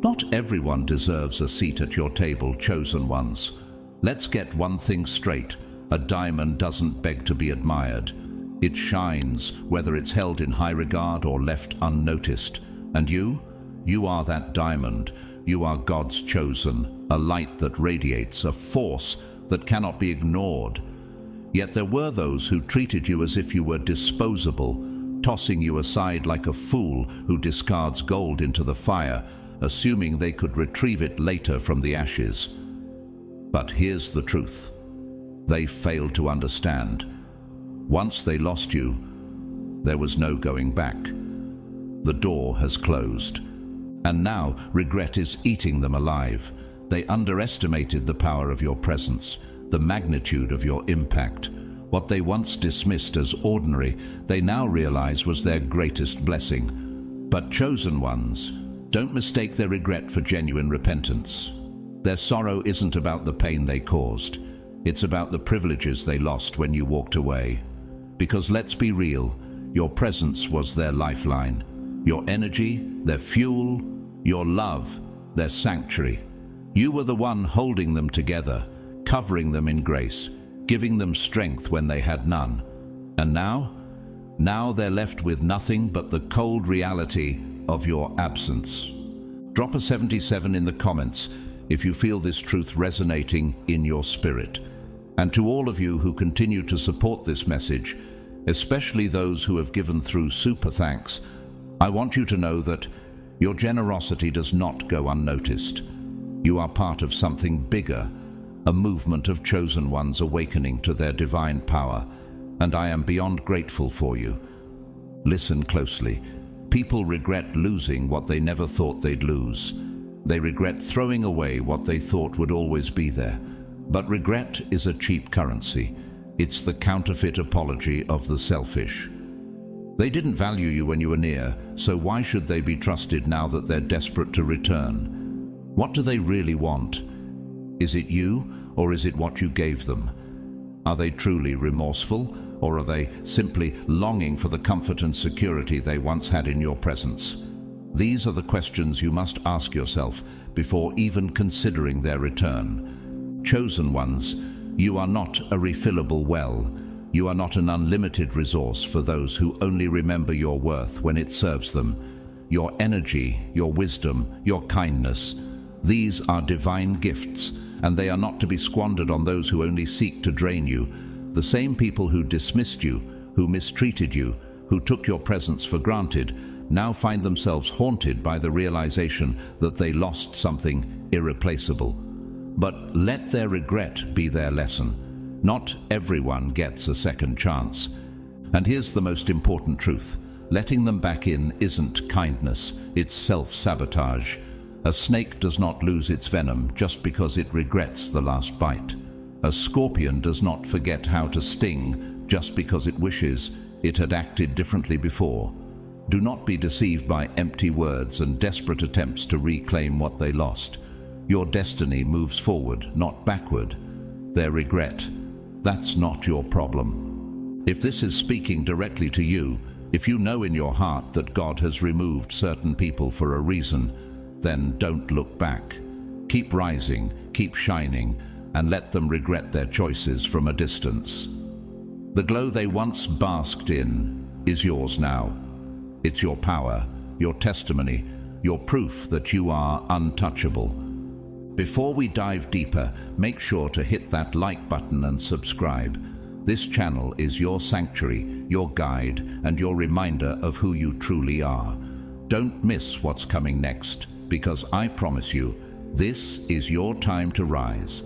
Not everyone deserves a seat at your table, chosen ones. Let's get one thing straight. A diamond doesn't beg to be admired. It shines, whether it's held in high regard or left unnoticed. And you are that diamond. You are God's chosen, a light that radiates, a force that cannot be ignored. Yet there were those who treated you as if you were disposable, tossing you aside like a fool who discards gold into the fire, assuming they could retrieve it later from the ashes. But here's the truth. They failed to understand. Once they lost you, there was no going back. The door has closed. And now regret is eating them alive. They underestimated the power of your presence, the magnitude of your impact. What they once dismissed as ordinary, they now realize was their greatest blessing. But chosen ones, don't mistake their regret for genuine repentance. Their sorrow isn't about the pain they caused. It's about the privileges they lost when you walked away. Because let's be real, your presence was their lifeline. Your energy, their fuel, your love, their sanctuary. You were the one holding them together, covering them in grace, giving them strength when they had none. And now they're left with nothing but the cold reality of your absence. Drop a 77 in the comments if you feel this truth resonating in your spirit. And to all of you who continue to support this message, especially those who have given through super thanks, I want you to know that your generosity does not go unnoticed. You are part of something bigger, a movement of chosen ones awakening to their divine power, and I am beyond grateful for you. Listen closely. People regret losing what they never thought they'd lose. They regret throwing away what they thought would always be there. But regret is a cheap currency. It's the counterfeit apology of the selfish. They didn't value you when you were near, so why should they be trusted now that they're desperate to return? What do they really want? Is it you, or is it what you gave them? Are they truly remorseful, or are they simply longing for the comfort and security they once had in your presence? These are the questions you must ask yourself before even considering their return. Chosen ones, you are not a refillable well. You are not an unlimited resource for those who only remember your worth when it serves them. Your energy, your wisdom, your kindness, these are divine gifts, and they are not to be squandered on those who only seek to drain you. The same people who dismissed you, who mistreated you, who took your presence for granted, now find themselves haunted by the realization that they lost something irreplaceable. But let their regret be their lesson. Not everyone gets a second chance. And here's the most important truth. Letting them back in isn't kindness, it's self-sabotage. A snake does not lose its venom just because it regrets the last bite. A scorpion does not forget how to sting just because it wishes it had acted differently before. Do not be deceived by empty words and desperate attempts to reclaim what they lost. Your destiny moves forward, not backward. Their regret, that's not your problem. If this is speaking directly to you, if you know in your heart that God has removed certain people for a reason, then don't look back. Keep rising, keep shining, and let them regret their choices from a distance. The glow they once basked in is yours now. It's your power, your testimony, your proof that you are untouchable. Before we dive deeper, make sure to hit that like button and subscribe. This channel is your sanctuary, your guide, and your reminder of who you truly are. Don't miss what's coming next, because I promise you, this is your time to rise.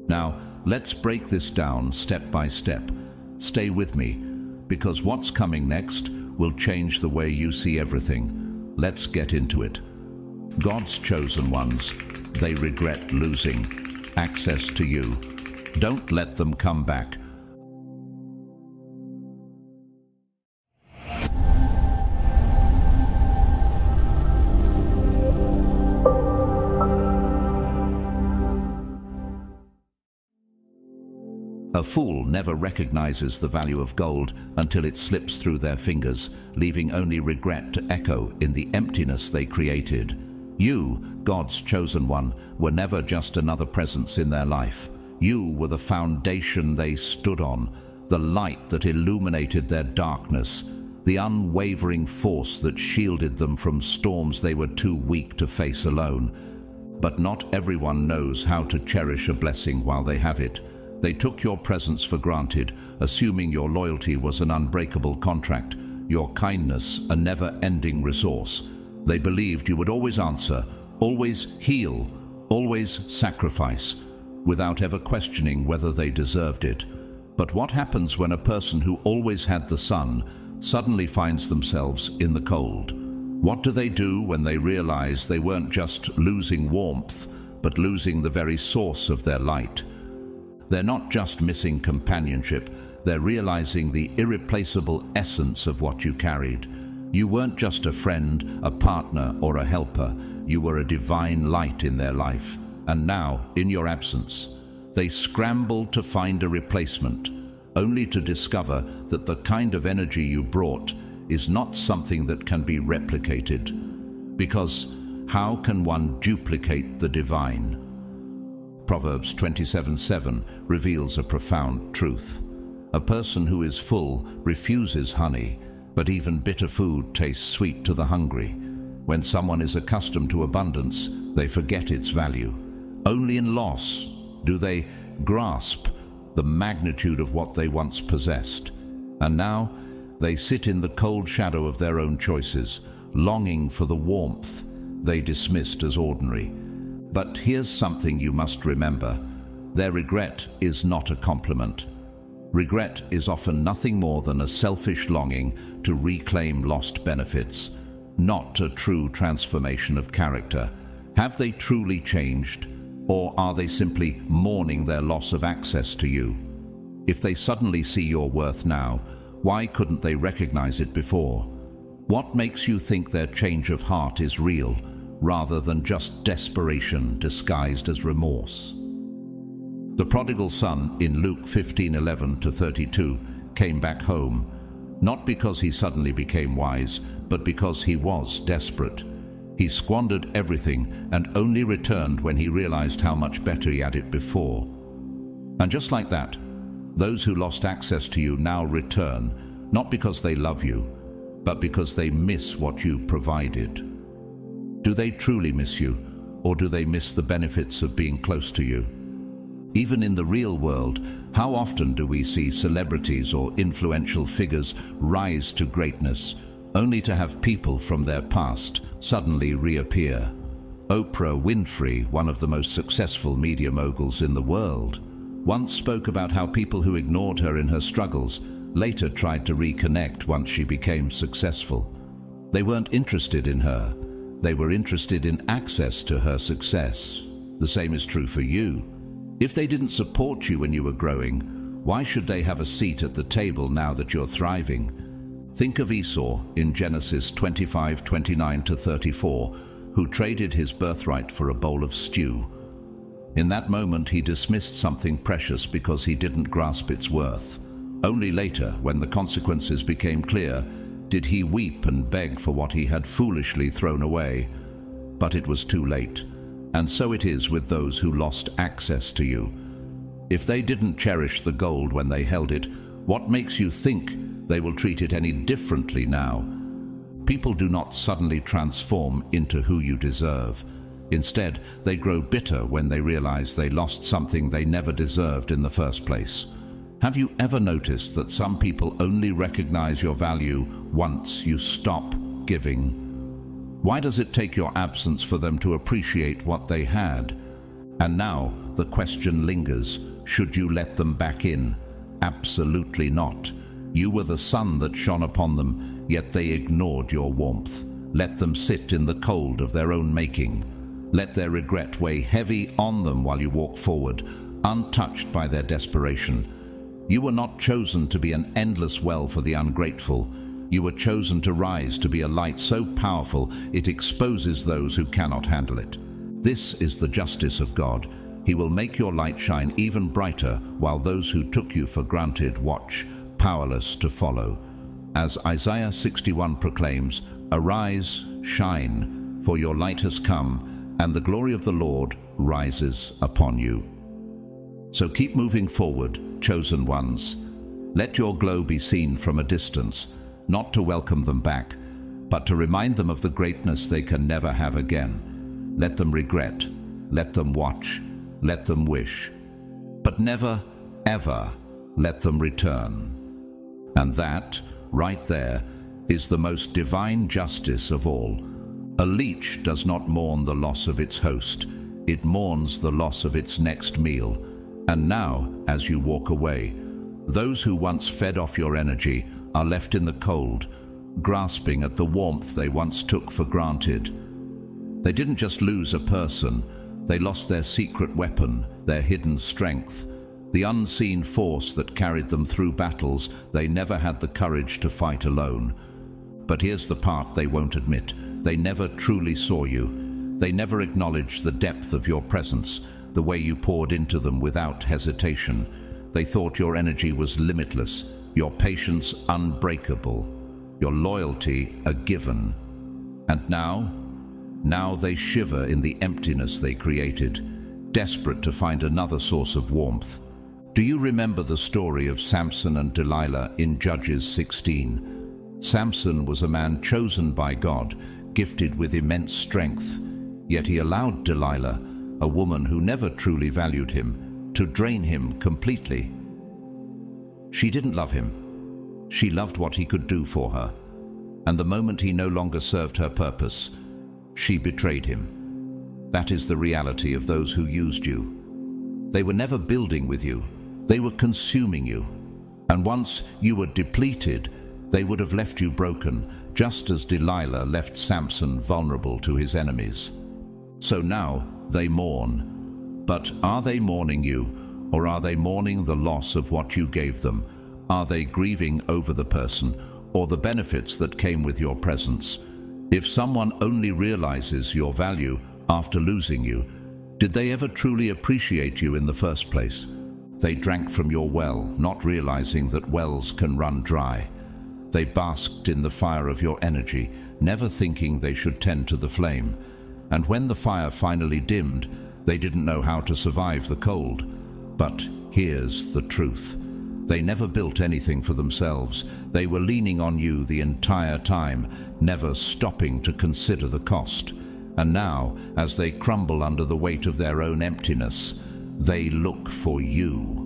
Now, let's break this down step by step. Stay with me, because what's coming next will change the way you see everything. Let's get into it. God's chosen ones, they regret losing access to you. Don't let them come back. A fool never recognizes the value of gold until it slips through their fingers, leaving only regret to echo in the emptiness they created. You, God's chosen one, were never just another presence in their life. You were the foundation they stood on, the light that illuminated their darkness, the unwavering force that shielded them from storms they were too weak to face alone. But not everyone knows how to cherish a blessing while they have it. They took your presence for granted, assuming your loyalty was an unbreakable contract, your kindness a never-ending resource. They believed you would always answer, always heal, always sacrifice, without ever questioning whether they deserved it. But what happens when a person who always had the sun suddenly finds themselves in the cold? What do they do when they realize they weren't just losing warmth, but losing the very source of their light? They're not just missing companionship, they're realizing the irreplaceable essence of what you carried. You weren't just a friend, a partner, or a helper. You were a divine light in their life. And now, in your absence, they scramble to find a replacement, only to discover that the kind of energy you brought is not something that can be replicated. Because how can one duplicate the divine? Proverbs 27:7 reveals a profound truth. A person who is full refuses honey, but even bitter food tastes sweet to the hungry. When someone is accustomed to abundance, they forget its value. Only in loss do they grasp the magnitude of what they once possessed. And now they sit in the cold shadow of their own choices, longing for the warmth they dismissed as ordinary. But here's something you must remember. Their regret is not a compliment. Regret is often nothing more than a selfish longing to reclaim lost benefits, not a true transformation of character. Have they truly changed, or are they simply mourning their loss of access to you? If they suddenly see your worth now, why couldn't they recognize it before? What makes you think their change of heart is real, rather than just desperation disguised as remorse? The prodigal son in Luke 15:11-32 came back home, not because he suddenly became wise, but because he was desperate. He squandered everything and only returned when he realized how much better he had it before. And just like that, those who lost access to you now return, not because they love you, but because they miss what you provided. Do they truly miss you, or do they miss the benefits of being close to you? Even in the real world, how often do we see celebrities or influential figures rise to greatness, only to have people from their past suddenly reappear? Oprah Winfrey, one of the most successful media moguls in the world, once spoke about how people who ignored her in her struggles later tried to reconnect once she became successful. They weren't interested in her. They were interested in access to her success. The same is true for you. If they didn't support you when you were growing, why should they have a seat at the table now that you're thriving? Think of Esau in Genesis 25:29-34, who traded his birthright for a bowl of stew. In that moment, he dismissed something precious because he didn't grasp its worth. Only later, when the consequences became clear, did he weep and beg for what he had foolishly thrown away. But it was too late. And so it is with those who lost access to you. If they didn't cherish the gold when they held it, what makes you think they will treat it any differently now? People do not suddenly transform into who you deserve. Instead, they grow bitter when they realize they lost something they never deserved in the first place. Have you ever noticed that some people only recognize your value once you stop giving? Why does it take your absence for them to appreciate what they had? And now the question lingers, should you let them back in? Absolutely not. You were the sun that shone upon them, yet they ignored your warmth. Let them sit in the cold of their own making. Let their regret weigh heavy on them while you walk forward, untouched by their desperation. You were not chosen to be an endless well for the ungrateful. You were chosen to rise to be a light so powerful it exposes those who cannot handle it. This is the justice of God. He will make your light shine even brighter while those who took you for granted watch, powerless to follow. As Isaiah 61 proclaims, "Arise, shine, for your light has come, and the glory of the Lord rises upon you. So keep moving forward, chosen ones. Let your glow be seen from a distance, not to welcome them back, but to remind them of the greatness they can never have again. Let them regret, let them watch, let them wish, but never, ever let them return. And that, right there, is the most divine justice of all. A leech does not mourn the loss of its host, it mourns the loss of its next meal. And now, as you walk away, those who once fed off your energy are left in the cold, grasping at the warmth they once took for granted. They didn't just lose a person, they lost their secret weapon, their hidden strength, the unseen force that carried them through battles they never had the courage to fight alone. But here's the part they won't admit. They never truly saw you. They never acknowledged the depth of your presence, the way you poured into them without hesitation. They thought your energy was limitless, your patience unbreakable, your loyalty a given. And now they shiver in the emptiness they created, desperate to find another source of warmth. Do you remember the story of Samson and Delilah in Judges 16? Samson was a man chosen by God, gifted with immense strength, yet he allowed Delilah, a woman who never truly valued him, to drain him completely. She didn't love him. She loved what he could do for her. And the moment he no longer served her purpose, she betrayed him. That is the reality of those who used you. They were never building with you. They were consuming you. And once you were depleted, they would have left you broken, just as Delilah left Samson vulnerable to his enemies. So now they mourn. But are they mourning you, or are they mourning the loss of what you gave them? Are they grieving over the person, or the benefits that came with your presence? If someone only realizes your value after losing you, did they ever truly appreciate you in the first place? They drank from your well, not realizing that wells can run dry. They basked in the fire of your energy, never thinking they should tend to the flame. And when the fire finally dimmed, they didn't know how to survive the cold. But here's the truth. They never built anything for themselves. They were leaning on you the entire time, never stopping to consider the cost. And now, as they crumble under the weight of their own emptiness, they look for you.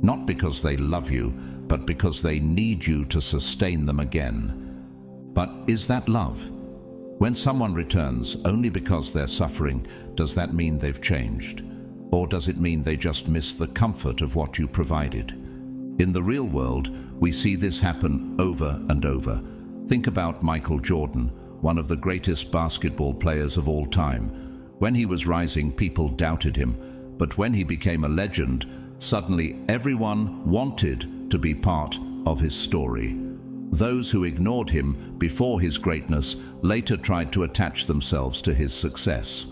Not because they love you, but because they need you to sustain them again. But is that love? When someone returns only because they're suffering, does that mean they've changed? Or does it mean they just miss the comfort of what you provided? In the real world, we see this happen over and over. Think about Michael Jordan, one of the greatest basketball players of all time. When he was rising, people doubted him. But when he became a legend, suddenly everyone wanted to be part of his story. Those who ignored him before his greatness later tried to attach themselves to his success.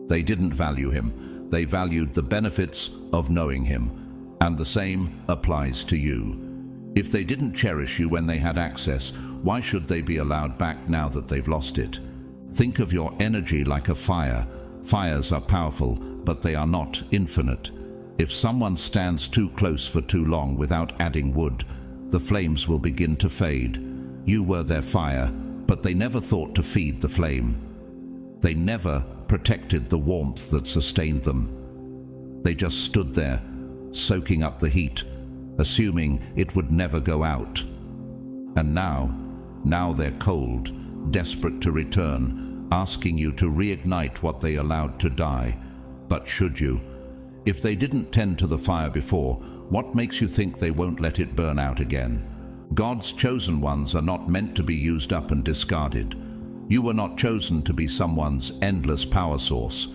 They didn't value him. They valued the benefits of knowing him. And the same applies to you. If they didn't cherish you when they had access, why should they be allowed back now that they've lost it? Think of your energy like a fire. Fires are powerful, but they are not infinite. If someone stands too close for too long without adding wood, the flames will begin to fade. You were their fire, but they never thought to feed the flame. They never protected the warmth that sustained them. They just stood there, soaking up the heat, assuming it would never go out. And now they're cold, desperate to return, asking you to reignite what they allowed to die. But should you? If they didn't tend to the fire before, what makes you think they won't let it burn out again? God's chosen ones are not meant to be used up and discarded. You were not chosen to be someone's endless power source,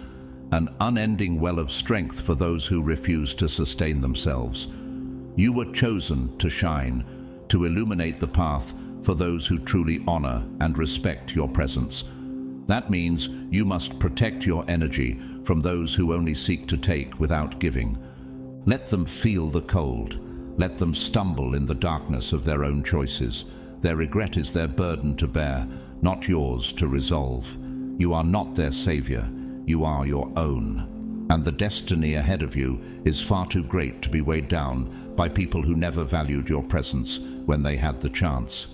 an unending well of strength for those who refuse to sustain themselves. You were chosen to shine, to illuminate the path for those who truly honor and respect your presence. That means you must protect your energy from those who only seek to take without giving. Let them feel the cold. Let them stumble in the darkness of their own choices. Their regret is their burden to bear, not yours to resolve. You are not their savior, you are your own. And the destiny ahead of you is far too great to be weighed down by people who never valued your presence when they had the chance.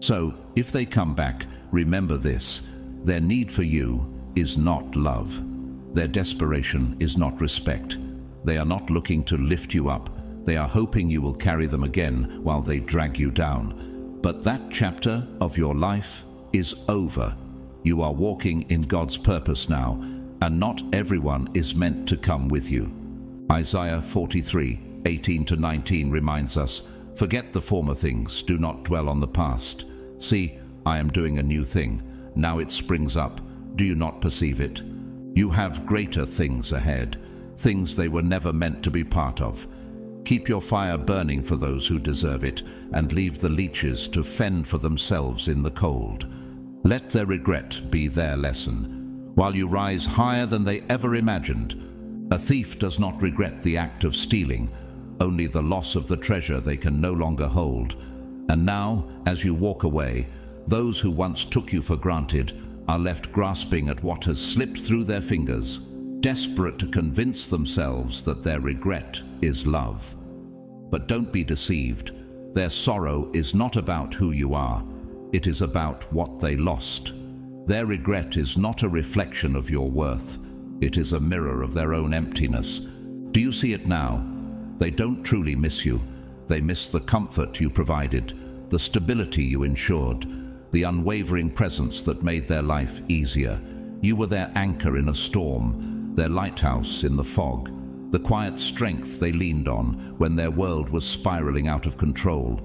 So, if they come back, remember this: their need for you is not love. Their desperation is not respect. They are not looking to lift you up. They are hoping you will carry them again while they drag you down. But that chapter of your life is over. You are walking in God's purpose now, and not everyone is meant to come with you. Isaiah 43:18-19 reminds us, "Forget the former things, do not dwell on the past. See, I am doing a new thing. Now it springs up. Do you not perceive it? You have greater things ahead, things they were never meant to be part of. Keep your fire burning for those who deserve it, and leave the leeches to fend for themselves in the cold. Let their regret be their lesson, while you rise higher than they ever imagined. A thief does not regret the act of stealing, only the loss of the treasure they can no longer hold. And now, as you walk away, those who once took you for granted are left grasping at what has slipped through their fingers, desperate to convince themselves that their regret is love. But don't be deceived. Their sorrow is not about who you are. It is about what they lost. Their regret is not a reflection of your worth. It is a mirror of their own emptiness. Do you see it now? They don't truly miss you. They miss the comfort you provided, the stability you ensured, the unwavering presence that made their life easier. You were their anchor in a storm, their lighthouse in the fog, the quiet strength they leaned on when their world was spiraling out of control.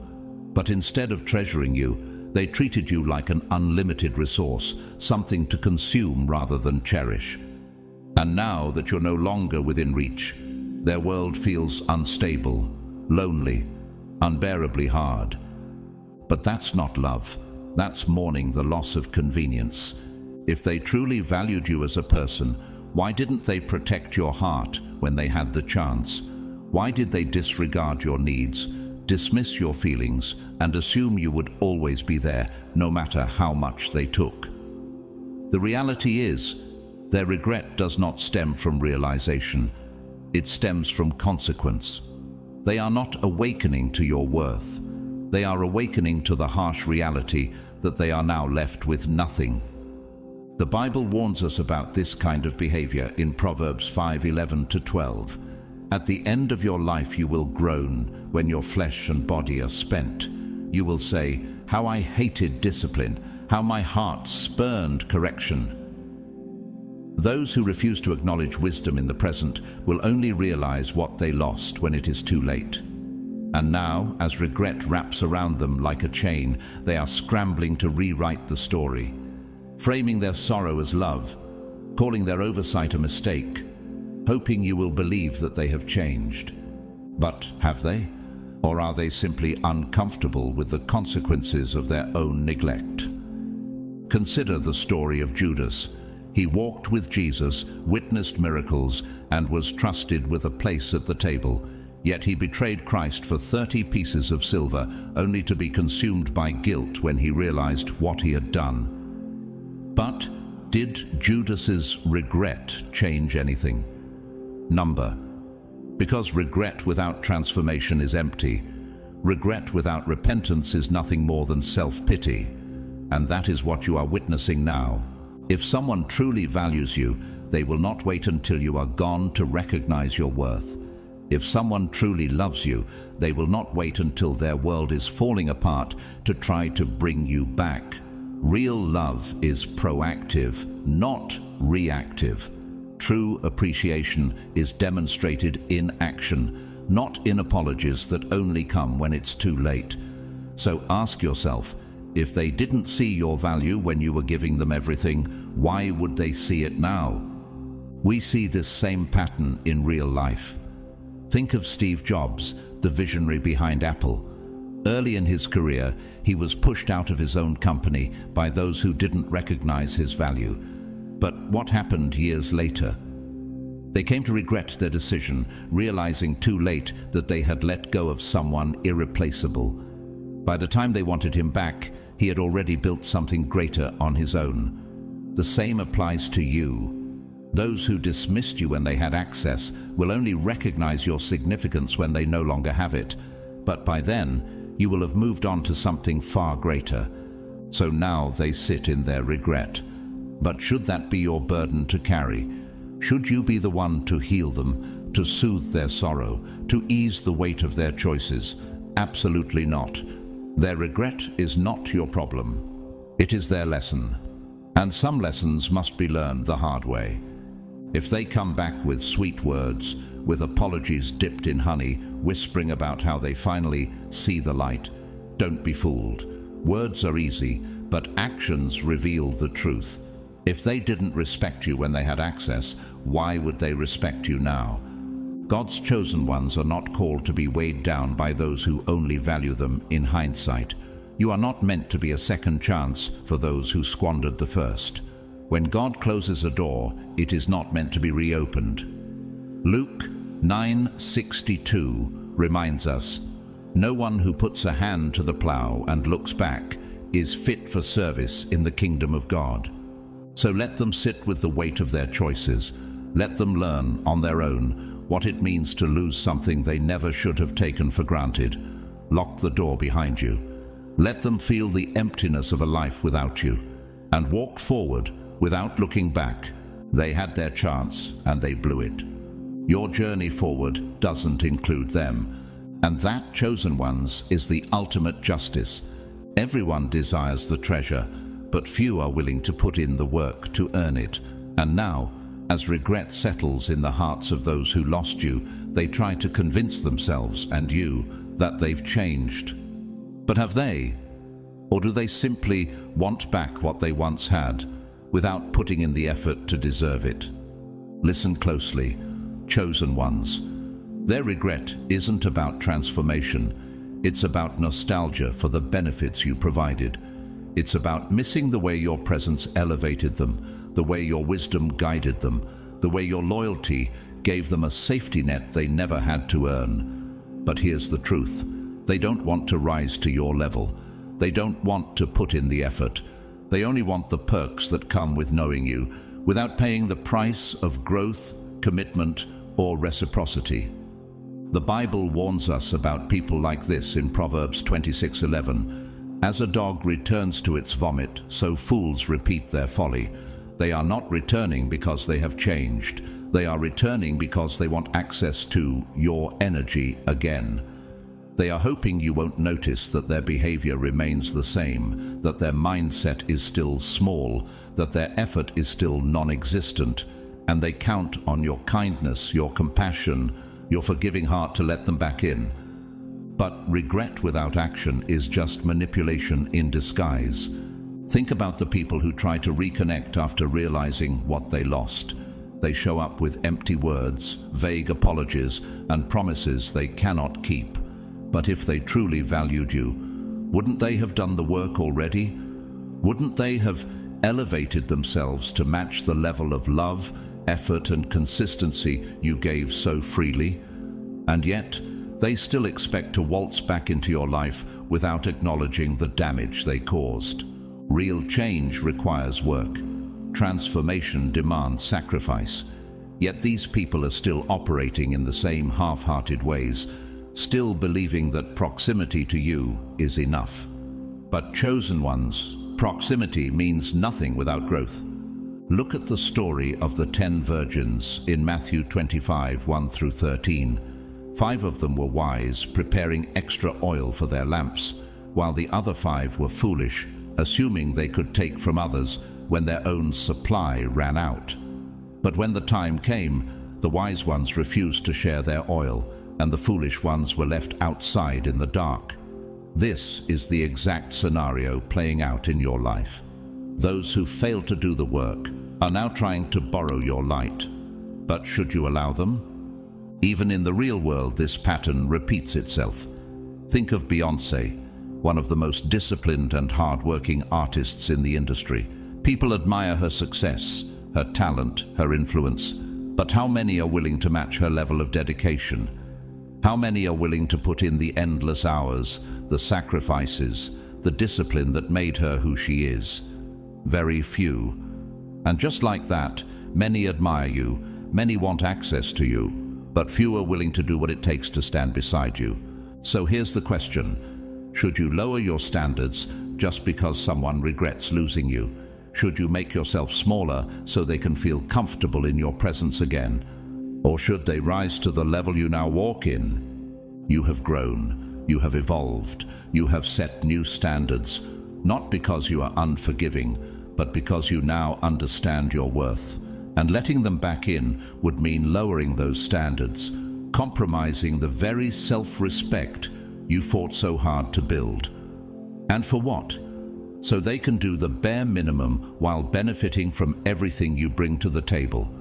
But instead of treasuring you, they treated you like an unlimited resource, something to consume rather than cherish. And now that you're no longer within reach, their world feels unstable, lonely, unbearably hard. But that's not love. That's mourning the loss of convenience. If they truly valued you as a person, why didn't they protect your heart when they had the chance? Why did they disregard your needs, dismiss your feelings, and assume you would always be there, no matter how much they took? The reality is, their regret does not stem from realization. It stems from consequence. They are not awakening to your worth. They are awakening to the harsh reality that they are now left with nothing. The Bible warns us about this kind of behavior in Proverbs 5:11-12. At the end of your life you will groan when your flesh and body are spent. You will say, "How I hated discipline, how my heart spurned correction." Those who refuse to acknowledge wisdom in the present will only realize what they lost when it is too late. And now, as regret wraps around them like a chain, they are scrambling to rewrite the story, framing their sorrow as love, calling their oversight a mistake, hoping you will believe that they have changed. But have they? Or are they simply uncomfortable with the consequences of their own neglect? Consider the story of Judas. He walked with Jesus, witnessed miracles, and was trusted with a place at the table. Yet he betrayed Christ for 30 pieces of silver, only to be consumed by guilt when he realized what he had done. But did Judas's regret change anything? Number. Because regret without transformation is empty. Regret without repentance is nothing more than self-pity. And that is what you are witnessing now. If someone truly values you, they will not wait until you are gone to recognize your worth. If someone truly loves you, they will not wait until their world is falling apart to try to bring you back. Real love is proactive, not reactive. True appreciation is demonstrated in action, not in apologies that only come when it's too late. So ask yourself, if they didn't see your value when you were giving them everything, why would they see it now? We see this same pattern in real life. Think of Steve Jobs, the visionary behind Apple. Early in his career, he was pushed out of his own company by those who didn't recognize his value. But what happened years later? They came to regret their decision, realizing too late that they had let go of someone irreplaceable. By the time they wanted him back, he had already built something greater on his own. The same applies to you. Those who dismissed you when they had access will only recognize your significance when they no longer have it. But by then, you will have moved on to something far greater. So now they sit in their regret. But should that be your burden to carry? Should you be the one to heal them, to soothe their sorrow, to ease the weight of their choices? Absolutely not. Their regret is not your problem. It is their lesson. And some lessons must be learned the hard way. If they come back with sweet words, with apologies dipped in honey, whispering about how they finally see the light, don't be fooled. Words are easy, but actions reveal the truth. If they didn't respect you when they had access, why would they respect you now? God's chosen ones are not called to be weighed down by those who only value them in hindsight. You are not meant to be a second chance for those who squandered the first. When God closes a door, it is not meant to be reopened. Luke 9:62 reminds us, "No one who puts a hand to the plow and looks back is fit for service in the kingdom of God." So let them sit with the weight of their choices. Let them learn on their own what it means to lose something they never should have taken for granted. Lock the door behind you. Let them feel the emptiness of a life without you, and walk forward without looking back. They had their chance and they blew it. Your journey forward doesn't include them, and that, chosen ones, is the ultimate justice. Everyone desires the treasure, but few are willing to put in the work to earn it. And now, as regret settles in the hearts of those who lost you, they try to convince themselves and you that they've changed. But have they? Or do they simply want back what they once had, without putting in the effort to deserve it? Listen closely, chosen ones. Their regret isn't about transformation. It's about nostalgia for the benefits you provided. It's about missing the way your presence elevated them, the way your wisdom guided them, the way your loyalty gave them a safety net they never had to earn. But here's the truth. They don't want to rise to your level. They don't want to put in the effort. They only want the perks that come with knowing you, without paying the price of growth, commitment, or reciprocity. The Bible warns us about people like this in Proverbs 26:11. As a dog returns to its vomit, so fools repeat their folly. They are not returning because they have changed. They are returning because they want access to your energy again. They are hoping you won't notice that their behavior remains the same, that their mindset is still small, that their effort is still non-existent, and they count on your kindness, your compassion, your forgiving heart to let them back in. But regret without action is just manipulation in disguise. Think about the people who try to reconnect after realizing what they lost. They show up with empty words, vague apologies, and promises they cannot keep. But if they truly valued you, wouldn't they have done the work already? Wouldn't they have elevated themselves to match the level of love, effort, and consistency you gave so freely? And yet, they still expect to waltz back into your life without acknowledging the damage they caused. Real change requires work. Transformation demands sacrifice. Yet these people are still operating in the same half-hearted ways, still believing that proximity to you is enough. But chosen ones, proximity means nothing without growth. Look at the story of the 10 virgins in Matthew 25:1-13. 5 of them were wise, preparing extra oil for their lamps, while the other 5 were foolish, assuming they could take from others when their own supply ran out. But when the time came, the wise ones refused to share their oil, and the foolish ones were left outside in the dark. This is the exact scenario playing out in your life. Those who fail to do the work are now trying to borrow your light. But should you allow them? Even in the real world, this pattern repeats itself. Think of Beyoncé, one of the most disciplined and hard-working artists in the industry. People admire her success, her talent, her influence, but how many are willing to match her level of dedication? How many are willing to put in the endless hours, the sacrifices, the discipline that made her who she is? Very few. And just like that, many admire you, many want access to you, but few are willing to do what it takes to stand beside you. So here's the question. Should you lower your standards just because someone regrets losing you? Should you make yourself smaller so they can feel comfortable in your presence again? Or should they rise to the level you now walk in? You have grown, you have evolved, you have set new standards, not because you are unforgiving, but because you now understand your worth. And letting them back in would mean lowering those standards, compromising the very self-respect you fought so hard to build. And for what? So they can do the bare minimum while benefiting from everything you bring to the table.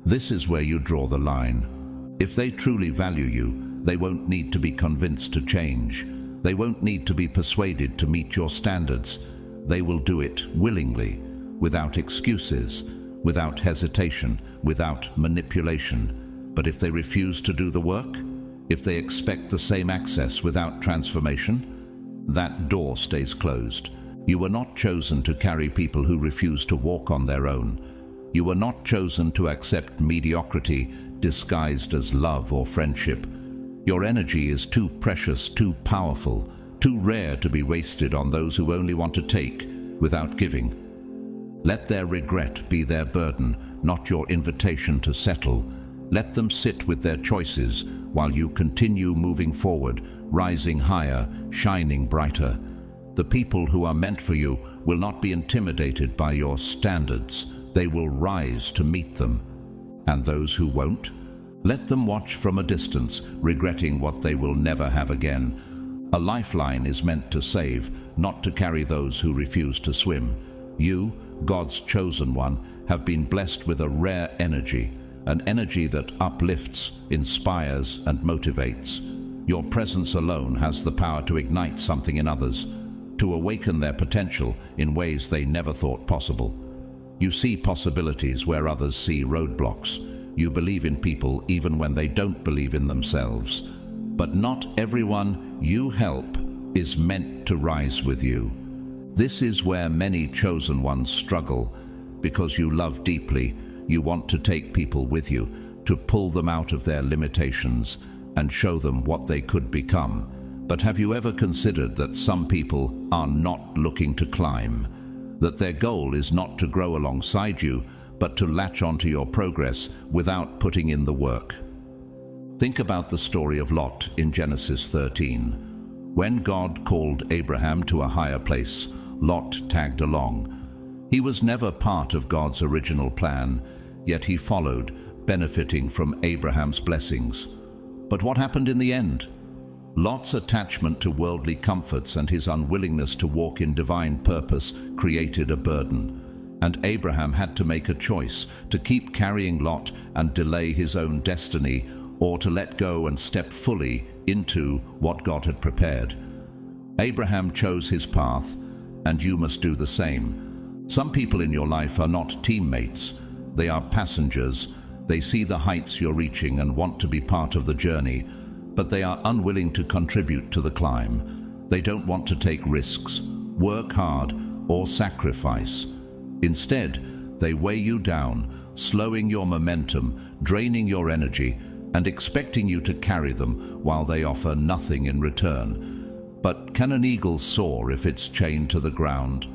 This is where you draw the line. If they truly value you, they won't need to be convinced to change. They won't need to be persuaded to meet your standards. They will do it willingly, without excuses, without hesitation, without manipulation. But if they refuse to do the work, if they expect the same access without transformation, that door stays closed. You were not chosen to carry people who refuse to walk on their own. You were not chosen to accept mediocrity disguised as love or friendship. Your energy is too precious, too powerful, too rare to be wasted on those who only want to take without giving. Let their regret be their burden, not your invitation to settle. Let them sit with their choices while you continue moving forward, rising higher, shining brighter. The people who are meant for you will not be intimidated by your standards. They will rise to meet them. And those who won't? Let them watch from a distance, regretting what they will never have again. A lifeline is meant to save, not to carry those who refuse to swim. You, God's chosen one, have been blessed with a rare energy, an energy that uplifts, inspires, and motivates. Your presence alone has the power to ignite something in others, to awaken their potential in ways they never thought possible. You see possibilities where others see roadblocks. You believe in people even when they don't believe in themselves. But not everyone you help is meant to rise with you. This is where many chosen ones struggle. Because you love deeply, you want to take people with you, to pull them out of their limitations and show them what they could become. But have you ever considered that some people are not looking to climb? That their goal is not to grow alongside you, but to latch onto your progress without putting in the work. Think about the story of Lot in Genesis 13. When God called Abraham to a higher place, Lot tagged along. He was never part of God's original plan, yet he followed, benefiting from Abraham's blessings. But what happened in the end? Lot's attachment to worldly comforts and his unwillingness to walk in divine purpose created a burden. And Abraham had to make a choice to keep carrying Lot and delay his own destiny, or to let go and step fully into what God had prepared. Abraham chose his path, and you must do the same. Some people in your life are not teammates. They are passengers. They see the heights you're reaching and want to be part of the journey, but they are unwilling to contribute to the climb. They don't want to take risks, work hard, or sacrifice. Instead, they weigh you down, slowing your momentum, draining your energy, and expecting you to carry them while they offer nothing in return. But can an eagle soar if it's chained to the ground?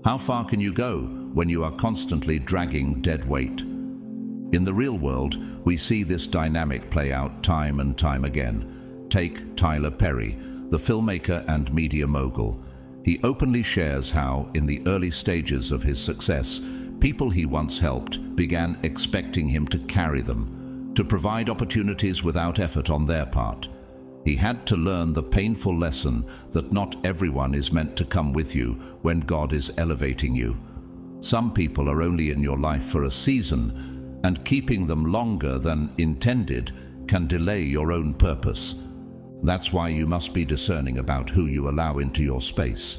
How far can you go when you are constantly dragging dead weight? In the real world, we see this dynamic play out time and time again. Take Tyler Perry, the filmmaker and media mogul. He openly shares how, in the early stages of his success, people he once helped began expecting him to carry them, to provide opportunities without effort on their part. He had to learn the painful lesson that not everyone is meant to come with you when God is elevating you. Some people are only in your life for a season, and keeping them longer than intended can delay your own purpose. That's why you must be discerning about who you allow into your space.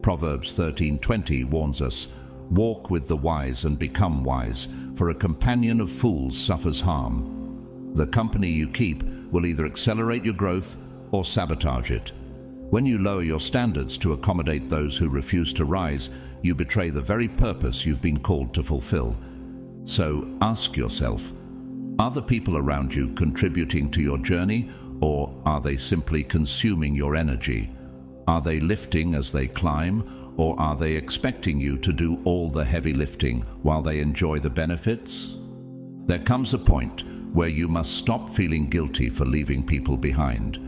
Proverbs 13:20 warns us, "Walk with the wise and become wise, for a companion of fools suffers harm." The company you keep will either accelerate your growth or sabotage it. When you lower your standards to accommodate those who refuse to rise, you betray the very purpose you've been called to fulfill. So ask yourself, are the people around you contributing to your journey, or are they simply consuming your energy? Are they lifting as they climb, or are they expecting you to do all the heavy lifting while they enjoy the benefits? There comes a point where you must stop feeling guilty for leaving people behind.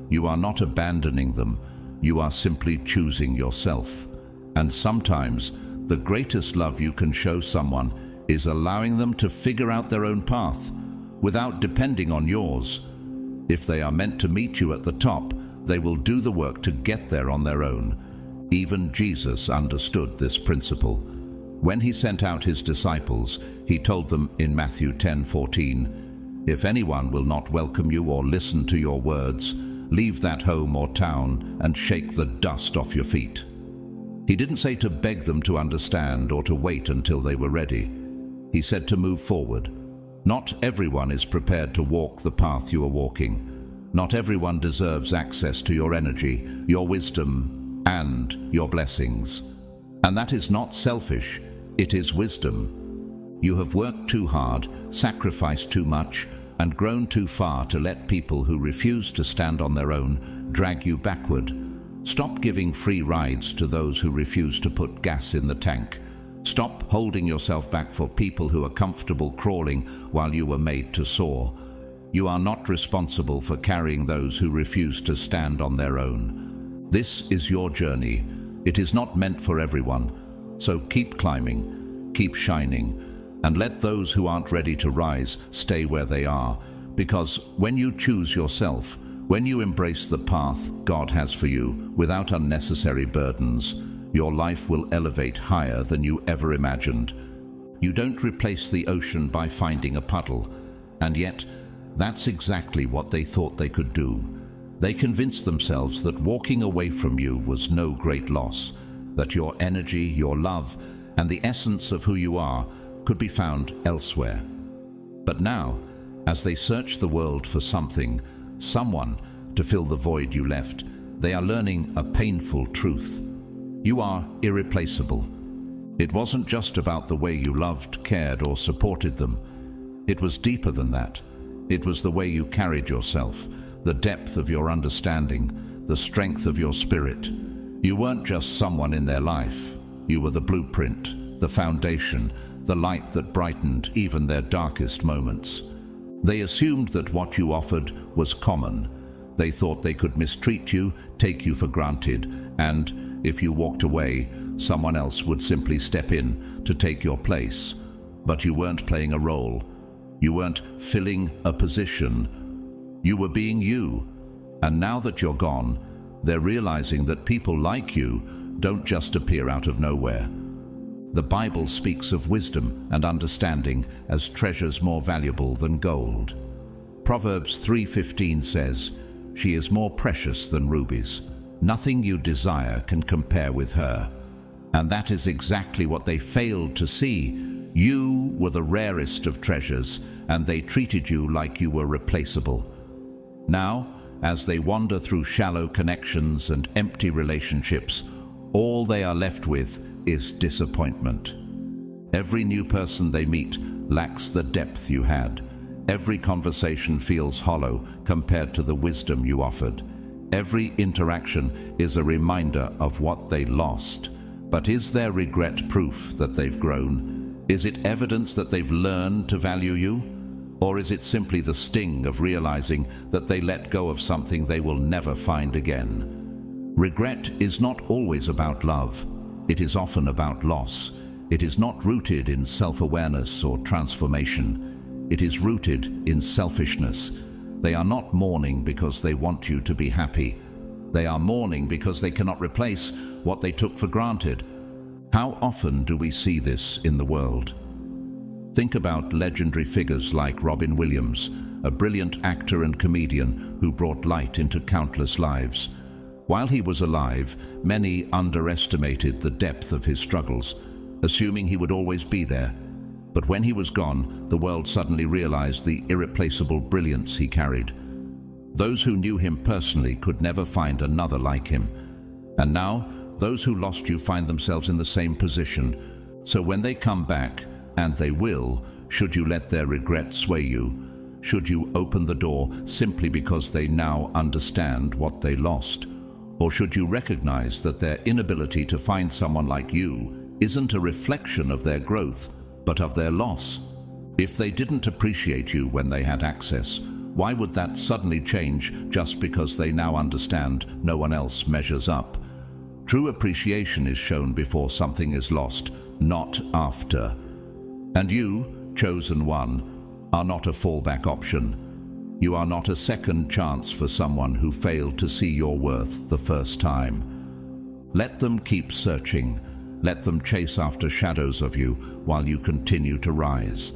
You are not abandoning them, you are simply choosing yourself. And sometimes the greatest love you can show someone is allowing them to figure out their own path without depending on yours. If they are meant to meet you at the top, they will do the work to get there on their own. Even Jesus understood this principle. When he sent out his disciples, he told them in Matthew 10:14, "If anyone will not welcome you or listen to your words, leave that home or town and shake the dust off your feet." He didn't say to beg them to understand or to wait until they were ready. He said to move forward. Not everyone is prepared to walk the path you are walking. Not everyone deserves access to your energy, your wisdom, and your blessings. And that is not selfish, it is wisdom. You have worked too hard, sacrificed too much, and grown too far to let people who refuse to stand on their own drag you backward. Stop giving free rides to those who refuse to put gas in the tank. Stop holding yourself back for people who are comfortable crawling while you were made to soar. You are not responsible for carrying those who refuse to stand on their own. This is your journey. It is not meant for everyone. So keep climbing, keep shining, and let those who aren't ready to rise stay where they are. Because when you choose yourself, when you embrace the path God has for you without unnecessary burdens, your life will elevate higher than you ever imagined. You don't replace the ocean by finding a puddle, and yet that's exactly what they thought they could do. They convinced themselves that walking away from you was no great loss, that your energy, your love, and the essence of who you are could be found elsewhere. But now, as they search the world for something, someone, to fill the void you left, they are learning a painful truth. You are irreplaceable. It wasn't just about the way you loved, cared, or supported them. It was deeper than that. It was the way you carried yourself, the depth of your understanding, the strength of your spirit. You weren't just someone in their life. You were the blueprint, the foundation, the light that brightened even their darkest moments. They assumed that what you offered was common. They thought they could mistreat you, take you for granted, and if you walked away, someone else would simply step in to take your place. But you weren't playing a role. You weren't filling a position. You were being you. And now that you're gone, they're realizing that people like you don't just appear out of nowhere. The Bible speaks of wisdom and understanding as treasures more valuable than gold. Proverbs 3:15 says, "She is more precious than rubies. Nothing you desire can compare with her." And that is exactly what they failed to see. You were the rarest of treasures, and they treated you like you were replaceable. Now, as they wander through shallow connections and empty relationships, all they are left with is disappointment. Every new person they meet lacks the depth you had. Every conversation feels hollow compared to the wisdom you offered. Every interaction is a reminder of what they lost. But is their regret proof that they've grown? Is it evidence that they've learned to value you? Or is it simply the sting of realizing that they let go of something they will never find again? Regret is not always about love. It is often about loss. It is not rooted in self-awareness or transformation. It is rooted in selfishness. They are not mourning because they want you to be happy. They are mourning because they cannot replace what they took for granted. How often do we see this in the world? Think about legendary figures like Robin Williams, a brilliant actor and comedian who brought light into countless lives. While he was alive, many underestimated the depth of his struggles, assuming he would always be there. But when he was gone, the world suddenly realized the irreplaceable brilliance he carried. Those who knew him personally could never find another like him. And now, those who lost you find themselves in the same position. So when they come back, and they will, should you let their regret sway you? Should you open the door simply because they now understand what they lost? Or should you recognize that their inability to find someone like you isn't a reflection of their growth, but of their loss? If they didn't appreciate you when they had access, why would that suddenly change just because they now understand no one else measures up? True appreciation is shown before something is lost, not after. And you, chosen one, are not a fallback option. You are not a second chance for someone who failed to see your worth the first time. Let them keep searching. Let them chase after shadows of you while you continue to rise.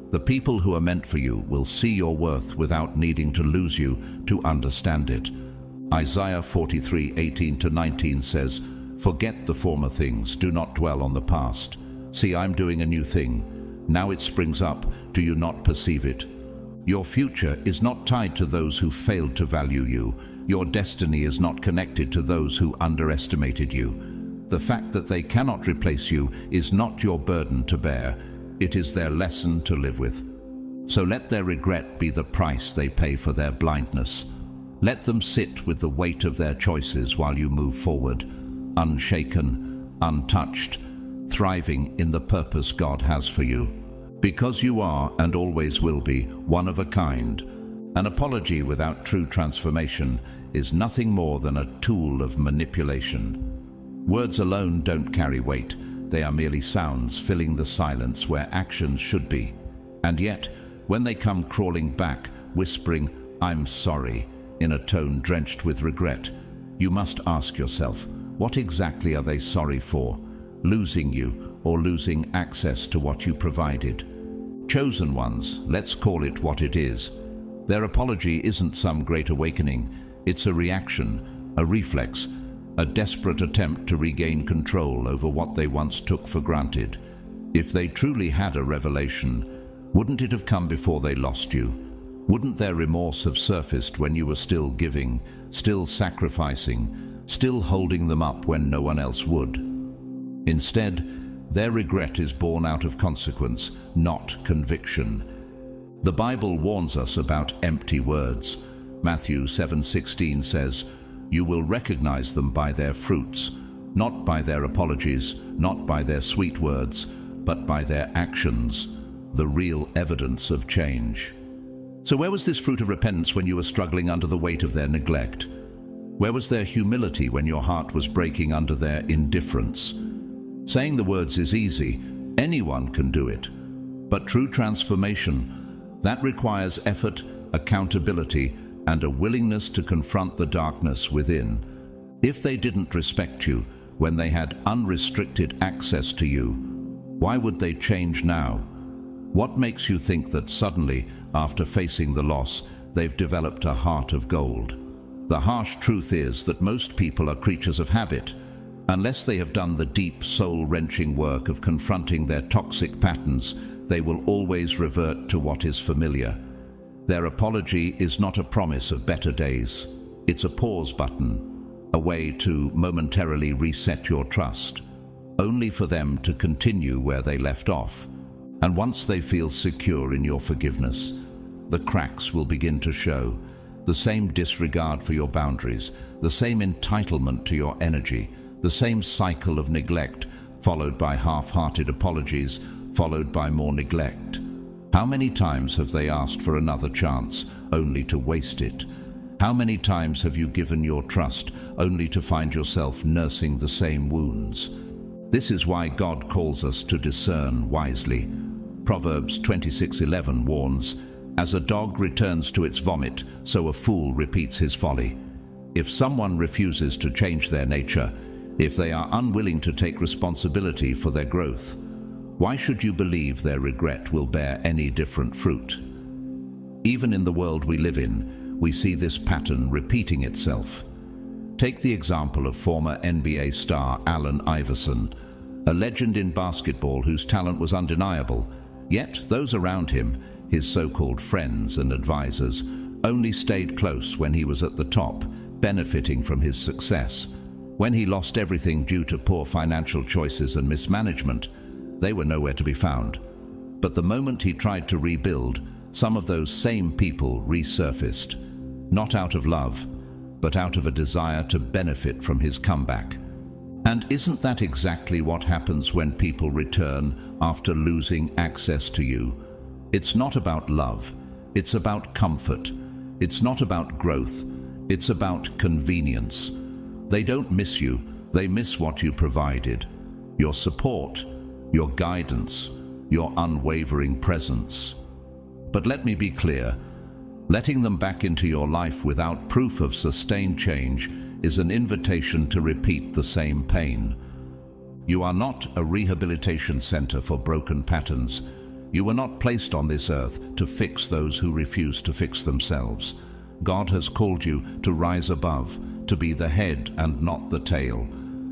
The people who are meant for you will see your worth without needing to lose you to understand it. Isaiah 43:18-19 says, "Forget the former things, do not dwell on the past. See, I'm doing a new thing. Now it springs up, do you not perceive it?" Your future is not tied to those who failed to value you. Your destiny is not connected to those who underestimated you. The fact that they cannot replace you is not your burden to bear. It is their lesson to live with. So let their regret be the price they pay for their blindness. Let them sit with the weight of their choices while you move forward, unshaken, untouched, thriving in the purpose God has for you. Because you are, and always will be, one of a kind. An apology without true transformation is nothing more than a tool of manipulation. Words alone don't carry weight. They are merely sounds filling the silence where actions should be. And yet, when they come crawling back, whispering, "I'm sorry," in a tone drenched with regret, you must ask yourself, what exactly are they sorry for? Losing you, or losing access to what you provided? Chosen ones, let's call it what it is. Their apology isn't some great awakening. It's a reaction, a reflex, a desperate attempt to regain control over what they once took for granted. If they truly had a revelation, wouldn't it have come before they lost you? Wouldn't their remorse have surfaced when you were still giving, still sacrificing, still holding them up when no one else would? Instead, their regret is born out of consequence, not conviction. The Bible warns us about empty words. Matthew 7:16 says, "You will recognize them by their fruits, not by their apologies, not by their sweet words, but by their actions, the real evidence of change." So where was this fruit of repentance when you were struggling under the weight of their neglect? Where was their humility when your heart was breaking under their indifference? Saying the words is easy. Anyone can do it. But true transformation, that requires effort, accountability, and a willingness to confront the darkness within. If they didn't respect you when they had unrestricted access to you, why would they change now? What makes you think that suddenly, after facing the loss, they've developed a heart of gold? The harsh truth is that most people are creatures of habit. Unless they have done the deep, soul-wrenching work of confronting their toxic patterns, they will always revert to what is familiar. Their apology is not a promise of better days. It's a pause button, a way to momentarily reset your trust, only for them to continue where they left off. And once they feel secure in your forgiveness, the cracks will begin to show. The same disregard for your boundaries, the same entitlement to your energy, the same cycle of neglect, followed by half-hearted apologies, followed by more neglect. How many times have they asked for another chance, only to waste it? How many times have you given your trust, only to find yourself nursing the same wounds? This is why God calls us to discern wisely. Proverbs 26:11 warns, "As a dog returns to its vomit, so a fool repeats his folly." If someone refuses to change their nature, if they are unwilling to take responsibility for their growth, why should you believe their regret will bear any different fruit? Even in the world we live in, we see this pattern repeating itself. Take the example of former NBA star Allen Iverson, a legend in basketball whose talent was undeniable, yet those around him, his so-called friends and advisors, only stayed close when he was at the top, benefiting from his success. When he lost everything due to poor financial choices and mismanagement, they were nowhere to be found. But the moment he tried to rebuild, some of those same people resurfaced, not out of love, but out of a desire to benefit from his comeback. And isn't that exactly what happens when people return after losing access to you? It's not about love, it's about comfort. It's not about growth, it's about convenience. They don't miss you, they miss what you provided. Your support, your guidance, your unwavering presence. But let me be clear, letting them back into your life without proof of sustained change is an invitation to repeat the same pain. You are not a rehabilitation center for broken patterns. You were not placed on this earth to fix those who refuse to fix themselves. God has called you to rise above, to be the head and not the tail,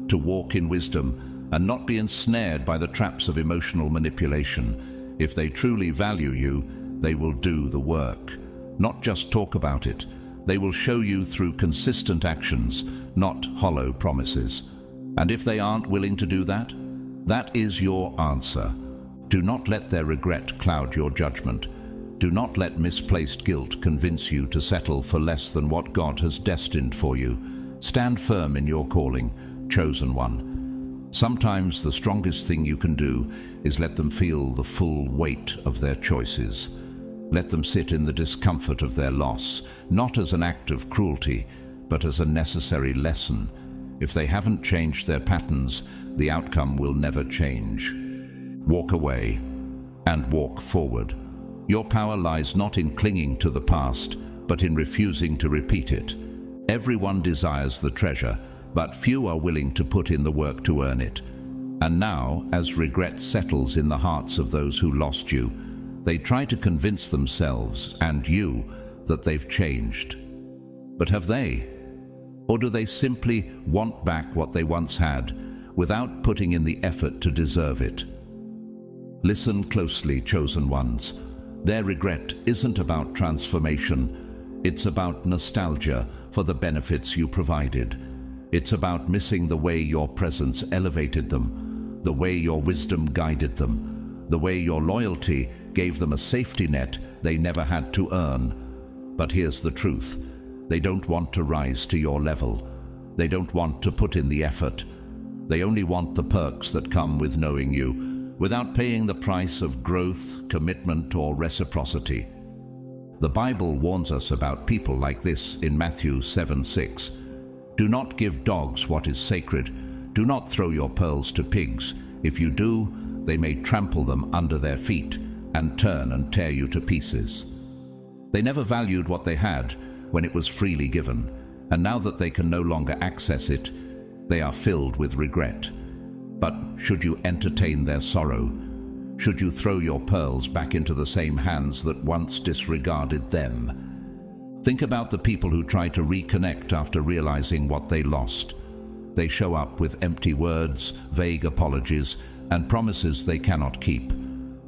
to walk in wisdom and not be ensnared by the traps of emotional manipulation. If they truly value you, they will do the work, not just talk about it. They will show you through consistent actions, not hollow promises. And if they aren't willing to do that, that is your answer. Do not let their regret cloud your judgment. Do not let misplaced guilt convince you to settle for less than what God has destined for you. Stand firm in your calling, chosen one. Sometimes the strongest thing you can do is let them feel the full weight of their choices. Let them sit in the discomfort of their loss, not as an act of cruelty, but as a necessary lesson. If they haven't changed their patterns, the outcome will never change. Walk away and walk forward. Your power lies not in clinging to the past, but in refusing to repeat it. Everyone desires the treasure, but few are willing to put in the work to earn it. And now, as regret settles in the hearts of those who lost you, they try to convince themselves and you that they've changed. But have they? Or do they simply want back what they once had, without putting in the effort to deserve it? Listen closely, chosen ones. Their regret isn't about transformation. It's about nostalgia for the benefits you provided. It's about missing the way your presence elevated them, the way your wisdom guided them, the way your loyalty gave them a safety net they never had to earn. But here's the truth. They don't want to rise to your level. They don't want to put in the effort. They only want the perks that come with knowing you, without paying the price of growth, commitment, or reciprocity. The Bible warns us about people like this in Matthew 7:6. Do not give dogs what is sacred. Do not throw your pearls to pigs. If you do, they may trample them under their feet and turn and tear you to pieces. They never valued what they had when it was freely given, and now that they can no longer access it, they are filled with regret. But should you entertain their sorrow? Should you throw your pearls back into the same hands that once disregarded them? Think about the people who try to reconnect after realizing what they lost. They show up with empty words, vague apologies, and promises they cannot keep.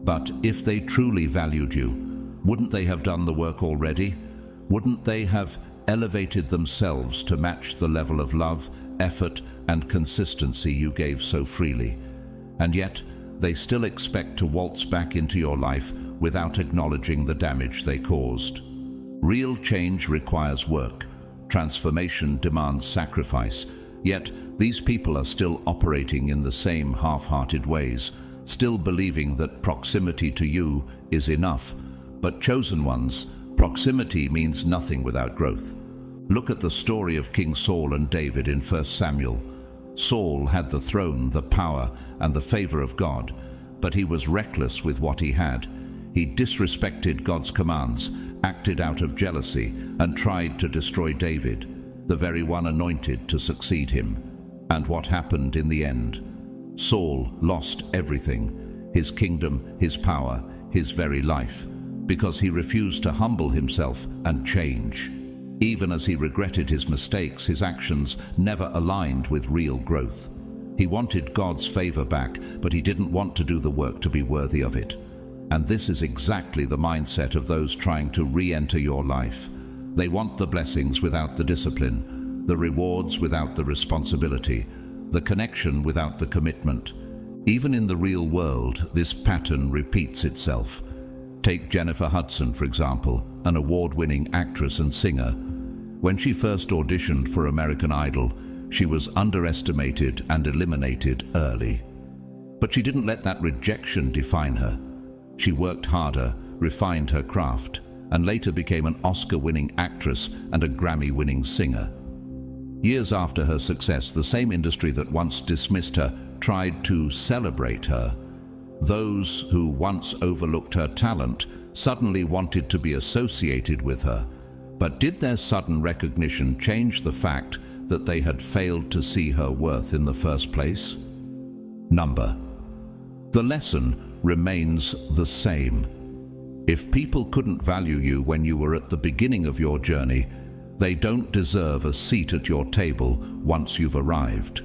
But if they truly valued you, wouldn't they have done the work already? Wouldn't they have elevated themselves to match the level of love, effort, and consistency you gave so freely? And yet, they still expect to waltz back into your life without acknowledging the damage they caused. Real change requires work. Transformation demands sacrifice. Yet, these people are still operating in the same half-hearted ways, still believing that proximity to you is enough. But chosen ones, proximity means nothing without growth. Look at the story of King Saul and David in 1 Samuel. Saul had the throne, the power, and the favor of God, but he was reckless with what he had. He disrespected God's commands, acted out of jealousy, and tried to destroy David, the very one anointed to succeed him. And what happened in the end? Saul lost everything, his kingdom, his power, his very life, because he refused to humble himself and change. Even as he regretted his mistakes, his actions never aligned with real growth. He wanted God's favor back, but he didn't want to do the work to be worthy of it. And this is exactly the mindset of those trying to re-enter your life. They want the blessings without the discipline, the rewards without the responsibility, the connection without the commitment. Even in the real world, this pattern repeats itself. Take Jennifer Hudson, for example, an award-winning actress and singer. When she first auditioned for American Idol, she was underestimated and eliminated early. But she didn't let that rejection define her. She worked harder, refined her craft, and later became an Oscar-winning actress and a Grammy-winning singer. Years after her success, the same industry that once dismissed her tried to celebrate her. Those who once overlooked her talent suddenly wanted to be associated with her. But did their sudden recognition change the fact that they had failed to see her worth in the first place? Number. The lesson remains the same. If people couldn't value you when you were at the beginning of your journey, they don't deserve a seat at your table once you've arrived.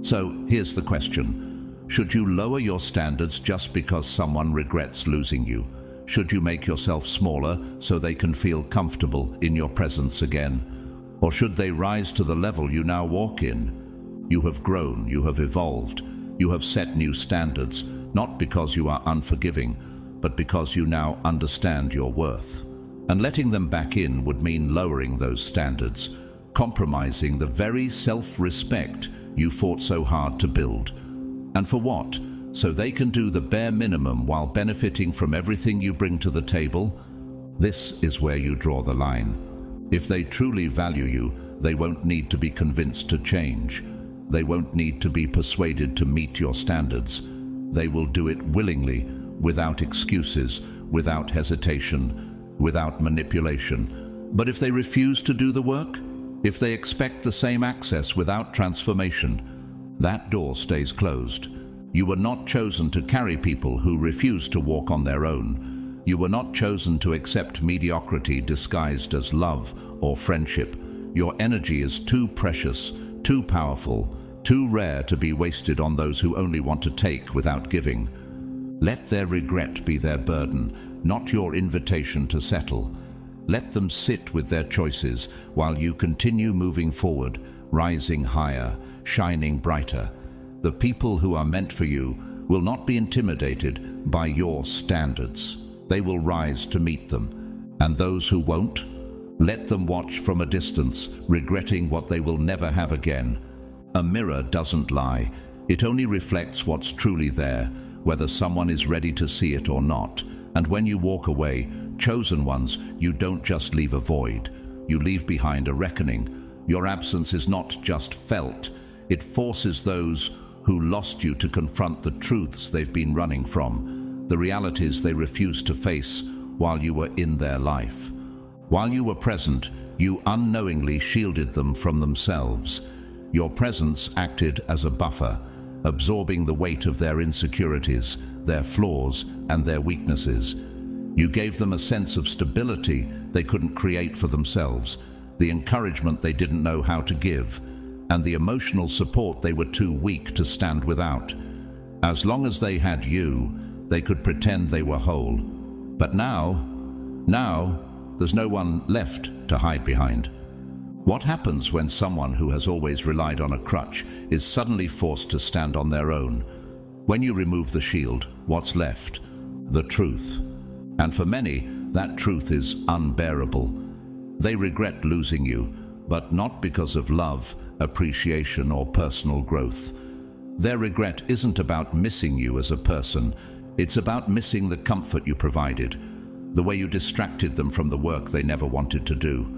So here's the question. Should you lower your standards just because someone regrets losing you? Should you make yourself smaller so they can feel comfortable in your presence again? Or should they rise to the level you now walk in? You have grown, you have evolved, you have set new standards, not because you are unforgiving, but because you now understand your worth. And letting them back in would mean lowering those standards, compromising the very self-respect you fought so hard to build. And for what? So they can do the bare minimum while benefiting from everything you bring to the table? This is where you draw the line. If they truly value you, they won't need to be convinced to change. They won't need to be persuaded to meet your standards. They will do it willingly, without excuses, without hesitation, without manipulation. But if they refuse to do the work, if they expect the same access without transformation, that door stays closed. You were not chosen to carry people who refuse to walk on their own. You were not chosen to accept mediocrity disguised as love or friendship. Your energy is too precious, too powerful, too rare to be wasted on those who only want to take without giving. Let their regret be their burden, not your invitation to settle. Let them sit with their choices while you continue moving forward, rising higher, shining brighter. The people who are meant for you will not be intimidated by your standards. They will rise to meet them. And those who won't, let them watch from a distance, regretting what they will never have again. A mirror doesn't lie. It only reflects what's truly there, whether someone is ready to see it or not. And when you walk away, chosen ones, you don't just leave a void. You leave behind a reckoning. Your absence is not just felt. It forces those who lost you to confront the truths they've been running from, the realities they refused to face while you were in their life. While you were present, you unknowingly shielded them from themselves. Your presence acted as a buffer, absorbing the weight of their insecurities, their flaws, and their weaknesses. You gave them a sense of stability they couldn't create for themselves, the encouragement they didn't know how to give, and the emotional support they were too weak to stand without. As long as they had you, they could pretend they were whole. But now, there's no one left to hide behind. What happens when someone who has always relied on a crutch is suddenly forced to stand on their own? When you remove the shield, what's left? The truth. And for many, that truth is unbearable. They regret losing you, but not because of love, appreciation, or personal growth. Their regret isn't about missing you as a person. It's about missing the comfort you provided, the way you distracted them from the work they never wanted to do.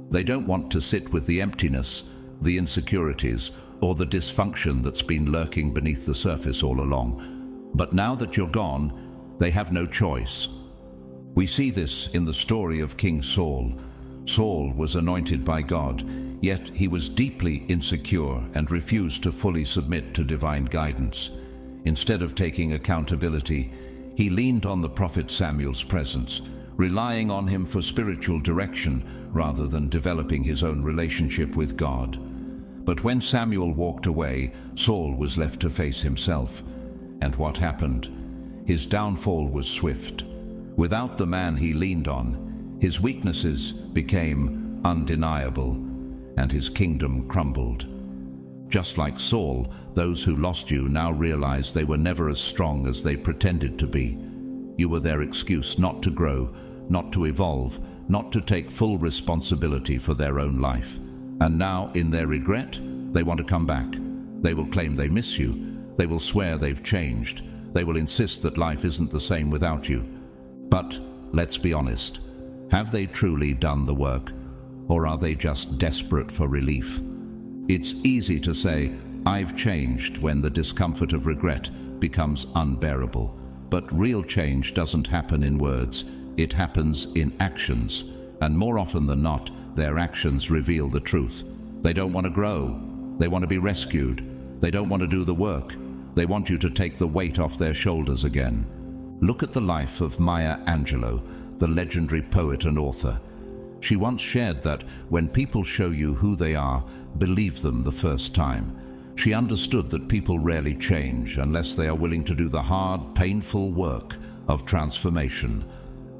They don't want to sit with the emptiness, the insecurities, or the dysfunction that's been lurking beneath the surface all along. But now that you're gone, they have no choice. We see this in the story of King Saul. Saul was anointed by God, yet he was deeply insecure and refused to fully submit to divine guidance. Instead of taking accountability, he leaned on the prophet Samuel's presence, relying on him for spiritual direction rather than developing his own relationship with God. But when Samuel walked away, Saul was left to face himself. And what happened? His downfall was swift. Without the man he leaned on, His weaknesses became undeniable, and his kingdom crumbled. Just like Saul, those who lost you now realize they were never as strong as they pretended to be. You were their excuse not to grow, not to evolve, not to take full responsibility for their own life. And now, in their regret, they want to come back. They will claim they miss you. They will swear they've changed. They will insist that life isn't the same without you. But let's be honest. Have they truly done the work? Or are they just desperate for relief? It's easy to say, "I've changed," when the discomfort of regret becomes unbearable. But real change doesn't happen in words. It happens in actions. And more often than not, their actions reveal the truth. They don't want to grow. They want to be rescued. They don't want to do the work. They want you to take the weight off their shoulders again. Look at the life of Maya Angelou, the legendary poet and author. She once shared that when people show you who they are, believe them the first time. She understood that people rarely change unless they are willing to do the hard, painful work of transformation.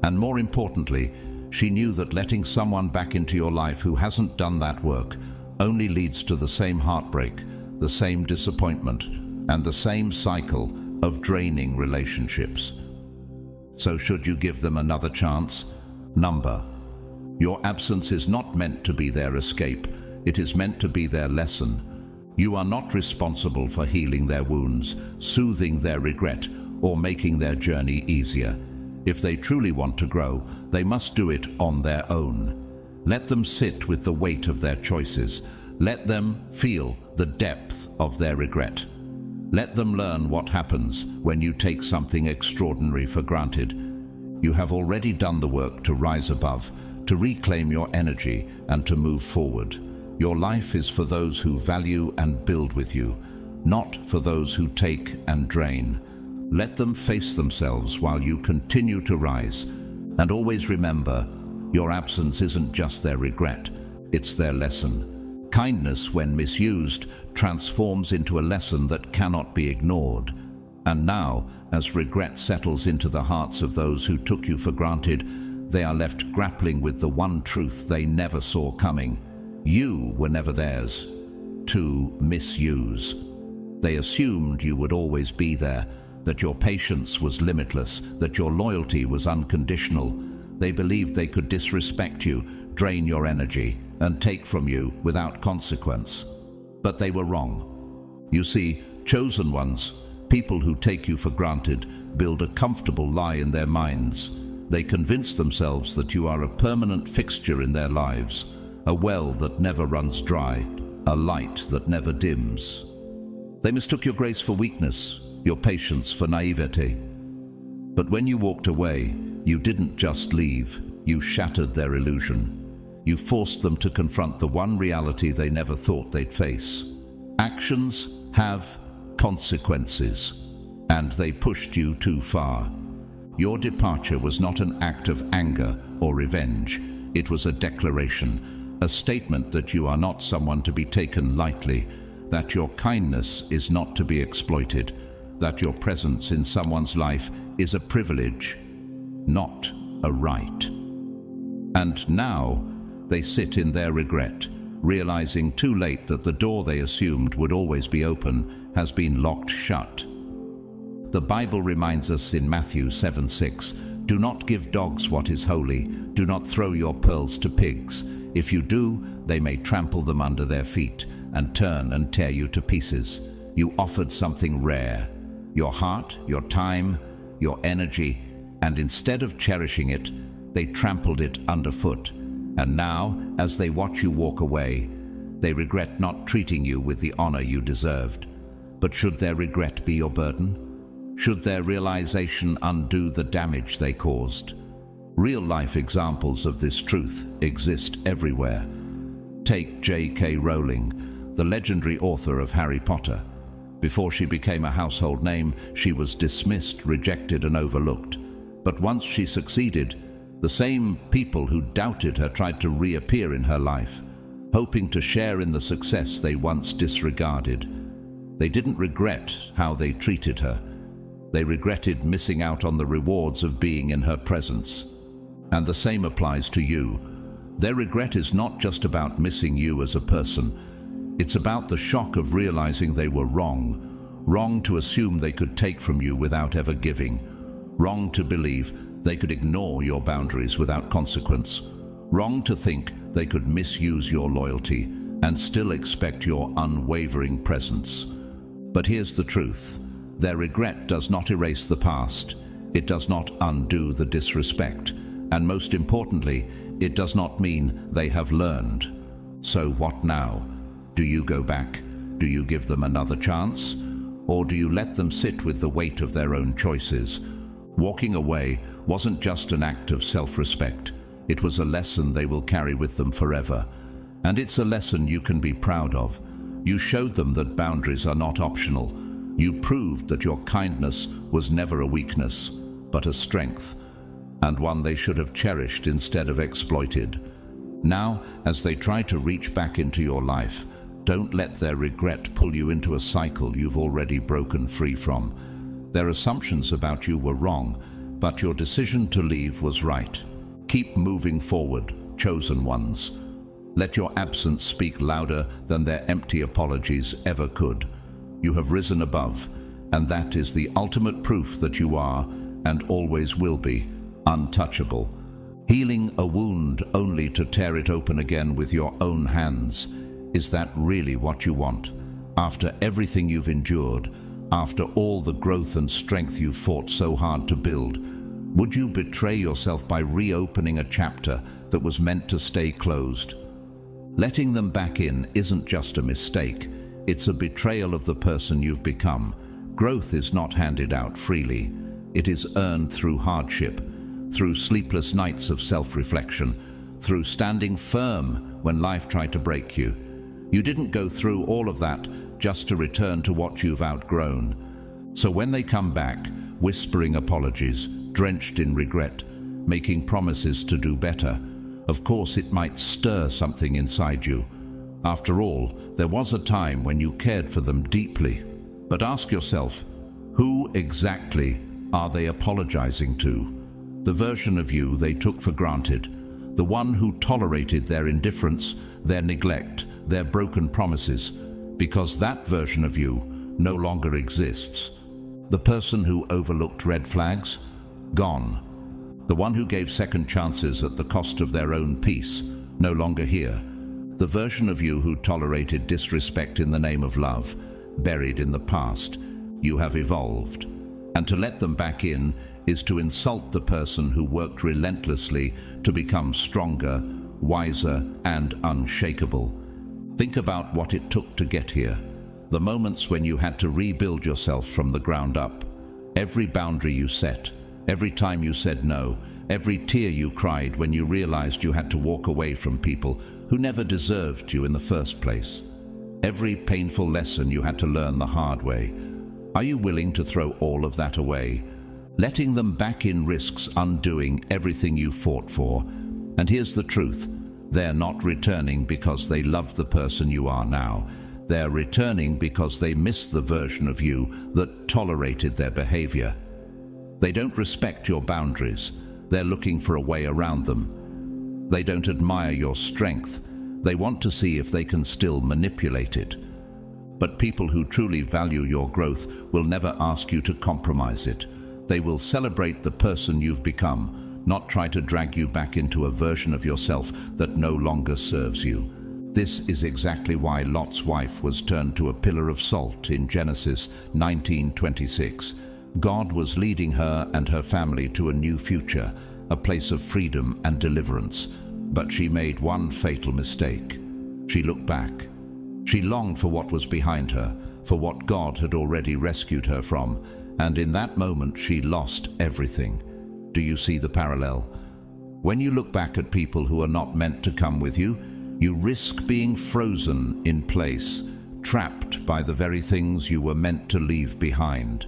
And more importantly, she knew that letting someone back into your life who hasn't done that work only leads to the same heartbreak, the same disappointment, and the same cycle of draining relationships. So should you give them another chance? Number. Your absence is not meant to be their escape. It is meant to be their lesson. You are not responsible for healing their wounds, soothing their regret, or making their journey easier. If they truly want to grow, they must do it on their own. Let them sit with the weight of their choices. Let them feel the depth of their regret. Let them learn what happens when you take something extraordinary for granted. You have already done the work to rise above, to reclaim your energy, and to move forward. Your life is for those who value and build with you, not for those who take and drain. Let them face themselves while you continue to rise. And always remember, your absence isn't just their regret, it's their lesson. Kindness, when misused, transforms into a lesson that cannot be ignored. And now, as regret settles into the hearts of those who took you for granted, they are left grappling with the one truth they never saw coming. You were never theirs to misuse. They assumed you would always be there, that your patience was limitless, that your loyalty was unconditional. They believed they could disrespect you, drain your energy, and take from you without consequence. But they were wrong. You see, chosen ones, people who take you for granted, build a comfortable lie in their minds. They convince themselves that you are a permanent fixture in their lives, a well that never runs dry, a light that never dims. They mistook your grace for weakness, your patience for naivete. But when you walked away, you didn't just leave, you shattered their illusion. You forced them to confront the one reality they never thought they'd face. Actions have consequences, and they pushed you too far. Your departure was not an act of anger or revenge. It was a declaration, a statement that you are not someone to be taken lightly, that your kindness is not to be exploited, that your presence in someone's life is a privilege, not a right. And now they sit in their regret, realizing too late that the door they assumed would always be open has been locked shut. The Bible reminds us in Matthew 7:6, "Do not give dogs what is holy, do not throw your pearls to pigs. If you do, they may trample them under their feet and turn and tear you to pieces. You offered something rare, your heart, your time, your energy, and instead of cherishing it, they trampled it underfoot. And now, as they watch you walk away, they regret not treating you with the honor you deserved. But should their regret be your burden? Should their realization undo the damage they caused? Real-life examples of this truth exist everywhere. Take J.K. Rowling, the legendary author of Harry Potter. Before she became a household name, she was dismissed, rejected, and overlooked. But once she succeeded, the same people who doubted her tried to reappear in her life, hoping to share in the success they once disregarded. They didn't regret how they treated her. They regretted missing out on the rewards of being in her presence. And the same applies to you. Their regret is not just about missing you as a person. It's about the shock of realizing they were wrong. Wrong to assume they could take from you without ever giving. Wrong to believe they could ignore your boundaries without consequence. Wrong to think they could misuse your loyalty and still expect your unwavering presence. But here's the truth. Their regret does not erase the past. It does not undo the disrespect. And most importantly, it does not mean they have learned. So what now? Do you go back? Do you give them another chance? Or do you let them sit with the weight of their own choices? Walking away wasn't just an act of self-respect. It was a lesson they will carry with them forever. And it's a lesson you can be proud of. You showed them that boundaries are not optional. You proved that your kindness was never a weakness, but a strength, and one they should have cherished instead of exploited. Now, as they try to reach back into your life, don't let their regret pull you into a cycle you've already broken free from. Their assumptions about you were wrong, but your decision to leave was right. Keep moving forward, chosen ones. Let your absence speak louder than their empty apologies ever could. You have risen above, and that is the ultimate proof that you are, and always will be, untouchable. Healing a wound only to tear it open again with your own hands. Is that really what you want? After everything you've endured, after all the growth and strength you've fought so hard to build, would you betray yourself by reopening a chapter that was meant to stay closed? Letting them back in isn't just a mistake. It's a betrayal of the person you've become. Growth is not handed out freely. It is earned through hardship, through sleepless nights of self-reflection, through standing firm when life tried to break you. You didn't go through all of that just to return to what you've outgrown. So when they come back, whispering apologies, drenched in regret, making promises to do better, of course it might stir something inside you. After all, there was a time when you cared for them deeply. But ask yourself, who exactly are they apologizing to? The version of you they took for granted, the one who tolerated their indifference, their neglect, their broken promises, because that version of you no longer exists. The person who overlooked red flags? Gone. The one who gave second chances at the cost of their own peace? No longer here. The version of you who tolerated disrespect in the name of love? Buried in the past. You have evolved. And to let them back in is to insult the person who worked relentlessly to become stronger, wiser, and unshakable. Think about what it took to get here. The moments when you had to rebuild yourself from the ground up. Every boundary you set, every time you said no, every tear you cried when you realized you had to walk away from people who never deserved you in the first place. Every painful lesson you had to learn the hard way. Are you willing to throw all of that away? Letting them back in risks undoing everything you fought for. And here's the truth. They're not returning because they love the person you are now. They're returning because they miss the version of you that tolerated their behavior. They don't respect your boundaries. They're looking for a way around them. They don't admire your strength. They want to see if they can still manipulate it. But people who truly value your growth will never ask you to compromise it. They will celebrate the person you've become, not try to drag you back into a version of yourself that no longer serves you. This is exactly why Lot's wife was turned to a pillar of salt in Genesis 19:26. God was leading her and her family to a new future, a place of freedom and deliverance. But she made one fatal mistake. She looked back. She longed for what was behind her, for what God had already rescued her from, and in that moment she lost everything. Do you see the parallel? When you look back at people who are not meant to come with you, you risk being frozen in place, trapped by the very things you were meant to leave behind.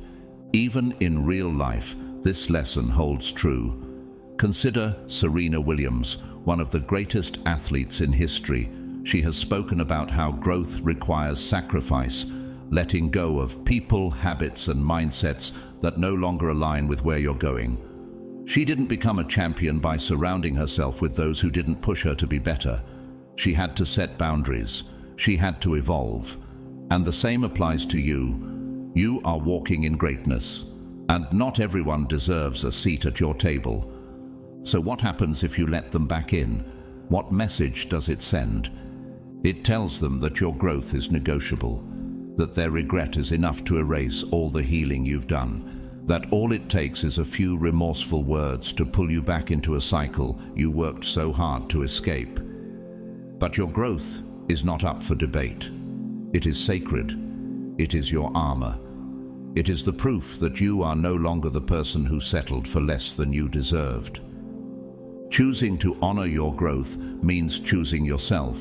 Even in real life, this lesson holds true. Consider Serena Williams, one of the greatest athletes in history. She has spoken about how growth requires sacrifice, letting go of people, habits, and mindsets that no longer align with where you're going. She didn't become a champion by surrounding herself with those who didn't push her to be better. She had to set boundaries. She had to evolve. And the same applies to you. You are walking in greatness. And not everyone deserves a seat at your table. So what happens if you let them back in? What message does it send? It tells them that your growth is negotiable, that their regret is enough to erase all the healing you've done, that all it takes is a few remorseful words to pull you back into a cycle you worked so hard to escape. But your growth is not up for debate. It is sacred. It is your armor. It is the proof that you are no longer the person who settled for less than you deserved. Choosing to honor your growth means choosing yourself.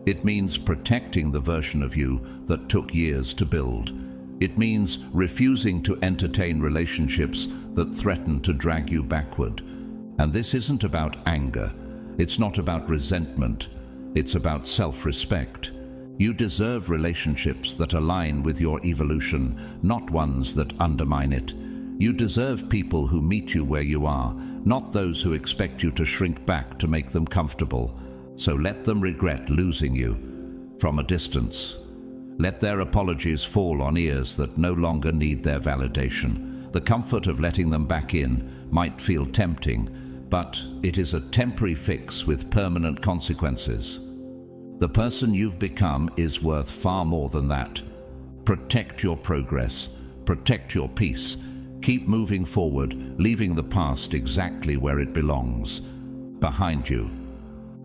It means protecting the version of you that took years to build. It means refusing to entertain relationships that threaten to drag you backward. And this isn't about anger. It's not about resentment. It's about self-respect. You deserve relationships that align with your evolution, not ones that undermine it. You deserve people who meet you where you are, not those who expect you to shrink back to make them comfortable. So let them regret losing you from a distance. Let their apologies fall on ears that no longer need their validation. The comfort of letting them back in might feel tempting, but it is a temporary fix with permanent consequences. The person you've become is worth far more than that. Protect your progress. Protect your peace. Keep moving forward, leaving the past exactly where it belongs, behind you.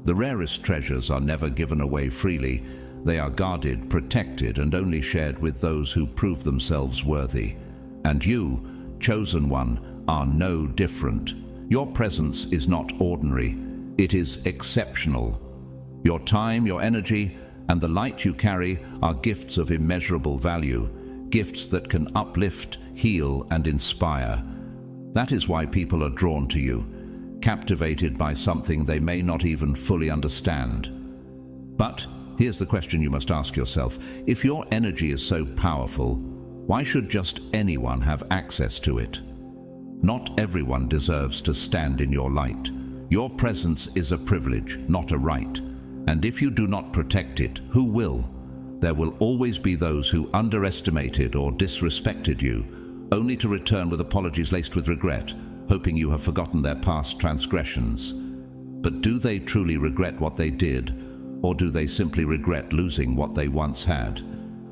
The rarest treasures are never given away freely. They are guarded, protected, and only shared with those who prove themselves worthy. And you, chosen one, are no different. Your presence is not ordinary. It is exceptional. Your time, your energy, and the light you carry are gifts of immeasurable value, gifts that can uplift, heal, and inspire. That is why people are drawn to you, captivated by something they may not even fully understand. But here's the question you must ask yourself. If your energy is so powerful, why should just anyone have access to it? Not everyone deserves to stand in your light. Your presence is a privilege, not a right. And if you do not protect it, who will? There will always be those who underestimated or disrespected you, only to return with apologies laced with regret, hoping you have forgotten their past transgressions. But do they truly regret what they did, or do they simply regret losing what they once had?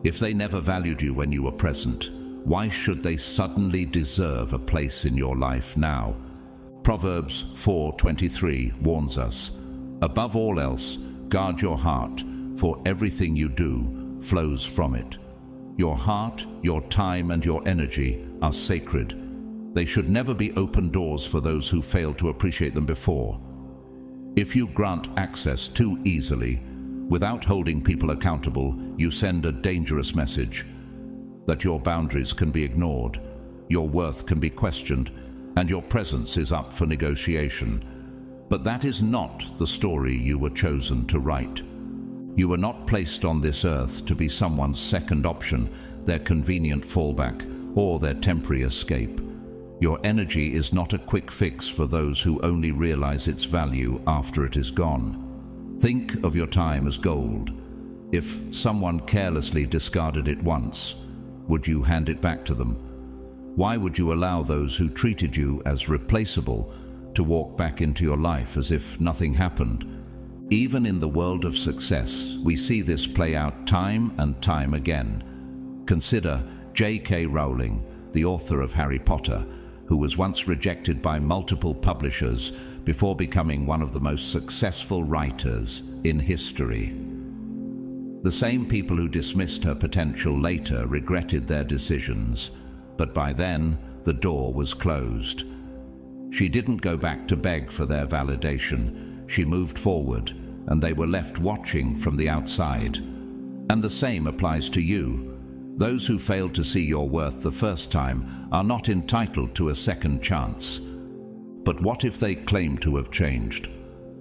If they never valued you when you were present, why should they suddenly deserve a place in your life now? Proverbs 4:23 warns us, "Above all else, guard your heart, for everything you do flows from it." Your heart, your time, and your energy are sacred. They should never be open doors for those who failed to appreciate them before. If you grant access too easily, without holding people accountable, you send a dangerous message that your boundaries can be ignored, your worth can be questioned, and your presence is up for negotiation. But that is not the story you were chosen to write. You were not placed on this earth to be someone's second option, their convenient fallback, or their temporary escape. Your energy is not a quick fix for those who only realize its value after it is gone. Think of your time as gold. If someone carelessly discarded it once, would you hand it back to them? Why would you allow those who treated you as replaceable to walk back into your life as if nothing happened? Even in the world of success, we see this play out time and time again. Consider J.K. Rowling, the author of Harry Potter, who was once rejected by multiple publishers before becoming one of the most successful writers in history. The same people who dismissed her potential later regretted their decisions, but by then the door was closed. She didn't go back to beg for their validation. She moved forward, and they were left watching from the outside. And the same applies to you. Those who failed to see your worth the first time are not entitled to a second chance. But what if they claim to have changed?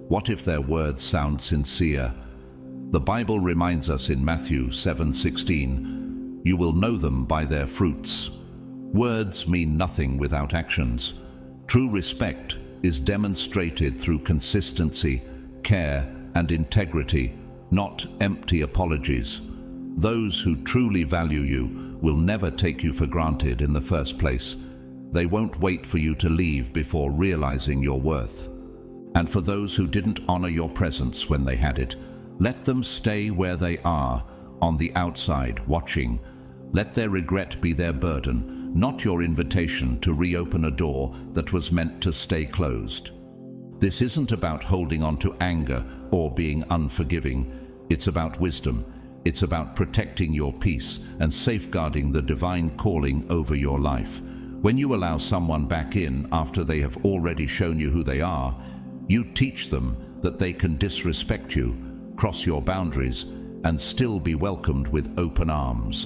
What if their words sound sincere? The Bible reminds us in Matthew 7:16, "You will know them by their fruits." Words mean nothing without actions. True respect is demonstrated through consistency, care, and integrity, not empty apologies. Those who truly value you will never take you for granted in the first place. They won't wait for you to leave before realizing your worth. And for those who didn't honor your presence when they had it, let them stay where they are, on the outside, watching. Let their regret be their burden, not your invitation to reopen a door that was meant to stay closed. This isn't about holding on to anger or being unforgiving. It's about wisdom. It's about protecting your peace and safeguarding the divine calling over your life. When you allow someone back in after they have already shown you who they are, you teach them that they can disrespect you, cross your boundaries, and still be welcomed with open arms.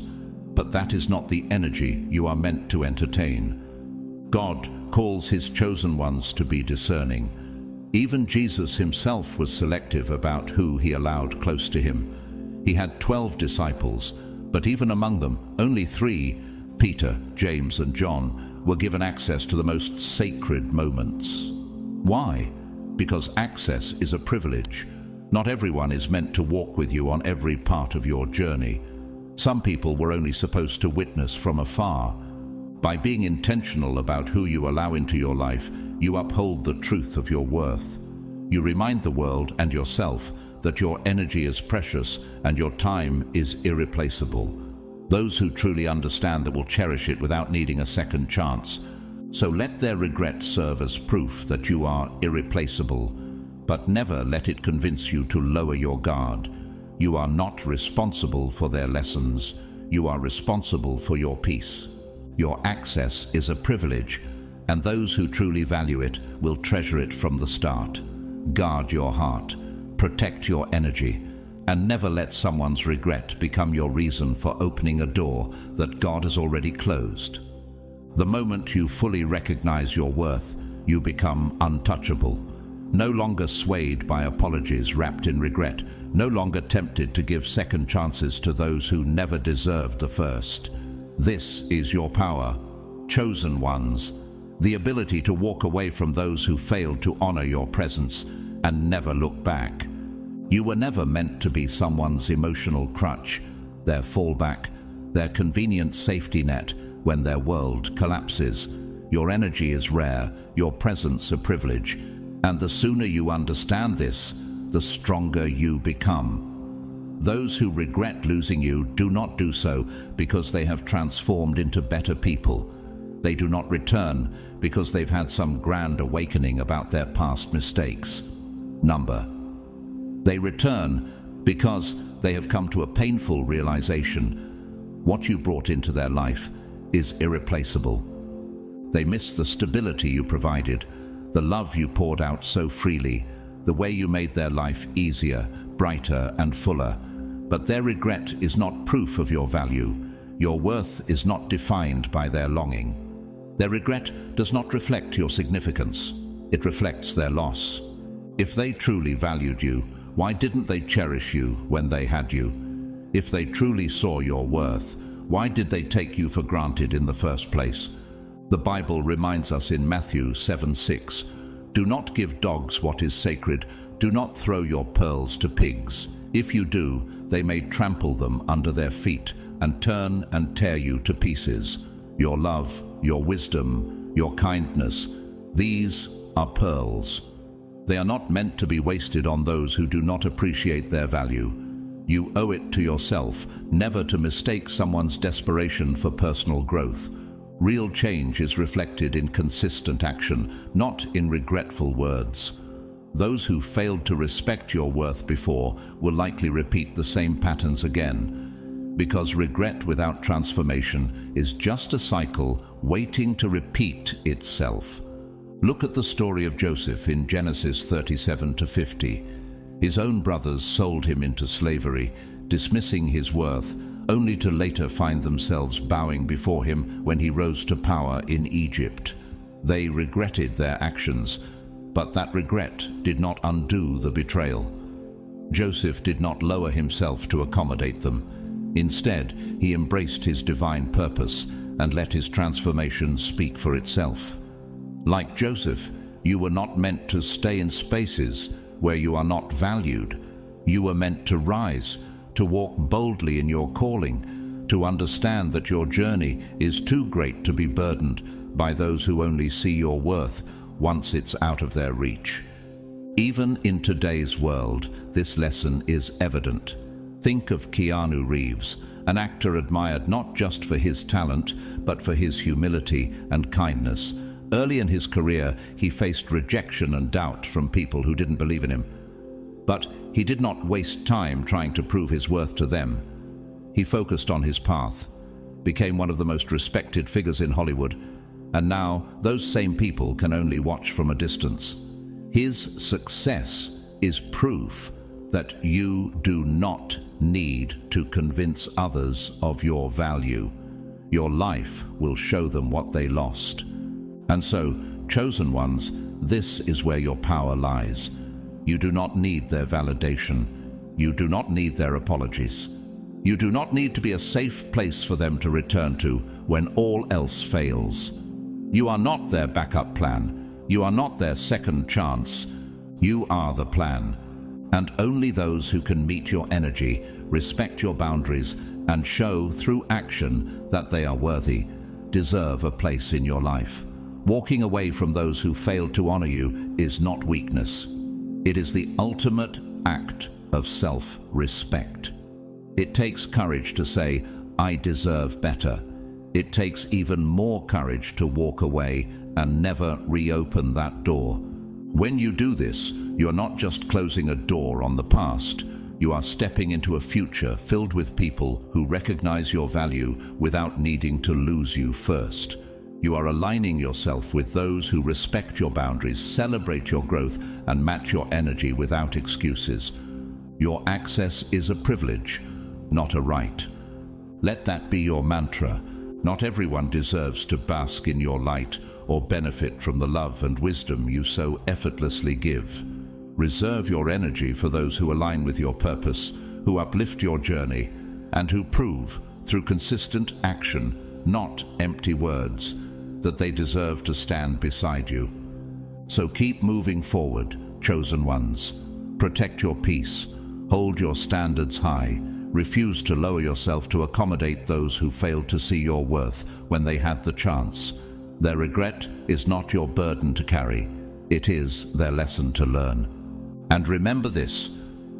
But that is not the energy you are meant to entertain. God calls his chosen ones to be discerning. Even Jesus himself was selective about who he allowed close to him. He had 12 disciples, but even among them, only 3, Peter, James, and John, were given access to the most sacred moments. Why? Because access is a privilege. Not everyone is meant to walk with you on every part of your journey. Some people were only supposed to witness from afar. By being intentional about who you allow into your life, you uphold the truth of your worth. You remind the world and yourself that your energy is precious and your time is irreplaceable. Those who truly understand that will cherish it without needing a second chance. So let their regret serve as proof that you are irreplaceable, but never let it convince you to lower your guard. You are not responsible for their lessons. You are responsible for your peace. Your access is a privilege, and those who truly value it will treasure it from the start. Guard your heart, protect your energy, and never let someone's regret become your reason for opening a door that God has already closed. The moment you fully recognize your worth, you become untouchable. No longer swayed by apologies wrapped in regret, no longer tempted to give second chances to those who never deserved the first. This is your power, chosen ones, the ability to walk away from those who failed to honor your presence and never look back. You were never meant to be someone's emotional crutch, their fallback, their convenient safety net when their world collapses. Your energy is rare, your presence a privilege, and the sooner you understand this, the stronger you become. Those who regret losing you do not do so because they have transformed into better people. They do not return because they've had some grand awakening about their past mistakes. They return because they have come to a painful realization. What you brought into their life is irreplaceable. They miss the stability you provided, the love you poured out so freely, the way you made their life easier, brighter, and fuller. But their regret is not proof of your value. Your worth is not defined by their longing. Their regret does not reflect your significance. It reflects their loss. If they truly valued you, why didn't they cherish you when they had you? If they truly saw your worth, why did they take you for granted in the first place? The Bible reminds us in Matthew 7:6, "Do not give dogs what is sacred. Do not throw your pearls to pigs. If you do, they may trample them under their feet and turn and tear you to pieces. Your love, your wisdom, your kindness, these are pearls. They are not meant to be wasted on those who do not appreciate their value. You owe it to yourself never to mistake someone's desperation for personal growth. Real change is reflected in consistent action, not in regretful words. Those who failed to respect your worth before will likely repeat the same patterns again, because regret without transformation is just a cycle waiting to repeat itself. Look at the story of Joseph in Genesis 37-50. His own brothers sold him into slavery, dismissing his worth, only to later find themselves bowing before him when he rose to power in Egypt. They regretted their actions, but that regret did not undo the betrayal. Joseph did not lower himself to accommodate them. Instead, he embraced his divine purpose and let his transformation speak for itself. Like Joseph, you were not meant to stay in spaces where you are not valued. You were meant to rise, to walk boldly in your calling, to understand that your journey is too great to be burdened by those who only see your worth once it's out of their reach. Even in today's world, this lesson is evident. Think of Keanu Reeves, an actor admired not just for his talent, but for his humility and kindness. Early in his career, he faced rejection and doubt from people who didn't believe in him. But he did not waste time trying to prove his worth to them. He focused on his path, became one of the most respected figures in Hollywood, and now those same people can only watch from a distance. His success is proof that you do not need to convince others of your value. Your life will show them what they lost. And so, chosen ones, this is where your power lies. You do not need their validation. You do not need their apologies. You do not need to be a safe place for them to return to when all else fails. You are not their backup plan. You are not their second chance. You are the plan. And only those who can meet your energy, respect your boundaries, and show through action that they are worthy, deserve a place in your life. Walking away from those who failed to honor you is not weakness. It is the ultimate act of self-respect. It takes courage to say, "I deserve better." It takes even more courage to walk away and never reopen that door. When you do this, you are not just closing a door on the past. You are stepping into a future filled with people who recognize your value without needing to lose you first. You are aligning yourself with those who respect your boundaries, celebrate your growth, and match your energy without excuses. Your access is a privilege, not a right. Let that be your mantra. Not everyone deserves to bask in your light or benefit from the love and wisdom you so effortlessly give. Reserve your energy for those who align with your purpose, who uplift your journey, and who prove, through consistent action, not empty words, that they deserve to stand beside you. So keep moving forward, chosen ones. Protect your peace, hold your standards high, refuse to lower yourself to accommodate those who failed to see your worth when they had the chance. Their regret is not your burden to carry, it is their lesson to learn. And remember this,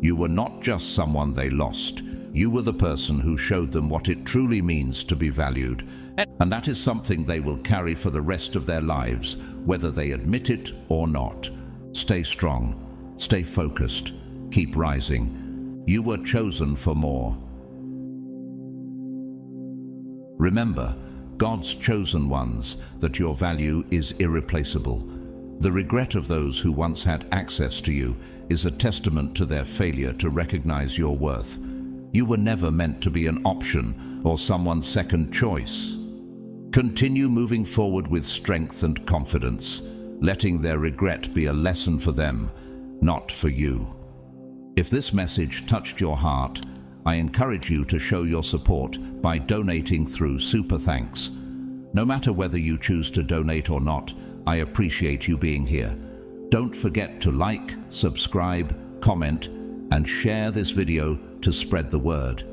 you were not just someone they lost, you were the person who showed them what it truly means to be valued. And that is something they will carry for the rest of their lives, whether they admit it or not. Stay strong, stay focused, keep rising. You were chosen for more. Remember, God's chosen ones, that your value is irreplaceable. The regret of those who once had access to you is a testament to their failure to recognize your worth. You were never meant to be an option or someone's second choice. Continue moving forward with strength and confidence, letting their regret be a lesson for them, not for you. If this message touched your heart, I encourage you to show your support by donating through Super Thanks. No matter whether you choose to donate or not, I appreciate you being here. Don't forget to like, subscribe, comment, and share this video to spread the word.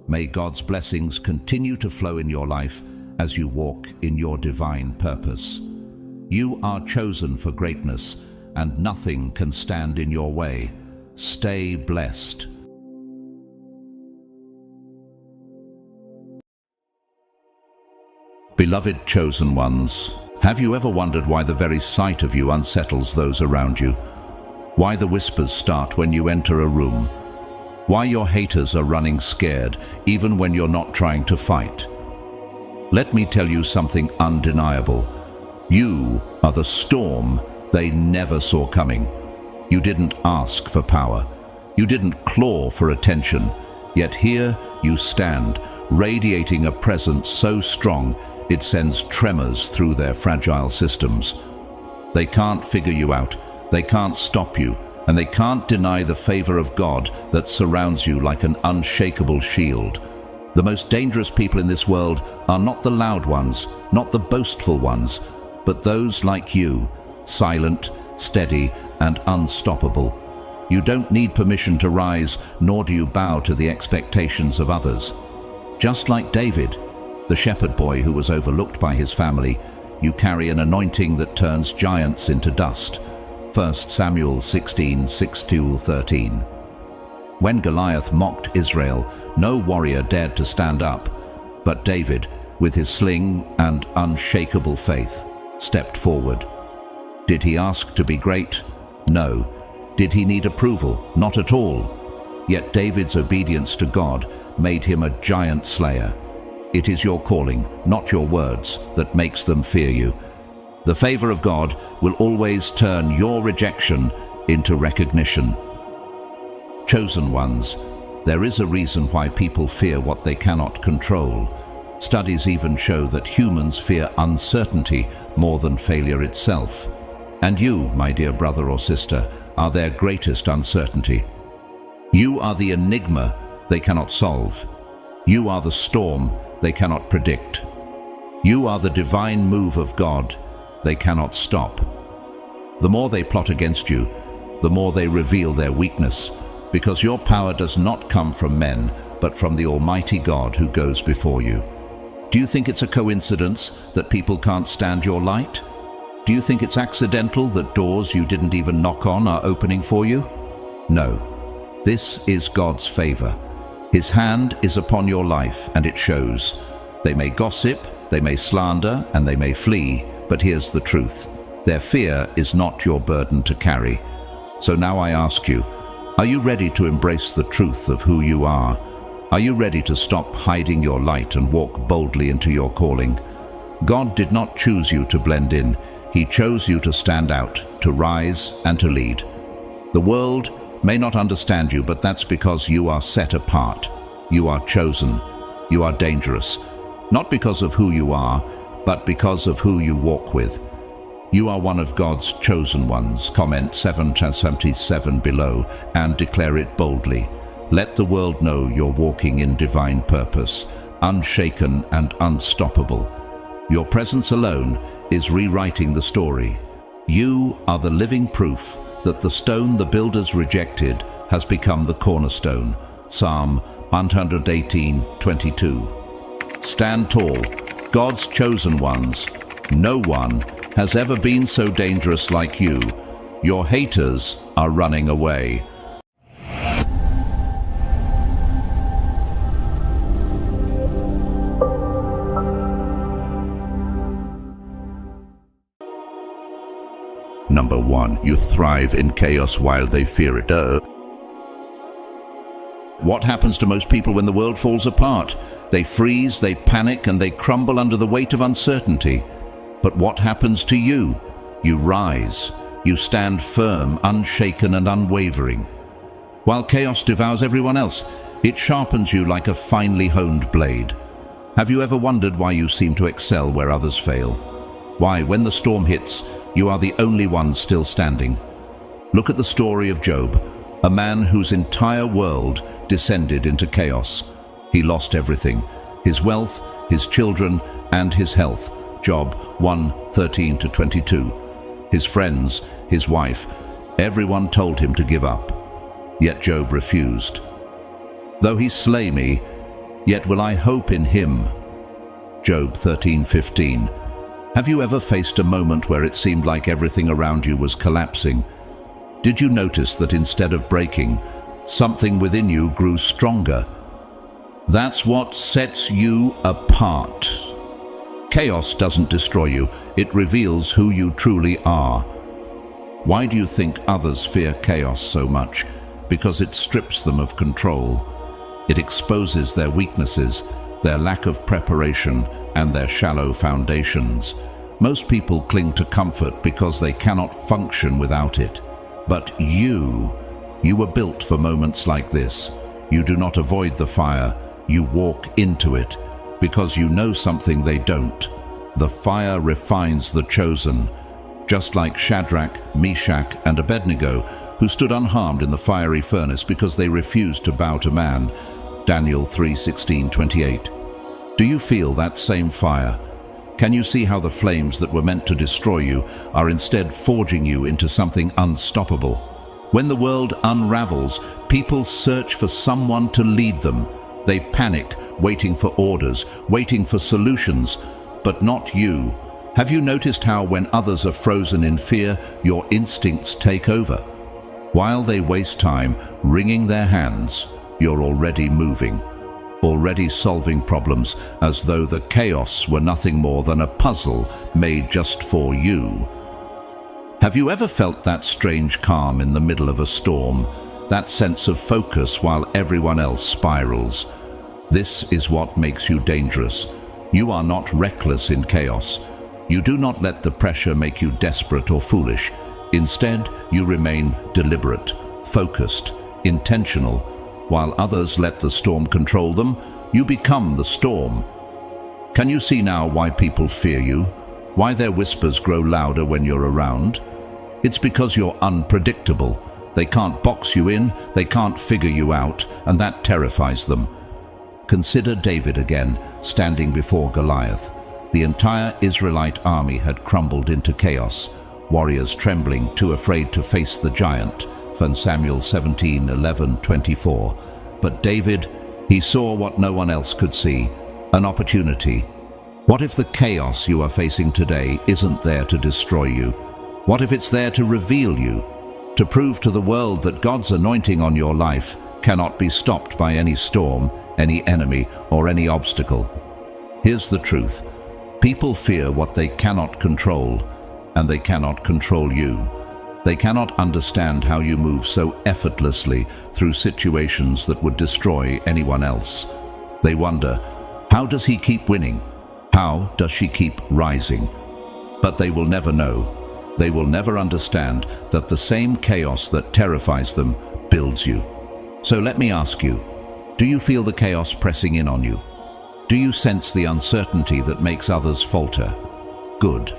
May God's blessings continue to flow in your life as you walk in your divine purpose. You are chosen for greatness, and nothing can stand in your way. Stay blessed. Beloved chosen ones, have you ever wondered why the very sight of you unsettles those around you? Why the whispers start when you enter a room? Why your haters are running scared even when you're not trying to fight? Let me tell you something undeniable. You are the storm they never saw coming. You didn't ask for power. You didn't claw for attention. Yet here you stand, radiating a presence so strong it sends tremors through their fragile systems. They can't figure you out, they can't stop you, and they can't deny the favor of God that surrounds you like an unshakable shield. The most dangerous people in this world are not the loud ones, not the boastful ones, but those like you, silent, steady, and unstoppable. You don't need permission to rise, nor do you bow to the expectations of others. Just like David, the shepherd boy who was overlooked by his family, you carry an anointing that turns giants into dust. 1 Samuel 16, 6-13. When Goliath mocked Israel, no warrior dared to stand up, but David, with his sling and unshakable faith, stepped forward. Did he ask to be great? No. Did he need approval? Not at all. Yet David's obedience to God made him a giant slayer. It is your calling, not your words, that makes them fear you. The favor of God will always turn your rejection into recognition. Chosen ones, there is a reason why people fear what they cannot control. Studies even show that humans fear uncertainty more than failure itself. And you, my dear brother or sister, are their greatest uncertainty. You are the enigma they cannot solve. You are the storm they cannot predict. You are the divine move of God they cannot stop. The more they plot against you, the more they reveal their weakness, because your power does not come from men, but from the Almighty God who goes before you. Do you think it's a coincidence that people can't stand your light? Do you think it's accidental that doors you didn't even knock on are opening for you? No. This is God's favor. His hand is upon your life, and it shows. They may gossip, they may slander, and they may flee, but here's the truth. Their fear is not your burden to carry. So now I ask you, are you ready to embrace the truth of who you are? Are you ready to stop hiding your light and walk boldly into your calling? God did not choose you to blend in. He chose you to stand out, to rise, and to lead. The world may not understand you, but that's because you are set apart. You are chosen. You are dangerous. Not because of who you are, but because of who you walk with. You are one of God's chosen ones. Comment 777 below and declare it boldly. Let the world know you're walking in divine purpose, unshaken and unstoppable. Your presence alone is rewriting the story. You are the living proof that the stone the builders rejected has become the cornerstone. Psalm 118:22. Stand tall, God's chosen ones. No one has ever been so dangerous like you. Your haters are running away. Number 1. You thrive in chaos while they fear it. What happens to most people when the world falls apart? They freeze, they panic, and they crumble under the weight of uncertainty. But what happens to you? You rise. You stand firm, unshaken, and unwavering. While chaos devours everyone else, it sharpens you like a finely honed blade. Have you ever wondered why you seem to excel where others fail? Why, when the storm hits, you are the only one still standing? Look at the story of Job, a man whose entire world descended into chaos. He lost everything: his wealth, his children, and his health. Job 1:13-22. His friends, his wife, everyone told him to give up. Yet Job refused. Though he slay me, yet will I hope in him. Job 13:15. Have you ever faced a moment where it seemed like everything around you was collapsing? Did you notice that instead of breaking, something within you grew stronger? That's what sets you apart. Chaos doesn't destroy you, it reveals who you truly are. Why do you think others fear chaos so much? Because it strips them of control. It exposes their weaknesses, their lack of preparation, and their shallow foundations. Most people cling to comfort because they cannot function without it. But you were built for moments like this. You do not avoid the fire, you walk into it, because you know something they don't. The fire refines the chosen, just like Shadrach, Meshach, and Abednego, who stood unharmed in the fiery furnace because they refused to bow to man. Daniel 3:16-28. Do you feel that same fire? Can you see how the flames that were meant to destroy you are instead forging you into something unstoppable? When the world unravels, people search for someone to lead them. They panic, waiting for orders, waiting for solutions, but not you. Have you noticed how when others are frozen in fear, your instincts take over? While they waste time wringing their hands, you're already moving, already solving problems as though the chaos were nothing more than a puzzle made just for you. Have you ever felt that strange calm in the middle of a storm, that sense of focus while everyone else spirals? This is what makes you dangerous. You are not reckless in chaos. You do not let the pressure make you desperate or foolish. Instead, you remain deliberate, focused, intentional. While others let the storm control them, you become the storm. Can you see now why people fear you? Why their whispers grow louder when you're around? It's because you're unpredictable. They can't box you in, they can't figure you out, and that terrifies them. Consider David again, standing before Goliath. The entire Israelite army had crumbled into chaos, warriors trembling, too afraid to face the giant. 1 Samuel 17:11-24. But David, he saw what no one else could see, an opportunity. What if the chaos you are facing today isn't there to destroy you? What if it's there to reveal you, to prove to the world that God's anointing on your life cannot be stopped by any storm, any enemy, or any obstacle? Here's the truth. People fear what they cannot control, and they cannot control you. They cannot understand how you move so effortlessly through situations that would destroy anyone else. They wonder, how does he keep winning? How does she keep rising? But they will never know. They will never understand that the same chaos that terrifies them builds you. So let me ask you, do you feel the chaos pressing in on you? Do you sense the uncertainty that makes others falter? Good.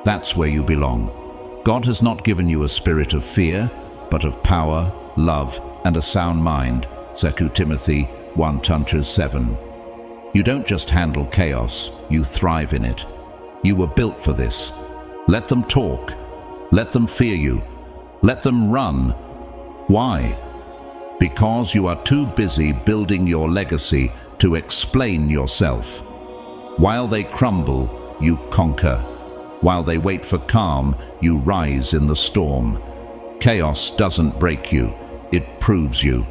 That's where you belong. God has not given you a spirit of fear, but of power, love, and a sound mind. 2 Timothy 1:7. You don't just handle chaos, you thrive in it. You were built for this. Let them talk. Let them fear you. Let them run. Why? Because you are too busy building your legacy to explain yourself. While they crumble, you conquer. While they wait for calm, you rise in the storm. Chaos doesn't break you, it proves you.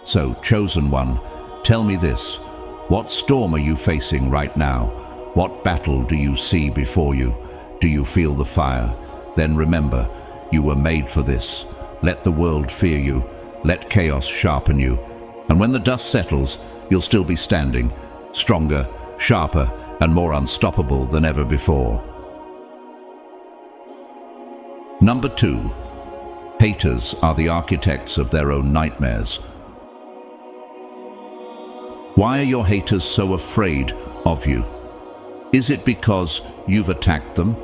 So, chosen one, tell me this. What storm are you facing right now? What battle do you see before you? Do you feel the fire? Then remember, you were made for this. Let the world fear you. Let chaos sharpen you. And when the dust settles, you'll still be standing, stronger, sharper, and more unstoppable than ever before. Number 2. Haters are the architects of their own nightmares. Why are your haters so afraid of you? Is it because you've attacked them?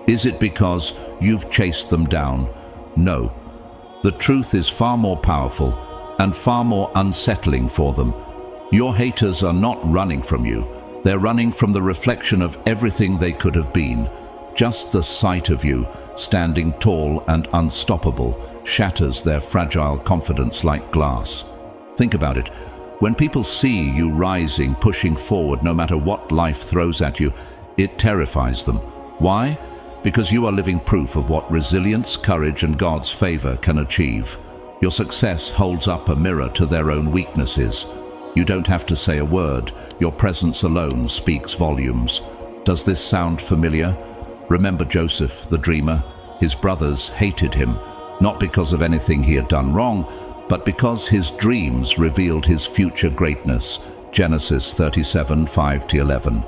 Is it because you've chased them down? No. The truth is far more powerful and far more unsettling for them. Your haters are not running from you. They're running from the reflection of everything they could have been. Just the sight of you, standing tall and unstoppable, shatters their fragile confidence like glass. Think about it. When people see you rising, pushing forward, no matter what life throws at you, it terrifies them. Why? Because you are living proof of what resilience, courage, and God's favor can achieve. Your success holds up a mirror to their own weaknesses. You don't have to say a word. Your presence alone speaks volumes. Does this sound familiar? Remember Joseph, the dreamer? His brothers hated him, not because of anything he had done wrong, but because his dreams revealed his future greatness. Genesis 37:5-11.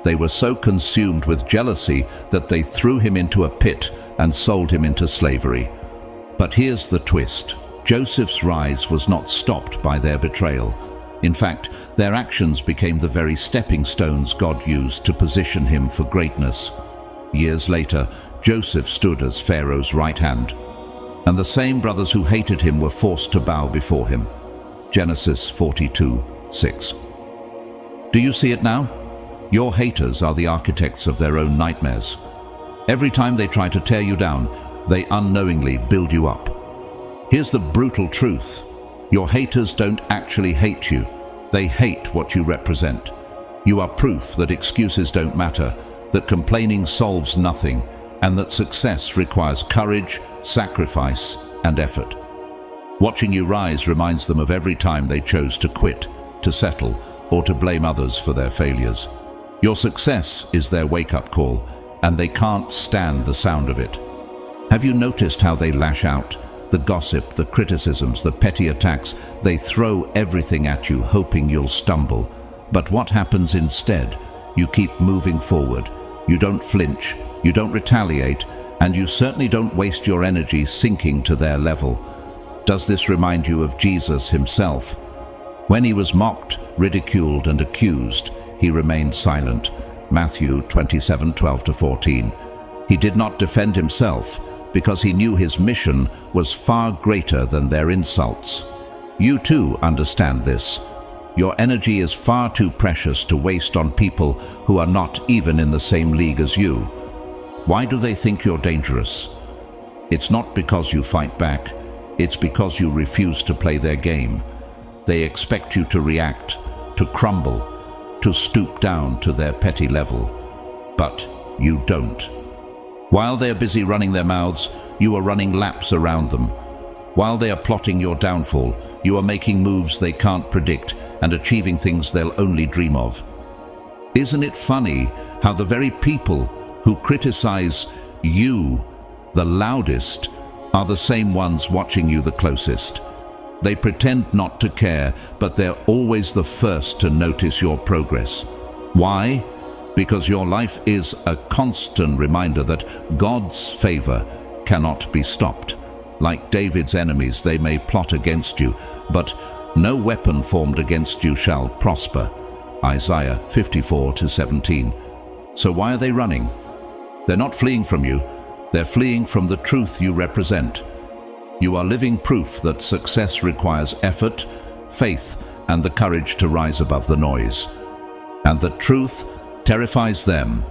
They were so consumed with jealousy that they threw him into a pit and sold him into slavery. But here's the twist. Joseph's rise was not stopped by their betrayal. In fact, their actions became the very stepping stones God used to position him for greatness. Years later, Joseph stood as Pharaoh's right hand, and the same brothers who hated him were forced to bow before him. Genesis 42:6. Do you see it now? Your haters are the architects of their own nightmares. Every time they try to tear you down, they unknowingly build you up. Here's the brutal truth. Your haters don't actually hate you. They hate what you represent. You are proof that excuses don't matter, that complaining solves nothing, and that success requires courage, sacrifice, and effort. Watching you rise reminds them of every time they chose to quit, to settle, or to blame others for their failures. Your success is their wake-up call, and they can't stand the sound of it. Have you noticed how they lash out? The gossip, the criticisms, the petty attacks, they throw everything at you, hoping you'll stumble. But what happens instead? You keep moving forward. You don't flinch, you don't retaliate, and you certainly don't waste your energy sinking to their level. Does this remind you of Jesus himself? When he was mocked, ridiculed, and accused, he remained silent. Matthew 27:12-14. He did not defend himself because he knew his mission was far greater than their insults. You too understand this. Your energy is far too precious to waste on people who are not even in the same league as you. Why do they think you're dangerous? It's not because you fight back. It's because you refuse to play their game. They expect you to react, to crumble, to stoop down to their petty level. But you don't. While they're busy running their mouths, you are running laps around them. While they are plotting your downfall, you are making moves they can't predict and achieving things they'll only dream of. Isn't it funny how the very people who criticize you the loudest are the same ones watching you the closest? They pretend not to care, but they're always the first to notice your progress. Why? Because your life is a constant reminder that God's favor cannot be stopped. Like David's enemies, they may plot against you, but no weapon formed against you shall prosper. Isaiah 54:17. So why are they running? They're not fleeing from you. They're fleeing from the truth you represent. You are living proof that success requires effort, faith, and the courage to rise above the noise. And the truth terrifies them.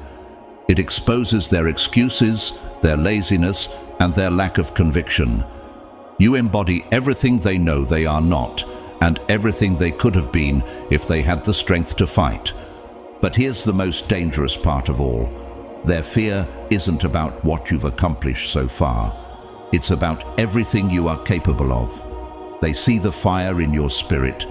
It exposes their excuses, their laziness, and their lack of conviction. You embody everything they know they are not, and everything they could have been if they had the strength to fight. But here's the most dangerous part of all. Their fear isn't about what you've accomplished so far. It's about everything you are capable of. They see the fire in your spirit,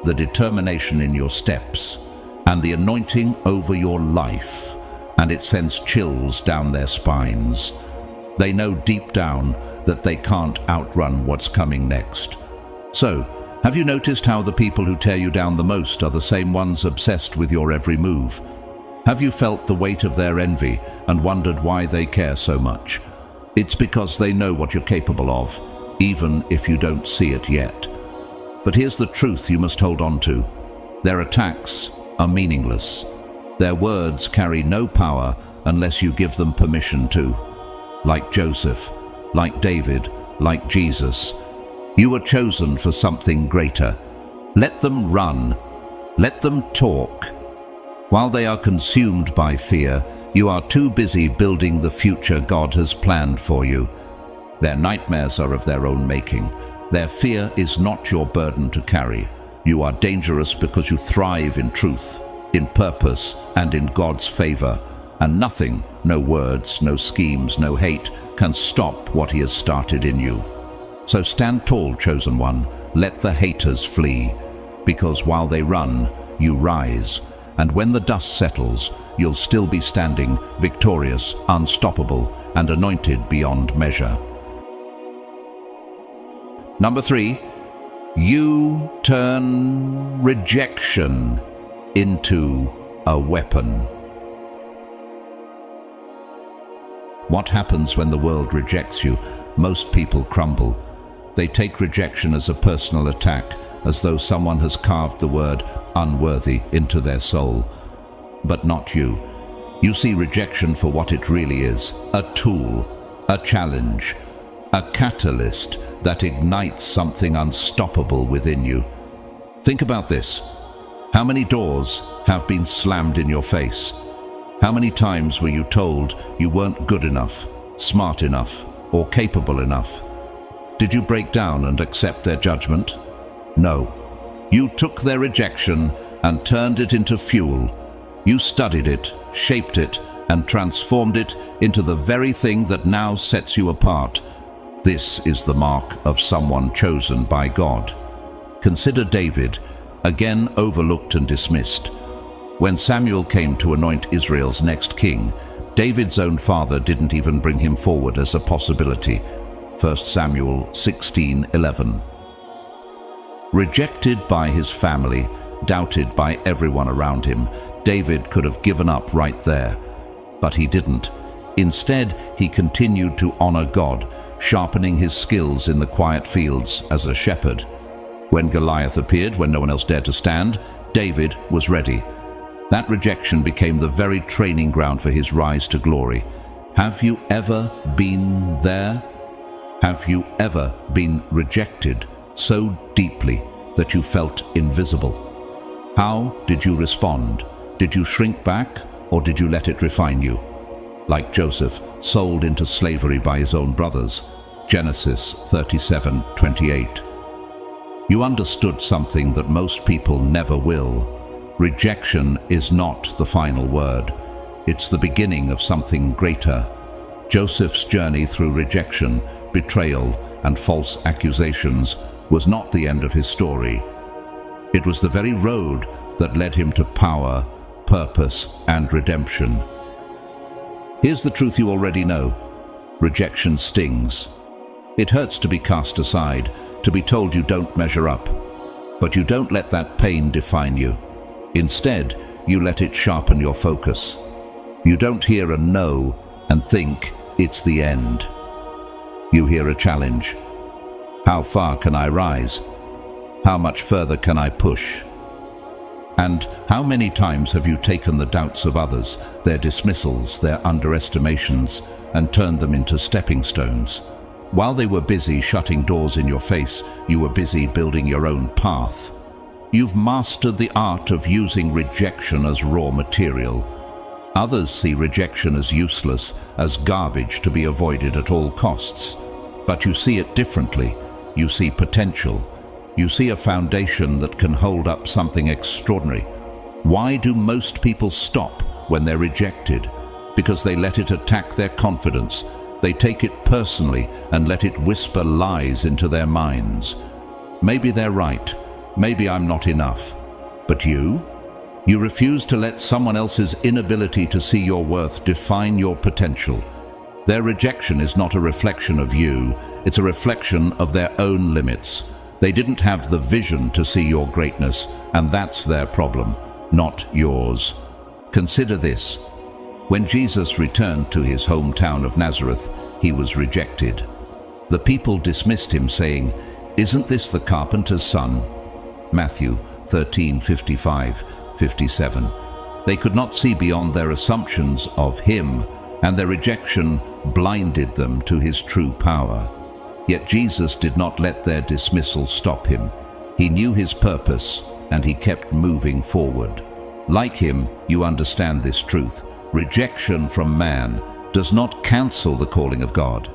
the determination in your steps, and the anointing over your life, and it sends chills down their spines. They know deep down that they can't outrun what's coming next. So, have you noticed how the people who tear you down the most are the same ones obsessed with your every move? Have you felt the weight of their envy and wondered why they care so much? It's because they know what you're capable of, even if you don't see it yet. But here's the truth you must hold on to. Their attacks are meaningless. Their words carry no power unless you give them permission to. Like Joseph, like David, like Jesus, you were chosen for something greater. Let them run. Let them talk. While they are consumed by fear, you are too busy building the future God has planned for you. Their nightmares are of their own making. Their fear is not your burden to carry. You are dangerous because you thrive in truth, in purpose, and in God's favor. And nothing, no words, no schemes, no hate, can stop what He has started in you. So stand tall, chosen one. Let the haters flee. Because while they run, you rise. And when the dust settles, you'll still be standing, victorious, unstoppable, and anointed beyond measure. Number 3, you turn rejection into a weapon. What happens when the world rejects you? Most people crumble. They take rejection as a personal attack, as though someone has carved the word unworthy into their soul. But not you. You see rejection for what it really is, a tool, a challenge, a catalyst that ignites something unstoppable within you. Think about this. How many doors have been slammed in your face? How many times were you told you weren't good enough, smart enough, or capable enough? Did you break down and accept their judgment? No. You took their rejection and turned it into fuel. You studied it, shaped it, and transformed it into the very thing that now sets you apart. This is the mark of someone chosen by God. Consider David, again overlooked and dismissed. When Samuel came to anoint Israel's next king, David's own father didn't even bring him forward as a possibility. 1 Samuel 16:11. Rejected by his family, doubted by everyone around him, David could have given up right there. But he didn't. Instead, he continued to honor God, sharpening his skills in the quiet fields as a shepherd. When Goliath appeared, when no one else dared to stand, David was ready. That rejection became the very training ground for his rise to glory. Have you ever been there? Have you ever been rejected so deeply that you felt invisible? How did you respond? Did you shrink back, or did you let it refine you? Like Joseph, sold into slavery by his own brothers. Genesis 37:28. You understood something that most people never will. Rejection is not the final word. It's the beginning of something greater. Joseph's journey through rejection, betrayal, and false accusations was not the end of his story. It was the very road that led him to power, purpose, and redemption. Here's the truth you already know. Rejection stings. It hurts to be cast aside, to be told you don't measure up. But you don't let that pain define you. Instead, you let it sharpen your focus. You don't hear a no and think it's the end. You hear a challenge. How far can I rise? How much further can I push? And how many times have you taken the doubts of others, their dismissals, their underestimations, and turned them into stepping stones? While they were busy shutting doors in your face, you were busy building your own path. You've mastered the art of using rejection as raw material. Others see rejection as useless, as garbage to be avoided at all costs. But you see it differently. You see potential. You see a foundation that can hold up something extraordinary. Why do most people stop when they're rejected? Because they let it attack their confidence. They take it personally and let it whisper lies into their minds. Maybe they're right. Maybe I'm not enough. But you? You refuse to let someone else's inability to see your worth define your potential. Their rejection is not a reflection of you. It's a reflection of their own limits. They didn't have the vision to see your greatness, and that's their problem, not yours. Consider this. When Jesus returned to his hometown of Nazareth, he was rejected. The people dismissed him, saying, "Isn't this the carpenter's son?" Matthew 13:55-57. They could not see beyond their assumptions of him, and their rejection blinded them to his true power. Yet Jesus did not let their dismissal stop him. He knew his purpose, and he kept moving forward. Like him, you understand this truth. Rejection from man does not cancel the calling of God.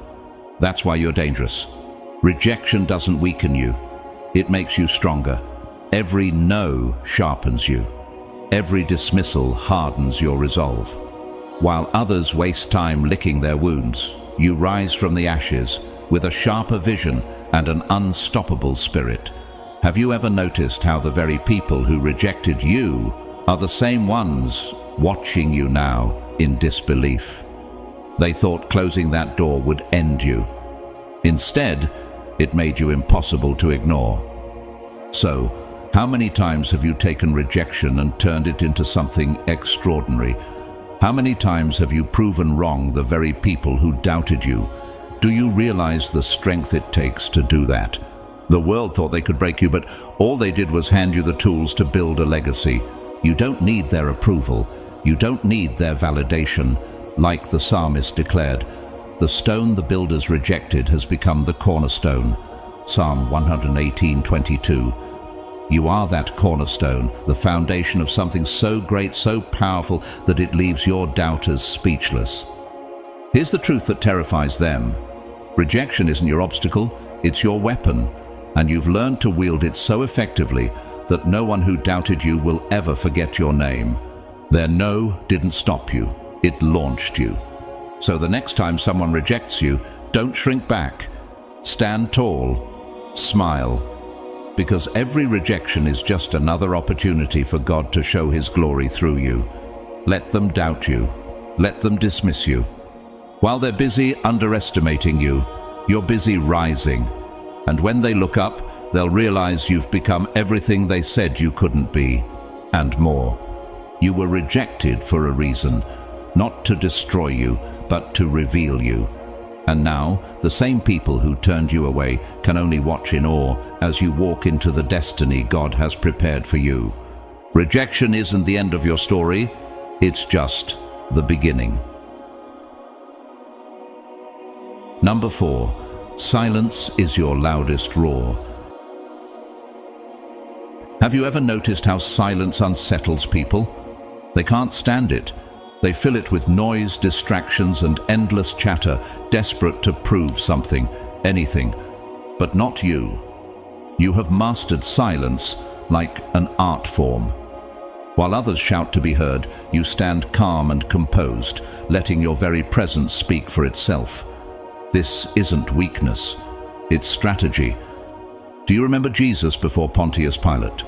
That's why you're dangerous. Rejection doesn't weaken you. It makes you stronger. Every no sharpens you. Every dismissal hardens your resolve. While others waste time licking their wounds, you rise from the ashes with a sharper vision and an unstoppable spirit. Have you ever noticed how the very people who rejected you are the same ones watching you now in disbelief? They thought closing that door would end you. Instead, it made you impossible to ignore. So, how many times have you taken rejection and turned it into something extraordinary? How many times have you proven wrong the very people who doubted you? Do you realize the strength it takes to do that? The world thought they could break you, but all they did was hand you the tools to build a legacy. You don't need their approval. You don't need their validation. Like the psalmist declared, "The stone the builders rejected has become the cornerstone." Psalm 118:22. You are that cornerstone, the foundation of something so great, so powerful, that it leaves your doubters speechless. Here's the truth that terrifies them. Rejection isn't your obstacle, it's your weapon, and you've learned to wield it so effectively that no one who doubted you will ever forget your name. Their no didn't stop you, it launched you. So the next time someone rejects you, don't shrink back. Stand tall, smile, because every rejection is just another opportunity for God to show His glory through you. Let them doubt you. Let them dismiss you. While they're busy underestimating you, you're busy rising. And when they look up, they'll realize you've become everything they said you couldn't be, and more. You were rejected for a reason, not to destroy you, but to reveal you. And now, the same people who turned you away can only watch in awe as you walk into the destiny God has prepared for you. Rejection isn't the end of your story, it's just the beginning. Number 4, silence is your loudest roar. Have you ever noticed how silence unsettles people? They can't stand it. They fill it with noise, distractions, and endless chatter, desperate to prove something, anything. But not you. You have mastered silence like an art form. While others shout to be heard, you stand calm and composed, letting your very presence speak for itself. This isn't weakness, it's strategy. Do you remember Jesus before Pontius Pilate?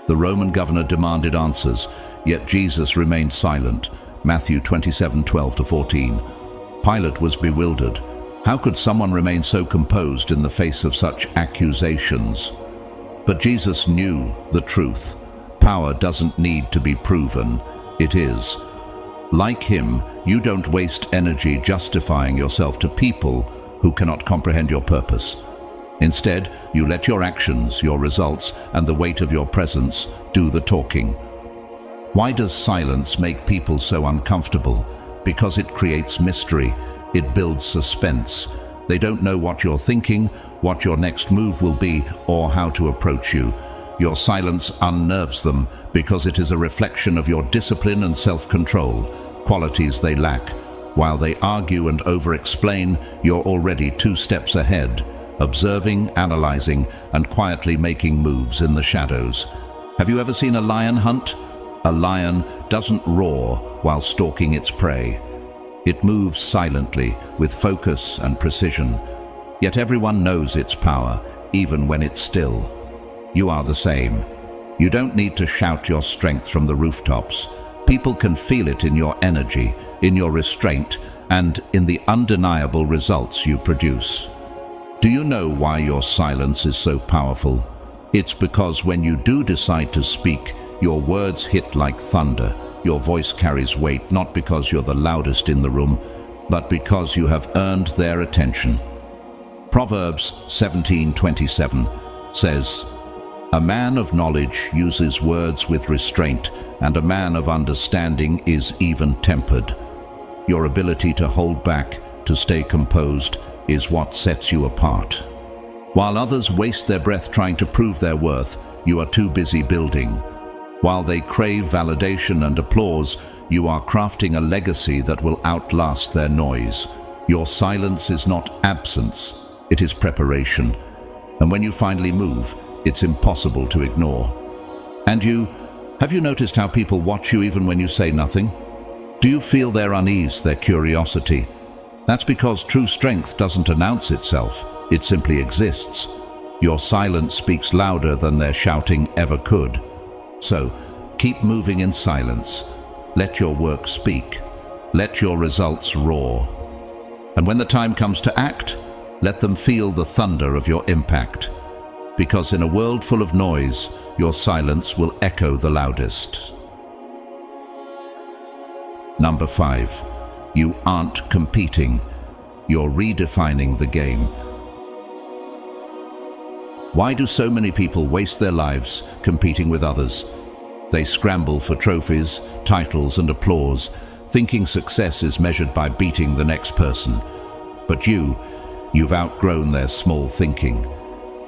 The Roman governor demanded answers, yet Jesus remained silent. Matthew 27:12-14. Pilate was bewildered. How could someone remain so composed in the face of such accusations? But Jesus knew the truth. Power doesn't need to be proven, it is. Like him, you don't waste energy justifying yourself to people who cannot comprehend your purpose. Instead, you let your actions, your results, and the weight of your presence do the talking. Why does silence make people so uncomfortable? Because it creates mystery. It builds suspense. They don't know what you're thinking, what your next move will be, or how to approach you. Your silence unnerves them because it is a reflection of your discipline and self-control, qualities they lack. While they argue and over-explain, you're already 2 steps ahead, observing, analyzing, and quietly making moves in the shadows. Have you ever seen a lion hunt? A lion doesn't roar while stalking its prey. It moves silently, with focus and precision. Yet everyone knows its power, even when it's still. You are the same. You don't need to shout your strength from the rooftops. People can feel it in your energy, in your restraint, and in the undeniable results you produce. Do you know why your silence is so powerful? It's because when you do decide to speak, your words hit like thunder. Your voice carries weight, not because you're the loudest in the room, but because you have earned their attention. Proverbs 17:27 says, "A man of knowledge uses words with restraint, and a man of understanding is even-tempered." Your ability to hold back, to stay composed, is what sets you apart. While others waste their breath trying to prove their worth, you are too busy building. While they crave validation and applause, you are crafting a legacy that will outlast their noise. Your silence is not absence, it is preparation. And when you finally move, it's impossible to ignore. And have you noticed how people watch you even when you say nothing? Do you feel their unease, their curiosity? That's because true strength doesn't announce itself, it simply exists. Your silence speaks louder than their shouting ever could. So, keep moving in silence. Let your work speak. Let your results roar. And when the time comes to act, let them feel the thunder of your impact. Because in a world full of noise, your silence will echo the loudest. Number 5. You aren't competing. You're redefining the game. Why do so many people waste their lives competing with others? They scramble for trophies, titles, and applause, thinking success is measured by beating the next person. But you've outgrown their small thinking.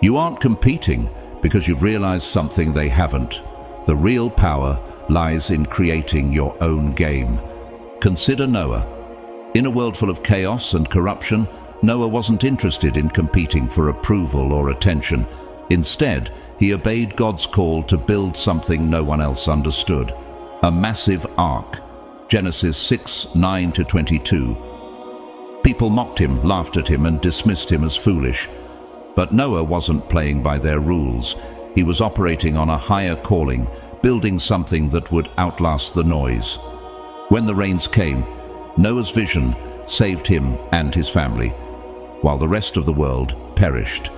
You aren't competing Because you've realized something they haven't. The real power lies in creating your own game. Consider Noah. In a world full of chaos and corruption, Noah wasn't interested in competing for approval or attention. Instead, he obeyed God's call to build something no one else understood. A massive ark. Genesis 6:9-22. People mocked him, laughed at him, and dismissed him as foolish. But Noah wasn't playing by their rules. He was operating on a higher calling, building something that would outlast the noise. When the rains came, Noah's vision saved him and his family, while the rest of the world perished.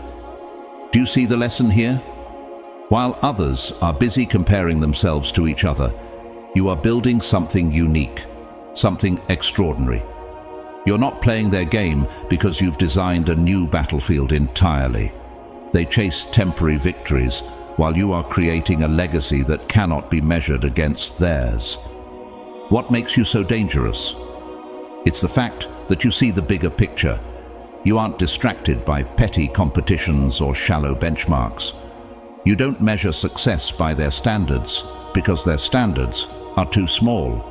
Do you see the lesson here? While others are busy comparing themselves to each other, you are building something unique, something extraordinary. You're not playing their game because you've designed a new battlefield entirely. They chase temporary victories while you are creating a legacy that cannot be measured against theirs. What makes you so dangerous? It's the fact that you see the bigger picture. You aren't distracted by petty competitions or shallow benchmarks. You don't measure success by their standards because their standards are too small.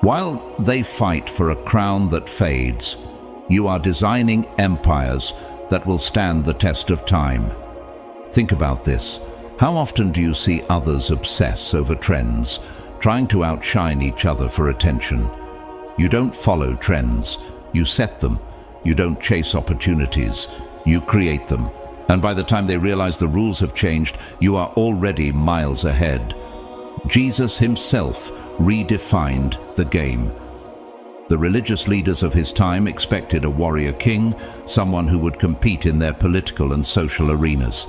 While they fight for a crown that fades, you are designing empires that will stand the test of time. Think about this. How often do you see others obsess over trends, trying to outshine each other for attention? You don't follow trends, you set them. You don't chase opportunities, you create them. And by the time they realize the rules have changed, you are already miles ahead. Jesus himself redefined the game. The religious leaders of his time expected a warrior king, someone who would compete in their political and social arenas.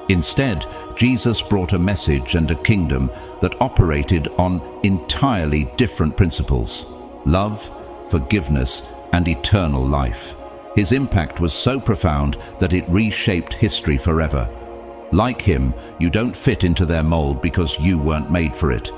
Instead, Jesus brought a message and a kingdom that operated on entirely different principles: love, forgiveness, and eternal life. His impact was so profound that it reshaped history forever. Like him, you don't fit into their mold because you weren't made for it.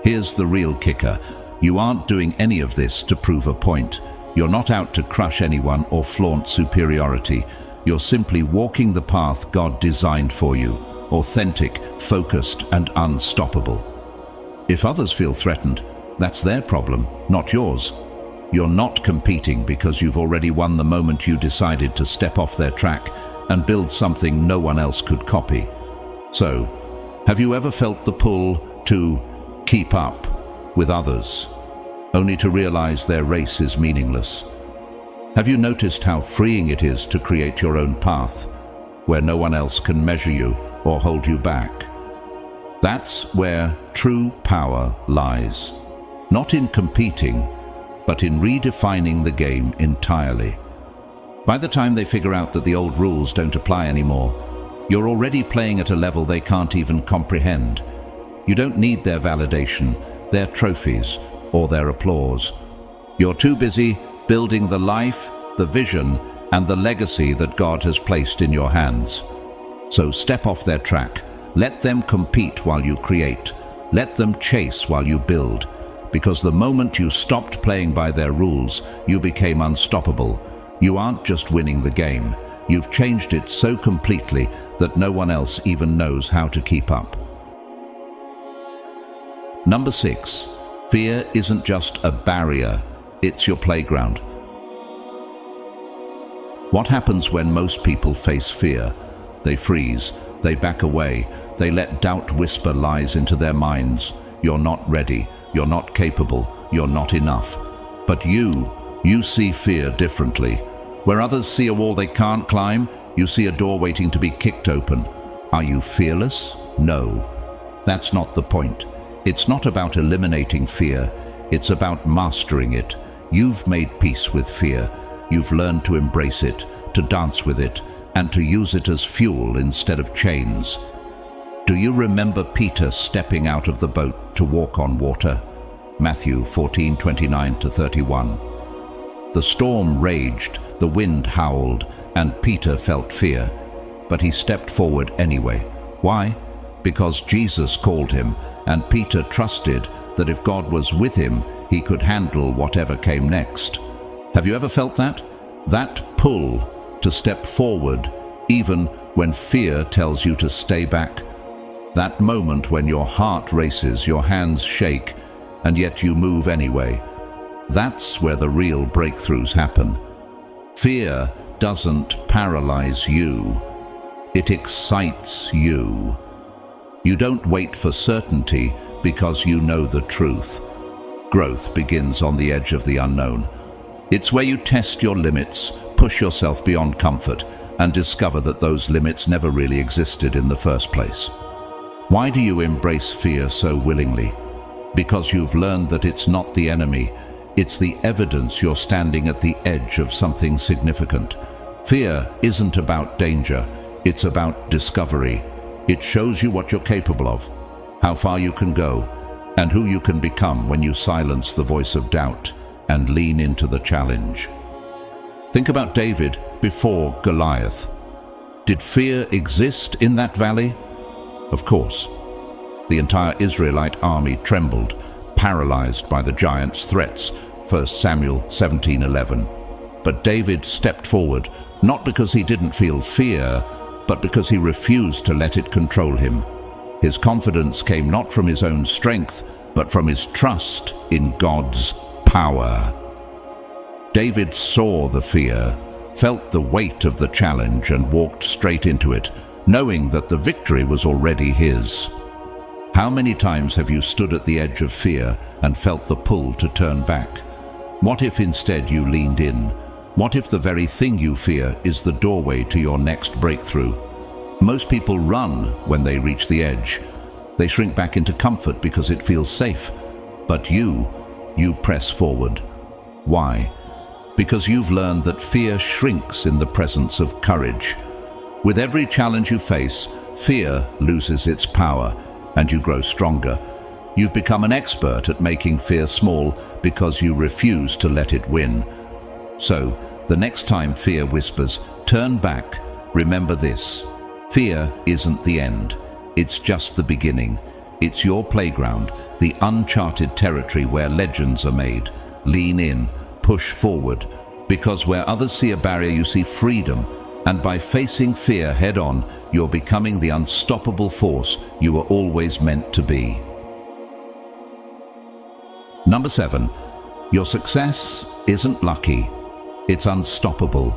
Here's the real kicker. You aren't doing any of this to prove a point. You're not out to crush anyone or flaunt superiority. You're simply walking the path God designed for you, authentic, focused, and unstoppable. If others feel threatened, that's their problem, not yours. You're not competing because you've already won the moment you decided to step off their track and build something no one else could copy. So, have you ever felt the pull to keep up with others, only to realize their race is meaningless? Have you noticed how freeing it is to create your own path, where no one else can measure you or hold you back? That's where true power lies. Not in competing, but in redefining the game entirely. By the time they figure out that the old rules don't apply anymore, you're already playing at a level they can't even comprehend. You don't need their validation, their trophies, or their applause. You're too busy building the life, the vision, and the legacy that God has placed in your hands. So step off their track. Let them compete while you create. Let them chase while you build. Because the moment you stopped playing by their rules, you became unstoppable. You aren't just winning the game. You've changed it so completely that no one else even knows how to keep up. Number 6. Fear isn't just a barrier, it's your playground. What happens when most people face fear? They freeze, they back away, they let doubt whisper lies into their minds. You're not ready, you're not capable, you're not enough. But you see fear differently. Where others see a wall they can't climb, you see a door waiting to be kicked open. Are you fearless? No. That's not the point. It's not about eliminating fear. It's about mastering it. You've made peace with fear. You've learned to embrace it, to dance with it, and to use it as fuel instead of chains. Do you remember Peter stepping out of the boat to walk on water? Matthew 14:29-31. The storm raged, the wind howled, and Peter felt fear. But he stepped forward anyway. Why? Because Jesus called him, and Peter trusted that if God was with him, he could handle whatever came next. Have you ever felt that? That pull to step forward even when fear tells you to stay back. That moment when your heart races, your hands shake, and yet you move anyway. That's where the real breakthroughs happen. Fear doesn't paralyze you. It excites you. You don't wait for certainty because you know the truth. Growth begins on the edge of the unknown. It's where you test your limits, push yourself beyond comfort, and discover that those limits never really existed in the first place. Why do you embrace fear so willingly? Because you've learned that it's not the enemy. It's the evidence you're standing at the edge of something significant. Fear isn't about danger. It's about discovery. It shows you what you're capable of, how far you can go, and who you can become when you silence the voice of doubt and lean into the challenge. Think about David before Goliath. Did fear exist in that valley? Of course. The entire Israelite army trembled, paralyzed by the giant's threats, 1 Samuel 17:11. But David stepped forward, not because he didn't feel fear, but because he refused to let it control him. His confidence came not from his own strength, but from his trust in God's power. David saw the fear, felt the weight of the challenge, and walked straight into it, knowing that the victory was already his. How many times have you stood at the edge of fear and felt the pull to turn back? What if instead you leaned in? What if the very thing you fear is the doorway to your next breakthrough? Most people run when they reach the edge. They shrink back into comfort because it feels safe. But you press forward. Why? Because you've learned that fear shrinks in the presence of courage. With every challenge you face, fear loses its power, and you grow stronger. You've become an expert at making fear small because you refuse to let it win. So, the next time fear whispers, "Turn back," remember this. Fear isn't the end. It's just the beginning. It's your playground, the uncharted territory where legends are made. Lean in, push forward, because where others see a barrier, you see freedom. And by facing fear head-on, you're becoming the unstoppable force you were always meant to be. Number 7, your success isn't lucky, it's unstoppable.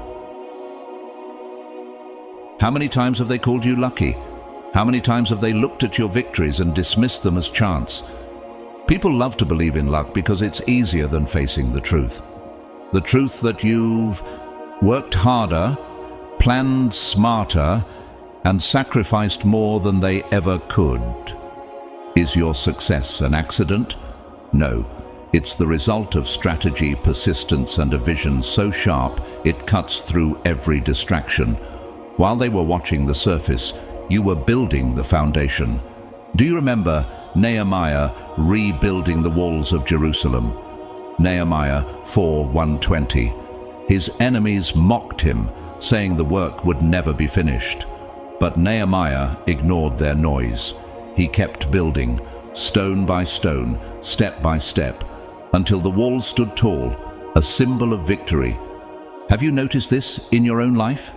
How many times have they called you lucky? How many times have they looked at your victories and dismissed them as chance? People love to believe in luck because it's easier than facing the truth. The truth that you've worked harder, planned smarter, and sacrificed more than they ever could. Is your success an accident? No, it's the result of strategy, persistence, and a vision so sharp it cuts through every distraction. While they were watching the surface, you were building the foundation. Do you remember Nehemiah rebuilding the walls of Jerusalem? Nehemiah 4:1-20. His enemies mocked him, saying the work would never be finished. But Nehemiah ignored their noise. He kept building, stone by stone, step by step, until the walls stood tall, a symbol of victory. Have you noticed this in your own life?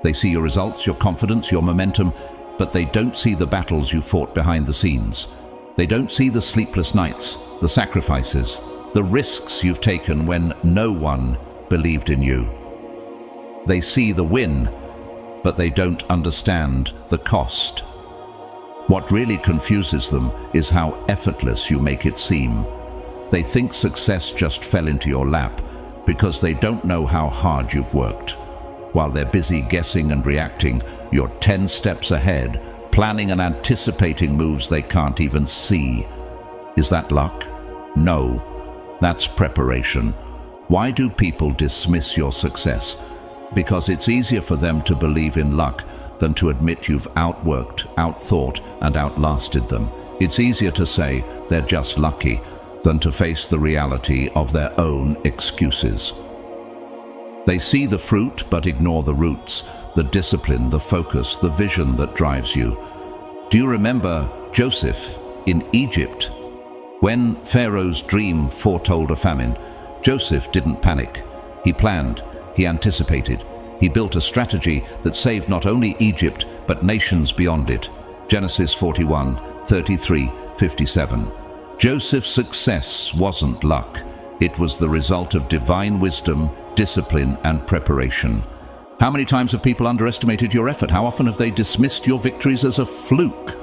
They see your results, your confidence, your momentum, but they don't see the battles you fought behind the scenes. They don't see the sleepless nights, the sacrifices, the risks you've taken when no one believed in you. They see the win, but they don't understand the cost. What really confuses them is how effortless you make it seem. They think success just fell into your lap because they don't know how hard you've worked. While they're busy guessing and reacting, you're 10 steps ahead, planning and anticipating moves they can't even see. Is that luck? No, that's preparation. Why do people dismiss your success? Because it's easier for them to believe in luck than to admit you've outworked, outthought, and outlasted them. It's easier to say they're just lucky than to face the reality of their own excuses. They see the fruit but ignore the roots, the discipline, the focus, the vision that drives you. Do you remember Joseph in Egypt? When Pharaoh's dream foretold a famine, Joseph didn't panic. He planned, he anticipated, He built a strategy that saved not only Egypt, but nations beyond it. Genesis 41:33-57. Joseph's success wasn't luck. It was the result of divine wisdom, discipline, and preparation. How many times have people underestimated your effort? How often have they dismissed your victories as a fluke?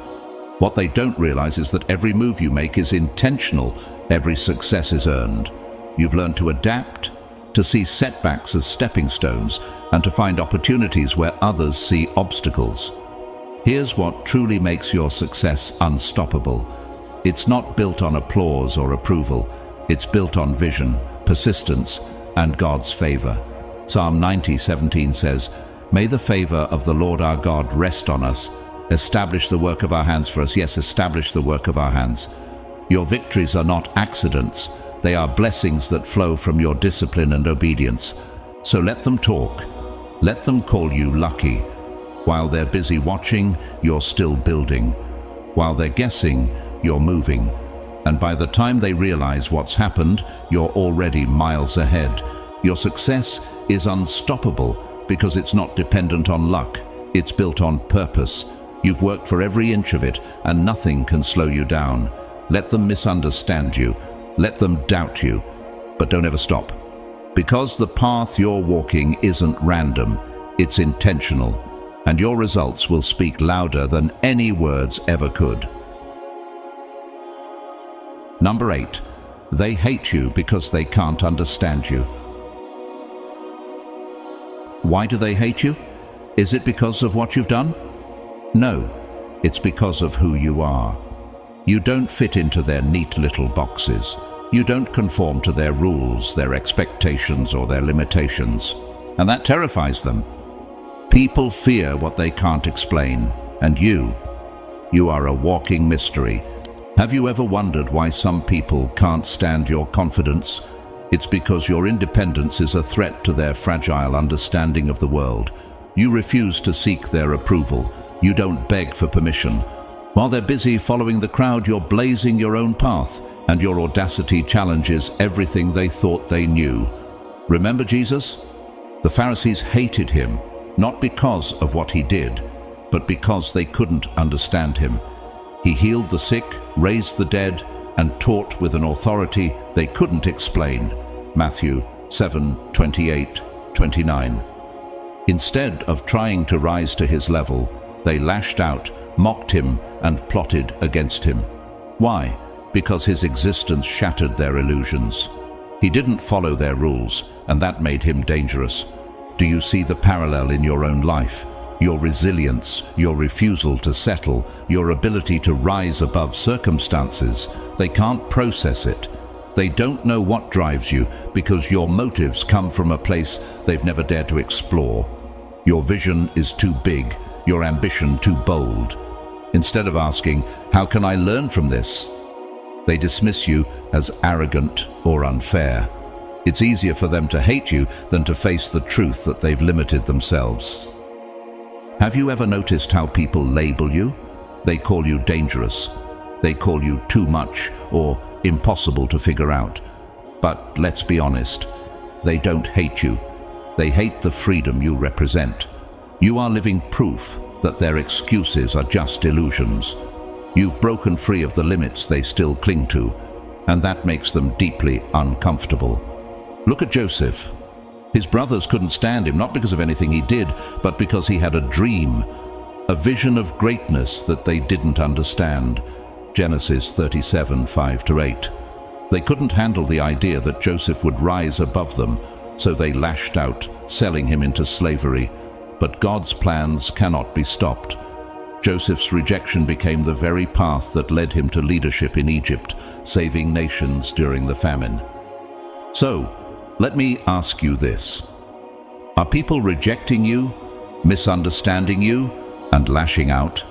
What they don't realize is that every move you make is intentional. Every success is earned. You've learned to adapt, to see setbacks as stepping stones, and to find opportunities where others see obstacles. Here's what truly makes your success unstoppable. It's not built on applause or approval. It's built on vision, persistence, and God's favor. Psalm 90:17 says, "May the favor of the Lord our God rest on us. Establish the work of our hands for us." Yes, establish the work of our hands. Your victories are not accidents. They are blessings that flow from your discipline and obedience. So let them talk. Let them call you lucky. While they're busy watching, you're still building. While they're guessing, you're moving. And by the time they realize what's happened, you're already miles ahead. Your success is unstoppable because it's not dependent on luck. It's built on purpose. You've worked for every inch of it, and nothing can slow you down. Let them misunderstand you. Let them doubt you. But don't ever stop. Because the path you're walking isn't random, it's intentional. And your results will speak louder than any words ever could. Number 8, they hate you because they can't understand you. Why do they hate you? Is it because of what you've done? No, it's because of who you are. You don't fit into their neat little boxes. You don't conform to their rules, their expectations, or their limitations. And that terrifies them. People fear what they can't explain. And you are a walking mystery. Have you ever wondered why some people can't stand your confidence? It's because your independence is a threat to their fragile understanding of the world. You refuse to seek their approval. You don't beg for permission. While they're busy following the crowd, you're blazing your own path, and your audacity challenges everything they thought they knew. Remember Jesus? The Pharisees hated him, not because of what he did, but because they couldn't understand him. He healed the sick, raised the dead, and taught with an authority they couldn't explain. Matthew 7:28-29. Instead of trying to rise to his level, they lashed out, mocked him, and plotted against him. Why? Because his existence shattered their illusions. He didn't follow their rules, and that made him dangerous. Do you see the parallel in your own life? Your resilience, your refusal to settle, your ability to rise above circumstances. They can't process it. They don't know what drives you because your motives come from a place they've never dared to explore. Your vision is too big, your ambition too bold. Instead of asking, "How can I learn from this?" they dismiss you as arrogant or unfair. It's easier for them to hate you than to face the truth that they've limited themselves. Have you ever noticed how people label you? They call you dangerous. They call you too much or impossible to figure out. But let's be honest, they don't hate you. They hate the freedom you represent. You are living proof that their excuses are just illusions. You've broken free of the limits they still cling to, and that makes them deeply uncomfortable. Look at Joseph. His brothers couldn't stand him, not because of anything he did, but because he had a dream, a vision of greatness that they didn't understand. Genesis 37:5-8. They couldn't handle the idea that Joseph would rise above them, so they lashed out, selling him into slavery. But God's plans cannot be stopped. Joseph's rejection became the very path that led him to leadership in Egypt, saving nations during the famine. So, let me ask you this. Are people rejecting you, misunderstanding you, and lashing out?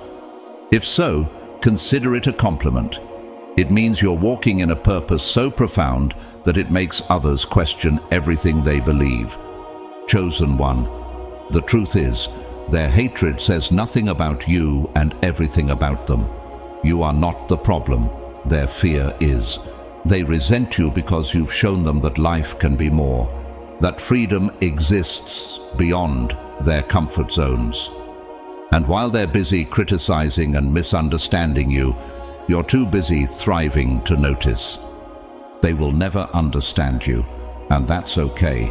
If so, consider it a compliment. It means you're walking in a purpose so profound that it makes others question everything they believe. Chosen one. The truth is, their hatred says nothing about you and everything about them. You are not the problem. Their fear is. They resent you because you've shown them that life can be more. that freedom exists beyond their comfort zones. And while they're busy criticizing and misunderstanding you, you're too busy thriving to notice. They will never understand you, and that's okay.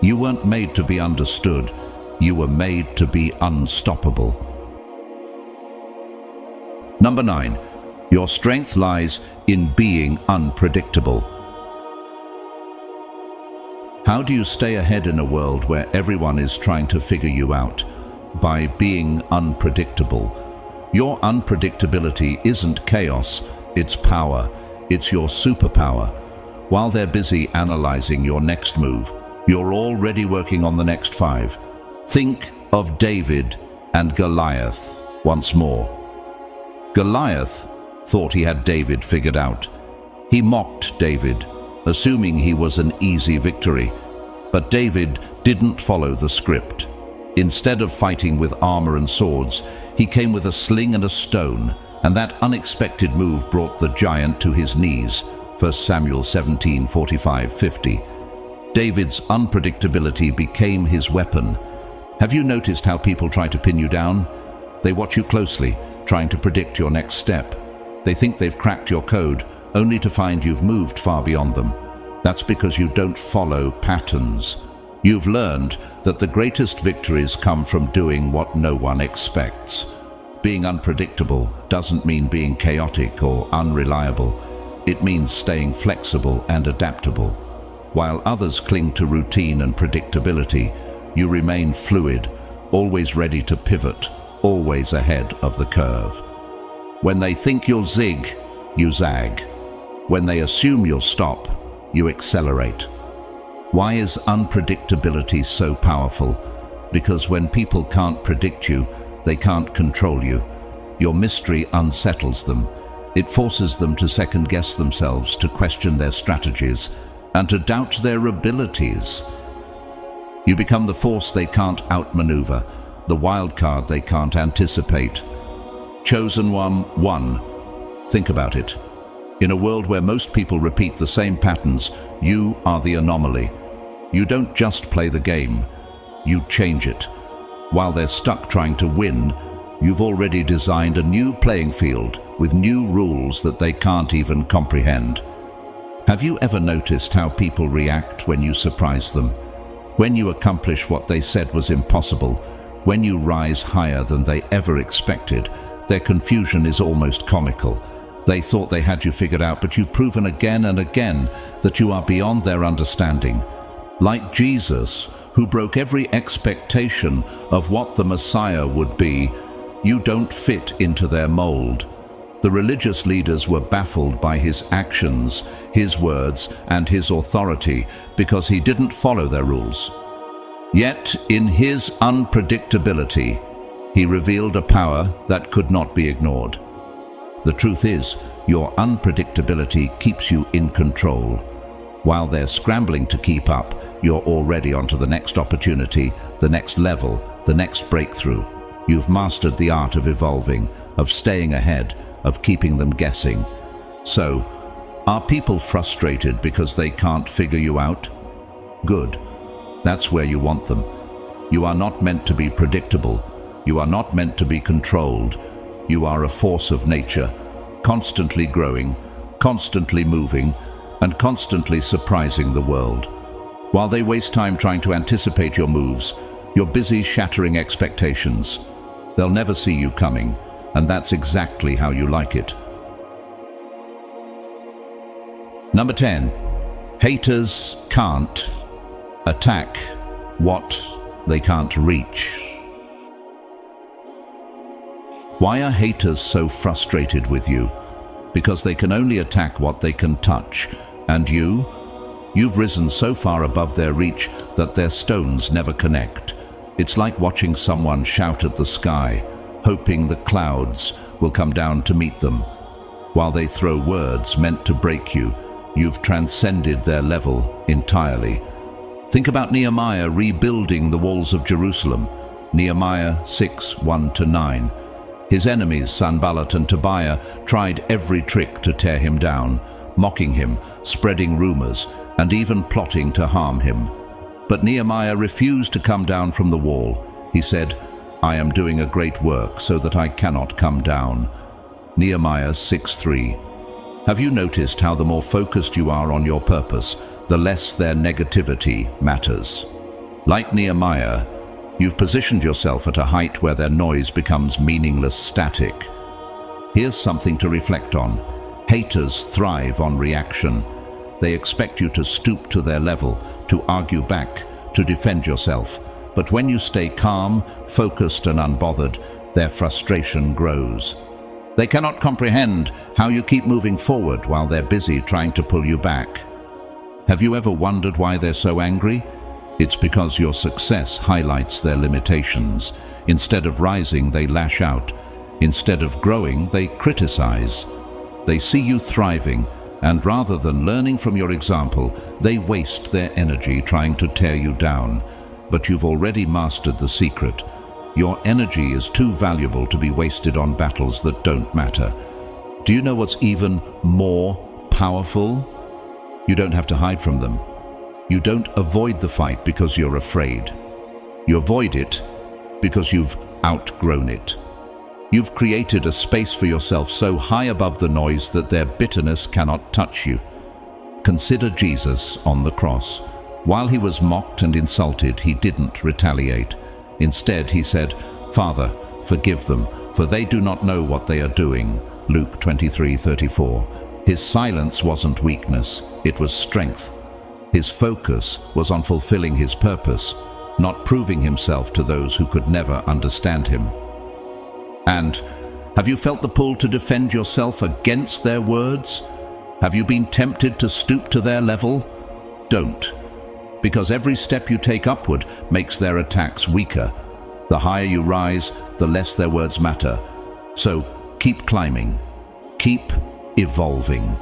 You weren't made to be understood. You were made to be unstoppable. Number 9. Your strength lies in being unpredictable. How do you stay ahead in a world where everyone is trying to figure you out? By being unpredictable. Your unpredictability isn't chaos, it's power. It's your superpower. While they're busy analyzing your next move, you're already working on the next 5. Think of David and Goliath once more. Goliath thought he had David figured out. He mocked David, assuming he was an easy victory. But David didn't follow the script. Instead of fighting with armor and swords, he came with a sling and a stone, and that unexpected move brought the giant to his knees. 1 Samuel 17:45-50. David's unpredictability became his weapon. Have you noticed how people try to pin you down? They watch you closely, trying to predict your next step. They think they've cracked your code, only to find you've moved far beyond them. That's because you don't follow patterns. You've learned that the greatest victories come from doing what no one expects. Being unpredictable doesn't mean being chaotic or unreliable. It means staying flexible and adaptable. While others cling to routine and predictability, you remain fluid, always ready to pivot, always ahead of the curve. When they think you'll zig, you zag. When they assume you'll stop, you accelerate. Why is unpredictability so powerful? Because when people can't predict you, they can't control you. Your mystery unsettles them. It forces them to second-guess themselves, to question their strategies, and to doubt their abilities. You become the force they can't outmaneuver, the wild card they can't anticipate. Chosen one. Think about it. In a world where most people repeat the same patterns, you are the anomaly. You don't just play the game, you change it. While they're stuck trying to win, you've already designed a new playing field with new rules that they can't even comprehend. Have you ever noticed how people react when you surprise them? When you accomplish what they said was impossible, when you rise higher than they ever expected, their confusion is almost comical. They thought they had you figured out, but you've proven again and again that you are beyond their understanding. Like Jesus, who broke every expectation of what the Messiah would be, you don't fit into their mold. The religious leaders were baffled by his actions, his words, and his authority because he didn't follow their rules. Yet, in his unpredictability, he revealed a power that could not be ignored. The truth is, your unpredictability keeps you in control. While they're scrambling to keep up, you're already onto the next opportunity, the next level, the next breakthrough. You've mastered the art of evolving, of staying ahead, of keeping them guessing. So, are people frustrated because they can't figure you out? Good. That's where you want them. You are not meant to be predictable. You are not meant to be controlled. You are a force of nature, constantly growing, constantly moving, and constantly surprising the world. While they waste time trying to anticipate your moves, you're busy shattering expectations. They'll never see you coming, and that's exactly how you like it. Number 10. Haters can't attack what they can't reach. Why are haters so frustrated with you? Because they can only attack what they can touch. And you've risen so far above their reach that their stones never connect. It's like watching someone shout at the sky, hoping the clouds will come down to meet them. While they throw words meant to break you, you've transcended their level entirely. Think about Nehemiah rebuilding the walls of Jerusalem. Nehemiah 6:1-9. His enemies, Sanballat and Tobiah, tried every trick to tear him down, mocking him, spreading rumors, and even plotting to harm him. But Nehemiah refused to come down from the wall. He said, "I am doing a great work so that I cannot come down." Nehemiah 6:3. Have you noticed how the more focused you are on your purpose, the less their negativity matters? Like Nehemiah, you've positioned yourself at a height where their noise becomes meaningless static. Here's something to reflect on. Haters thrive on reaction. They expect you to stoop to their level, to argue back, to defend yourself. But when you stay calm, focused and unbothered, their frustration grows. They cannot comprehend how you keep moving forward while they're busy trying to pull you back. Have you ever wondered why they're so angry? It's because your success highlights their limitations. Instead of rising, they lash out. Instead of growing, they criticize. They see you thriving, and rather than learning from your example, they waste their energy trying to tear you down. But you've already mastered the secret. Your energy is too valuable to be wasted on battles that don't matter. Do you know what's even more powerful? You don't have to hide from them. You don't avoid the fight because you're afraid. You avoid it because you've outgrown it. You've created a space for yourself so high above the noise that their bitterness cannot touch you. Consider Jesus on the cross. While he was mocked and insulted, he didn't retaliate. Instead, he said, "Father, forgive them, for they do not know what they are doing." Luke 23:34. His silence wasn't weakness, it was strength. His focus was on fulfilling his purpose, not proving himself to those who could never understand him. And have you felt the pull to defend yourself against their words? Have you been tempted to stoop to their level? Don't. Because every step you take upward makes their attacks weaker. The higher you rise, the less their words matter. So keep climbing. Keep evolving.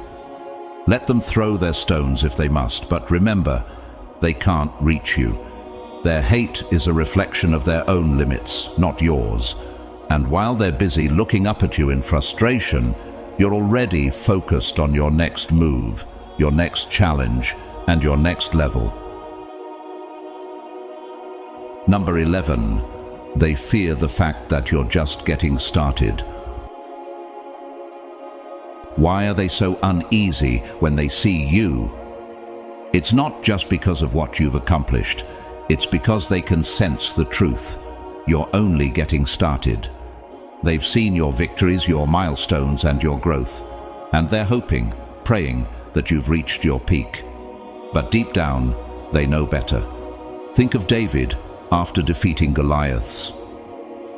Let them throw their stones if they must, but remember, they can't reach you. Their hate is a reflection of their own limits, not yours. And while they're busy looking up at you in frustration, you're already focused on your next move, your next challenge, and your next level. Number 11, they fear the fact that you're just getting started. Why are they so uneasy when they see you? It's not just because of what you've accomplished. It's because they can sense the truth. You're only getting started. They've seen your victories, your milestones, and your growth, and they're hoping, praying that you've reached your peak. But deep down, they know better. Think of David after defeating Goliaths.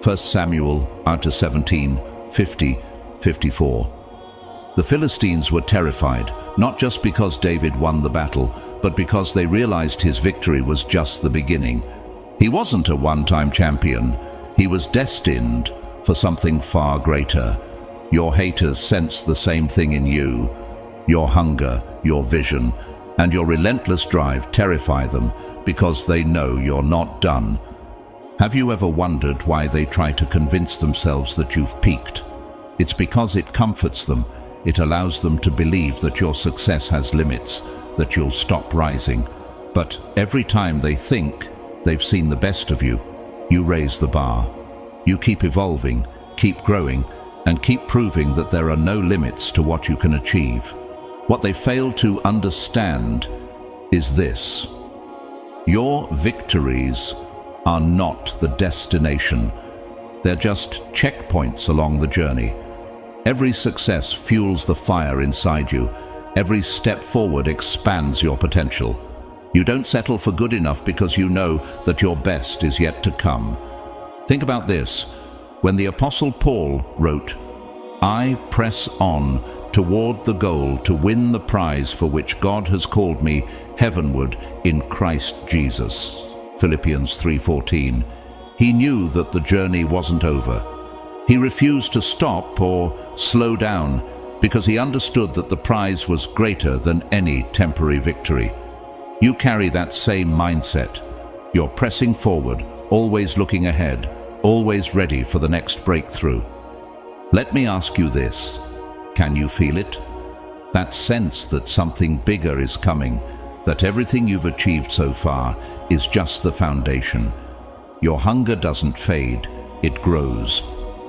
1 Samuel 17:50-54. The Philistines were terrified, not just because David won the battle, but because they realized his victory was just the beginning. He wasn't a one-time champion. He was destined for something far greater. Your haters sense the same thing in you. Your hunger, your vision, and your relentless drive terrify them because they know you're not done. Have you ever wondered why they try to convince themselves that you've peaked? It's because it comforts them. It allows them to believe that your success has limits, that you'll stop rising. But every time they think they've seen the best of you, you raise the bar. You keep evolving, keep growing, and keep proving that there are no limits to what you can achieve. What they fail to understand is this: your victories are not the destination. They're just checkpoints along the journey. Every success fuels the fire inside you. Every step forward expands your potential. You don't settle for good enough because you know that your best is yet to come. Think about this. When the Apostle Paul wrote, "I press on toward the goal to win the prize for which God has called me heavenward in Christ Jesus." Philippians 3:14. He knew that the journey wasn't over. He refused to stop or slow down because he understood that the prize was greater than any temporary victory. You carry that same mindset. You're pressing forward, always looking ahead, always ready for the next breakthrough. Let me ask you this: can you feel it? That sense that something bigger is coming, that everything you've achieved so far is just the foundation. Your hunger doesn't fade, it grows.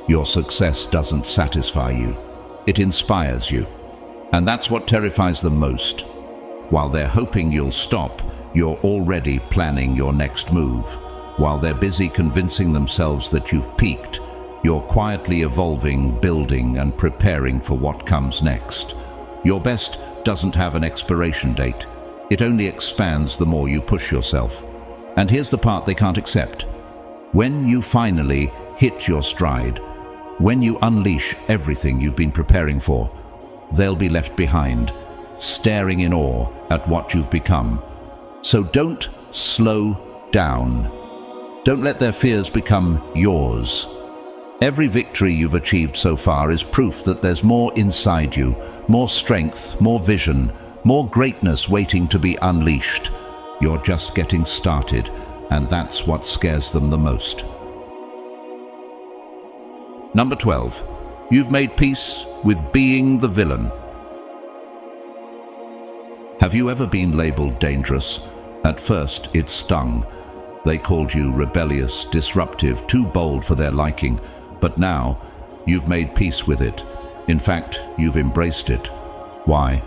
Your success doesn't satisfy you, it inspires you. And that's what terrifies them most. While they're hoping you'll stop, you're already planning your next move. While they're busy convincing themselves that you've peaked, you're quietly evolving, building, and preparing for what comes next. Your best doesn't have an expiration date. It only expands the more you push yourself. And here's the part they can't accept. When you finally hit your stride, when you unleash everything you've been preparing for, they'll be left behind, staring in awe at what you've become. So don't slow down. Don't let their fears become yours. Every victory you've achieved so far is proof that there's more inside you, more strength, more vision, more greatness waiting to be unleashed. You're just getting started, and that's what scares them the most. Number 12. You've made peace with being the villain. Have you ever been labeled dangerous? At first, it stung. They called you rebellious, disruptive, too bold for their liking. But now, you've made peace with it. In fact, you've embraced it. Why?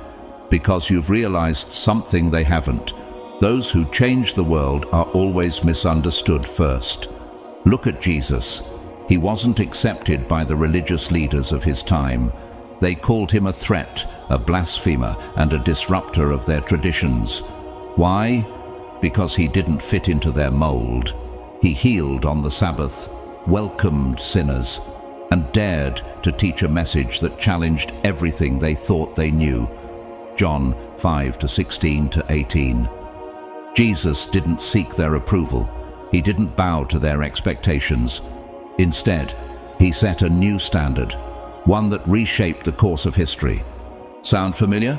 Because you've realized something they haven't. Those who change the world are always misunderstood first. Look at Jesus. He wasn't accepted by the religious leaders of his time. They called him a threat, a blasphemer, and a disruptor of their traditions. Why? Because he didn't fit into their mold. He healed on the Sabbath, welcomed sinners, and dared to teach a message that challenged everything they thought they knew. John 5:16-18. Jesus didn't seek their approval. He didn't bow to their expectations. Instead, he set a new standard, one that reshaped the course of history. Sound familiar?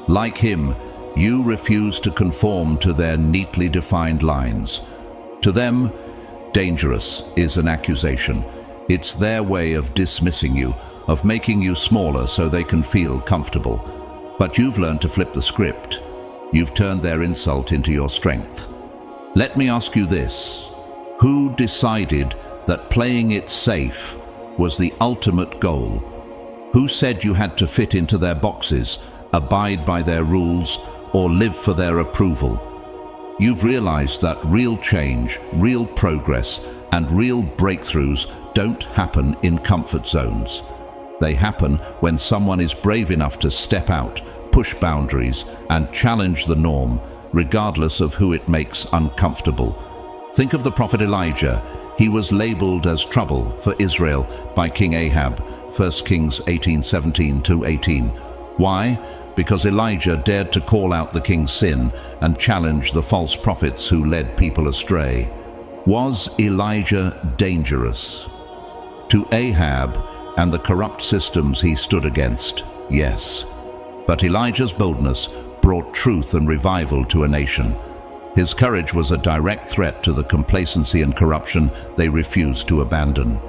Like him, you refuse to conform to their neatly defined lines. To them, dangerous is an accusation. It's their way of dismissing you, of making you smaller so they can feel comfortable. But you've learned to flip the script. You've turned their insult into your strength. Let me ask you this. Who decided that playing it safe was the ultimate goal? Who said you had to fit into their boxes, abide by their rules, or live for their approval? You've realized that real change, real progress, and real breakthroughs don't happen in comfort zones. They happen when someone is brave enough to step out, push boundaries, and challenge the norm, regardless of who it makes uncomfortable. Think of the prophet Elijah. He was labeled as trouble for Israel by King Ahab, 1 Kings 18:17-18. Why? Because Elijah dared to call out the king's sin and challenge the false prophets who led people astray. Was Elijah dangerous? To Ahab and the corrupt systems he stood against, yes. But Elijah's boldness brought truth and revival to a nation. His courage was a direct threat to the complacency and corruption they refused to abandon.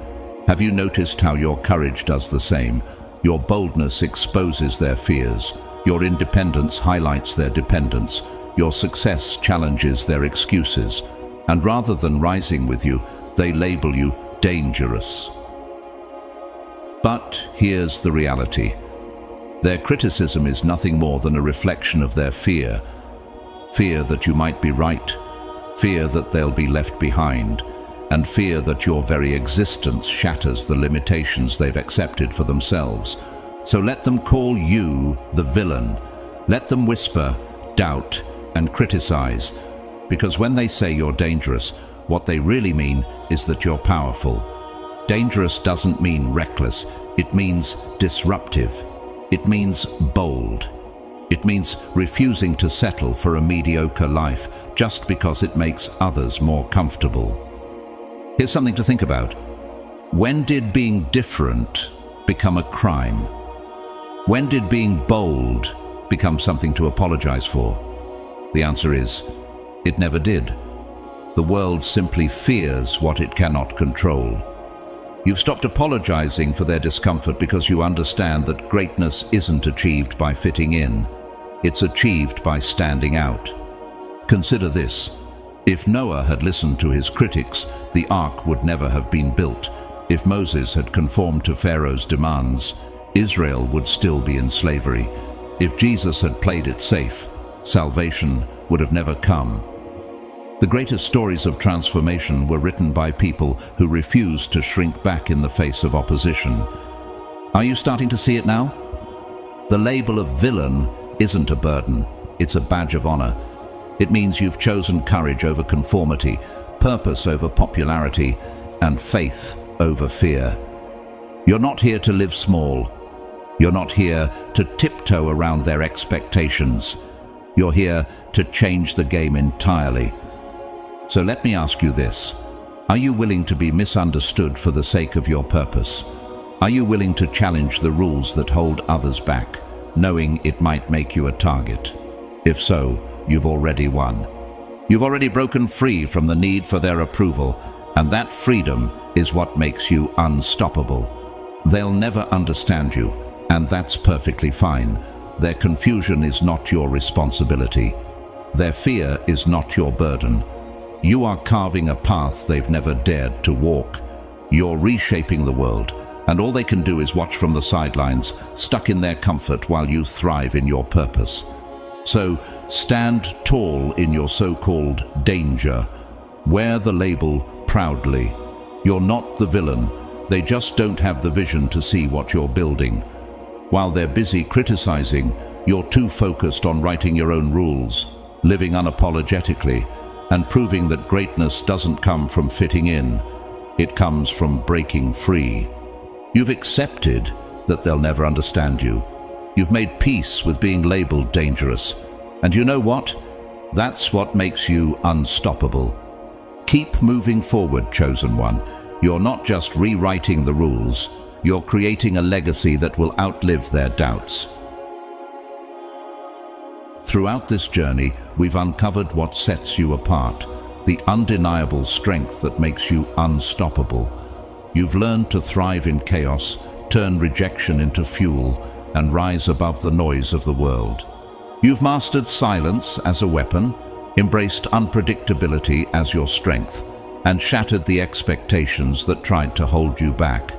Have you noticed how your courage does the same? Your boldness exposes their fears. Your independence highlights their dependence. Your success challenges their excuses. And rather than rising with you, they label you dangerous. But here's the reality. Their criticism is nothing more than a reflection of their fear. Fear that you might be right, fear that they'll be left behind, and fear that your very existence shatters the limitations they've accepted for themselves. So let them call you the villain. Let them whisper, doubt, and criticize. Because when they say you're dangerous, what they really mean is that you're powerful. Dangerous doesn't mean reckless. It means disruptive. It means bold. It means refusing to settle for a mediocre life just because it makes others more comfortable. Here's something to think about. When did being different become a crime? When did being bold become something to apologize for? The answer is, it never did. The world simply fears what it cannot control. You've stopped apologizing for their discomfort because you understand that greatness isn't achieved by fitting in. It's achieved by standing out. Consider this. If Noah had listened to his critics, the ark would never have been built. If Moses had conformed to Pharaoh's demands, Israel would still be in slavery. If Jesus had played it safe, salvation would have never come. The greatest stories of transformation were written by people who refused to shrink back in the face of opposition. Are you starting to see it now? The label of villain isn't a burden, it's a badge of honor. It means you've chosen courage over conformity, purpose over popularity, and faith over fear. You're not here to live small. You're not here to tiptoe around their expectations. You're here to change the game entirely. So let me ask you this. Are you willing to be misunderstood for the sake of your purpose? Are you willing to challenge the rules that hold others back, knowing it might make you a target? If so, you've already won. You've already broken free from the need for their approval, and that freedom is what makes you unstoppable. They'll never understand you, and that's perfectly fine. Their confusion is not your responsibility. Their fear is not your burden. You are carving a path they've never dared to walk. You're reshaping the world, and all they can do is watch from the sidelines, stuck in their comfort while you thrive in your purpose. So stand tall in your so-called danger. Wear the label proudly. You're not the villain. They just don't have the vision to see what you're building. While they're busy criticizing, you're too focused on writing your own rules, living unapologetically, and proving that greatness doesn't come from fitting in. It comes from breaking free. You've accepted that they'll never understand you. You've made peace with being labeled dangerous. And you know what? That's what makes you unstoppable. Keep moving forward, chosen one. You're not just rewriting the rules, you're creating a legacy that will outlive their doubts. Throughout this journey, we've uncovered what sets you apart, the undeniable strength that makes you unstoppable. You've learned to thrive in chaos, turn rejection into fuel, and rise above the noise of the world. You've mastered silence as a weapon, embraced unpredictability as your strength, and shattered the expectations that tried to hold you back.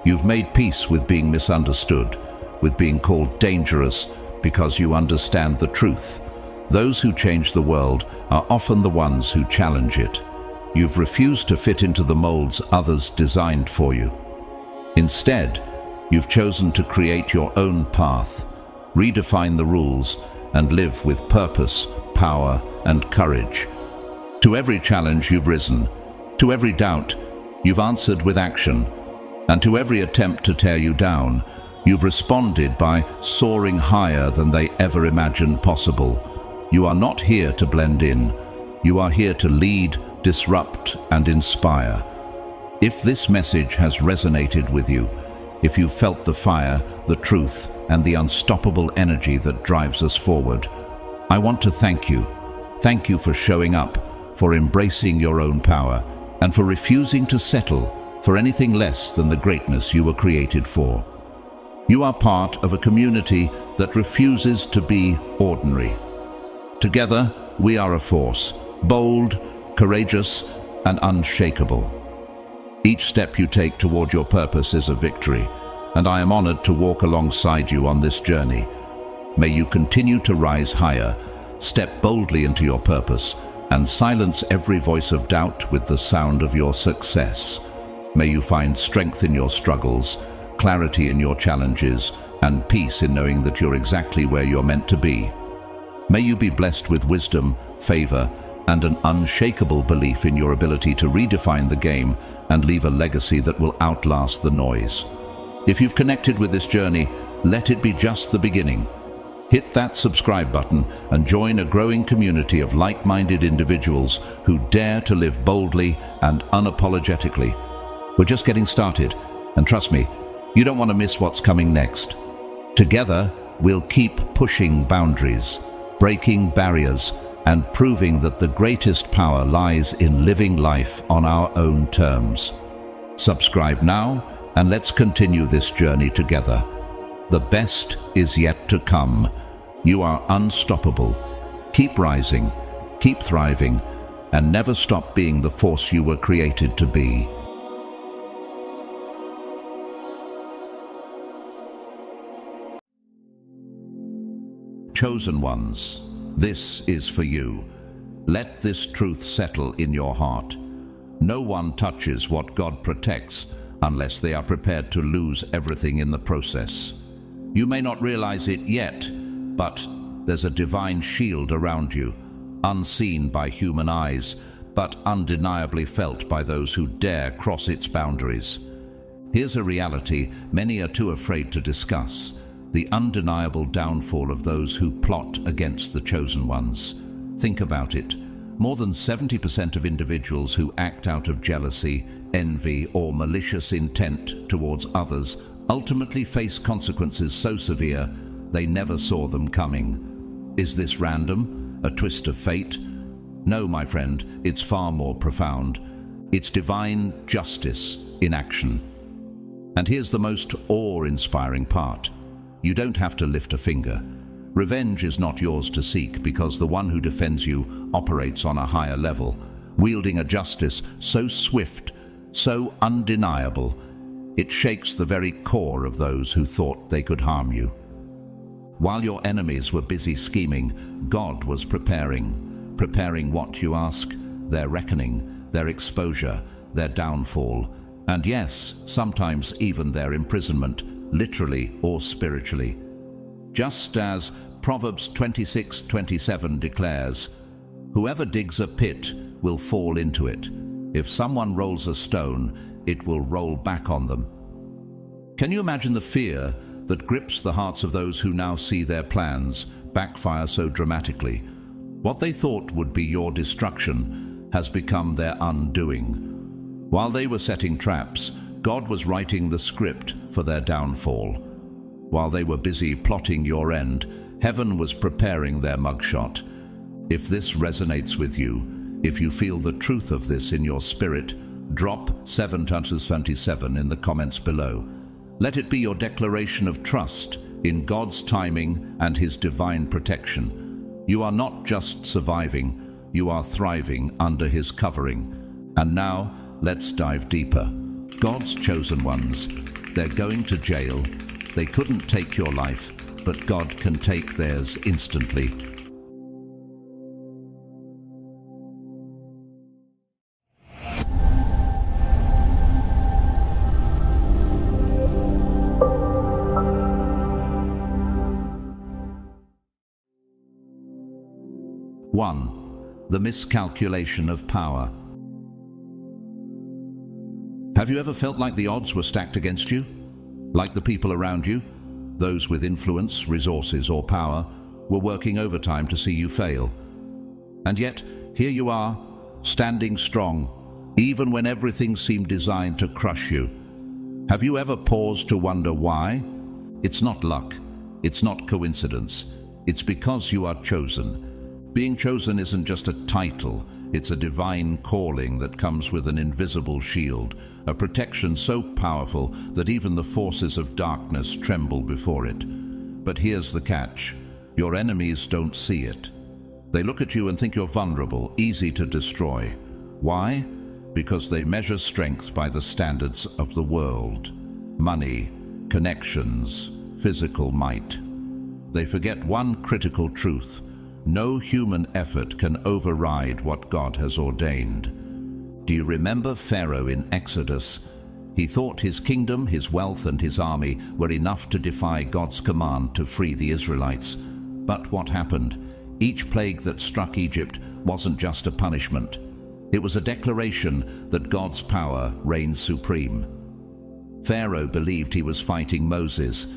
You've made peace with being misunderstood, with being called dangerous because you understand the truth. Those who change the world are often the ones who challenge it. You've refused to fit into the molds others designed for you. Instead, you've chosen to create your own path, redefine the rules, and live with purpose, power, and courage. To every challenge you've risen, to every doubt, you've answered with action, and to every attempt to tear you down, you've responded by soaring higher than they ever imagined possible. You are not here to blend in. You are here to lead, disrupt, and inspire. If this message has resonated with you, if you felt the fire, the truth, and the unstoppable energy that drives us forward, I want to thank you. Thank you for showing up, for embracing your own power, and for refusing to settle for anything less than the greatness you were created for. You are part of a community that refuses to be ordinary. Together, we are a force, bold, courageous, and unshakable. Each step you take toward your purpose is a victory, and I am honored to walk alongside you on this journey. May you continue to rise higher, step boldly into your purpose, and silence every voice of doubt with the sound of your success. May you find strength in your struggles, clarity in your challenges, and peace in knowing that you're exactly where you're meant to be. May you be blessed with wisdom, favor, and an unshakable belief in your ability to redefine the game and leave a legacy that will outlast the noise. If you've connected with this journey, let it be just the beginning. Hit that subscribe button and join a growing community of like-minded individuals who dare to live boldly and unapologetically. We're just getting started, and trust me, you don't want to miss what's coming next. Together, we'll keep pushing boundaries, breaking barriers, and proving that the greatest power lies in living life on our own terms. Subscribe now, and let's continue this journey together. The best is yet to come. You are unstoppable. Keep rising, keep thriving, and never stop being the force you were created to be. Chosen ones, this is for you. Let this truth settle in your heart. No one touches what God protects unless they are prepared to lose everything in the process. You may not realize it yet, but there's a divine shield around you, unseen by human eyes, but undeniably felt by those who dare cross its boundaries. Here's a reality many are too afraid to discuss: the undeniable downfall of those who plot against the chosen ones. Think about it. More than 70% of individuals who act out of jealousy, envy, or malicious intent towards others ultimately face consequences so severe they never saw them coming. Is this random? A twist of fate? No, my friend, it's far more profound. It's divine justice in action. And here's the most awe-inspiring part. You don't have to lift a finger. Revenge is not yours to seek, because the one who defends you operates on a higher level, wielding a justice so swift, so undeniable, it shakes the very core of those who thought they could harm you. While your enemies were busy scheming, God was preparing. Preparing what, you ask? Their reckoning, their exposure, their downfall, and yes, sometimes even their imprisonment, literally or spiritually. Just as Proverbs 26:27 declares, "Whoever digs a pit will fall into it. If someone rolls a stone, it will roll back on them." Can you imagine the fear that grips the hearts of those who now see their plans backfire so dramatically? What they thought would be your destruction has become their undoing. While they were setting traps, God was writing the script for their downfall. While they were busy plotting your end, heaven was preparing their mugshot. If this resonates with you, if you feel the truth of this in your spirit, drop 727 in the comments below. Let it be your declaration of trust in God's timing and His divine protection. You are not just surviving, you are thriving under His covering. And now, let's dive deeper. God's chosen ones, they're going to jail. They couldn't take your life, but God can take theirs instantly. One, the miscalculation of power. Have you ever felt like the odds were stacked against you? Like the people around you, those with influence, resources, or power, were working overtime to see you fail. And yet, here you are, standing strong, even when everything seemed designed to crush you. Have you ever paused to wonder why? It's not luck. It's not coincidence. It's because you are chosen. Being chosen isn't just a title. It's a divine calling that comes with an invisible shield, a protection so powerful that even the forces of darkness tremble before it. But here's the catch. Your enemies don't see it. They look at you and think you're vulnerable, easy to destroy. Why? Because they measure strength by the standards of the world. Money, connections, physical might. They forget one critical truth. No human effort can override what God has ordained. Do you remember Pharaoh in Exodus? He thought his kingdom, his wealth, and his army were enough to defy God's command to free the Israelites. But what happened? Each plague that struck Egypt wasn't just a punishment. It was a declaration that God's power reigned supreme. Pharaoh believed he was fighting Moses,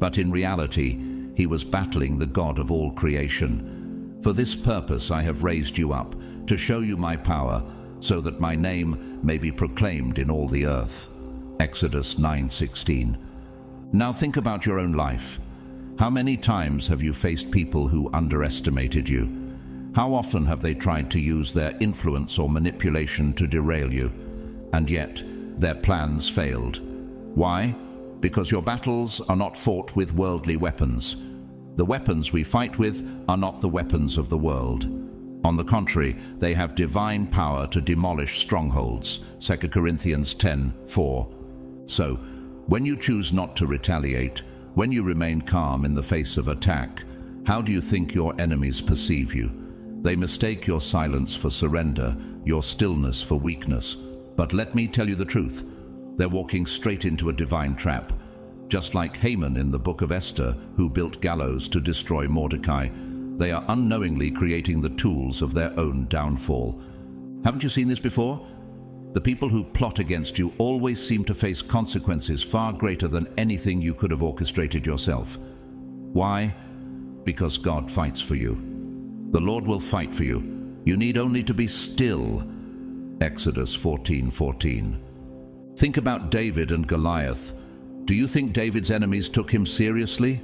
but in reality, he was battling the God of all creation. For this purpose I have raised you up, to show you my power, so that my name may be proclaimed in all the earth. Exodus 9:16. Now think about your own life. How many times have you faced people who underestimated you? How often have they tried to use their influence or manipulation to derail you? And yet, their plans failed. Why? Because your battles are not fought with worldly weapons. The weapons we fight with are not the weapons of the world. On the contrary, they have divine power to demolish strongholds. 2 Corinthians 10:4. So, when you choose not to retaliate, when you remain calm in the face of attack, how do you think your enemies perceive you? They mistake your silence for surrender, your stillness for weakness. But let me tell you the truth. They're walking straight into a divine trap. Just like Haman in the book of Esther, who built gallows to destroy Mordecai, they are unknowingly creating the tools of their own downfall. Haven't you seen this before? The people who plot against you always seem to face consequences far greater than anything you could have orchestrated yourself. Why? Because God fights for you. The Lord will fight for you. You need only to be still. Exodus 14:14. Think about David and Goliath. Do you think David's enemies took him seriously?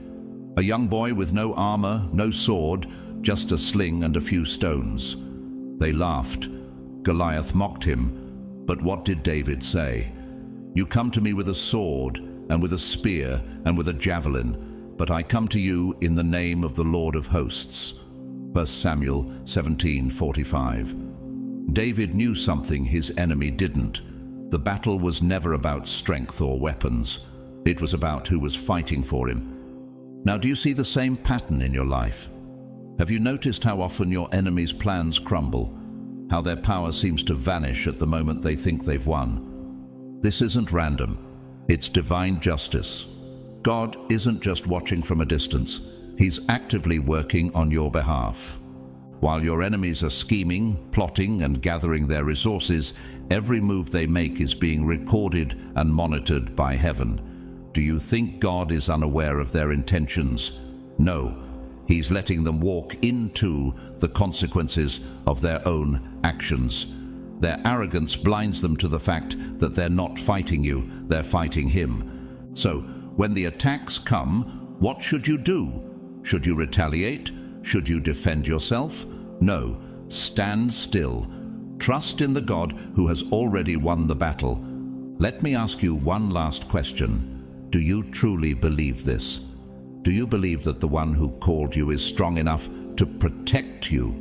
A young boy with no armor, no sword, just a sling and a few stones. They laughed. Goliath mocked him. But what did David say? You come to me with a sword, and with a spear, and with a javelin, but I come to you in the name of the Lord of hosts. 1 Samuel 17:45. David knew something his enemy didn't. The battle was never about strength or weapons. It was about who was fighting for him. Now, do you see the same pattern in your life? Have you noticed how often your enemy's plans crumble? How their power seems to vanish at the moment they think they've won? This isn't random. It's divine justice. God isn't just watching from a distance. He's actively working on your behalf. While your enemies are scheming, plotting, and gathering their resources, every move they make is being recorded and monitored by heaven. Do you think God is unaware of their intentions? No. He's letting them walk into the consequences of their own actions. Their arrogance blinds them to the fact that they're not fighting you, they're fighting him. So, when the attacks come, what should you do? Should you retaliate? Should you defend yourself? No. Stand still. Trust in the God who has already won the battle. Let me ask you one last question. Do you truly believe this? Do you believe that the one who called you is strong enough to protect you?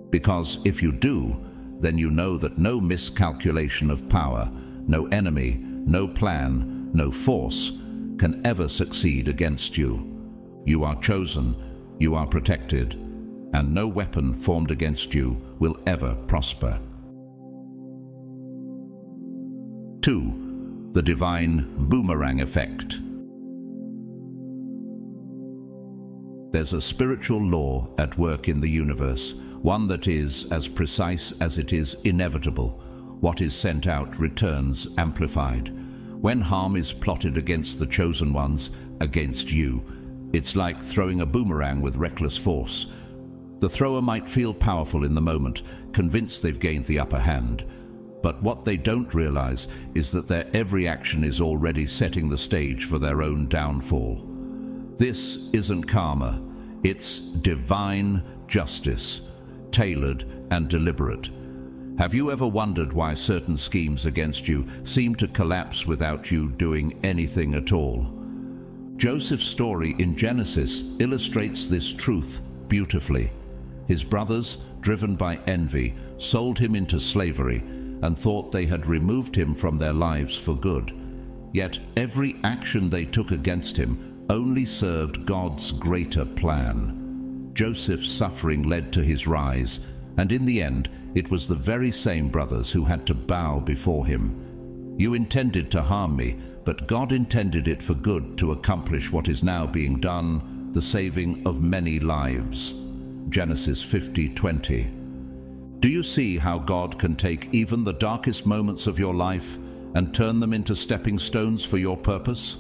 Because if you do, then you know that no miscalculation of power, no enemy, no plan, no force can ever succeed against you. You are chosen, you are protected, and no weapon formed against you will ever prosper. 2. The divine boomerang effect. There's a spiritual law at work in the universe, one that is as precise as it is inevitable. What is sent out returns amplified. When harm is plotted against the chosen ones, against you, it's like throwing a boomerang with reckless force. The thrower might feel powerful in the moment, convinced they've gained the upper hand. But what they don't realize is that their every action is already setting the stage for their own downfall. This isn't karma, it's divine justice, tailored and deliberate. Have you ever wondered why certain schemes against you seem to collapse without you doing anything at all? Joseph's story in Genesis illustrates this truth beautifully. His brothers, driven by envy, sold him into slavery and thought they had removed him from their lives for good. Yet every action they took against him only served God's greater plan. Joseph's suffering led to his rise, and in the end, it was the very same brothers who had to bow before him. You intended to harm me, but God intended it for good to accomplish what is now being done, the saving of many lives. Genesis 50:20. Do you see how God can take even the darkest moments of your life and turn them into stepping stones for your purpose?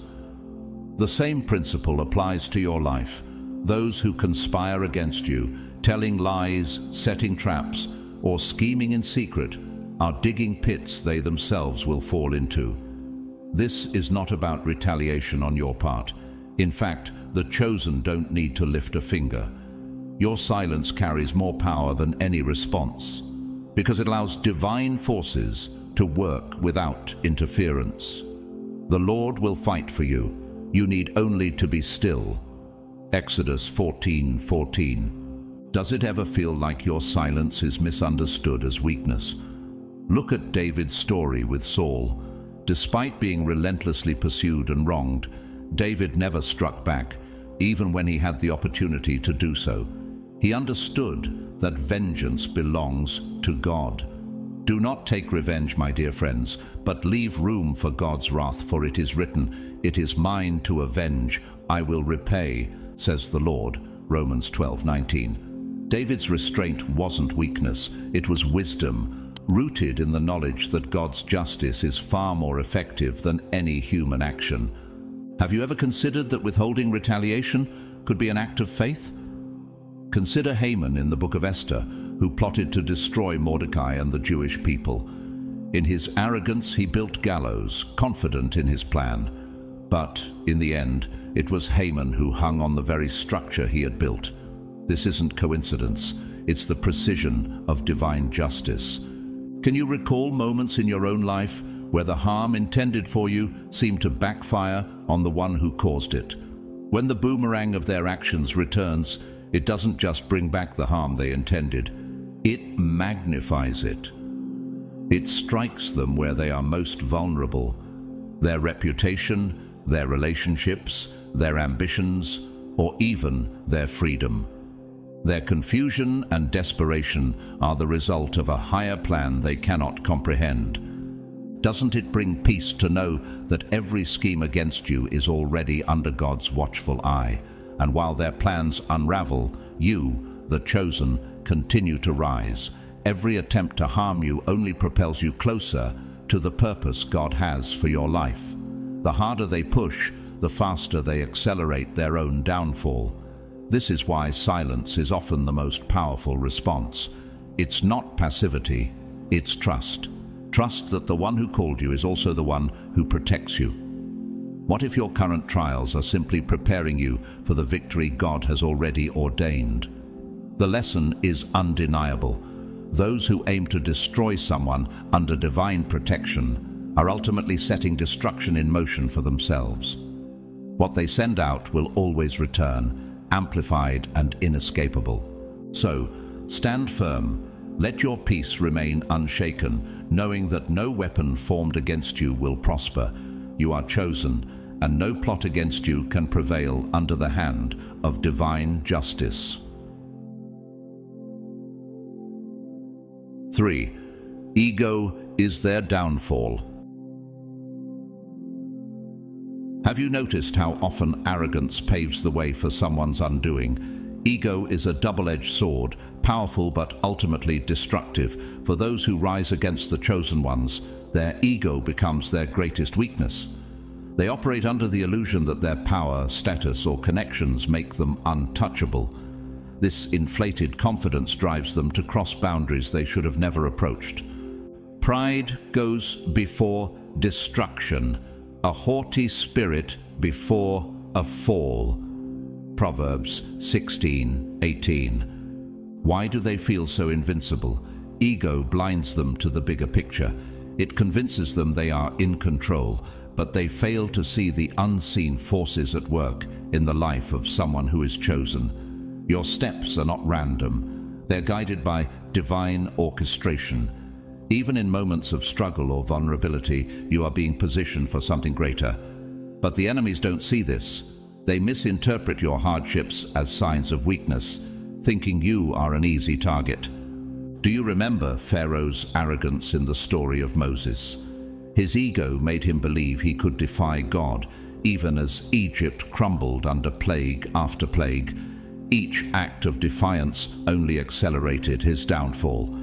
The same principle applies to your life. Those who conspire against you, telling lies, setting traps, or scheming in secret, are digging pits they themselves will fall into. This is not about retaliation on your part. In fact, the chosen don't need to lift a finger. Your silence carries more power than any response, because it allows divine forces to work without interference. The Lord will fight for you. You need only to be still. Exodus 14:14. Does it ever feel like your silence is misunderstood as weakness? Look at David's story with Saul. Despite being relentlessly pursued and wronged, David never struck back, even when he had the opportunity to do so. He understood that vengeance belongs to God. Do not take revenge, my dear friends, but leave room for God's wrath, for it is written, "It is mine to avenge, I will repay, says the Lord." Romans 12:19. David's restraint wasn't weakness, it was wisdom, rooted in the knowledge that God's justice is far more effective than any human action. Have you ever considered that withholding retaliation could be an act of faith? Consider Haman in the book of Esther, who plotted to destroy Mordecai and the Jewish people. In his arrogance, he built gallows, confident in his plan. But, in the end, it was Haman who hung on the very structure he had built. This isn't coincidence, it's the precision of divine justice. Can you recall moments in your own life where the harm intended for you seemed to backfire on the one who caused it? When the boomerang of their actions returns, it doesn't just bring back the harm they intended, it magnifies it. It strikes them where they are most vulnerable. Their reputation, their relationships, their ambitions, or even their freedom. Their confusion and desperation are the result of a higher plan they cannot comprehend. Doesn't it bring peace to know that every scheme against you is already under God's watchful eye, and while their plans unravel, you, the chosen, continue to rise? Every attempt to harm you only propels you closer to the purpose God has for your life. The harder they push, the faster they accelerate their own downfall. This is why silence is often the most powerful response. It's not passivity, it's trust. Trust that the one who called you is also the one who protects you. What if your current trials are simply preparing you for the victory God has already ordained? The lesson is undeniable. Those who aim to destroy someone under divine protection are ultimately setting destruction in motion for themselves. What they send out will always return, amplified and inescapable. So, stand firm. Let your peace remain unshaken, knowing that no weapon formed against you will prosper. You are chosen, and no plot against you can prevail under the hand of divine justice. 3. Ego is their downfall. Have you noticed how often arrogance paves the way for someone's undoing? Ego is a double-edged sword, powerful but ultimately destructive. For those who rise against the chosen ones, their ego becomes their greatest weakness. They operate under the illusion that their power, status, or connections make them untouchable. This inflated confidence drives them to cross boundaries they should have never approached. Pride goes before destruction, a haughty spirit before a fall. Proverbs 16:18. Why do they feel so invincible? Ego blinds them to the bigger picture. It convinces them they are in control, but they fail to see the unseen forces at work in the life of someone who is chosen. Your steps are not random. They're guided by divine orchestration. Even in moments of struggle or vulnerability, you are being positioned for something greater. But the enemies don't see this. They misinterpret your hardships as signs of weakness, thinking you are an easy target. Do you remember Pharaoh's arrogance in the story of Moses? His ego made him believe he could defy God, even as Egypt crumbled under plague after plague. Each act of defiance only accelerated his downfall.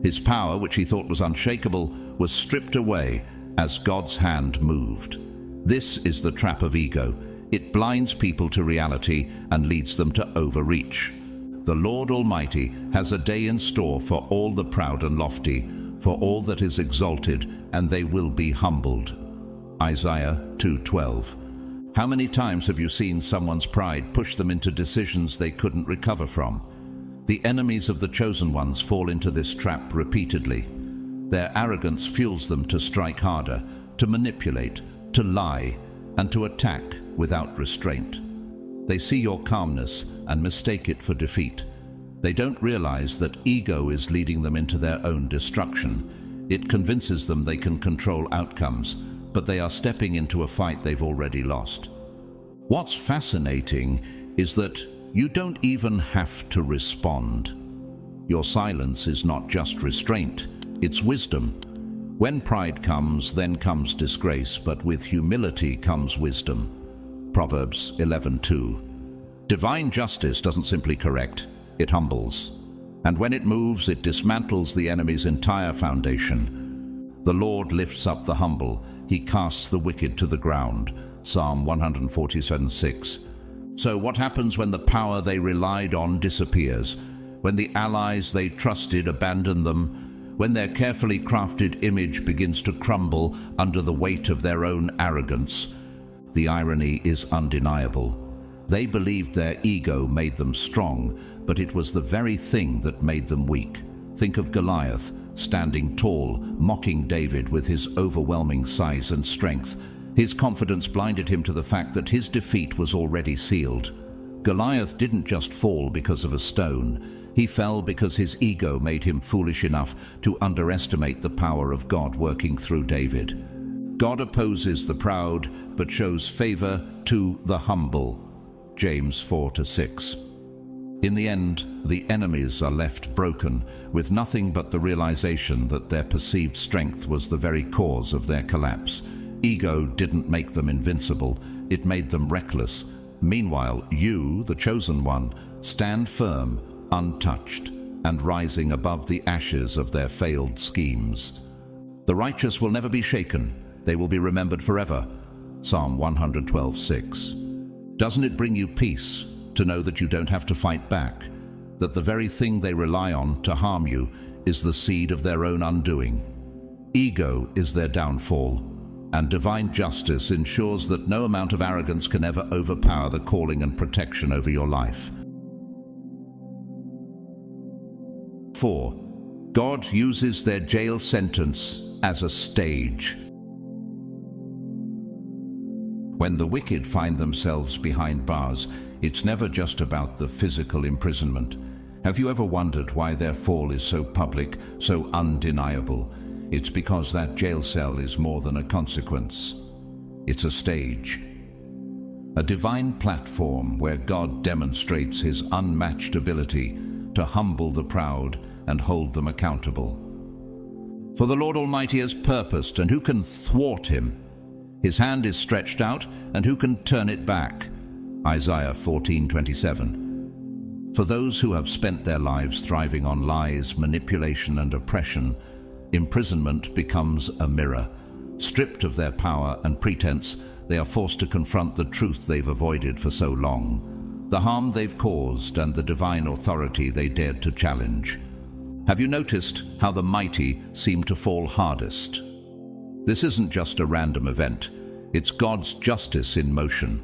His power, which he thought was unshakable, was stripped away as God's hand moved. This is the trap of ego. It blinds people to reality and leads them to overreach. The Lord Almighty has a day in store for all the proud and lofty, for all that is exalted, and they will be humbled. Isaiah 2:12. How many times have you seen someone's pride push them into decisions they couldn't recover from? The enemies of the chosen ones fall into this trap repeatedly. Their arrogance fuels them to strike harder, to manipulate, to lie, and to attack without restraint. They see your calmness and mistake it for defeat. They don't realize that ego is leading them into their own destruction. It convinces them they can control outcomes, but they are stepping into a fight they've already lost. What's fascinating is that you don't even have to respond. Your silence is not just restraint, it's wisdom. When pride comes, then comes disgrace, but with humility comes wisdom. Proverbs 11:2. Divine justice doesn't simply correct, it humbles. And when it moves, it dismantles the enemy's entire foundation. The Lord lifts up the humble, he casts the wicked to the ground. Psalm 147:6. So what happens when the power they relied on disappears? When the allies they trusted abandon them? When their carefully crafted image begins to crumble under the weight of their own arrogance? The irony is undeniable. They believed their ego made them strong, but it was the very thing that made them weak. Think of Goliath, standing tall, mocking David with his overwhelming size and strength. His confidence blinded him to the fact that his defeat was already sealed. Goliath didn't just fall because of a stone. He fell because his ego made him foolish enough to underestimate the power of God working through David. God opposes the proud, but shows favor to the humble. James 4:6. In the end, the enemies are left broken, with nothing but the realization that their perceived strength was the very cause of their collapse. Ego didn't make them invincible, it made them reckless. Meanwhile, you, the chosen one, stand firm, untouched, and rising above the ashes of their failed schemes. The righteous will never be shaken, they will be remembered forever. Psalm 112:6. Doesn't it bring you peace to know that you don't have to fight back, that the very thing they rely on to harm you is the seed of their own undoing? Ego is their downfall, and divine justice ensures that no amount of arrogance can ever overpower the calling and protection over your life. 4. God uses their jail sentence as a stage. When the wicked find themselves behind bars, it's never just about the physical imprisonment. Have you ever wondered why their fall is so public, so undeniable? It's because that jail cell is more than a consequence. It's a stage. A divine platform where God demonstrates his unmatched ability to humble the proud and hold them accountable. For the Lord Almighty has purposed, and who can thwart him? His hand is stretched out, and who can turn it back? Isaiah 14:27. For those who have spent their lives thriving on lies, manipulation, and oppression, imprisonment becomes a mirror. Stripped of their power and pretense, they are forced to confront the truth they've avoided for so long, the harm they've caused and the divine authority they dared to challenge. Have you noticed how the mighty seem to fall hardest? This isn't just a random event, it's God's justice in motion.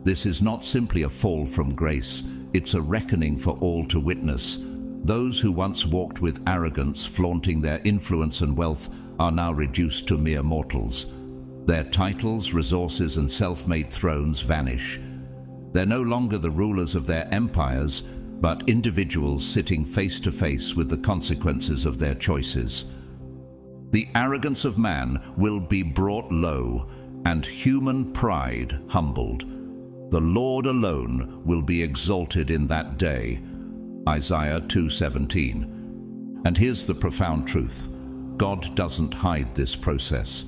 This is not simply a fall from grace, it's a reckoning for all to witness. Those who once walked with arrogance, flaunting their influence and wealth, are now reduced to mere mortals. Their titles, resources, and self-made thrones vanish. They're no longer the rulers of their empires, but individuals sitting face to face with the consequences of their choices. The arrogance of man will be brought low, and human pride humbled. The Lord alone will be exalted in that day. Isaiah 2:17. And here's the profound truth. God doesn't hide this process.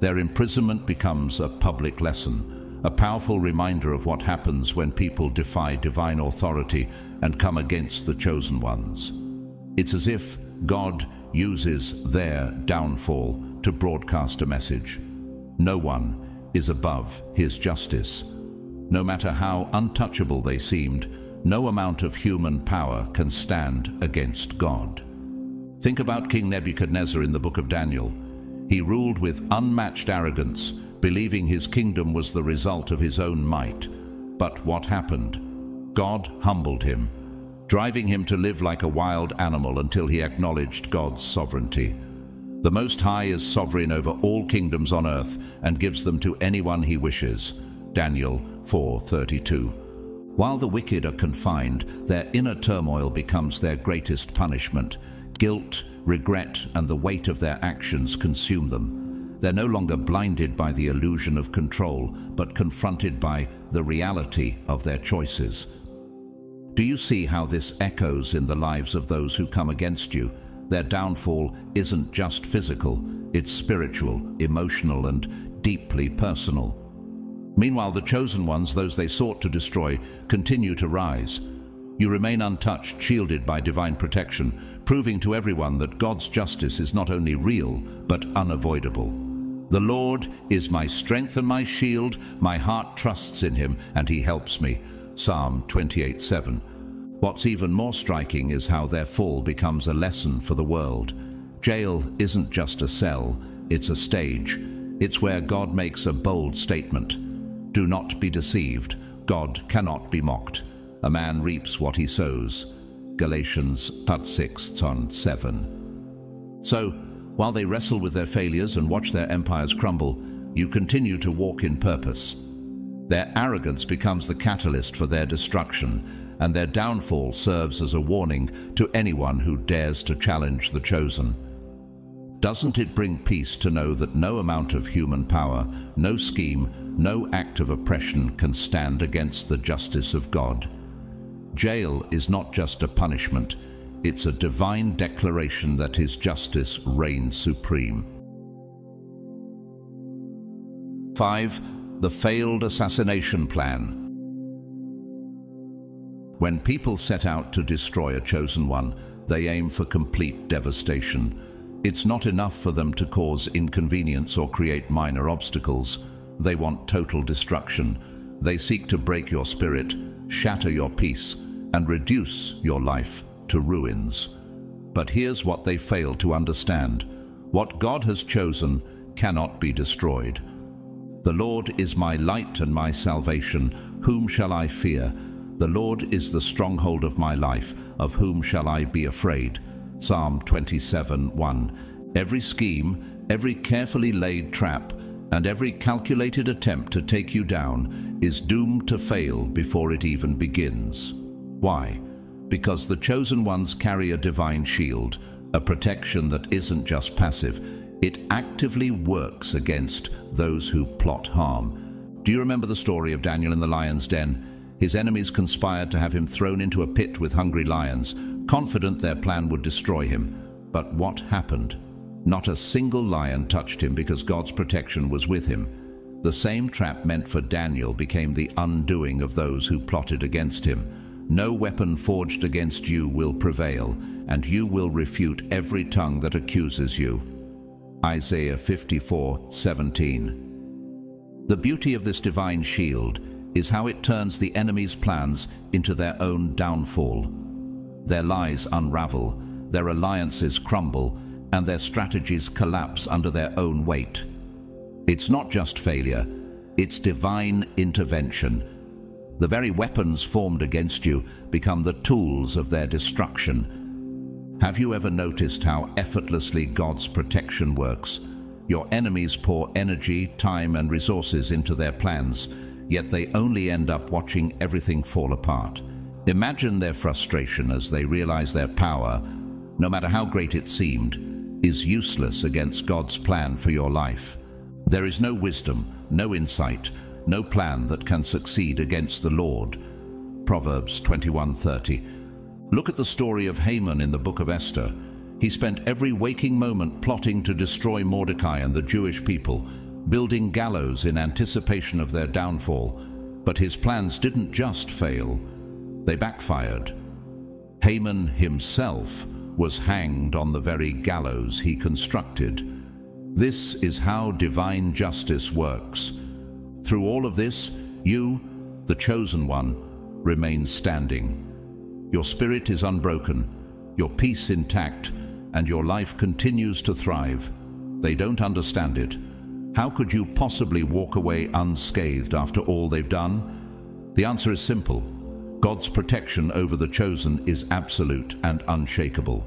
Their imprisonment becomes a public lesson, a powerful reminder of what happens when people defy divine authority and come against the chosen ones. It's as if God uses their downfall to broadcast a message. No one is above his justice. No matter how untouchable they seemed, no amount of human power can stand against God. Think about King Nebuchadnezzar in the book of Daniel. He ruled with unmatched arrogance, believing his kingdom was the result of his own might. But what happened? God humbled him, driving him to live like a wild animal until he acknowledged God's sovereignty. The Most High is sovereign over all kingdoms on earth and gives them to anyone he wishes. Daniel 4:32. While the wicked are confined, their inner turmoil becomes their greatest punishment. Guilt, regret, and the weight of their actions consume them. They're no longer blinded by the illusion of control, but confronted by the reality of their choices. Do you see how this echoes in the lives of those who come against you? Their downfall isn't just physical, it's spiritual, emotional, and deeply personal. Meanwhile, the chosen ones, those they sought to destroy, continue to rise. You remain untouched, shielded by divine protection, proving to everyone that God's justice is not only real, but unavoidable. The Lord is my strength and my shield. My heart trusts in him, and he helps me. Psalm 28:7. What's even more striking is how their fall becomes a lesson for the world. Jail isn't just a cell, it's a stage. It's where God makes a bold statement. Do not be deceived. God cannot be mocked. A man reaps what he sows. Galatians 6:7. So, while they wrestle with their failures and watch their empires crumble, you continue to walk in purpose. Their arrogance becomes the catalyst for their destruction, and their downfall serves as a warning to anyone who dares to challenge the chosen. Doesn't it bring peace to know that no amount of human power, no scheme, no act of oppression can stand against the justice of God? Jail is not just a punishment, it's a divine declaration that his justice reigns supreme. 5. The failed assassination plan. When people set out to destroy a chosen one, they aim for complete devastation. It's not enough for them to cause inconvenience or create minor obstacles. They want total destruction. They seek to break your spirit, shatter your peace, and reduce your life to ruins. But here's what they fail to understand. What God has chosen cannot be destroyed. The Lord is my light and my salvation. Whom shall I fear? The Lord is the stronghold of my life. Of whom shall I be afraid? Psalm 27:1. Every scheme, every carefully laid trap, and every calculated attempt to take you down is doomed to fail before it even begins. Why? Because the chosen ones carry a divine shield, a protection that isn't just passive. It actively works against those who plot harm. Do you remember the story of Daniel in the lion's den? His enemies conspired to have him thrown into a pit with hungry lions, confident their plan would destroy him. But what happened? Not a single lion touched him because God's protection was with him. The same trap meant for Daniel became the undoing of those who plotted against him. No weapon forged against you will prevail, and you will refute every tongue that accuses you. Isaiah 54:17. The beauty of this divine shield is how it turns the enemy's plans into their own downfall. Their lies unravel, their alliances crumble, and their strategies collapse under their own weight. It's not just failure, it's divine intervention. The very weapons formed against you become the tools of their destruction. Have you ever noticed how effortlessly God's protection works? Your enemies pour energy, time, and resources into their plans, yet they only end up watching everything fall apart. Imagine their frustration as they realize their power, no matter how great it seemed, is useless against God's plan for your life. There is no wisdom, no insight, no plan that can succeed against the Lord. Proverbs 21:30. Look at the story of Haman in the book of Esther. He spent every waking moment plotting to destroy Mordecai and the Jewish people, building gallows in anticipation of their downfall. But his plans didn't just fail, they backfired. Haman himself was hanged on the very gallows he constructed. This is how divine justice works. Through all of this, you, the chosen one, remain standing. Your spirit is unbroken, your peace intact, and your life continues to thrive. They don't understand it. How could you possibly walk away unscathed after all they've done? The answer is simple. God's protection over the chosen is absolute and unshakable.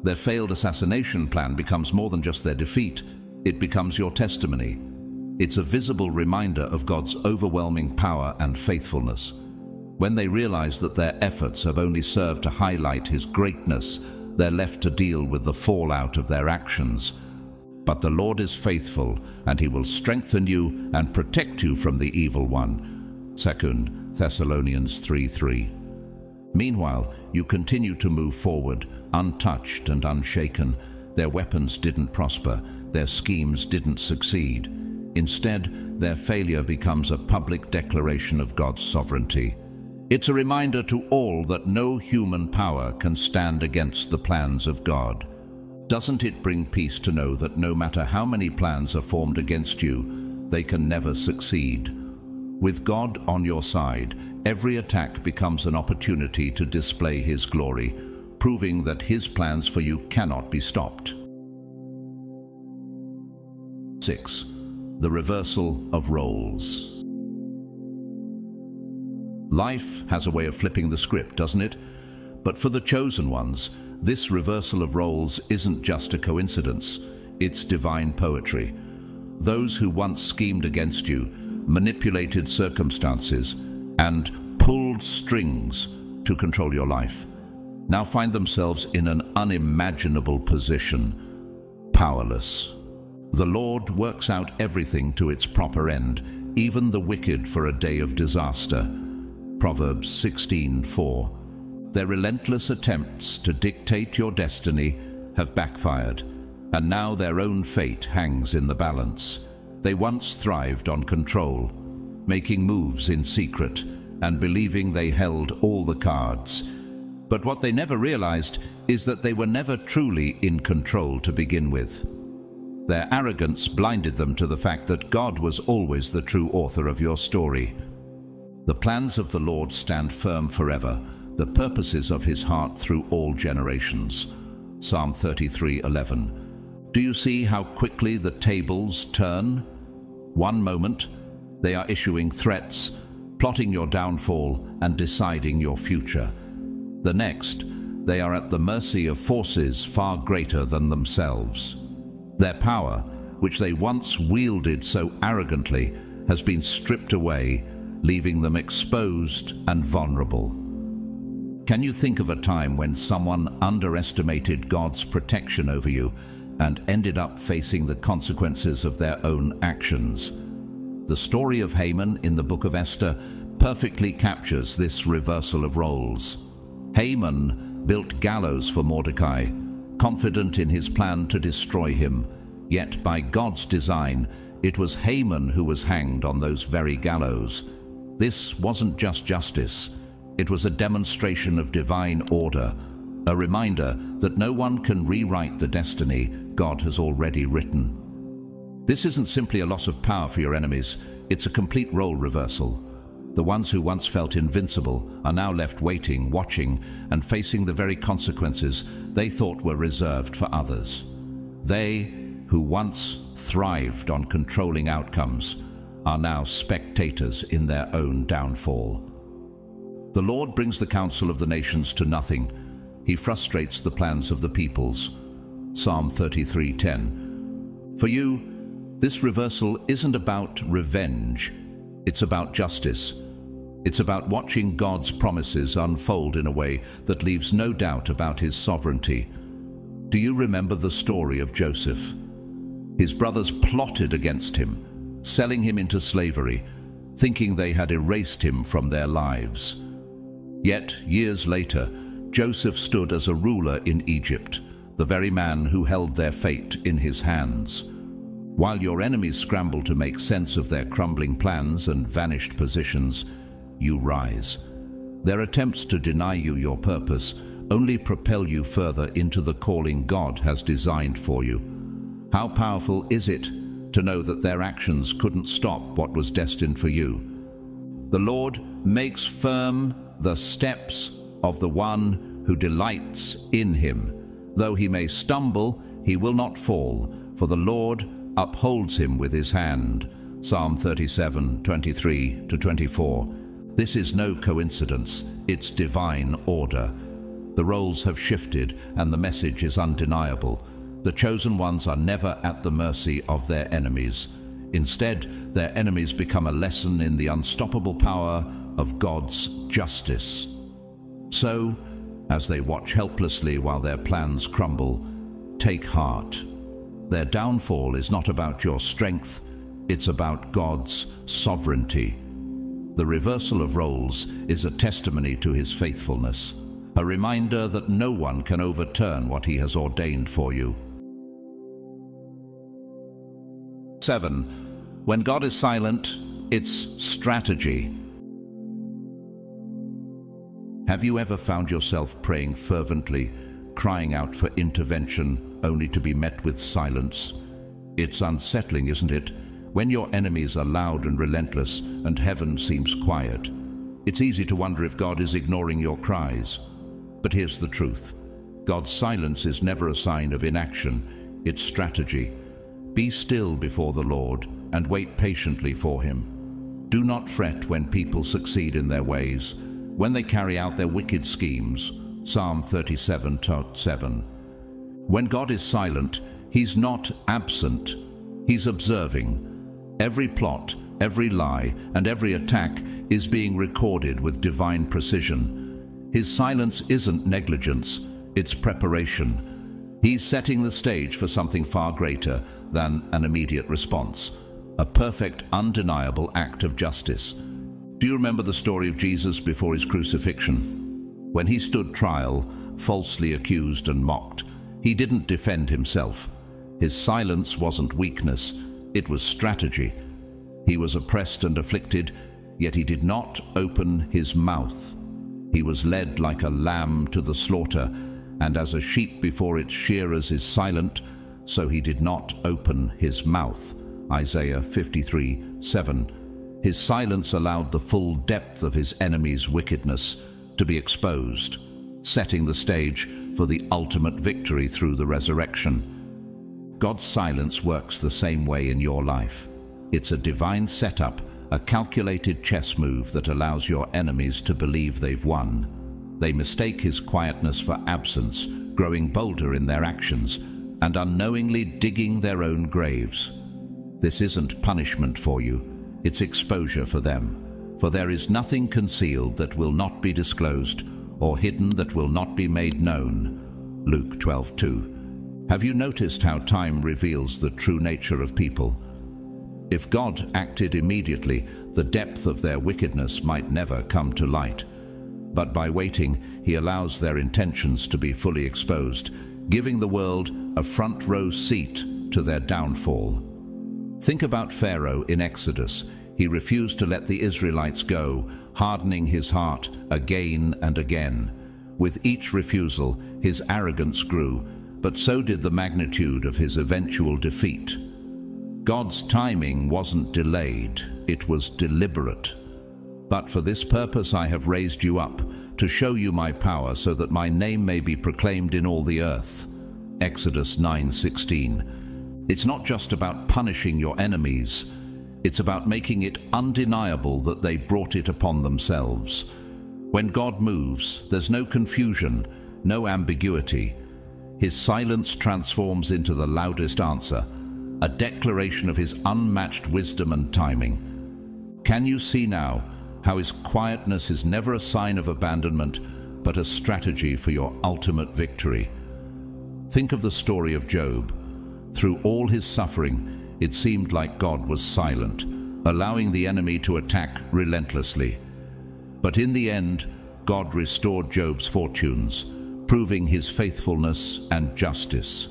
Their failed assassination plan becomes more than just their defeat. It becomes your testimony. It's a visible reminder of God's overwhelming power and faithfulness. When they realize that their efforts have only served to highlight his greatness, they're left to deal with the fallout of their actions. But the Lord is faithful, and he will strengthen you and protect you from the evil one. 2 Thessalonians 3:3. Meanwhile, you continue to move forward, untouched and unshaken. Their weapons didn't prosper, their schemes didn't succeed. Instead, their failure becomes a public declaration of God's sovereignty. It's a reminder to all that no human power can stand against the plans of God. Doesn't it bring peace to know that no matter how many plans are formed against you, they can never succeed? With God on your side, every attack becomes an opportunity to display his glory, proving that his plans for you cannot be stopped. 6. The reversal of roles. Life has a way of flipping the script, doesn't it? But for the chosen ones, this reversal of roles isn't just a coincidence, it's divine poetry. Those who once schemed against you, manipulated circumstances, and pulled strings to control your life, now find themselves in an unimaginable position, powerless. The Lord works out everything to its proper end, even the wicked for a day of disaster. Proverbs 16:4. Their relentless attempts to dictate your destiny have backfired, and now their own fate hangs in the balance. They once thrived on control, making moves in secret and believing they held all the cards. But what they never realized is that they were never truly in control to begin with. Their arrogance blinded them to the fact that God was always the true author of your story. The plans of the Lord stand firm forever, the purposes of his heart through all generations. Psalm 33:11. Do you see how quickly the tables turn? One moment, they are issuing threats, plotting your downfall and deciding your future. The next, they are at the mercy of forces far greater than themselves. Their power, which they once wielded so arrogantly, has been stripped away, leaving them exposed and vulnerable. Can you think of a time when someone underestimated God's protection over you and ended up facing the consequences of their own actions? The story of Haman in the book of Esther perfectly captures this reversal of roles. Haman built gallows for Mordecai, confident in his plan to destroy him. Yet by God's design, it was Haman who was hanged on those very gallows. This wasn't just justice. It was a demonstration of divine order, a reminder that no one can rewrite the destiny God has already written. This isn't simply a loss of power for your enemies, it's a complete role reversal. The ones who once felt invincible are now left waiting, watching, and facing the very consequences they thought were reserved for others. They, who once thrived on controlling outcomes, are now spectators in their own downfall. The Lord brings the counsel of the nations to nothing. He frustrates the plans of the peoples. Psalm 33:10. For you, this reversal isn't about revenge. It's about justice. It's about watching God's promises unfold in a way that leaves no doubt about his sovereignty. Do you remember the story of Joseph? His brothers plotted against him, selling him into slavery, thinking they had erased him from their lives. Yet, years later, Joseph stood as a ruler in Egypt, the very man who held their fate in his hands. While your enemies scramble to make sense of their crumbling plans and vanished positions, you rise. Their attempts to deny you your purpose only propel you further into the calling God has designed for you. How powerful is it to know that their actions couldn't stop what was destined for you? The Lord makes firm the steps of the one who delights in him. Though he may stumble, he will not fall, for the Lord upholds him with his hand. Psalm 37:23-24. This is no coincidence, it's divine order. The roles have shifted and the message is undeniable. The chosen ones are never at the mercy of their enemies. Instead, their enemies become a lesson in the unstoppable power of God's justice. So, as they watch helplessly while their plans crumble, take heart. Their downfall is not about your strength, it's about God's sovereignty. The reversal of roles is a testimony to His faithfulness, a reminder that no one can overturn what He has ordained for you. 7. When God is silent, it's strategy. Have you ever found yourself praying fervently, crying out for intervention, only to be met with silence? It's unsettling, isn't it? When your enemies are loud and relentless and heaven seems quiet, it's easy to wonder if God is ignoring your cries. But here's the truth. God's silence is never a sign of inaction, it's strategy. Be still before the Lord and wait patiently for Him. Do not fret when people succeed in their ways, when they carry out their wicked schemes. Psalm 37:7. When God is silent, He's not absent, He's observing. Every plot, every lie, and every attack is being recorded with divine precision. His silence isn't negligence, it's preparation. He's setting the stage for something far greater than an immediate response, a perfect, undeniable act of justice. Do you remember the story of Jesus before His crucifixion? When He stood trial, falsely accused and mocked, He didn't defend Himself. His silence wasn't weakness, it was strategy. He was oppressed and afflicted, yet He did not open His mouth. He was led like a lamb to the slaughter, and as a sheep before its shearers is silent, so He did not open His mouth. Isaiah 53:7. His silence allowed the full depth of His enemy's wickedness to be exposed, setting the stage for the ultimate victory through the resurrection. God's silence works the same way in your life. It's a divine setup, a calculated chess move that allows your enemies to believe they've won. They mistake His quietness for absence, growing bolder in their actions, and unknowingly digging their own graves. This isn't punishment for you, it's exposure for them. For there is nothing concealed that will not be disclosed, or hidden that will not be made known. Luke 12:2. Have you noticed how time reveals the true nature of people? If God acted immediately, the depth of their wickedness might never come to light. But by waiting, He allows their intentions to be fully exposed, giving the world a front-row seat to their downfall. Think about Pharaoh in Exodus. He refused to let the Israelites go, hardening his heart again and again. With each refusal, his arrogance grew, but so did the magnitude of his eventual defeat. God's timing wasn't delayed, it was deliberate. But for this purpose I have raised you up, to show you my power, so that my name may be proclaimed in all the earth. Exodus 9:16. It's not just about punishing your enemies, it's about making it undeniable that they brought it upon themselves. When God moves, there's no confusion, no ambiguity. His silence transforms into the loudest answer, a declaration of His unmatched wisdom and timing. Can you see now how His quietness is never a sign of abandonment, but a strategy for your ultimate victory? Think of the story of Job. Through all his suffering, it seemed like God was silent, allowing the enemy to attack relentlessly. But in the end, God restored Job's fortunes, proving His faithfulness and justice.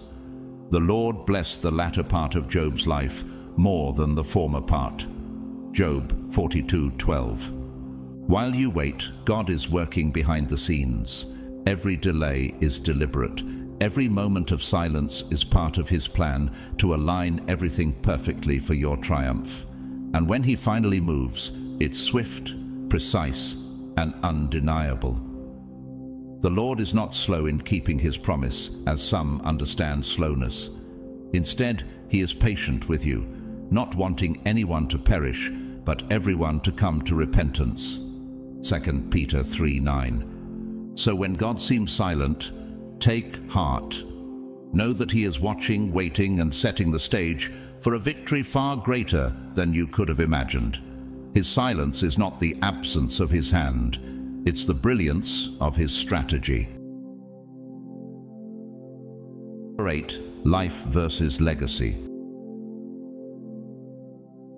The Lord blessed the latter part of Job's life more than the former part. Job 42:12. While you wait, God is working behind the scenes. Every delay is deliberate. Every moment of silence is part of His plan to align everything perfectly for your triumph. And when He finally moves, it's swift, precise, and undeniable. The Lord is not slow in keeping His promise, as some understand slowness. Instead, He is patient with you, not wanting anyone to perish, but everyone to come to repentance. 2 Peter 3:9. So when God seems silent, take heart. Know that He is watching, waiting, and setting the stage for a victory far greater than you could have imagined. His silence is not the absence of his hand, it's the brilliance of his strategy. 8. Life versus legacy.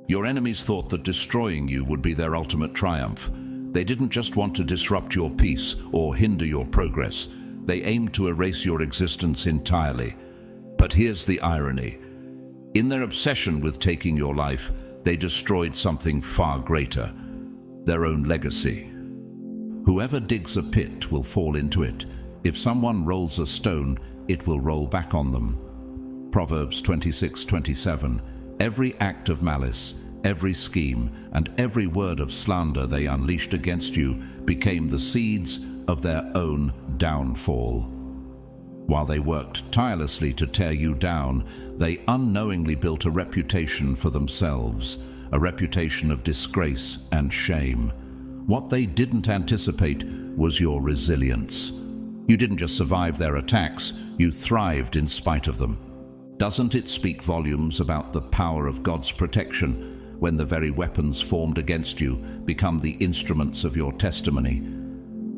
Your enemies thought that destroying you would be their ultimate triumph. They didn't just want to disrupt your peace or hinder your progress. They aimed to erase your existence entirely. But here's the irony. In their obsession with taking your life, they destroyed something far greater, their own legacy. Whoever digs a pit will fall into it. If someone rolls a stone, it will roll back on them. Proverbs 26:27. Every act of malice, every scheme, and every word of slander they unleashed against you became the seeds of their own downfall. While they worked tirelessly to tear you down, they unknowingly built a reputation for themselves, a reputation of disgrace and shame. What they didn't anticipate was your resilience. You didn't just survive their attacks, you thrived in spite of them. Doesn't it speak volumes about the power of God's protection when the very weapons formed against you become the instruments of your testimony?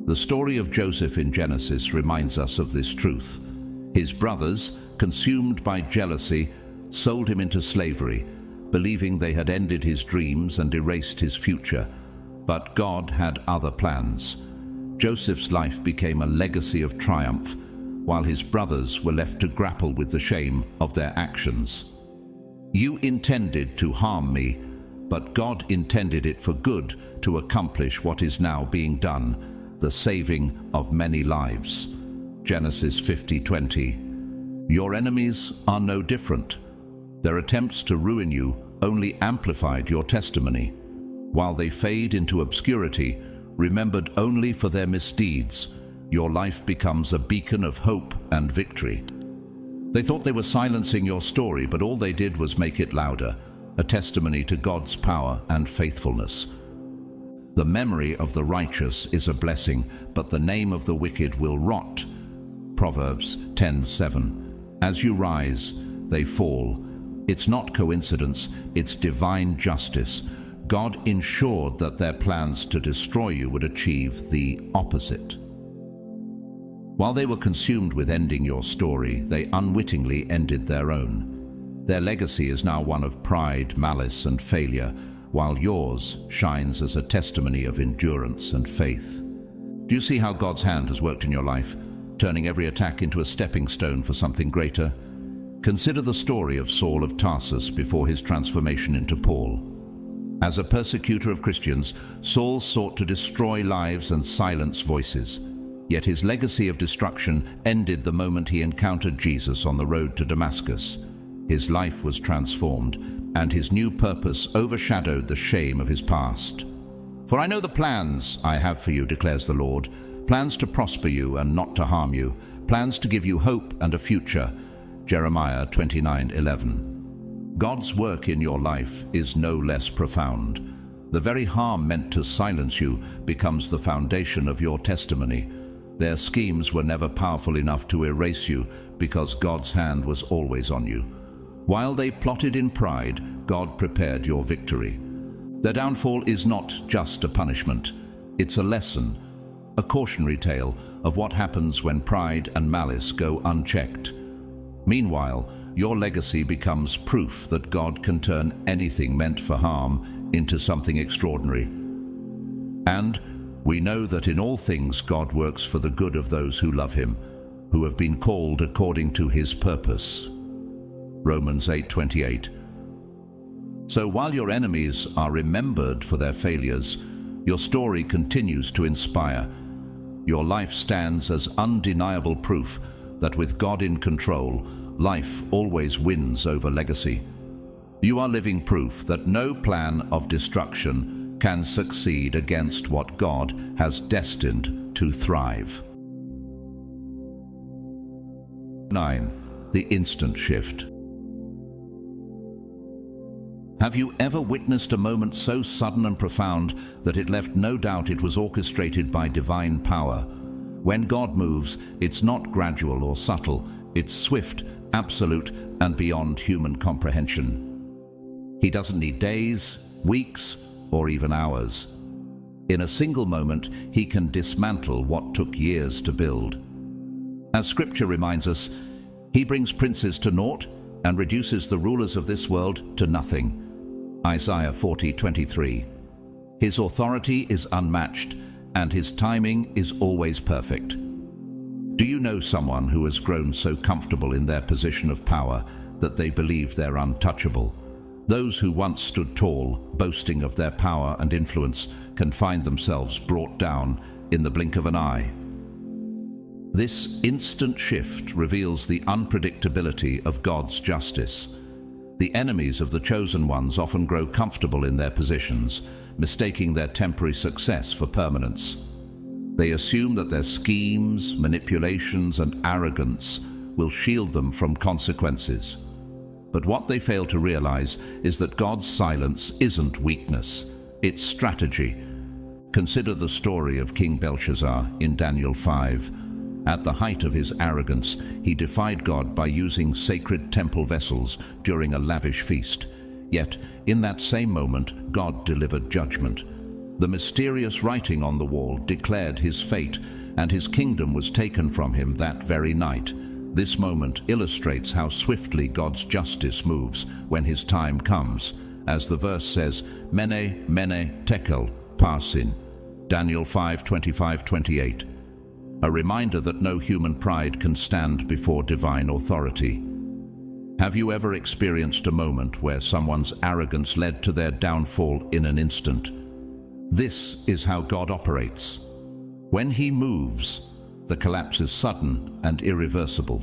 The story of Joseph in Genesis reminds us of this truth. His brothers, consumed by jealousy, sold him into slavery, believing they had ended his dreams and erased his future. But God had other plans. Joseph's life became a legacy of triumph, while his brothers were left to grapple with the shame of their actions. You intended to harm me, but God intended it for good to accomplish what is now being done, the saving of many lives. Genesis 50:20. Your enemies are no different. Their attempts to ruin you only amplified your testimony. While they fade into obscurity, remembered only for their misdeeds, your life becomes a beacon of hope and victory. They thought they were silencing your story, but all they did was make it louder, a testimony to God's power and faithfulness. The memory of the righteous is a blessing, but the name of the wicked will rot. Proverbs 10:7. As you rise, they fall. It's not coincidence, it's divine justice. God ensured that their plans to destroy you would achieve the opposite. While they were consumed with ending your story, they unwittingly ended their own. Their legacy is now one of pride, malice, and failure, while yours shines as a testimony of endurance and faith. Do you see how God's hand has worked in your life, turning every attack into a stepping stone for something greater? Consider the story of Saul of Tarsus before his transformation into Paul. As a persecutor of Christians, Saul sought to destroy lives and silence voices. Yet his legacy of destruction ended the moment he encountered Jesus on the road to Damascus. His life was transformed, and his new purpose overshadowed the shame of his past. For I know the plans I have for you, declares the Lord, plans to prosper you and not to harm you, plans to give you hope and a future. Jeremiah 29:11. God's work in your life is no less profound. The very harm meant to silence you becomes the foundation of your testimony. Their schemes were never powerful enough to erase you because God's hand was always on you. While they plotted in pride, God prepared your victory. Their downfall is not just a punishment. It's a lesson, a cautionary tale of what happens when pride and malice go unchecked. Meanwhile, your legacy becomes proof that God can turn anything meant for harm into something extraordinary. And we know that in all things God works for the good of those who love him, who have been called according to his purpose. Romans 8:28. So while your enemies are remembered for their failures, your story continues to inspire. Your life stands as undeniable proof that with God in control, life always wins over legacy. You are living proof that no plan of destruction can succeed against what God has destined to thrive. 9. The instant shift. Have you ever witnessed a moment so sudden and profound that it left no doubt it was orchestrated by divine power? When God moves, it's not gradual or subtle, it's swift, absolute, and beyond human comprehension. He doesn't need days, weeks, or even hours. In a single moment, he can dismantle what took years to build. As Scripture reminds us, he brings princes to naught and reduces the rulers of this world to nothing. Isaiah 40:23. His authority is unmatched, and his timing is always perfect. Do you know someone who has grown so comfortable in their position of power that they believe they're untouchable? Those who once stood tall, boasting of their power and influence, can find themselves brought down in the blink of an eye. This instant shift reveals the unpredictability of God's justice. The enemies of the chosen ones often grow comfortable in their positions, mistaking their temporary success for permanence. They assume that their schemes, manipulations, and arrogance will shield them from consequences. But what they fail to realize is that God's silence isn't weakness, it's strategy. Consider the story of King Belshazzar in Daniel 5. At the height of his arrogance, he defied God by using sacred temple vessels during a lavish feast. Yet, in that same moment, God delivered judgment. The mysterious writing on the wall declared his fate, and his kingdom was taken from him that very night. This moment illustrates how swiftly God's justice moves when his time comes. As the verse says, Mene, Mene, Tekel, Parsin. Daniel 5:25-28. A reminder that no human pride can stand before divine authority. Have you ever experienced a moment where someone's arrogance led to their downfall in an instant? This is how God operates. When he moves, the collapse is sudden and irreversible.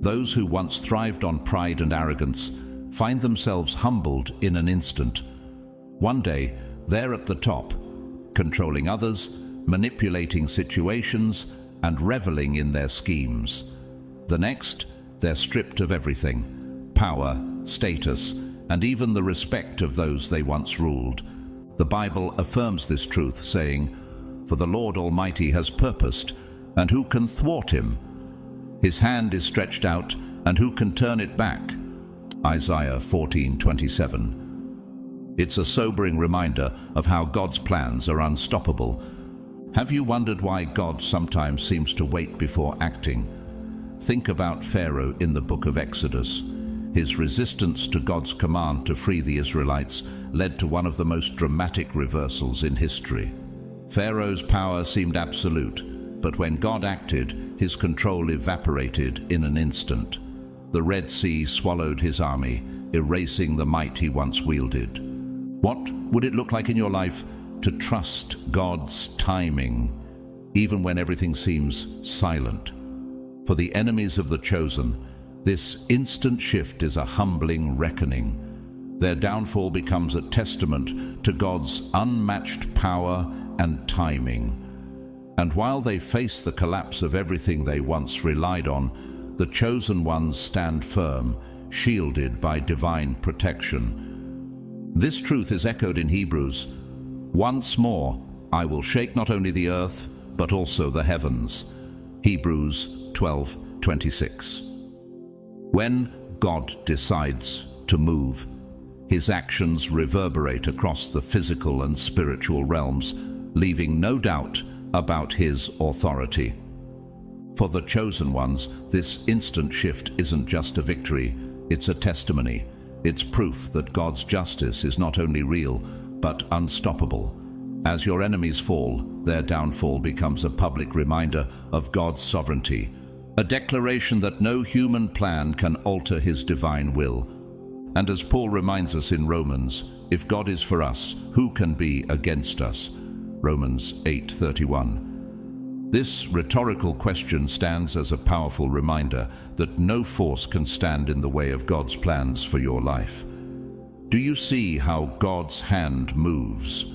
Those who once thrived on pride and arrogance find themselves humbled in an instant. One day, they're at the top, controlling others, manipulating situations, and reveling in their schemes. The next, they're stripped of everything: power, status, and even the respect of those they once ruled. The Bible affirms this truth, saying, "For the Lord Almighty has purposed, and who can thwart him? His hand is stretched out, and who can turn it back?" Isaiah 14:27. It's a sobering reminder of how God's plans are unstoppable. Have you wondered why God sometimes seems to wait before acting? Think about Pharaoh in the book of Exodus. His resistance to God's command to free the Israelites led to one of the most dramatic reversals in history. Pharaoh's power seemed absolute, but when God acted, his control evaporated in an instant. The Red Sea swallowed his army, erasing the might he once wielded. What would it look like in your life to trust God's timing, even when everything seems silent? For the enemies of the chosen, this instant shift is a humbling reckoning. Their downfall becomes a testament to God's unmatched power and timing. And while they face the collapse of everything they once relied on, the chosen ones stand firm, shielded by divine protection. This truth is echoed in Hebrews. "Once more, I will shake not only the earth, but also the heavens." Hebrews 12:26. When God decides to move, his actions reverberate across the physical and spiritual realms, leaving no doubt about his authority. For the chosen ones, this instant shift isn't just a victory, it's a testimony. It's proof that God's justice is not only real, but unstoppable. As your enemies fall, their downfall becomes a public reminder of God's sovereignty, a declaration that no human plan can alter his divine will. And as Paul reminds us in Romans, if God is for us, who can be against us? Romans 8:31. This rhetorical question stands as a powerful reminder that no force can stand in the way of God's plans for your life. Do you see how God's hand moves,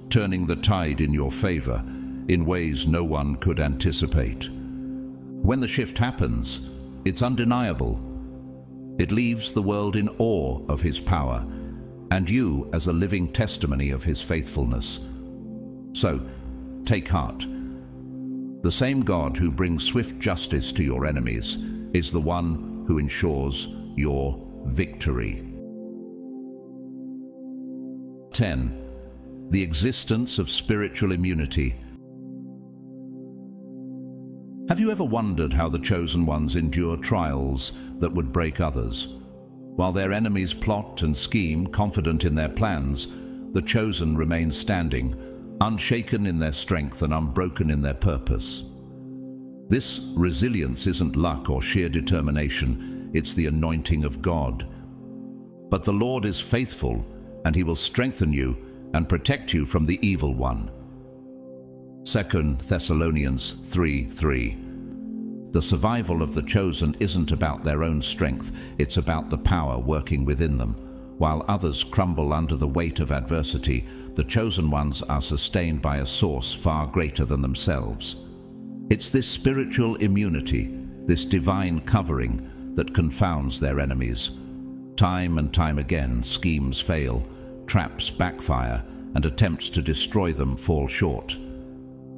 turning the tide in your favor in ways no one could anticipate? When the shift happens, it's undeniable. It leaves the world in awe of his power, and you as a living testimony of his faithfulness. So, take heart. The same God who brings swift justice to your enemies is the one who ensures your victory. 10. the existence of spiritual immunity. Have you ever wondered how the chosen ones endure trials that would break others? While their enemies plot and scheme, confident in their plans, the chosen remain standing, unshaken in their strength and unbroken in their purpose. This resilience isn't luck or sheer determination, it's the anointing of God. But the Lord is faithful, and He will strengthen you and protect you from the evil one. 2 Thessalonians 3:3. The survival of the chosen isn't about their own strength, it's about the power working within them. While others crumble under the weight of adversity, the chosen ones are sustained by a source far greater than themselves. It's this spiritual immunity, this divine covering, that confounds their enemies. Time and time again, schemes fail, traps backfire, and attempts to destroy them fall short.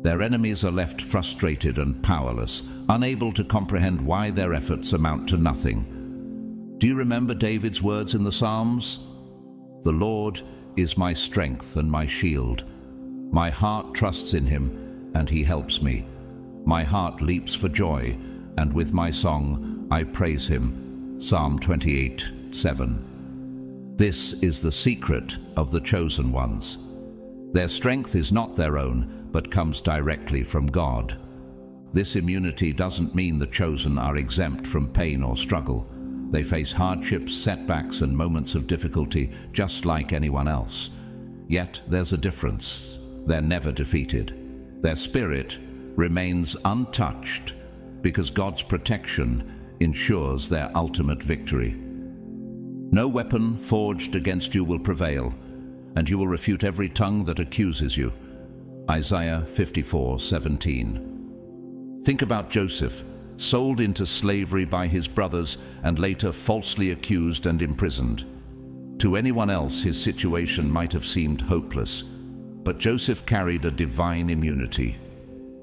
Their enemies are left frustrated and powerless, unable to comprehend why their efforts amount to nothing. Do you remember David's words in the Psalms? "The Lord is my strength and my shield. My heart trusts in Him, and He helps me. My heart leaps for joy, and with my song I praise Him." Psalm 28:7. This is the secret of the chosen ones. Their strength is not their own, but comes directly from God. This immunity doesn't mean the chosen are exempt from pain or struggle. They face hardships, setbacks, and moments of difficulty just like anyone else. Yet there's a difference. They're never defeated. Their spirit remains untouched because God's protection ensures their ultimate victory. No weapon forged against you will prevail, and you will refute every tongue that accuses you. Isaiah 54:17. Think about Joseph, sold into slavery by his brothers and later falsely accused and imprisoned. To anyone else, his situation might have seemed hopeless, but Joseph carried a divine immunity.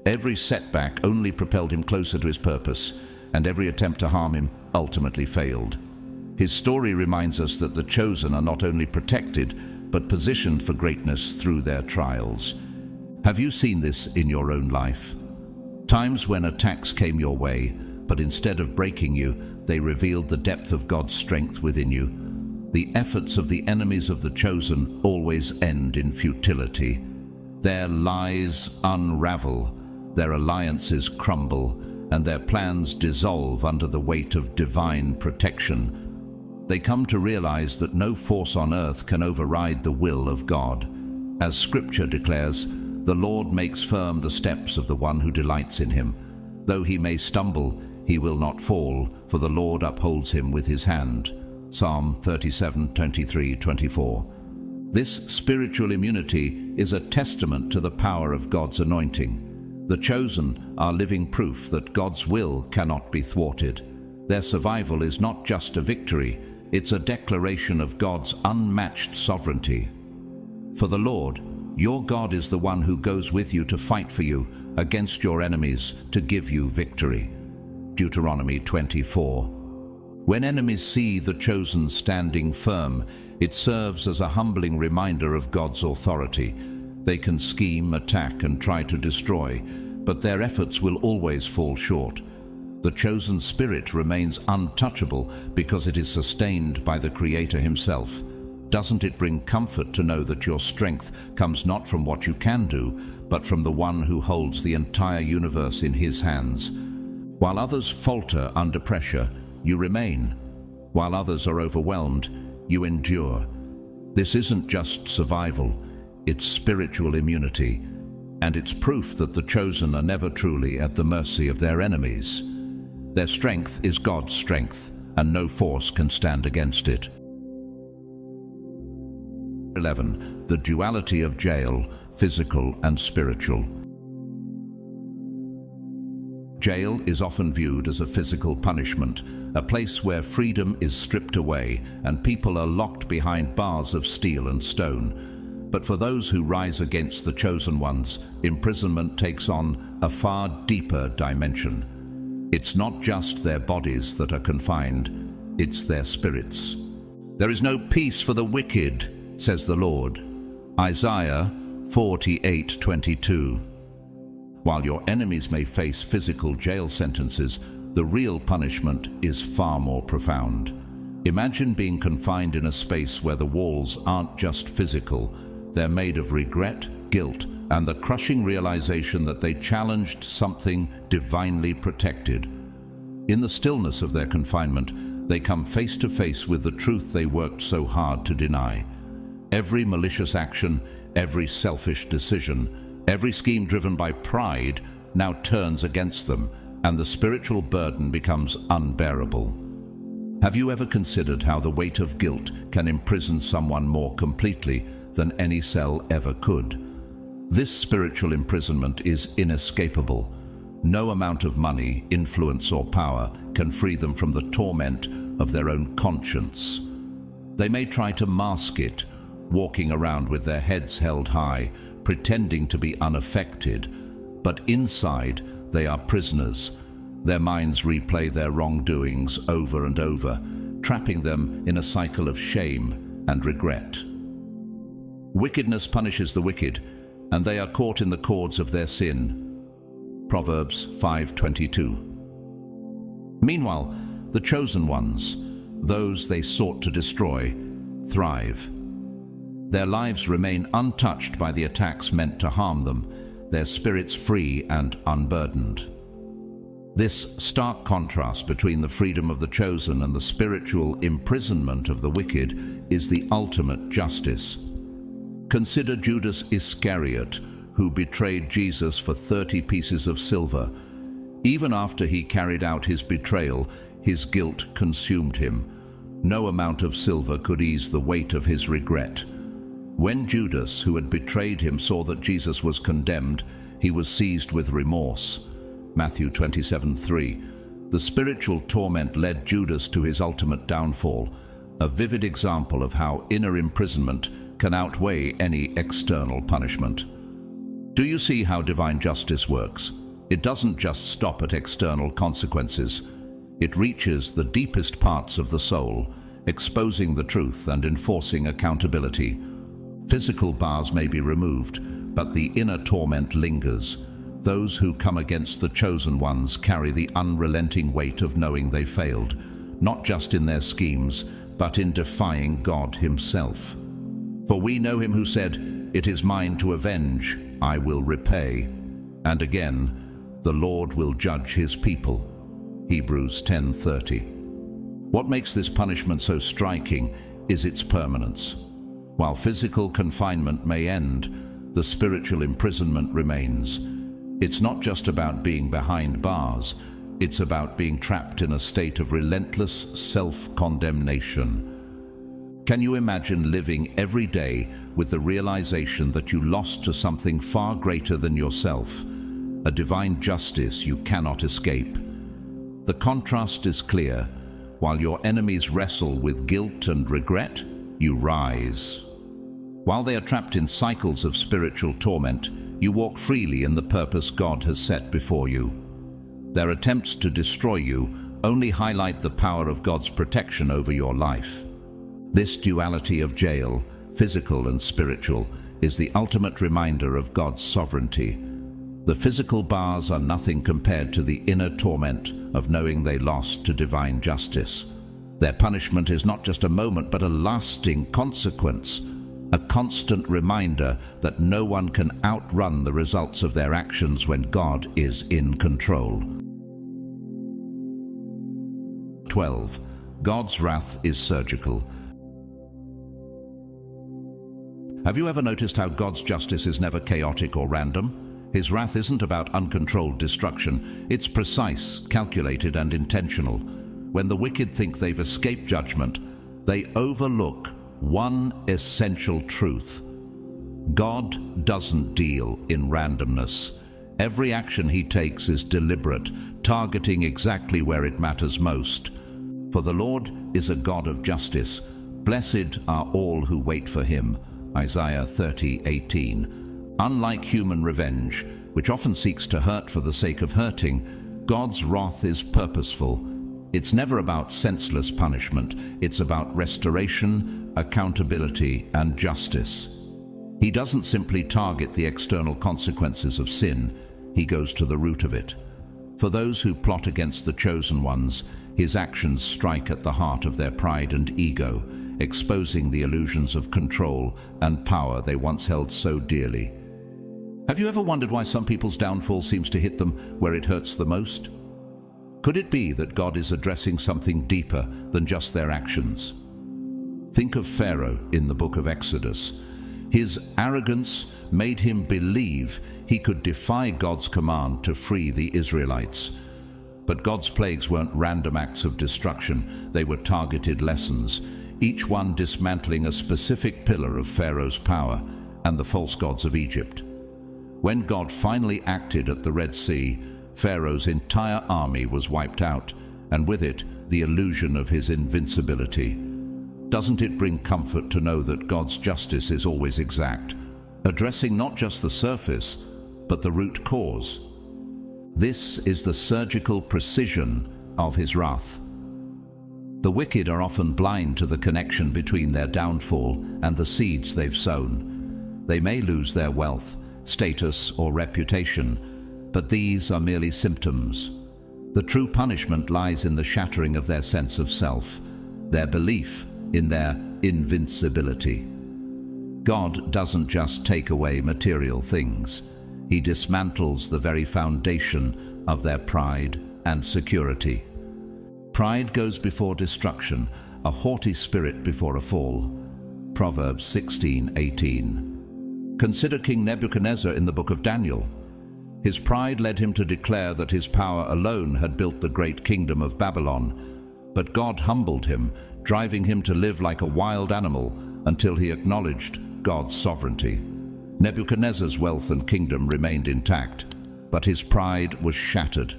Every setback only propelled him closer to his purpose, and every attempt to harm him ultimately failed. His story reminds us that the chosen are not only protected, but positioned for greatness through their trials. Have you seen this in your own life? Times when attacks came your way, but instead of breaking you, they revealed the depth of God's strength within you. The efforts of the enemies of the chosen always end in futility. Their lies unravel, their alliances crumble, and their plans dissolve under the weight of divine protection. They come to realize that no force on earth can override the will of God. As Scripture declares, "The Lord makes firm the steps of the one who delights in Him. Though he may stumble, he will not fall, for the Lord upholds him with His hand." Psalm 37:23-24. This spiritual immunity is a testament to the power of God's anointing. The chosen are living proof that God's will cannot be thwarted. Their survival is not just a victory, it's a declaration of God's unmatched sovereignty. For the Lord, your God, is the one who goes with you to fight for you against your enemies to give you victory. Deuteronomy 24. When enemies see the chosen standing firm, it serves as a humbling reminder of God's authority. They can scheme, attack, and try to destroy, but their efforts will always fall short. The chosen spirit remains untouchable because it is sustained by the Creator Himself. Doesn't it bring comfort to know that your strength comes not from what you can do, but from the one who holds the entire universe in His hands? While others falter under pressure, you remain. While others are overwhelmed, you endure. This isn't just survival, it's spiritual immunity, and it's proof that the chosen are never truly at the mercy of their enemies. Their strength is God's strength, and no force can stand against it. 11. The duality of jail, physical and spiritual. Jail is often viewed as a physical punishment, a place where freedom is stripped away and people are locked behind bars of steel and stone. But for those who rise against the chosen ones, imprisonment takes on a far deeper dimension. It's not just their bodies that are confined, it's their spirits. "There is no peace for the wicked," says the Lord. Isaiah 48:22. While your enemies may face physical jail sentences, the real punishment is far more profound. Imagine being confined in a space where the walls aren't just physical, they're made of regret, guilt, and the crushing realization that they challenged something divinely protected. In the stillness of their confinement, they come face to face with the truth they worked so hard to deny. Every malicious action, every selfish decision, every scheme driven by pride now turns against them, and the spiritual burden becomes unbearable. Have you ever considered how the weight of guilt can imprison someone more completely than any cell ever could? This spiritual imprisonment is inescapable. No amount of money, influence, or power can free them from the torment of their own conscience. They may try to mask it, walking around with their heads held high, pretending to be unaffected, but inside they are prisoners. Their minds replay their wrongdoings over and over, trapping them in a cycle of shame and regret. Wickedness punishes the wicked, and they are caught in the cords of their sin. Proverbs 5:22. Meanwhile, the chosen ones, those they sought to destroy, thrive. Their lives remain untouched by the attacks meant to harm them, their spirits free and unburdened. This stark contrast between the freedom of the chosen and the spiritual imprisonment of the wicked is the ultimate justice. Consider Judas Iscariot, who betrayed Jesus for 30 pieces of silver. Even after he carried out his betrayal, his guilt consumed him. No amount of silver could ease the weight of his regret. When Judas, who had betrayed him, saw that Jesus was condemned, he was seized with remorse. Matthew 27:3. The spiritual torment led Judas to his ultimate downfall, a vivid example of how inner imprisonment can outweigh any external punishment. Do you see how divine justice works? It doesn't just stop at external consequences. It reaches the deepest parts of the soul, exposing the truth and enforcing accountability. Physical bars may be removed, but the inner torment lingers. Those who come against the chosen ones carry the unrelenting weight of knowing they failed, not just in their schemes, but in defying God himself. For we know him who said, "It is mine to avenge, I will repay." And again, "The Lord will judge his people." Hebrews 10:30. What makes this punishment so striking is its permanence. While physical confinement may end, the spiritual imprisonment remains. It's not just about being behind bars, it's about being trapped in a state of relentless self-condemnation. Can you imagine living every day with the realization that you lost to something far greater than yourself, a divine justice you cannot escape? The contrast is clear. While your enemies wrestle with guilt and regret, you rise. While they are trapped in cycles of spiritual torment, you walk freely in the purpose God has set before you. Their attempts to destroy you only highlight the power of God's protection over your life. This duality of jail, physical and spiritual, is the ultimate reminder of God's sovereignty. The physical bars are nothing compared to the inner torment of knowing they lost to divine justice. Their punishment is not just a moment, but a lasting consequence, a constant reminder that no one can outrun the results of their actions when God is in control. 12. God's wrath is surgical. Have you ever noticed how God's justice is never chaotic or random? His wrath isn't about uncontrolled destruction. It's precise, calculated, and intentional. When the wicked think they've escaped judgment, they overlook one essential truth. God doesn't deal in randomness. Every action he takes is deliberate, targeting exactly where it matters most. For the Lord is a God of justice. Blessed are all who wait for him. Isaiah 30:18. Unlike human revenge, which often seeks to hurt for the sake of hurting, God's wrath is purposeful. It's never about senseless punishment. It's about restoration, accountability, and justice. He doesn't simply target the external consequences of sin, he goes to the root of it. For those who plot against the chosen ones, his actions strike at the heart of their pride and ego, exposing the illusions of control and power they once held so dearly. Have you ever wondered why some people's downfall seems to hit them where it hurts the most? Could it be that God is addressing something deeper than just their actions? Think of Pharaoh in the book of Exodus. His arrogance made him believe he could defy God's command to free the Israelites. But God's plagues weren't random acts of destruction, they were targeted lessons, each one dismantling a specific pillar of Pharaoh's power and the false gods of Egypt. When God finally acted at the Red Sea, Pharaoh's entire army was wiped out, and with it, the illusion of his invincibility. Doesn't it bring comfort to know that God's justice is always exact, addressing not just the surface, but the root cause? This is the surgical precision of his wrath. The wicked are often blind to the connection between their downfall and the seeds they've sown. They may lose their wealth, status, or reputation, but these are merely symptoms. The true punishment lies in the shattering of their sense of self, their belief in their invincibility. God doesn't just take away material things. He dismantles the very foundation of their pride and security. Pride goes before destruction, a haughty spirit before a fall. Proverbs 16:18. Consider King Nebuchadnezzar in the book of Daniel. His pride led him to declare that his power alone had built the great kingdom of Babylon, but God humbled him, driving him to live like a wild animal until he acknowledged God's sovereignty. Nebuchadnezzar's wealth and kingdom remained intact, but his pride was shattered.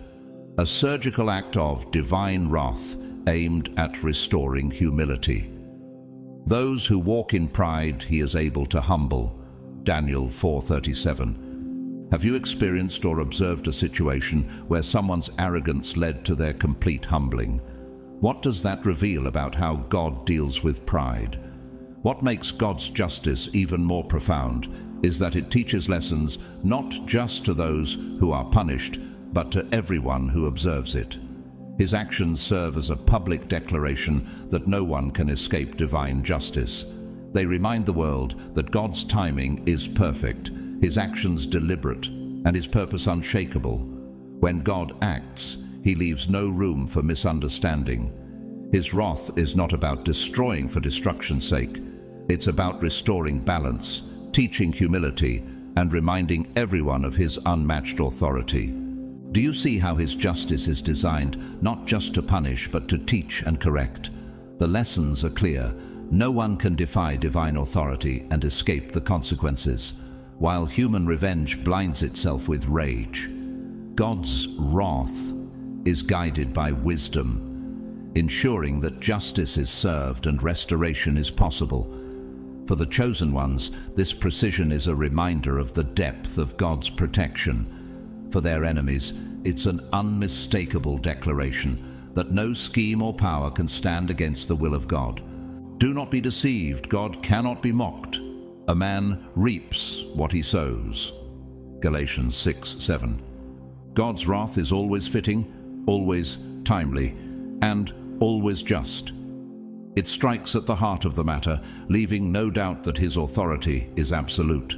A surgical act of divine wrath aimed at restoring humility. Those who walk in pride he is able to humble. Daniel 4:37. Have you experienced or observed a situation where someone's arrogance led to their complete humbling? What does that reveal about how God deals with pride? What makes God's justice even more profound is that it teaches lessons not just to those who are punished, but to everyone who observes it. His actions serve as a public declaration that no one can escape divine justice. They remind the world that God's timing is perfect, his actions deliberate, and his purpose unshakable. When God acts, he leaves no room for misunderstanding. His wrath is not about destroying for destruction's sake. It's about restoring balance, teaching humility, and reminding everyone of his unmatched authority. Do you see how his justice is designed not just to punish but to teach and correct? The lessons are clear. No one can defy divine authority and escape the consequences, while human revenge blinds itself with rage. God's wrath is guided by wisdom, ensuring that justice is served and restoration is possible. For the chosen ones, this precision is a reminder of the depth of God's protection. For their enemies, it's an unmistakable declaration that no scheme or power can stand against the will of God. Do not be deceived, God cannot be mocked. A man reaps what he sows. Galatians 6:7. God's wrath is always fitting, always timely, and always just. It strikes at the heart of the matter, leaving no doubt that his authority is absolute.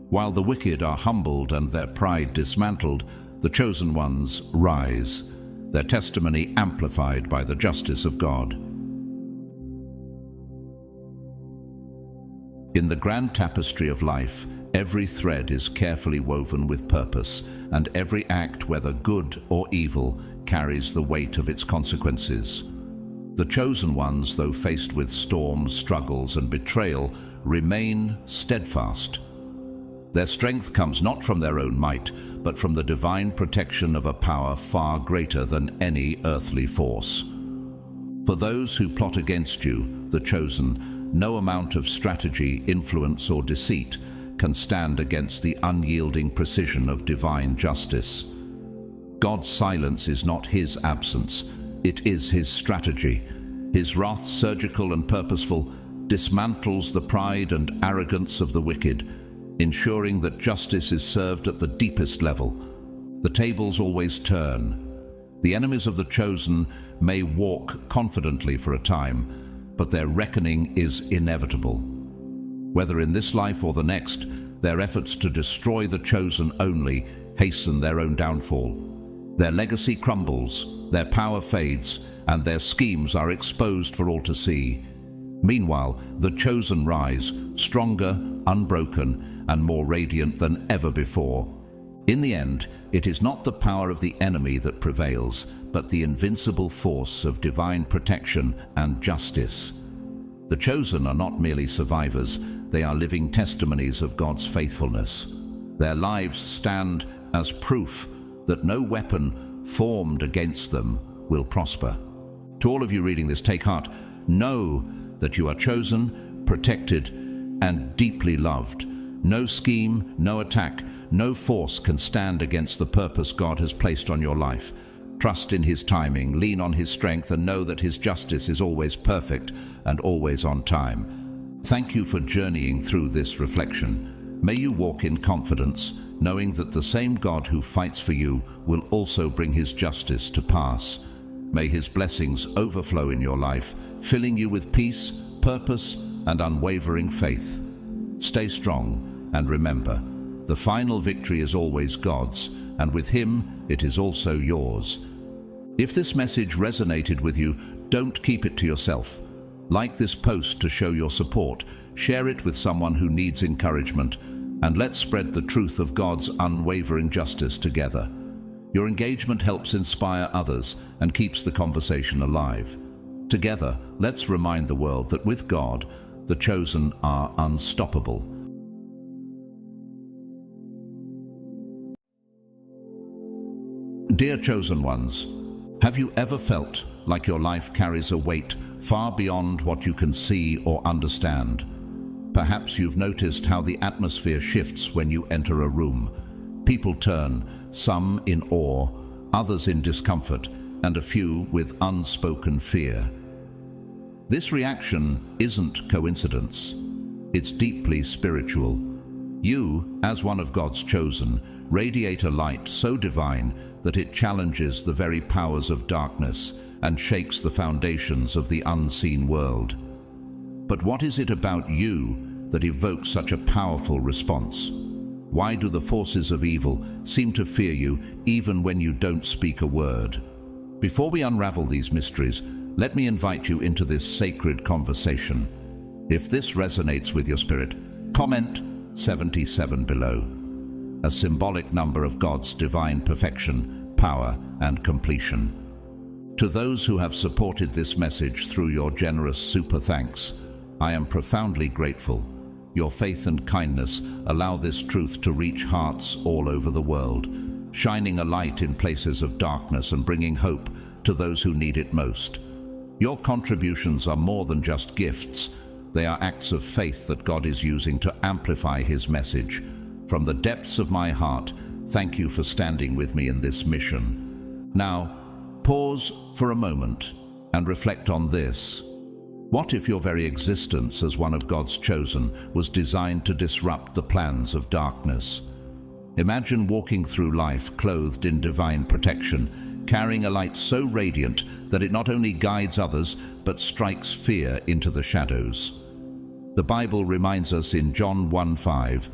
While the wicked are humbled and their pride dismantled, the chosen ones rise, their testimony amplified by the justice of God. In the grand tapestry of life, every thread is carefully woven with purpose, and every act, whether good or evil, carries the weight of its consequences. The chosen ones, though faced with storms, struggles, and betrayal, remain steadfast. Their strength comes not from their own might, but from the divine protection of a power far greater than any earthly force. For those who plot against you, the chosen, no amount of strategy, influence, or deceit can stand against the unyielding precision of divine justice. God's silence is not his absence, it is his strategy. His wrath, surgical and purposeful, dismantles the pride and arrogance of the wicked, ensuring that justice is served at the deepest level. The tables always turn. The enemies of the chosen may walk confidently for a time, but their reckoning is inevitable. Whether in this life or the next, their efforts to destroy the chosen only hasten their own downfall. Their legacy crumbles, their power fades, and their schemes are exposed for all to see. Meanwhile, the chosen rise, stronger, unbroken, and more radiant than ever before. In the end, it is not the power of the enemy that prevails, but the invincible force of divine protection and justice. The chosen are not merely survivors, they are living testimonies of God's faithfulness. Their lives stand as proof that no weapon formed against them will prosper. To all of you reading this, take heart. Know that you are chosen, protected, and deeply loved. No scheme, no attack, no force can stand against the purpose God has placed on your life. Trust in His timing, lean on His strength, and know that His justice is always perfect and always on time. Thank you for journeying through this reflection. May you walk in confidence, knowing that the same God who fights for you will also bring His justice to pass. May His blessings overflow in your life, filling you with peace, purpose, and unwavering faith. Stay strong, and remember, the final victory is always God's, and with Him it is also yours. If this message resonated with you, don't keep it to yourself. Like this post to show your support, share it with someone who needs encouragement, and let's spread the truth of God's unwavering justice together. Your engagement helps inspire others and keeps the conversation alive. Together, let's remind the world that with God, the chosen are unstoppable. Dear chosen ones, have you ever felt like your life carries a weight far beyond what you can see or understand? Perhaps you've noticed how the atmosphere shifts when you enter a room. People turn, some in awe, others in discomfort, and a few with unspoken fear. This reaction isn't coincidence. It's deeply spiritual. You, as one of God's chosen, radiate a light so divine that it challenges the very powers of darkness and shakes the foundations of the unseen world. But what is it about you that evokes such a powerful response? Why do the forces of evil seem to fear you even when you don't speak a word? Before we unravel these mysteries, let me invite you into this sacred conversation. If this resonates with your spirit, comment 77 below, a symbolic number of God's divine perfection, power, and completion. To those who have supported this message through your generous super thanks, I am profoundly grateful. Your faith and kindness allow this truth to reach hearts all over the world, shining a light in places of darkness and bringing hope to those who need it most. Your contributions are more than just gifts. They are acts of faith that God is using to amplify His message. From the depths of my heart, thank you for standing with me in this mission. Now, pause for a moment and reflect on this. What if your very existence as one of God's chosen was designed to disrupt the plans of darkness? Imagine walking through life clothed in divine protection, carrying a light so radiant that it not only guides others, but strikes fear into the shadows. The Bible reminds us in John 1:5,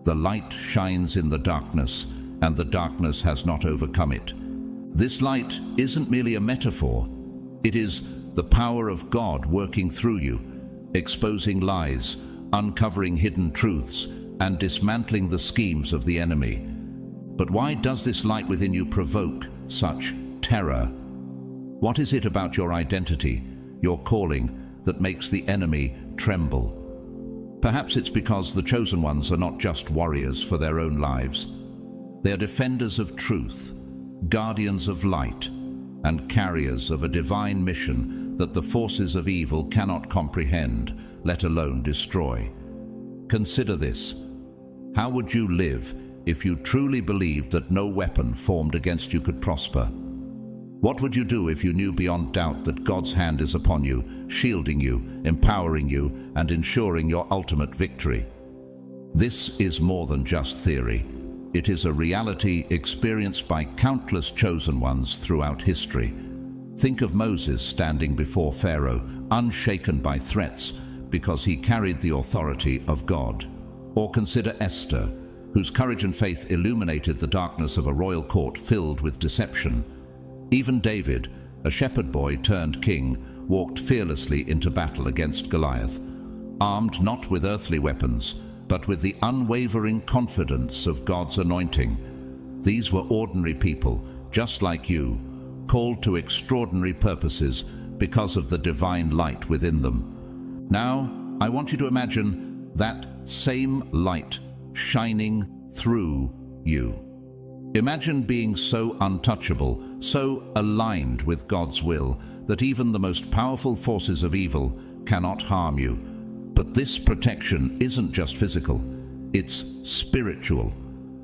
"The light shines in the darkness, and the darkness has not overcome it." This light isn't merely a metaphor. It is the power of God working through you, exposing lies, uncovering hidden truths, and dismantling the schemes of the enemy. But why does this light within you provoke such terror? What is it about your identity, your calling, that makes the enemy tremble? Perhaps it's because the chosen ones are not just warriors for their own lives. They are defenders of truth, guardians of light, and carriers of a divine mission that the forces of evil cannot comprehend, let alone destroy. Consider this. How would you live if you truly believed that no weapon formed against you could prosper? What would you do if you knew beyond doubt that God's hand is upon you, shielding you, empowering you, and ensuring your ultimate victory? This is more than just theory. It is a reality experienced by countless chosen ones throughout history. Think of Moses standing before Pharaoh, unshaken by threats because he carried the authority of God. Or consider Esther, whose courage and faith illuminated the darkness of a royal court filled with deception. Even David, a shepherd boy turned king, walked fearlessly into battle against Goliath, armed not with earthly weapons, but with the unwavering confidence of God's anointing. These were ordinary people, just like you, called to extraordinary purposes because of the divine light within them. Now, I want you to imagine that same light shining through you. Imagine being so untouchable, so aligned with God's will, that even the most powerful forces of evil cannot harm you. But this protection isn't just physical, it's spiritual,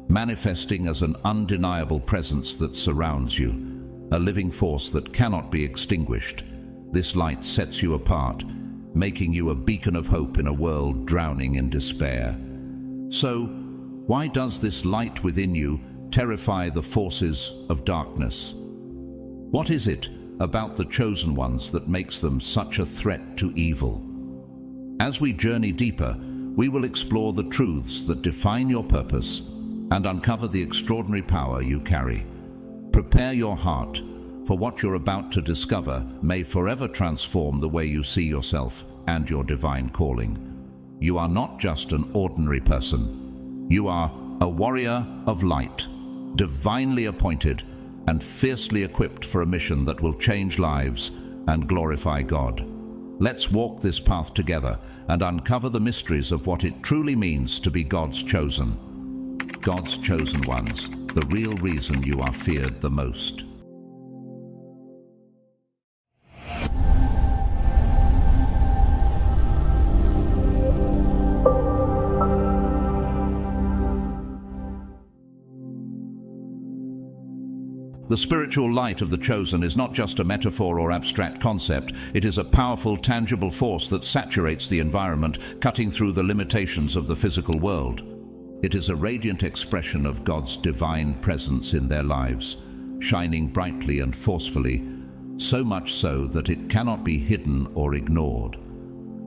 manifesting as an undeniable presence that surrounds you, a living force that cannot be extinguished. This light sets you apart, making you a beacon of hope in a world drowning in despair. So, why does this light within you terrify the forces of darkness? What is it about the chosen ones that makes them such a threat to evil? As we journey deeper, we will explore the truths that define your purpose and uncover the extraordinary power you carry. Prepare your heart, for what you're about to discover may forever transform the way you see yourself and your divine calling. You are not just an ordinary person. You are a warrior of light, divinely appointed and fiercely equipped for a mission that will change lives and glorify God. Let's walk this path together and uncover the mysteries of what it truly means to be God's chosen. God's chosen ones, the real reason you are feared the most. The spiritual light of the chosen is not just a metaphor or abstract concept. It is a powerful, tangible force that saturates the environment, cutting through the limitations of the physical world. It is a radiant expression of God's divine presence in their lives, shining brightly and forcefully, so much so that it cannot be hidden or ignored.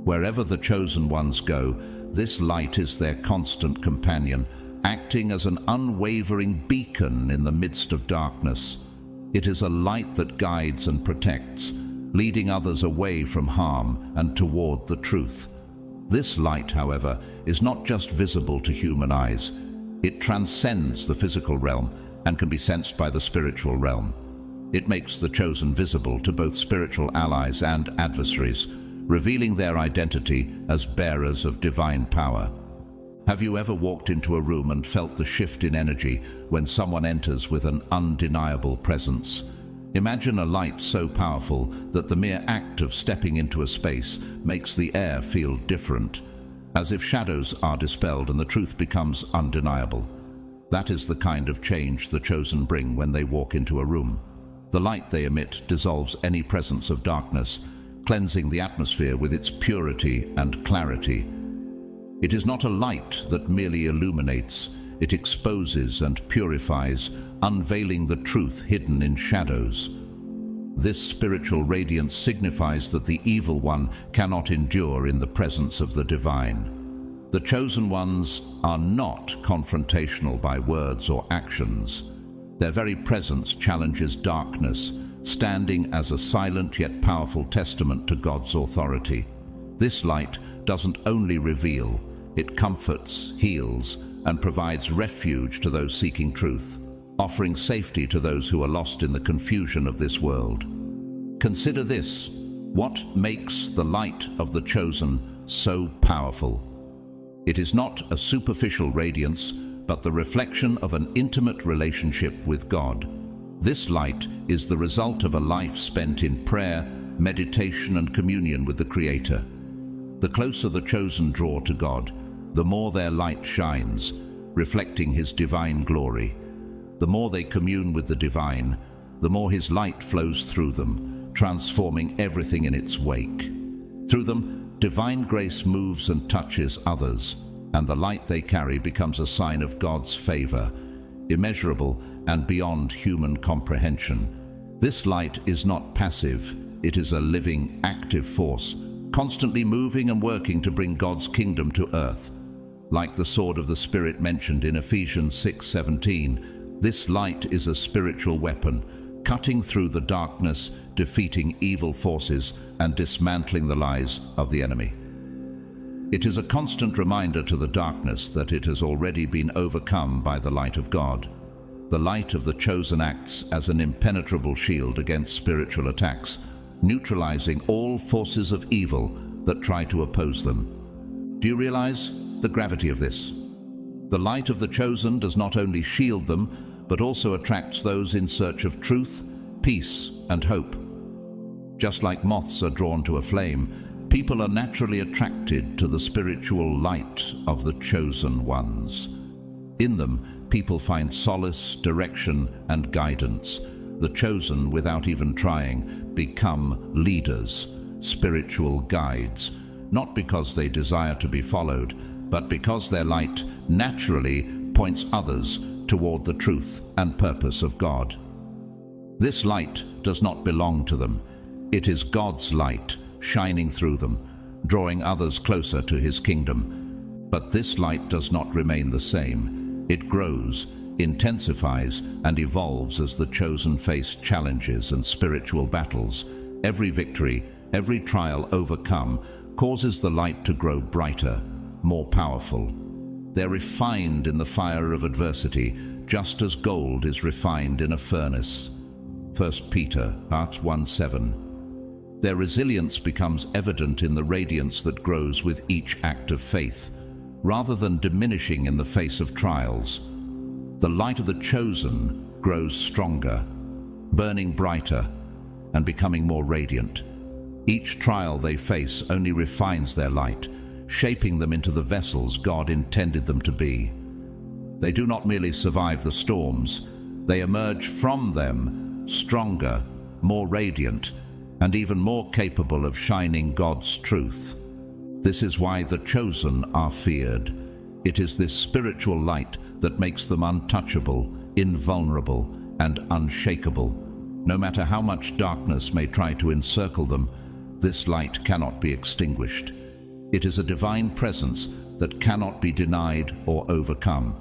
Wherever the chosen ones go, this light is their constant companion, acting as an unwavering beacon in the midst of darkness. It is a light that guides and protects, leading others away from harm and toward the truth. This light, however, is not just visible to human eyes. It transcends the physical realm and can be sensed by the spiritual realm. It makes the chosen visible to both spiritual allies and adversaries, revealing their identity as bearers of divine power. Have you ever walked into a room and felt the shift in energy when someone enters with an undeniable presence? Imagine a light so powerful that the mere act of stepping into a space makes the air feel different, as if shadows are dispelled and the truth becomes undeniable. That is the kind of change the chosen bring when they walk into a room. The light they emit dissolves any presence of darkness, cleansing the atmosphere with its purity and clarity. It is not a light that merely illuminates, it exposes and purifies, unveiling the truth hidden in shadows. This spiritual radiance signifies that the evil one cannot endure in the presence of the divine. The chosen ones are not confrontational by words or actions. Their very presence challenges darkness, standing as a silent yet powerful testament to God's authority. This light doesn't only reveal, it comforts, heals, and provides refuge to those seeking truth, offering safety to those who are lost in the confusion of this world. Consider this: what makes the light of the chosen so powerful? It is not a superficial radiance, but the reflection of an intimate relationship with God. This light is the result of a life spent in prayer, meditation, and communion with the Creator. The closer the chosen draw to God, the more their light shines, reflecting His divine glory. The more they commune with the divine, the more his light flows through them, transforming everything in its wake. Through them, divine grace moves and touches others, and the light they carry becomes a sign of God's favor, immeasurable and beyond human comprehension. This light is not passive, it is a living, active force, constantly moving and working to bring God's kingdom to earth. Like the sword of the Spirit mentioned in Ephesians 6:17, this light is a spiritual weapon, cutting through the darkness, defeating evil forces, and dismantling the lies of the enemy. It is a constant reminder to the darkness that it has already been overcome by the light of God. The light of the chosen acts as an impenetrable shield against spiritual attacks, neutralizing all forces of evil that try to oppose them. Do you realize the gravity of this? The light of the chosen does not only shield them, but also attracts those in search of truth, peace, and hope. Just like moths are drawn to a flame, people are naturally attracted to the spiritual light of the chosen ones. In them, people find solace, direction, and guidance. The chosen, without even trying, become leaders, spiritual guides, not because they desire to be followed, but because their light naturally points others toward the truth and purpose of God. This light does not belong to them. It is God's light shining through them, drawing others closer to his kingdom. But this light does not remain the same. It grows, intensifies, and evolves as the chosen face challenges and spiritual battles. Every victory, every trial overcome, causes the light to grow brighter, more powerful. They're refined in the fire of adversity, just as gold is refined in a furnace. 1 Peter 1:7. Their resilience becomes evident in the radiance that grows with each act of faith, rather than diminishing in the face of trials. The light of the chosen grows stronger, burning brighter, and becoming more radiant. Each trial they face only refines their light, shaping them into the vessels God intended them to be. They do not merely survive the storms, they emerge from them stronger, more radiant, and even more capable of shining God's truth. This is why the chosen are feared. It is this spiritual light that makes them untouchable, invulnerable, and unshakable. No matter how much darkness may try to encircle them, this light cannot be extinguished. It is a divine presence that cannot be denied or overcome.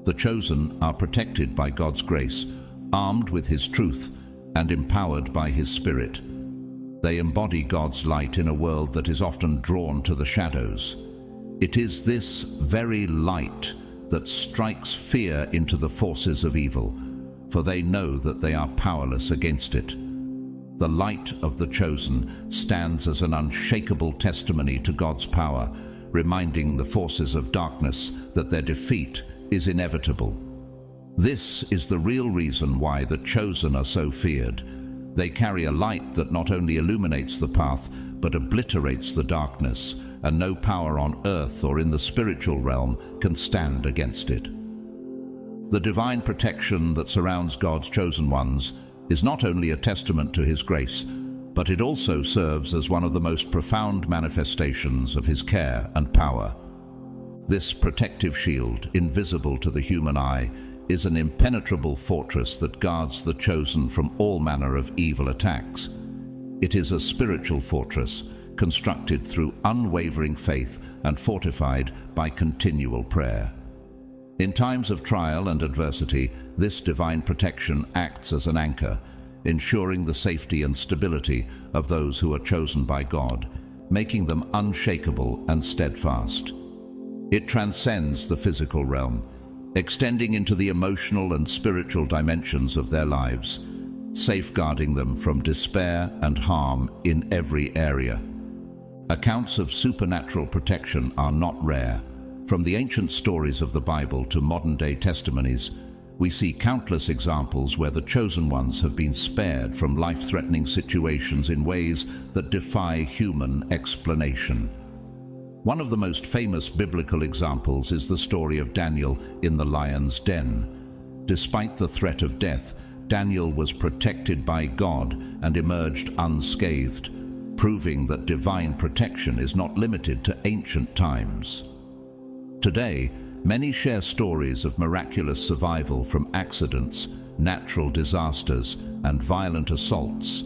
The chosen are protected by God's grace, armed with his truth, and empowered by his Spirit. They embody God's light in a world that is often drawn to the shadows. It is this very light that strikes fear into the forces of evil, for they know that they are powerless against it. The light of the chosen stands as an unshakable testimony to God's power, reminding the forces of darkness that their defeat is inevitable. This is the real reason why the chosen are so feared. They carry a light that not only illuminates the path, but obliterates the darkness, and no power on earth or in the spiritual realm can stand against it. The divine protection that surrounds God's chosen ones is not only a testament to his grace, but it also serves as one of the most profound manifestations of his care and power. This protective shield, invisible to the human eye, is an impenetrable fortress that guards the chosen from all manner of evil attacks. It is a spiritual fortress, constructed through unwavering faith and fortified by continual prayer. In times of trial and adversity, this divine protection acts as an anchor, ensuring the safety and stability of those who are chosen by God, making them unshakable and steadfast. It transcends the physical realm, extending into the emotional and spiritual dimensions of their lives, safeguarding them from despair and harm in every area. Accounts of supernatural protection are not rare. From the ancient stories of the Bible to modern-day testimonies, we see countless examples where the chosen ones have been spared from life-threatening situations in ways that defy human explanation. One of the most famous biblical examples is the story of Daniel in the lion's den. Despite the threat of death, Daniel was protected by God and emerged unscathed, proving that divine protection is not limited to ancient times. Today, many share stories of miraculous survival from accidents, natural disasters, and violent assaults,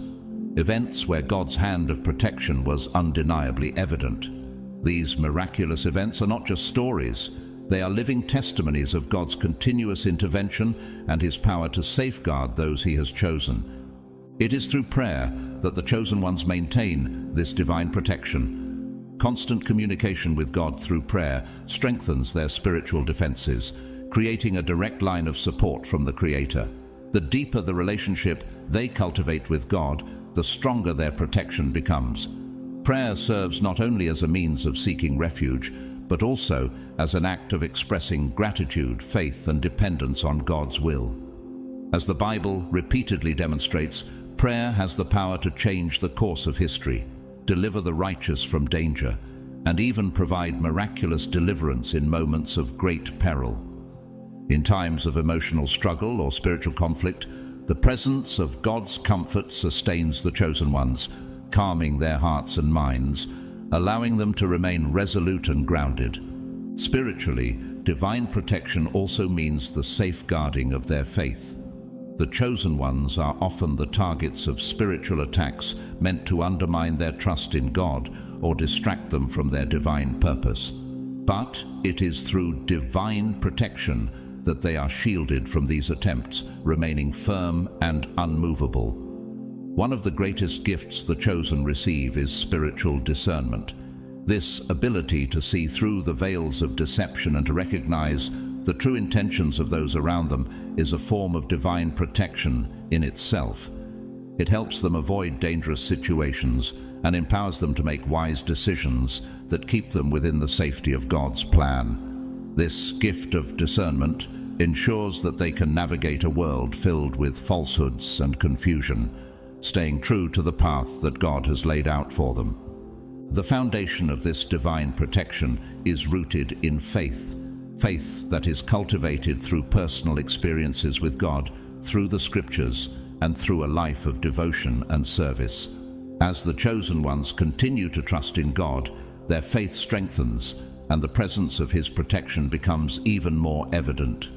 events where God's hand of protection was undeniably evident. These miraculous events are not just stories, they are living testimonies of God's continuous intervention and His power to safeguard those He has chosen. It is through prayer that the chosen ones maintain this divine protection. Constant communication with God through prayer strengthens their spiritual defenses, creating a direct line of support from the Creator. The deeper the relationship they cultivate with God, the stronger their protection becomes. Prayer serves not only as a means of seeking refuge, but also as an act of expressing gratitude, faith, and dependence on God's will. As the Bible repeatedly demonstrates, prayer has the power to change the course of history, deliver the righteous from danger, and even provide miraculous deliverance in moments of great peril. In times of emotional struggle or spiritual conflict, the presence of God's comfort sustains the chosen ones, calming their hearts and minds, allowing them to remain resolute and grounded. Spiritually, divine protection also means the safeguarding of their faith. The chosen ones are often the targets of spiritual attacks meant to undermine their trust in God or distract them from their divine purpose. But it is through divine protection that they are shielded from these attempts, remaining firm and unmovable. One of the greatest gifts the chosen receive is spiritual discernment. This ability to see through the veils of deception and to recognize the true intentions of those around them is a form of divine protection in itself. It helps them avoid dangerous situations and empowers them to make wise decisions that keep them within the safety of God's plan. This gift of discernment ensures that they can navigate a world filled with falsehoods and confusion, staying true to the path that God has laid out for them. The foundation of this divine protection is rooted in faith, faith that is cultivated through personal experiences with God, through the Scriptures, and through a life of devotion and service. As the chosen ones continue to trust in God, their faith strengthens, and the presence of His protection becomes even more evident.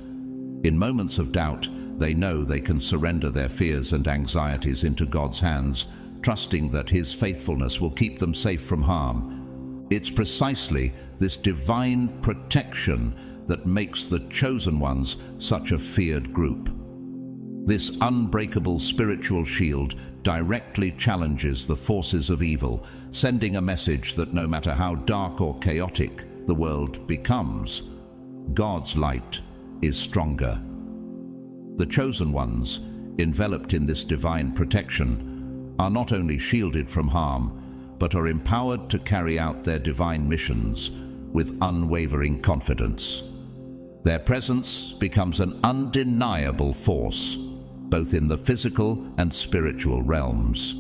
In moments of doubt, they know they can surrender their fears and anxieties into God's hands, trusting that His faithfulness will keep them safe from harm. It's precisely this divine protection that makes the chosen ones such a feared group. This unbreakable spiritual shield directly challenges the forces of evil, sending a message that no matter how dark or chaotic the world becomes, God's light is stronger. The chosen ones, enveloped in this divine protection, are not only shielded from harm, but are empowered to carry out their divine missions with unwavering confidence. Their presence becomes an undeniable force, both in the physical and spiritual realms.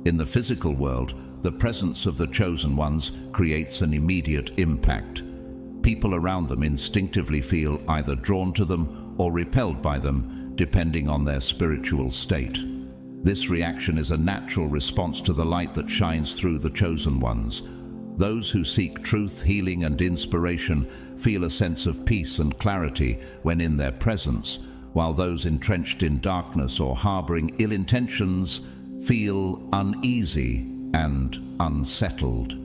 In the physical world, the presence of the chosen ones creates an immediate impact. People around them instinctively feel either drawn to them or repelled by them, depending on their spiritual state. This reaction is a natural response to the light that shines through the chosen ones. Those who seek truth, healing, and inspiration feel a sense of peace and clarity when in their presence, while those entrenched in darkness or harboring ill intentions feel uneasy and unsettled.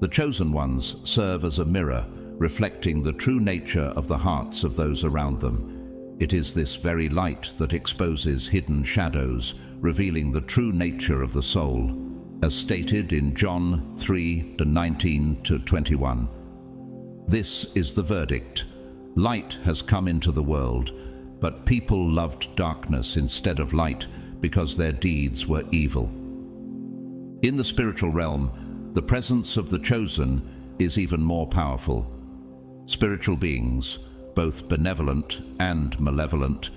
The chosen ones serve as a mirror, reflecting the true nature of the hearts of those around them. It is this very light that exposes hidden shadows, revealing the true nature of the soul, as stated in John 3:19-21. This is the verdict. Light has come into the world, but people loved darkness instead of light because their deeds were evil. In the spiritual realm, the presence of the chosen is even more powerful. Spiritual beings, both benevolent and malevolent,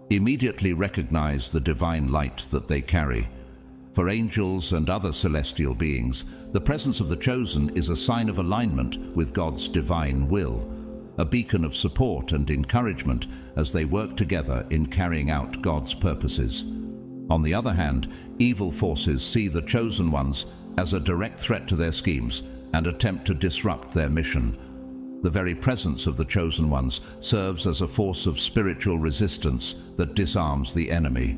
immediately recognize the divine light that they carry. For angels and other celestial beings, the presence of the chosen is a sign of alignment with God's divine will. a beacon of support and encouragement as they work together in carrying out God's purposes. On the other hand, evil forces see the chosen ones as a direct threat to their schemes and attempt to disrupt their mission. The very presence of the chosen ones serves as a force of spiritual resistance that disarms the enemy.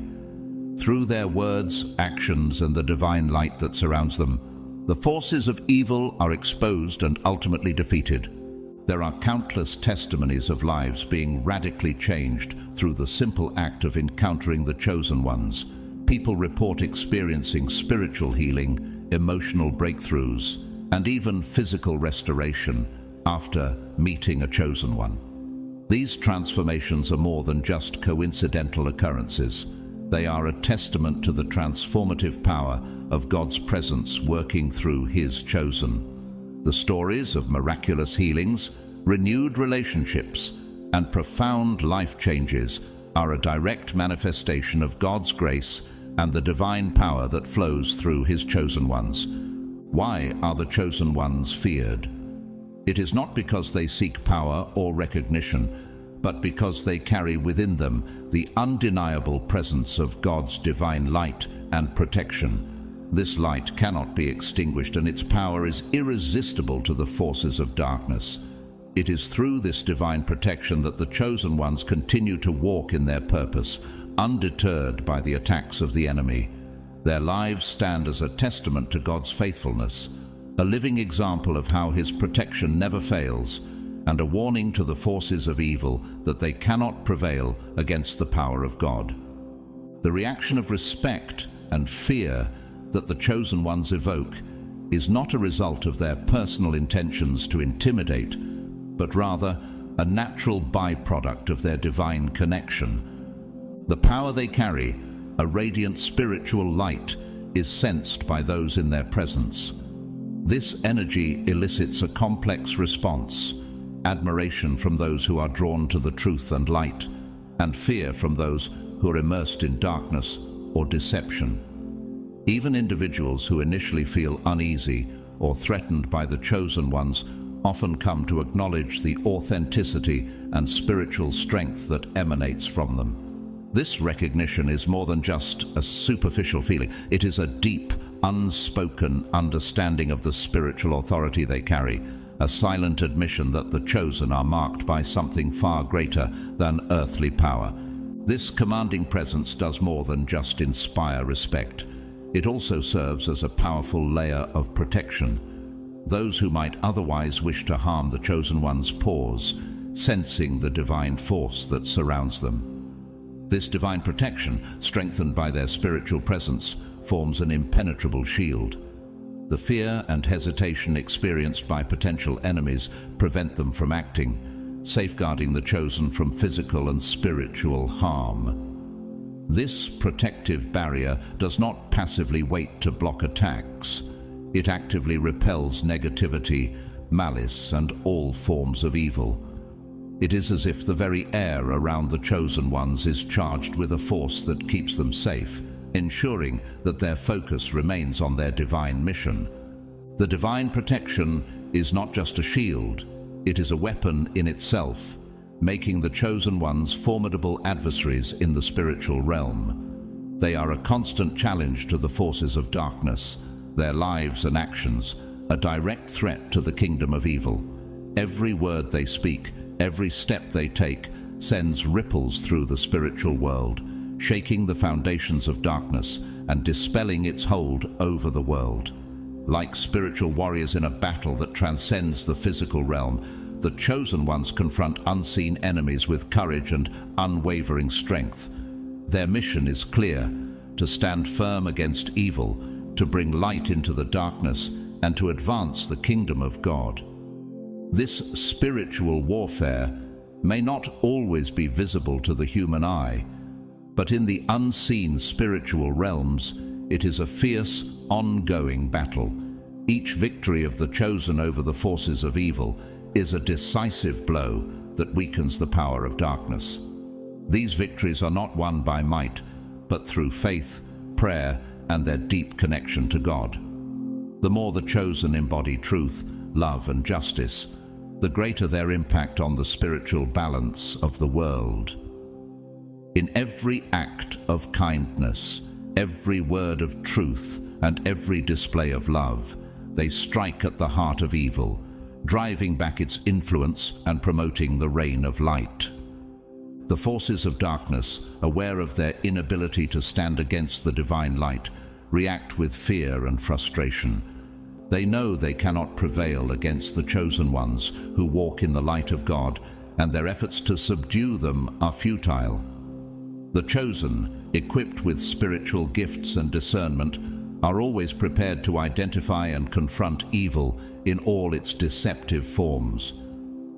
Through their words, actions, and the divine light that surrounds them, the forces of evil are exposed and ultimately defeated. There are countless testimonies of lives being radically changed through the simple act of encountering the chosen ones. People report experiencing spiritual healing, emotional breakthroughs, and even physical restoration after meeting a chosen one. These transformations are more than just coincidental occurrences. They are a testament to the transformative power of God's presence working through His chosen. The stories of miraculous healings, renewed relationships, and profound life changes are a direct manifestation of God's grace and the divine power that flows through His chosen ones. Why are the chosen ones feared? It is not because they seek power or recognition, but because they carry within them the undeniable presence of God's divine light and protection. This light cannot be extinguished, and its power is irresistible to the forces of darkness. It is through this divine protection that the chosen ones continue to walk in their purpose, undeterred by the attacks of the enemy. Their lives stand as a testament to God's faithfulness, a living example of how His protection never fails, and a warning to the forces of evil that they cannot prevail against the power of God. The reaction of respect and fear that the chosen ones evoke is not a result of their personal intentions to intimidate, but rather a natural byproduct of their divine connection. The power they carry, a radiant spiritual light, is sensed by those in their presence. This energy elicits a complex response: admiration from those who are drawn to the truth and light, and fear from those who are immersed in darkness or deception. Even individuals who initially feel uneasy or threatened by the chosen ones often come to acknowledge the authenticity and spiritual strength that emanates from them. This recognition is more than just a superficial feeling. It is a deep, unspoken understanding of the spiritual authority they carry, a silent admission that the chosen are marked by something far greater than earthly power. This commanding presence does more than just inspire respect. It also serves as a powerful layer of protection. Those who might otherwise wish to harm the chosen ones pause, sensing the divine force that surrounds them. This divine protection, strengthened by their spiritual presence, forms an impenetrable shield. The fear and hesitation experienced by potential enemies prevent them from acting, safeguarding the chosen from physical and spiritual harm. This protective barrier does not passively wait to block attacks. It actively repels negativity, malice, and all forms of evil. It is as if the very air around the chosen ones is charged with a force that keeps them safe, ensuring that their focus remains on their divine mission. The divine protection is not just a shield, it is a weapon in itself, making the chosen ones formidable adversaries in the spiritual realm. They are a constant challenge to the forces of darkness, their lives and actions a direct threat to the kingdom of evil. Every word they speak, every step they take, sends ripples through the spiritual world, shaking the foundations of darkness and dispelling its hold over the world. Like spiritual warriors in a battle that transcends the physical realm, the chosen ones confront unseen enemies with courage and unwavering strength. Their mission is clear: to stand firm against evil, to bring light into the darkness, and to advance the kingdom of God. This spiritual warfare may not always be visible to the human eye, but in the unseen spiritual realms, it is a fierce, ongoing battle. Each victory of the chosen over the forces of evil is a decisive blow that weakens the power of darkness. These victories are not won by might, but through faith, prayer, and their deep connection to God. The more the chosen embody truth, love, and justice, the greater their impact on the spiritual balance of the world. In every act of kindness, every word of truth, and every display of love, they strike at the heart of evil, driving back its influence and promoting the reign of light. The forces of darkness, aware of their inability to stand against the divine light, react with fear and frustration. They know they cannot prevail against the chosen ones who walk in the light of God, and their efforts to subdue them are futile. The chosen, equipped with spiritual gifts and discernment, are always prepared to identify and confront evil in all its deceptive forms.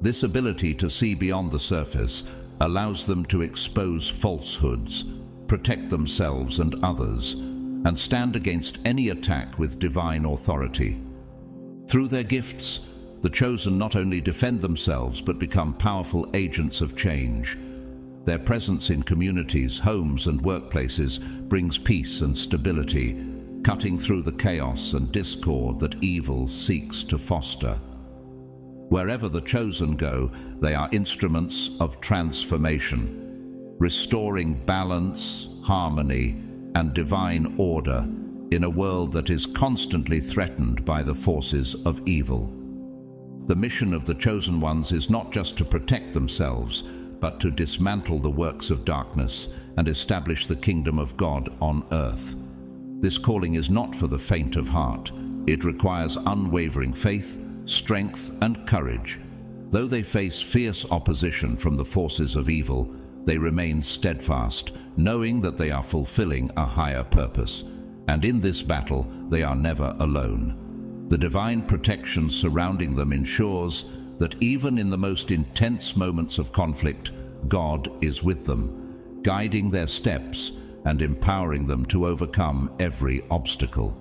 This ability to see beyond the surface allows them to expose falsehoods, protect themselves and others, and stand against any attack with divine authority. Through their gifts, the chosen not only defend themselves but become powerful agents of change. Their presence in communities, homes, and workplaces brings peace and stability, cutting through the chaos and discord that evil seeks to foster. Wherever the chosen go, they are instruments of transformation, restoring balance, harmony, and divine order in a world that is constantly threatened by the forces of evil. The mission of the chosen ones is not just to protect themselves, but to dismantle the works of darkness and establish the kingdom of God on earth. This calling is not for the faint of heart. It requires unwavering faith, strength, and courage. Though they face fierce opposition from the forces of evil, they remain steadfast, knowing that they are fulfilling a higher purpose. And in this battle, they are never alone. The divine protection surrounding them ensures that even in the most intense moments of conflict, God is with them, guiding their steps and empowering them to overcome every obstacle.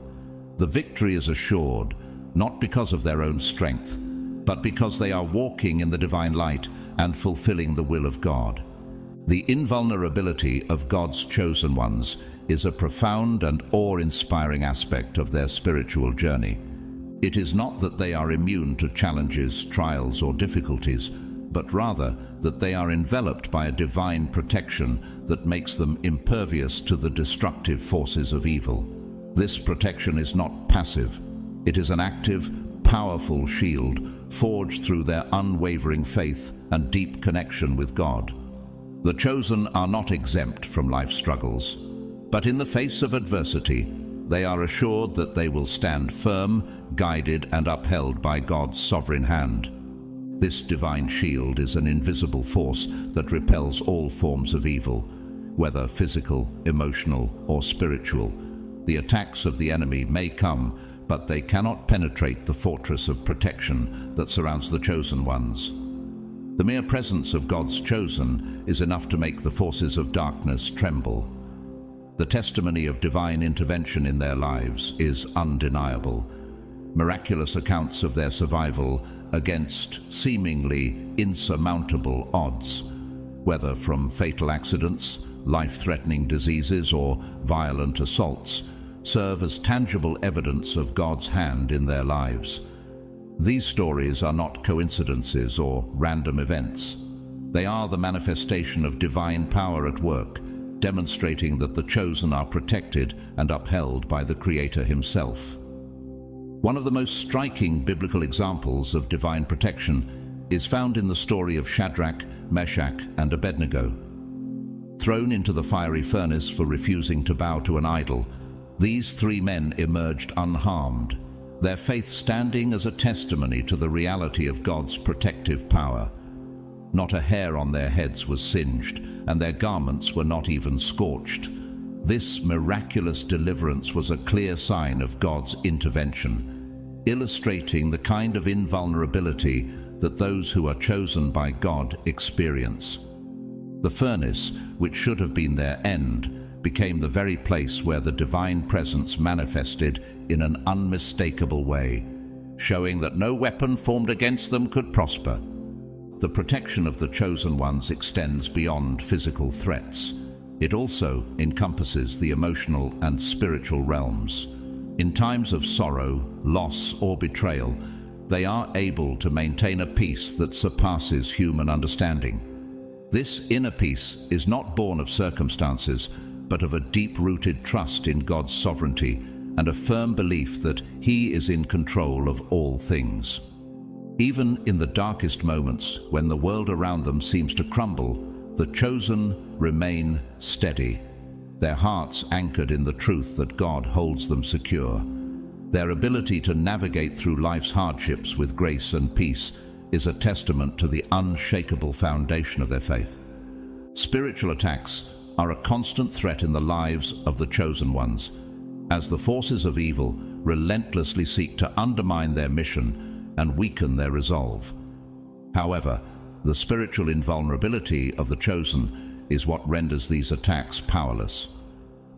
The victory is assured, not because of their own strength, but because they are walking in the divine light and fulfilling the will of God. The invulnerability of God's chosen ones is a profound and awe-inspiring aspect of their spiritual journey. It is not that they are immune to challenges, trials, or difficulties, but rather that they are enveloped by a divine protection that makes them impervious to the destructive forces of evil. This protection is not passive. It is an active, powerful shield forged through their unwavering faith and deep connection with God. The chosen are not exempt from life's struggles, but in the face of adversity, they are assured that they will stand firm, guided and upheld by God's sovereign hand. This divine shield is an invisible force that repels all forms of evil, whether physical, emotional, or spiritual. The attacks of the enemy may come, but they cannot penetrate the fortress of protection that surrounds the chosen ones. The mere presence of God's chosen is enough to make the forces of darkness tremble. The testimony of divine intervention in their lives is undeniable. Miraculous accounts of their survival against seemingly insurmountable odds, whether from fatal accidents, life-threatening diseases, or violent assaults, serve as tangible evidence of God's hand in their lives. These stories are not coincidences or random events. They are the manifestation of divine power at work, demonstrating that the chosen are protected and upheld by the Creator himself. One of the most striking biblical examples of divine protection is found in the story of Shadrach, Meshach, and Abednego. Thrown into the fiery furnace for refusing to bow to an idol, these three men emerged unharmed, their faith standing as a testimony to the reality of God's protective power. Not a hair on their heads was singed, and their garments were not even scorched. This miraculous deliverance was a clear sign of God's intervention, illustrating the kind of invulnerability that those who are chosen by God experience. The furnace, which should have been their end, became the very place where the divine presence manifested in an unmistakable way, showing that no weapon formed against them could prosper. The protection of the chosen ones extends beyond physical threats. It also encompasses the emotional and spiritual realms. In times of sorrow, loss, or betrayal, they are able to maintain a peace that surpasses human understanding. This inner peace is not born of circumstances, but of a deep-rooted trust in God's sovereignty and a firm belief that He is in control of all things. Even in the darkest moments, when the world around them seems to crumble, the chosen remain steady, their hearts anchored in the truth that God holds them secure. Their ability to navigate through life's hardships with grace and peace is a testament to the unshakable foundation of their faith. Spiritual attacks are a constant threat in the lives of the chosen ones, as the forces of evil relentlessly seek to undermine their mission and weaken their resolve. However, the spiritual invulnerability of the chosen is what renders these attacks powerless.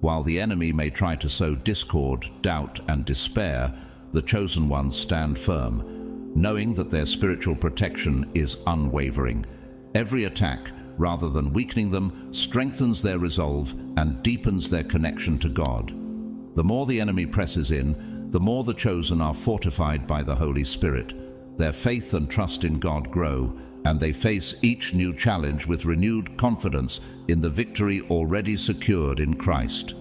While the enemy may try to sow discord, doubt, and despair, the chosen ones stand firm, knowing that their spiritual protection is unwavering. Every attack, rather than weakening them, strengthens their resolve and deepens their connection to God. The more the enemy presses in, the more the chosen are fortified by the Holy Spirit. Their faith and trust in God grow, and they face each new challenge with renewed confidence in the victory already secured in Christ.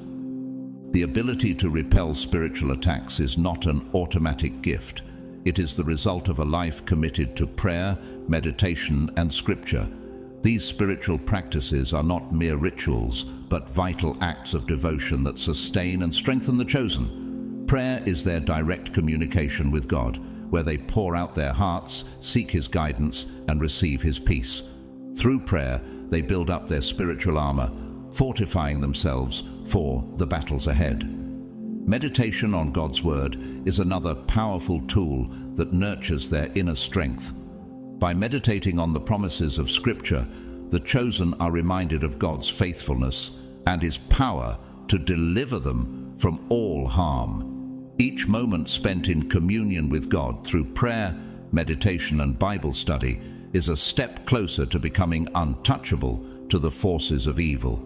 The ability to repel spiritual attacks is not an automatic gift. It is the result of a life committed to prayer, meditation, and Scripture. These spiritual practices are not mere rituals, but vital acts of devotion that sustain and strengthen the chosen. Prayer is their direct communication with God, where they pour out their hearts, seek His guidance, and receive His peace. Through prayer, they build up their spiritual armor, fortifying themselves for the battles ahead. Meditation on God's Word is another powerful tool that nurtures their inner strength. By meditating on the promises of Scripture, the chosen are reminded of God's faithfulness and His power to deliver them from all harm. Each moment spent in communion with God through prayer, meditation, and Bible study is a step closer to becoming untouchable to the forces of evil.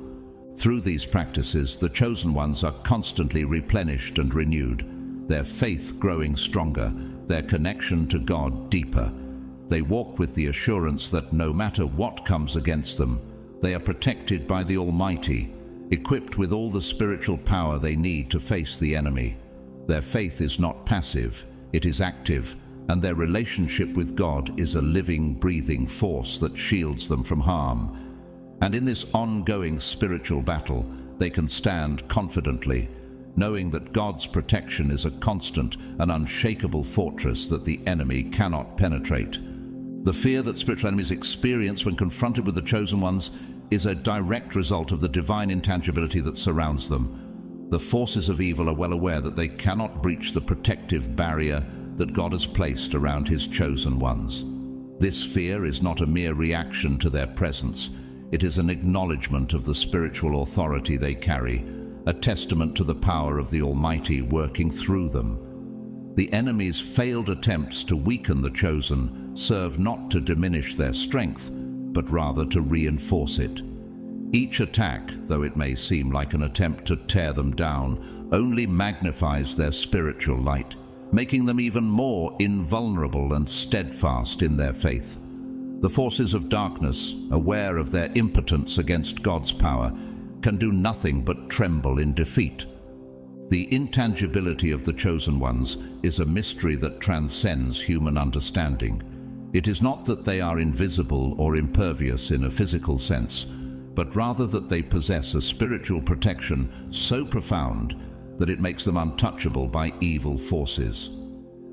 Through these practices, the chosen ones are constantly replenished and renewed, their faith growing stronger, their connection to God deeper. They walk with the assurance that no matter what comes against them, they are protected by the Almighty, equipped with all the spiritual power they need to face the enemy. Their faith is not passive, it is active, and their relationship with God is a living, breathing force that shields them from harm. And in this ongoing spiritual battle, they can stand confidently, knowing that God's protection is a constant and unshakable fortress that the enemy cannot penetrate. The fear that spiritual enemies experience when confronted with the chosen ones is a direct result of the divine intangibility that surrounds them. The forces of evil are well aware that they cannot breach the protective barrier that God has placed around His chosen ones. This fear is not a mere reaction to their presence. It is an acknowledgement of the spiritual authority they carry, a testament to the power of the Almighty working through them. The enemy's failed attempts to weaken the chosen serve not to diminish their strength, but rather to reinforce it. Each attack, though it may seem like an attempt to tear them down, only magnifies their spiritual light, making them even more invulnerable and steadfast in their faith. The forces of darkness, aware of their impotence against God's power, can do nothing but tremble in defeat. The intangibility of the chosen ones is a mystery that transcends human understanding. It is not that they are invisible or impervious in a physical sense, but rather that they possess a spiritual protection so profound that it makes them untouchable by evil forces.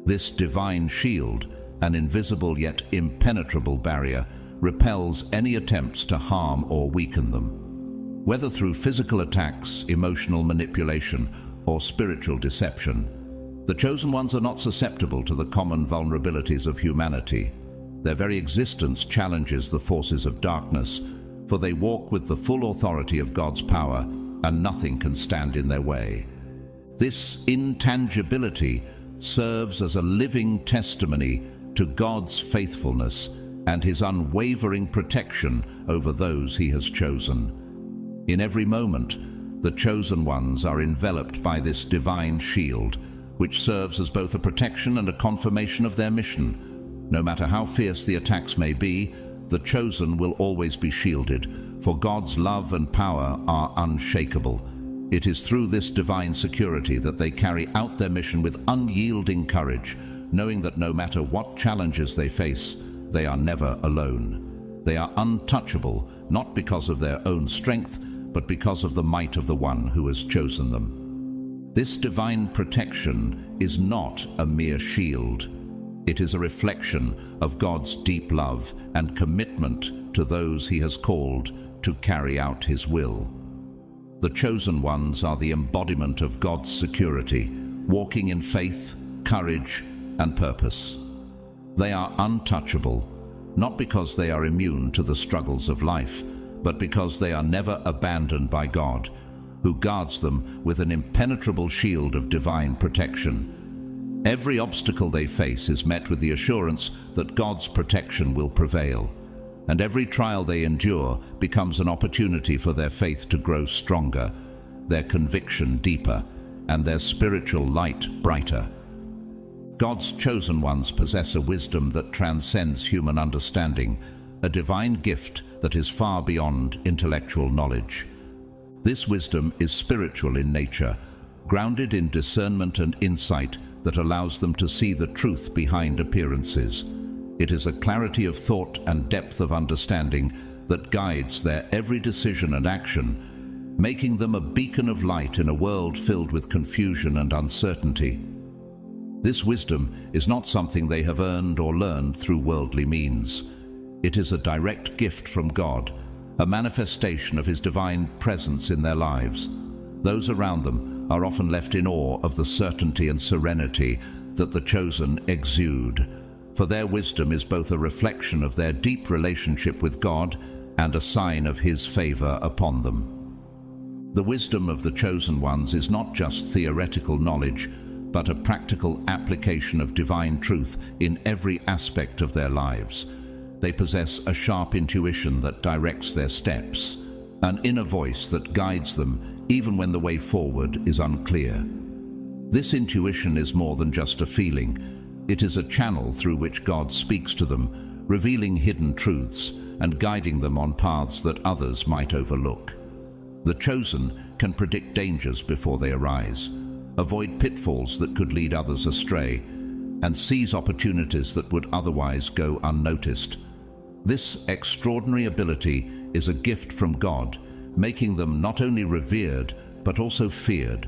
This divine shield, an invisible yet impenetrable barrier, repels any attempts to harm or weaken them. Whether through physical attacks, emotional manipulation, or spiritual deception, the chosen ones are not susceptible to the common vulnerabilities of humanity. Their very existence challenges the forces of darkness, for they walk with the full authority of God's power, and nothing can stand in their way. This intangibility serves as a living testimony to God's faithfulness and His unwavering protection over those He has chosen. In every moment, the chosen ones are enveloped by this divine shield, which serves as both a protection and a confirmation of their mission. No matter how fierce the attacks may be, the chosen will always be shielded, for God's love and power are unshakable. It is through this divine security that they carry out their mission with unyielding courage, knowing that no matter what challenges they face, they are never alone. They are untouchable, not because of their own strength, but because of the might of the one who has chosen them. This divine protection is not a mere shield. It is a reflection of God's deep love and commitment to those he has called to carry out his will. The chosen ones are the embodiment of God's security, walking in faith, courage, and purpose. They are untouchable, not because they are immune to the struggles of life, but because they are never abandoned by God, who guards them with an impenetrable shield of divine protection. Every obstacle they face is met with the assurance that God's protection will prevail, and every trial they endure becomes an opportunity for their faith to grow stronger, their conviction deeper, and their spiritual light brighter. God's chosen ones possess a wisdom that transcends human understanding, a divine gift that is far beyond intellectual knowledge. This wisdom is spiritual in nature, grounded in discernment and insight that allows them to see the truth behind appearances. It is a clarity of thought and depth of understanding that guides their every decision and action, making them a beacon of light in a world filled with confusion and uncertainty. This wisdom is not something they have earned or learned through worldly means. It is a direct gift from God, a manifestation of his divine presence in their lives. Those around them are often left in awe of the certainty and serenity that the chosen exude, for their wisdom is both a reflection of their deep relationship with God and a sign of his favor upon them. The wisdom of the chosen ones is not just theoretical knowledge, but a practical application of divine truth in every aspect of their lives. They possess a sharp intuition that directs their steps, an inner voice that guides them even when the way forward is unclear. This intuition is more than just a feeling. It is a channel through which God speaks to them, revealing hidden truths and guiding them on paths that others might overlook. The chosen can predict dangers before they arise, avoid pitfalls that could lead others astray, and seize opportunities that would otherwise go unnoticed. This extraordinary ability is a gift from God, making them not only revered, but also feared.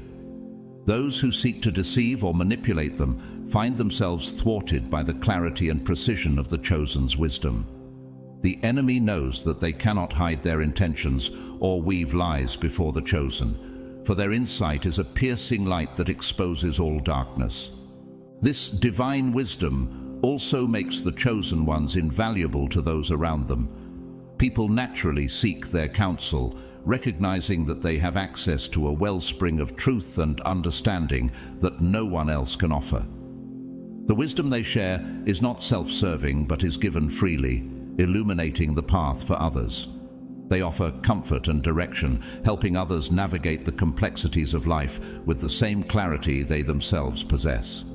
Those who seek to deceive or manipulate them find themselves thwarted by the clarity and precision of the chosen's wisdom. The enemy knows that they cannot hide their intentions or weave lies before the chosen, for their insight is a piercing light that exposes all darkness. This divine wisdom also makes the chosen ones invaluable to those around them. People naturally seek their counsel, recognizing that they have access to a wellspring of truth and understanding that no one else can offer. The wisdom they share is not self-serving, but is given freely, illuminating the path for others. They offer comfort and direction, helping others navigate the complexities of life with the same clarity they themselves possess.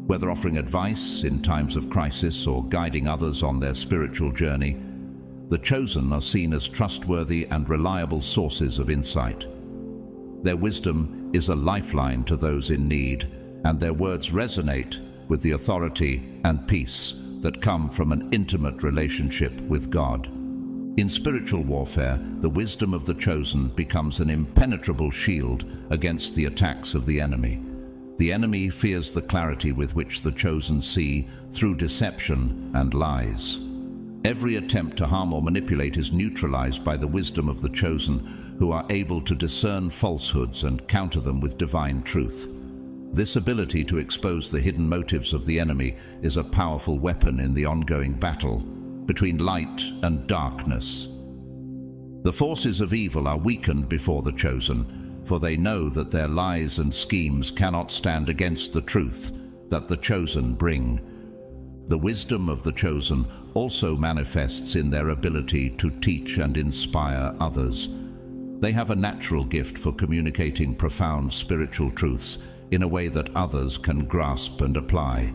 Whether offering advice in times of crisis or guiding others on their spiritual journey, the chosen are seen as trustworthy and reliable sources of insight. Their wisdom is a lifeline to those in need, and their words resonate with the authority and peace that come from an intimate relationship with God. In spiritual warfare, the wisdom of the chosen becomes an impenetrable shield against the attacks of the enemy. The enemy fears the clarity with which the chosen see through deception and lies. Every attempt to harm or manipulate is neutralized by the wisdom of the chosen, who are able to discern falsehoods and counter them with divine truth. This ability to expose the hidden motives of the enemy is a powerful weapon in the ongoing battle between light and darkness. The forces of evil are weakened before the chosen, for they know that their lies and schemes cannot stand against the truth that the chosen bring. The wisdom of the chosen also manifests in their ability to teach and inspire others. They have a natural gift for communicating profound spiritual truths, in a way that others can grasp and apply.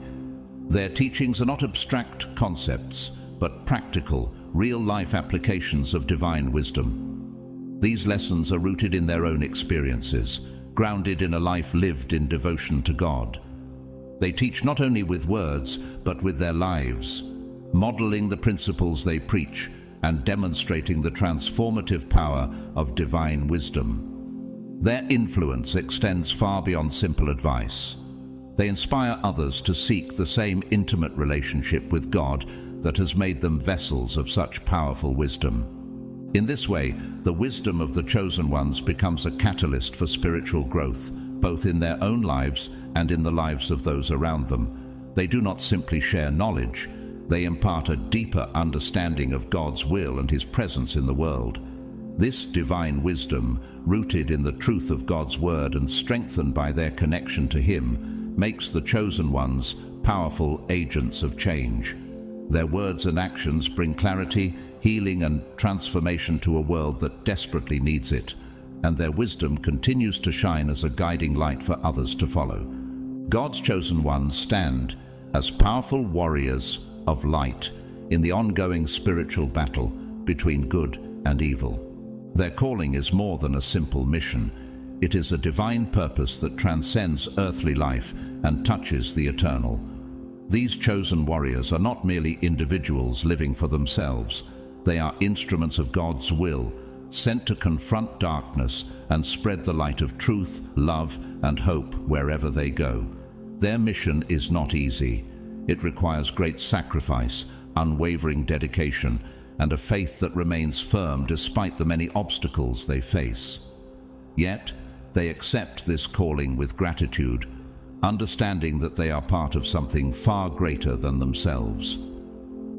Their teachings are not abstract concepts, but practical, real-life applications of divine wisdom. These lessons are rooted in their own experiences, grounded in a life lived in devotion to God. They teach not only with words, but with their lives, modeling the principles they preach and demonstrating the transformative power of divine wisdom. Their influence extends far beyond simple advice. They inspire others to seek the same intimate relationship with God that has made them vessels of such powerful wisdom. In this way, the wisdom of the chosen ones becomes a catalyst for spiritual growth, both in their own lives and in the lives of those around them. They do not simply share knowledge, they impart a deeper understanding of God's will and His presence in the world. This divine wisdom, rooted in the truth of God's word and strengthened by their connection to Him, makes the chosen ones powerful agents of change. Their words and actions bring clarity, healing, and transformation to a world that desperately needs it, and their wisdom continues to shine as a guiding light for others to follow. God's chosen ones stand as powerful warriors of light in the ongoing spiritual battle between good and evil. Their calling is more than a simple mission. It is a divine purpose that transcends earthly life and touches the eternal. These chosen warriors are not merely individuals living for themselves. They are instruments of God's will, sent to confront darkness and spread the light of truth, love, and hope wherever they go. Their mission is not easy. It requires great sacrifice, unwavering dedication, and a faith that remains firm despite the many obstacles they face. Yet, they accept this calling with gratitude, understanding that they are part of something far greater than themselves.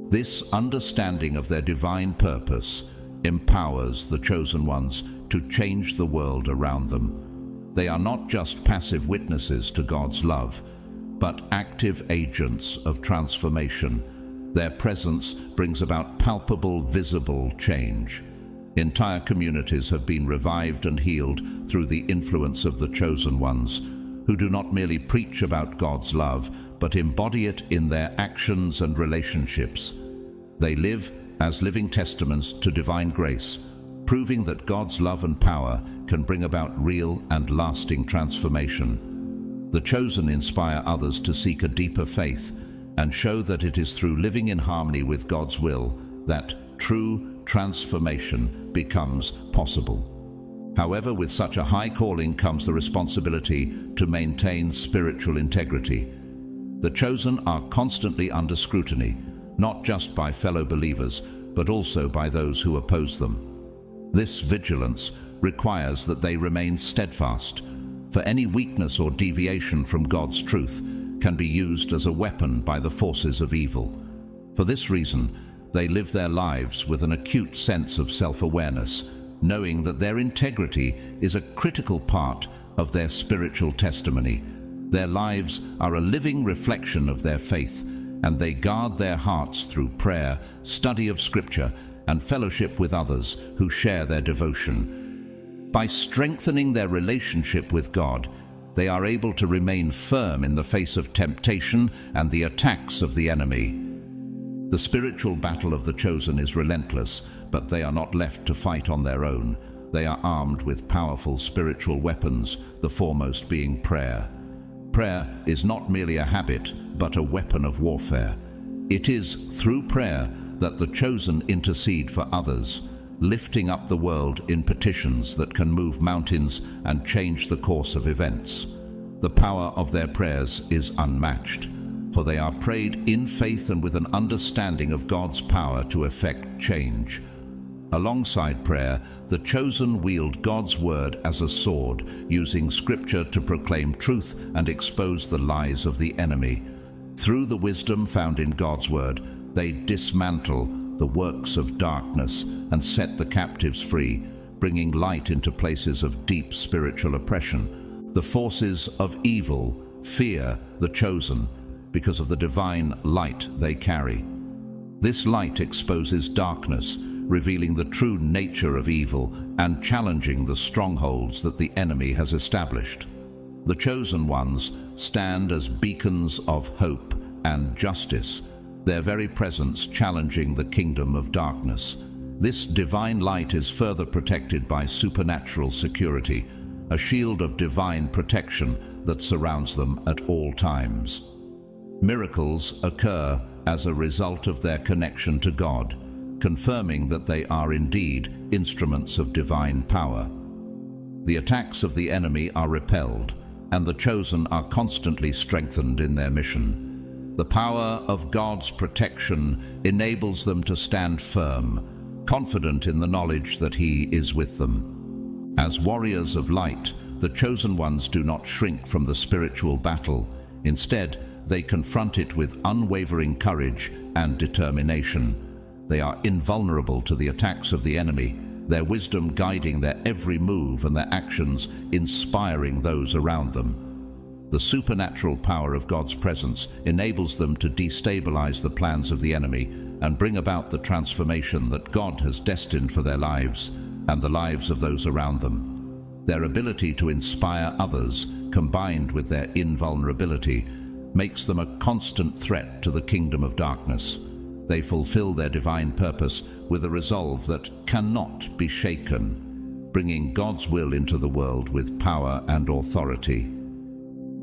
This understanding of their divine purpose empowers the chosen ones to change the world around them. They are not just passive witnesses to God's love, but active agents of transformation. Their presence brings about palpable, visible change. Entire communities have been revived and healed through the influence of the chosen ones, who do not merely preach about God's love, but embody it in their actions and relationships. They live as living testaments to divine grace, proving that God's love and power can bring about real and lasting transformation. The chosen inspire others to seek a deeper faith and show that it is through living in harmony with God's will that true transformation becomes possible. However, with such a high calling comes the responsibility to maintain spiritual integrity. The chosen are constantly under scrutiny, not just by fellow believers, but also by those who oppose them. This vigilance requires that they remain steadfast, for any weakness or deviation from God's truth can be used as a weapon by the forces of evil. For this reason, they live their lives with an acute sense of self-awareness, knowing that their integrity is a critical part of their spiritual testimony. Their lives are a living reflection of their faith, and they guard their hearts through prayer, study of Scripture, and fellowship with others who share their devotion. By strengthening their relationship with God, they are able to remain firm in the face of temptation and the attacks of the enemy. The spiritual battle of the chosen is relentless, but they are not left to fight on their own. They are armed with powerful spiritual weapons, the foremost being prayer. Prayer is not merely a habit, but a weapon of warfare. It is through prayer that the chosen intercede for others, lifting up the world in petitions that can move mountains and change the course of events. The power of their prayers is unmatched, for they are prayed in faith and with an understanding of God's power to effect change. Alongside prayer, the chosen wield God's word as a sword, using Scripture to proclaim truth and expose the lies of the enemy. Through the wisdom found in God's word, they dismantle the works of darkness and set the captives free, bringing light into places of deep spiritual oppression. The forces of evil fear the chosen because of the divine light they carry. This light exposes darkness, revealing the true nature of evil and challenging the strongholds that the enemy has established. The chosen ones stand as beacons of hope and justice, their very presence challenging the kingdom of darkness. This divine light is further protected by supernatural security, a shield of divine protection that surrounds them at all times. Miracles occur as a result of their connection to God, confirming that they are indeed instruments of divine power. The attacks of the enemy are repelled, and the chosen are constantly strengthened in their mission. The power of God's protection enables them to stand firm, confident in the knowledge that He is with them. As warriors of light, the chosen ones do not shrink from the spiritual battle. Instead, they confront it with unwavering courage and determination. They are invulnerable to the attacks of the enemy, their wisdom guiding their every move and their actions inspiring those around them. The supernatural power of God's presence enables them to destabilize the plans of the enemy and bring about the transformation that God has destined for their lives and the lives of those around them. Their ability to inspire others, combined with their invulnerability, makes them a constant threat to the kingdom of darkness. They fulfill their divine purpose with a resolve that cannot be shaken, bringing God's will into the world with power and authority.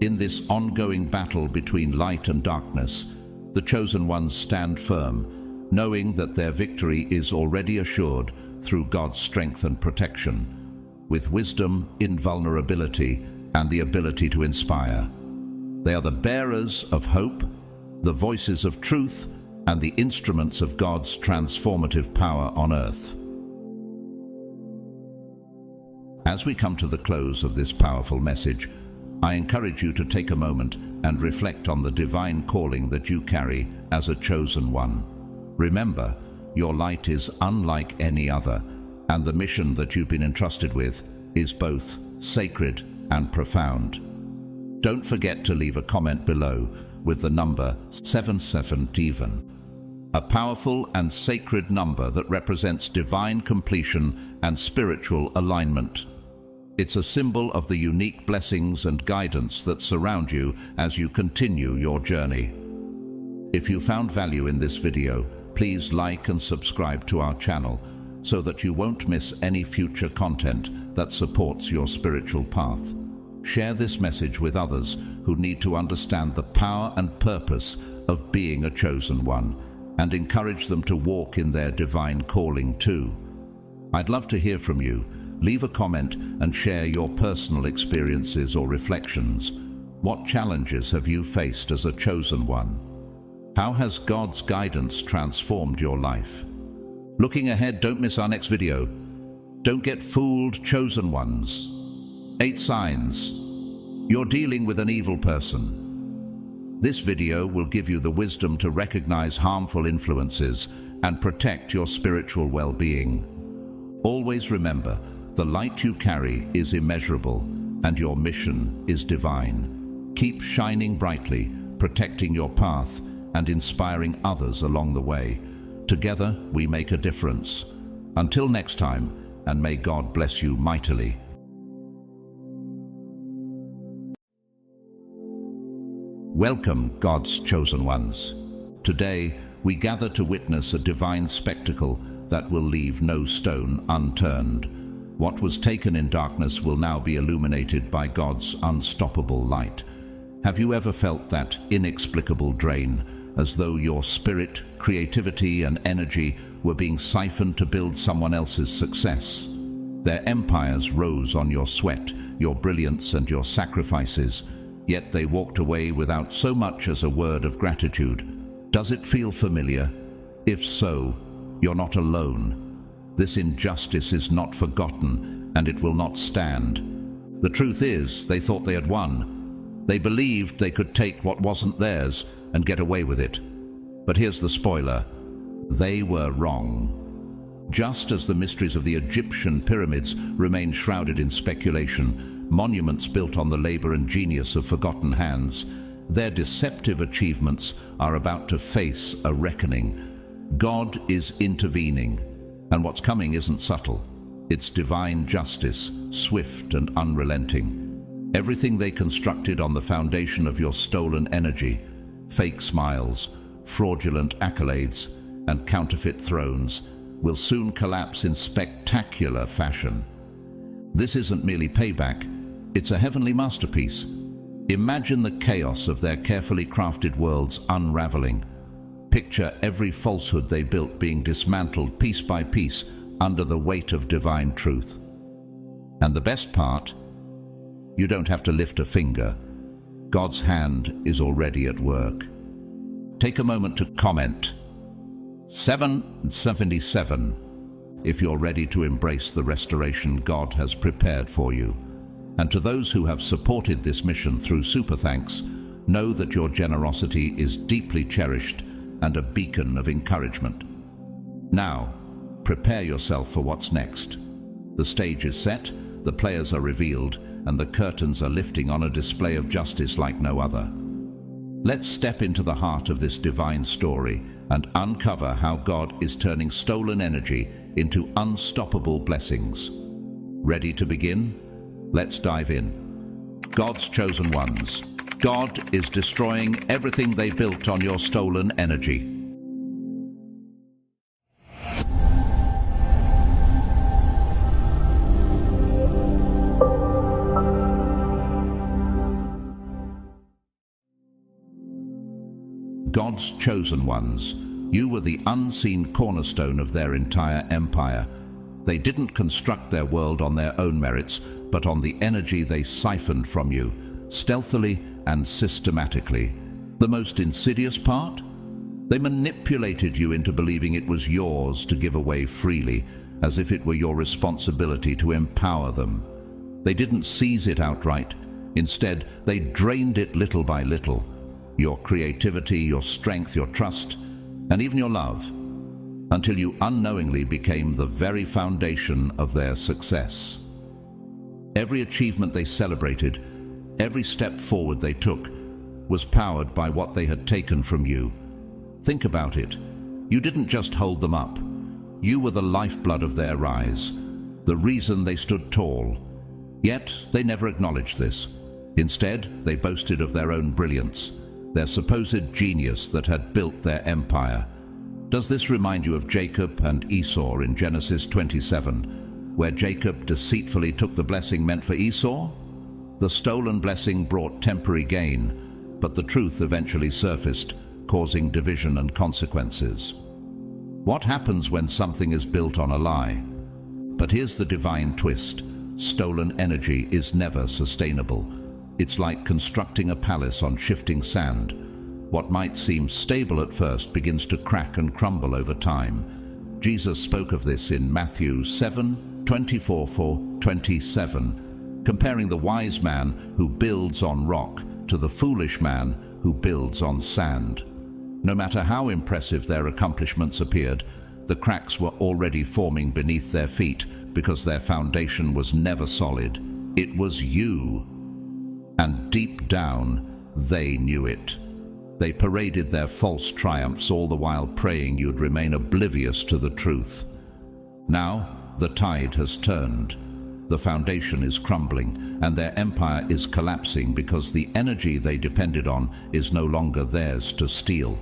In this ongoing battle between light and darkness, the chosen ones stand firm, knowing that their victory is already assured through God's strength and protection, with wisdom, invulnerability, and the ability to inspire. They are the bearers of hope, the voices of truth, and the instruments of God's transformative power on earth. As we come to the close of this powerful message, I encourage you to take a moment and reflect on the divine calling that you carry as a chosen one. Remember, your light is unlike any other, and the mission that you've been entrusted with is both sacred and profound. Don't forget to leave a comment below with the number 77, a powerful and sacred number that represents divine completion and spiritual alignment. It's a symbol of the unique blessings and guidance that surround you as you continue your journey. If you found value in this video, please like and subscribe to our channel so that you won't miss any future content that supports your spiritual path. Share this message with others who need to understand the power and purpose of being a chosen one, and encourage them to walk in their divine calling too. I'd love to hear from you. Leave a comment and share your personal experiences or reflections. What challenges have you faced as a chosen one? How has God's guidance transformed your life? Looking ahead, don't miss our next video. Don't get fooled, chosen ones. 8 signs you're dealing with an evil person. This video will give you the wisdom to recognize harmful influences and protect your spiritual well-being. Always remember, the light you carry is immeasurable and your mission is divine. Keep shining brightly, protecting your path and inspiring others along the way. Together, we make a difference. Until next time, and may God bless you mightily. Welcome, God's chosen ones. Today, we gather to witness a divine spectacle that will leave no stone unturned. What was taken in darkness will now be illuminated by God's unstoppable light. Have you ever felt that inexplicable drain, as though your spirit, creativity, and energy were being siphoned to build someone else's success? Their empires rose on your sweat, your brilliance, and your sacrifices. Yet they walked away without so much as a word of gratitude. Does it feel familiar? If so, you're not alone. This injustice is not forgotten, and it will not stand. The truth is, they thought they had won. They believed they could take what wasn't theirs and get away with it. But here's the spoiler. They were wrong. Just as the mysteries of the Egyptian pyramids remain shrouded in speculation, monuments built on the labor and genius of forgotten hands, their deceptive achievements are about to face a reckoning. God is intervening, and what's coming isn't subtle. It's divine justice, swift and unrelenting. Everything they constructed on the foundation of your stolen energy, fake smiles, fraudulent accolades, and counterfeit thrones, will soon collapse in spectacular fashion. This isn't merely payback, it's a heavenly masterpiece. Imagine the chaos of their carefully crafted worlds unraveling. Picture every falsehood they built being dismantled piece by piece under the weight of divine truth. And the best part, you don't have to lift a finger. God's hand is already at work. Take a moment to comment 777 if you're ready to embrace the restoration God has prepared for you. And to those who have supported this mission through super thanks, know that your generosity is deeply cherished and a beacon of encouragement. Now, prepare yourself for what's next. The stage is set, the players are revealed, and the curtains are lifting on a display of justice like no other. Let's step into the heart of this divine story and uncover how God is turning stolen energy into unstoppable blessings. Ready to begin? Let's dive in. God's chosen ones. God is destroying everything they built on your stolen energy. God's chosen ones. You were the unseen cornerstone of their entire empire. They didn't construct their world on their own merits, but on the energy they siphoned from you, stealthily and systematically. The most insidious part? They manipulated you into believing it was yours to give away freely, as if it were your responsibility to empower them. They didn't seize it outright. Instead, they drained it little by little. Your creativity, your strength, your trust, and even your love, until you unknowingly became the very foundation of their success. Every achievement they celebrated, every step forward they took, was powered by what they had taken from you. Think about it. You didn't just hold them up. You were the lifeblood of their rise, the reason they stood tall. Yet they never acknowledged this. Instead, they boasted of their own brilliance, their supposed genius that had built their empire. Does this remind you of Jacob and Esau in Genesis 27, where Jacob deceitfully took the blessing meant for Esau? The stolen blessing brought temporary gain, but the truth eventually surfaced, causing division and consequences. What happens when something is built on a lie? But here's the divine twist. Stolen energy is never sustainable. It's like constructing a palace on shifting sand. What might seem stable at first begins to crack and crumble over time. Jesus spoke of this in Matthew 7:24-27, comparing the wise man who builds on rock to the foolish man who builds on sand. No matter how impressive their accomplishments appeared, the cracks were already forming beneath their feet because their foundation was never solid. It was you. And deep down, they knew it. They paraded their false triumphs, all the while praying you'd remain oblivious to the truth. Now, the tide has turned. The foundation is crumbling, and their empire is collapsing because the energy they depended on is no longer theirs to steal.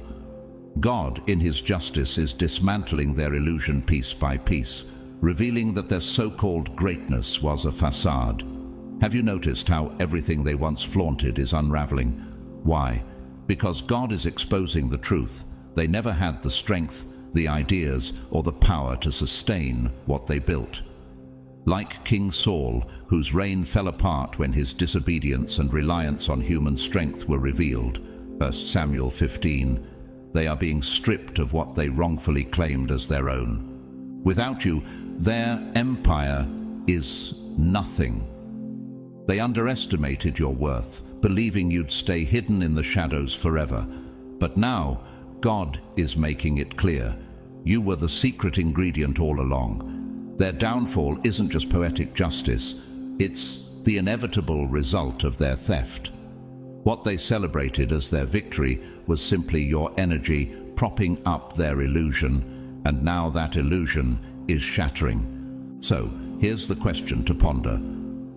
God, in His justice, is dismantling their illusion piece by piece, revealing that their so-called greatness was a facade. Have you noticed how everything they once flaunted is unraveling? Why? Because God is exposing the truth. They never had the strength, the ideas, or the power to sustain what they built. Like King Saul, whose reign fell apart when his disobedience and reliance on human strength were revealed, 1 Samuel 15, they are being stripped of what they wrongfully claimed as their own. Without you, their empire is nothing. They underestimated your worth, believing you'd stay hidden in the shadows forever. But now, God is making it clear. You were the secret ingredient all along. Their downfall isn't just poetic justice, it's the inevitable result of their theft. What they celebrated as their victory was simply your energy propping up their illusion, and now that illusion is shattering. So, here's the question to ponder.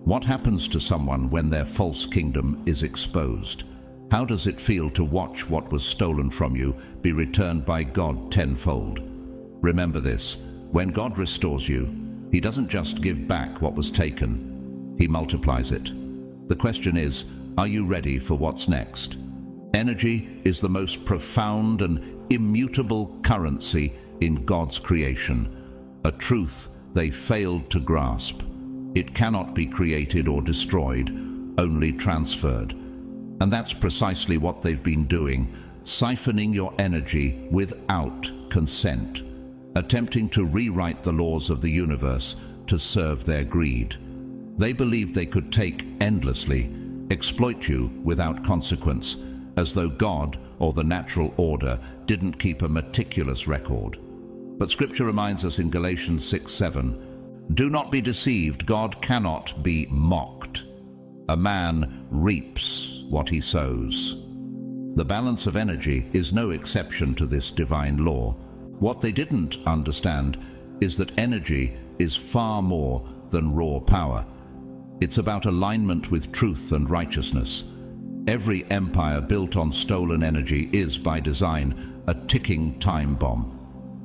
What happens to someone when their false kingdom is exposed? How does it feel to watch what was stolen from you be returned by God tenfold? Remember this: when God restores you, He doesn't just give back what was taken, He multiplies it. The question is, are you ready for what's next? Energy is the most profound and immutable currency in God's creation, a truth they failed to grasp. It cannot be created or destroyed, only transferred. And that's precisely what they've been doing, siphoning your energy without consent, attempting to rewrite the laws of the universe to serve their greed. They believed they could take endlessly, exploit you without consequence, as though God or the natural order didn't keep a meticulous record. But Scripture reminds us in Galatians 6:7, "Do not be deceived, God cannot be mocked. A man reaps what he sows." The balance of energy is no exception to this divine law. What they didn't understand is that energy is far more than raw power. It's about alignment with truth and righteousness. Every empire built on stolen energy is, by design, a ticking time bomb.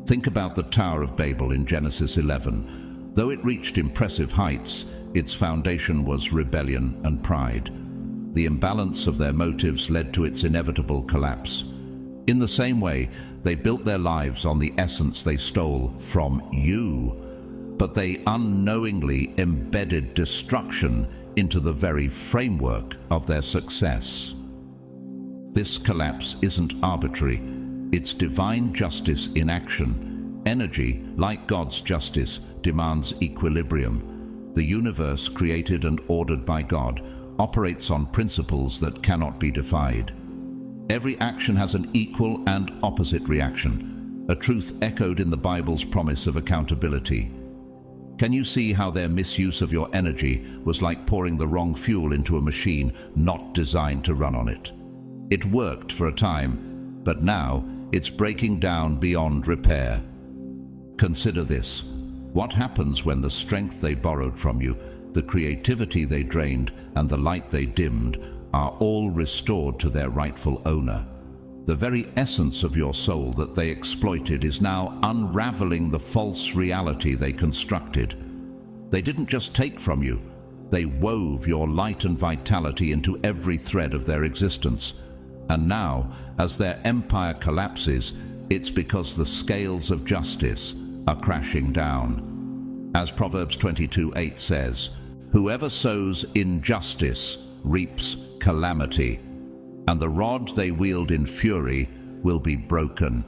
Think about the Tower of Babel in Genesis 11. Though it reached impressive heights, its foundation was rebellion and pride. The imbalance of their motives led to its inevitable collapse. In the same way, they built their lives on the essence they stole from you, but they unknowingly embedded destruction into the very framework of their success. This collapse isn't arbitrary. It's divine justice in action. Energy, like God's justice, demands equilibrium. The universe, created and ordered by God, operates on principles that cannot be defied. Every action has an equal and opposite reaction, a truth echoed in the Bible's promise of accountability. Can you see how their misuse of your energy was like pouring the wrong fuel into a machine not designed to run on it? It worked for a time, but now it's breaking down beyond repair. Consider this. What happens when the strength they borrowed from you, the creativity they drained, and the light they dimmed are all restored to their rightful owner? The very essence of your soul that they exploited is now unraveling the false reality they constructed. They didn't just take from you, they wove your light and vitality into every thread of their existence. And now, as their empire collapses, it's because the scales of justice are crashing down. As Proverbs 22:8 says, "Whoever sows injustice reaps calamity, and the rod they wield in fury will be broken."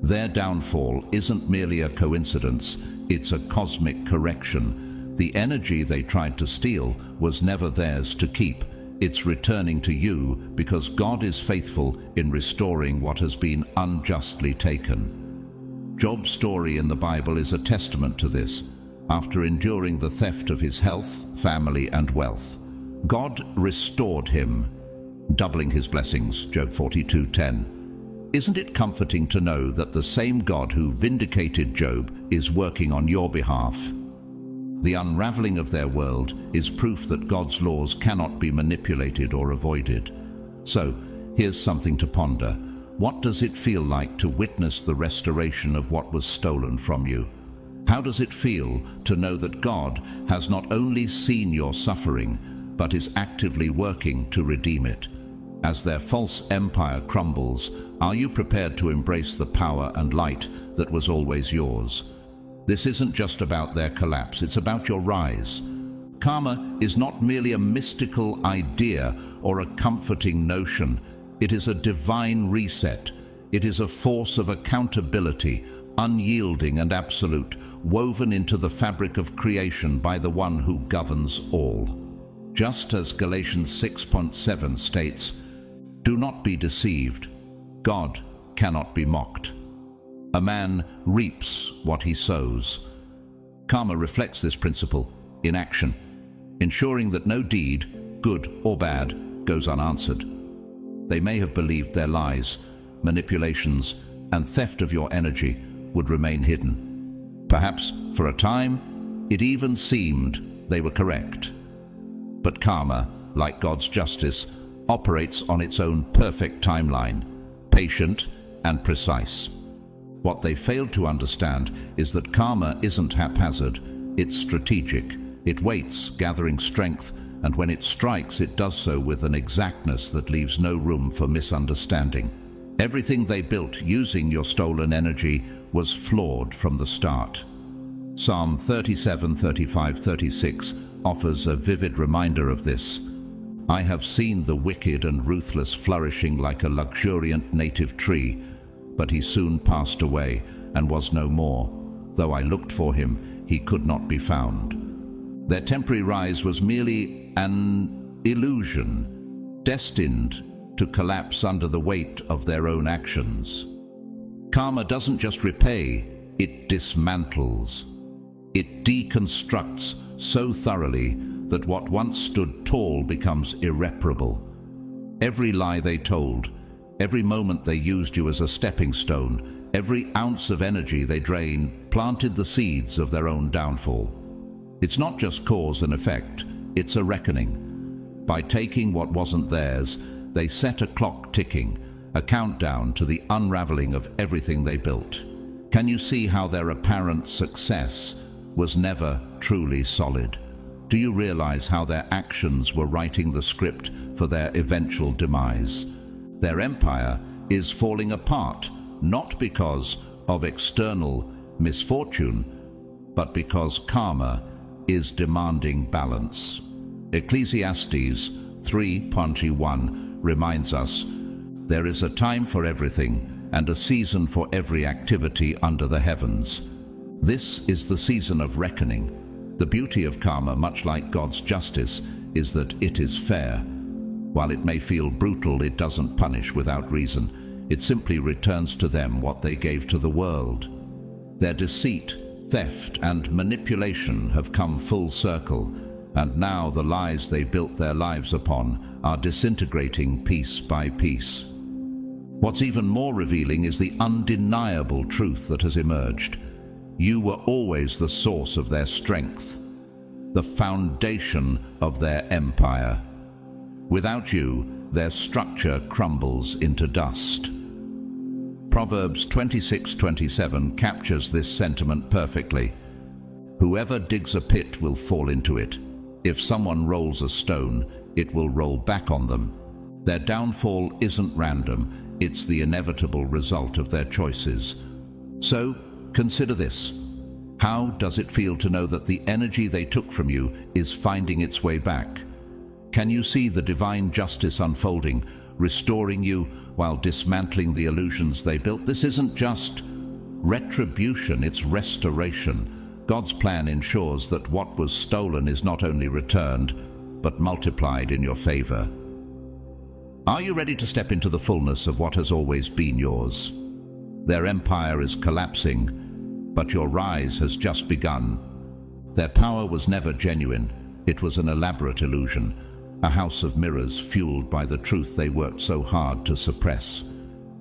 Their downfall isn't merely a coincidence, it's a cosmic correction. The energy they tried to steal was never theirs to keep. It's returning to you because God is faithful in restoring what has been unjustly taken. Job's story in the Bible is a testament to this. After enduring the theft of his health, family, and wealth, God restored him, doubling his blessings, Job 42:10. Isn't it comforting to know that the same God who vindicated Job is working on your behalf? The unraveling of their world is proof that God's laws cannot be manipulated or avoided. So, here's something to ponder. What does it feel like to witness the restoration of what was stolen from you? How does it feel to know that God has not only seen your suffering, but is actively working to redeem it? As their false empire crumbles, are you prepared to embrace the power and light that was always yours? This isn't just about their collapse, it's about your rise. Karma is not merely a mystical idea or a comforting notion. It is a divine reset. It is a force of accountability, unyielding and absolute, woven into the fabric of creation by the one who governs all. Just as Galatians 6:7 states, "Do not be deceived. God cannot be mocked. A man reaps what he sows." Karma reflects this principle in action, ensuring that no deed, good or bad, goes unanswered. They may have believed their lies, manipulations, and theft of your energy would remain hidden. Perhaps, for a time, it even seemed they were correct. But karma, like God's justice, operates on its own perfect timeline, patient and precise. What they failed to understand is that karma isn't haphazard, it's strategic. It waits, gathering strength, and when it strikes, it does so with an exactness that leaves no room for misunderstanding. Everything they built using your stolen energy was flawed from the start. Psalm 37, 35, 36 offers a vivid reminder of this. I have seen the wicked and ruthless flourishing like a luxuriant native tree, but he soon passed away and was no more. Though I looked for him, he could not be found. Their temporary rise was merely an illusion, destined to collapse under the weight of their own actions. Karma doesn't just repay, it dismantles. It deconstructs so thoroughly that what once stood tall becomes irreparable. Every lie they told, every moment they used you as a stepping stone, every ounce of energy they drained planted the seeds of their own downfall. It's not just cause and effect, it's a reckoning. By taking what wasn't theirs, they set a clock ticking, a countdown to the unraveling of everything they built. Can you see how their apparent success was never truly solid? Do you realize how their actions were writing the script for their eventual demise? Their empire is falling apart, not because of external misfortune, but because karma is demanding balance. Ecclesiastes 3:1 reminds us, there is a time for everything and a season for every activity under the heavens. This is the season of reckoning. The beauty of karma, much like God's justice, is that it is fair. While it may feel brutal, it doesn't punish without reason. It simply returns to them what they gave to the world. Their deceit, theft, and manipulation have come full circle, and now the lies they built their lives upon are disintegrating piece by piece. What's even more revealing is the undeniable truth that has emerged. You were always the source of their strength, the foundation of their empire. Without you, their structure crumbles into dust. Proverbs 26:27 captures this sentiment perfectly. Whoever digs a pit will fall into it. If someone rolls a stone, it will roll back on them. Their downfall isn't random, it's the inevitable result of their choices. So, consider this. How does it feel to know that the energy they took from you is finding its way back? Can you see the divine justice unfolding, restoring you while dismantling the illusions they built? This isn't just retribution, it's restoration. God's plan ensures that what was stolen is not only returned, but multiplied in your favor. Are you ready to step into the fullness of what has always been yours? Their empire is collapsing, but your rise has just begun. Their power was never genuine. It was an elaborate illusion, a house of mirrors fueled by the truth they worked so hard to suppress.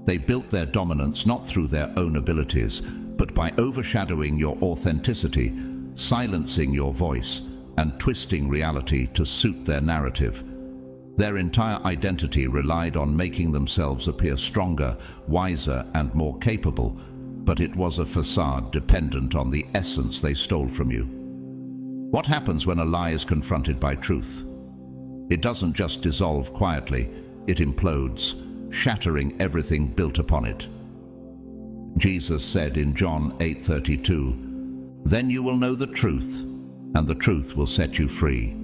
They built their dominance not through their own abilities, but by overshadowing your authenticity, silencing your voice, and twisting reality to suit their narrative. Their entire identity relied on making themselves appear stronger, wiser, and more capable, but it was a facade dependent on the essence they stole from you. What happens when a lie is confronted by truth? It doesn't just dissolve quietly, it implodes, shattering everything built upon it. Jesus said in John 8:32, "Then you will know the truth, and the truth will set you free."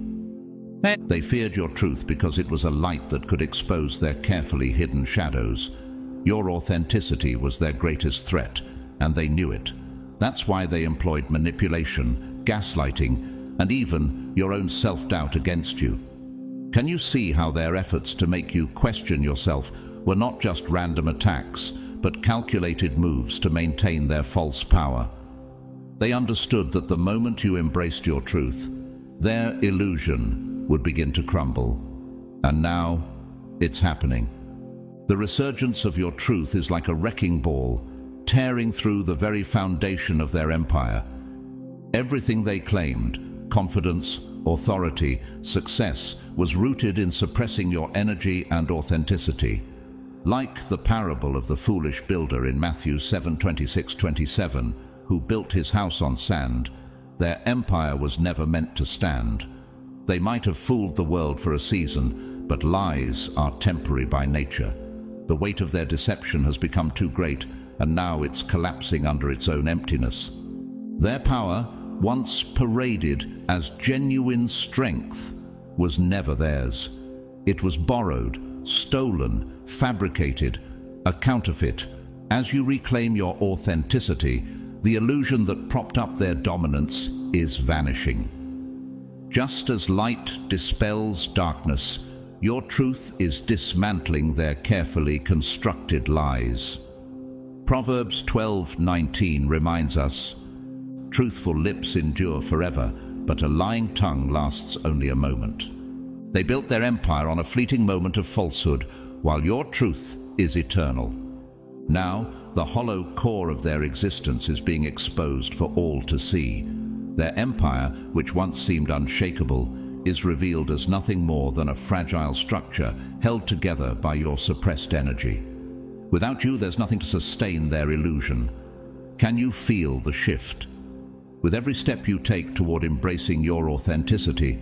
They feared your truth because it was a light that could expose their carefully hidden shadows. Your authenticity was their greatest threat, and they knew it. That's why they employed manipulation, gaslighting, and even your own self-doubt against you. Can you see how their efforts to make you question yourself were not just random attacks, but calculated moves to maintain their false power? They understood that the moment you embraced your truth, their illusion would begin to crumble. And now, it's happening. The resurgence of your truth is like a wrecking ball, tearing through the very foundation of their empire. Everything they claimed, confidence, authority, success was rooted in suppressing your energy and authenticity. Like the parable of the foolish builder in Matthew 7:26-27, who built his house on sand, their empire was never meant to stand. They might have fooled the world for a season, but lies are temporary by nature. The weight of their deception has become too great, and now it's collapsing under its own emptiness. Their power, once paraded as genuine strength, was never theirs. It was borrowed, stolen, fabricated, a counterfeit. As you reclaim your authenticity, the illusion that propped up their dominance is vanishing. Just as light dispels darkness, your truth is dismantling their carefully constructed lies. Proverbs 12:19 reminds us, "Truthful lips endure forever, but a lying tongue lasts only a moment." They built their empire on a fleeting moment of falsehood, while your truth is eternal. Now, the hollow core of their existence is being exposed for all to see. Their empire, which once seemed unshakable, is revealed as nothing more than a fragile structure held together by your suppressed energy. Without you, there's nothing to sustain their illusion. Can you feel the shift? With every step you take toward embracing your authenticity,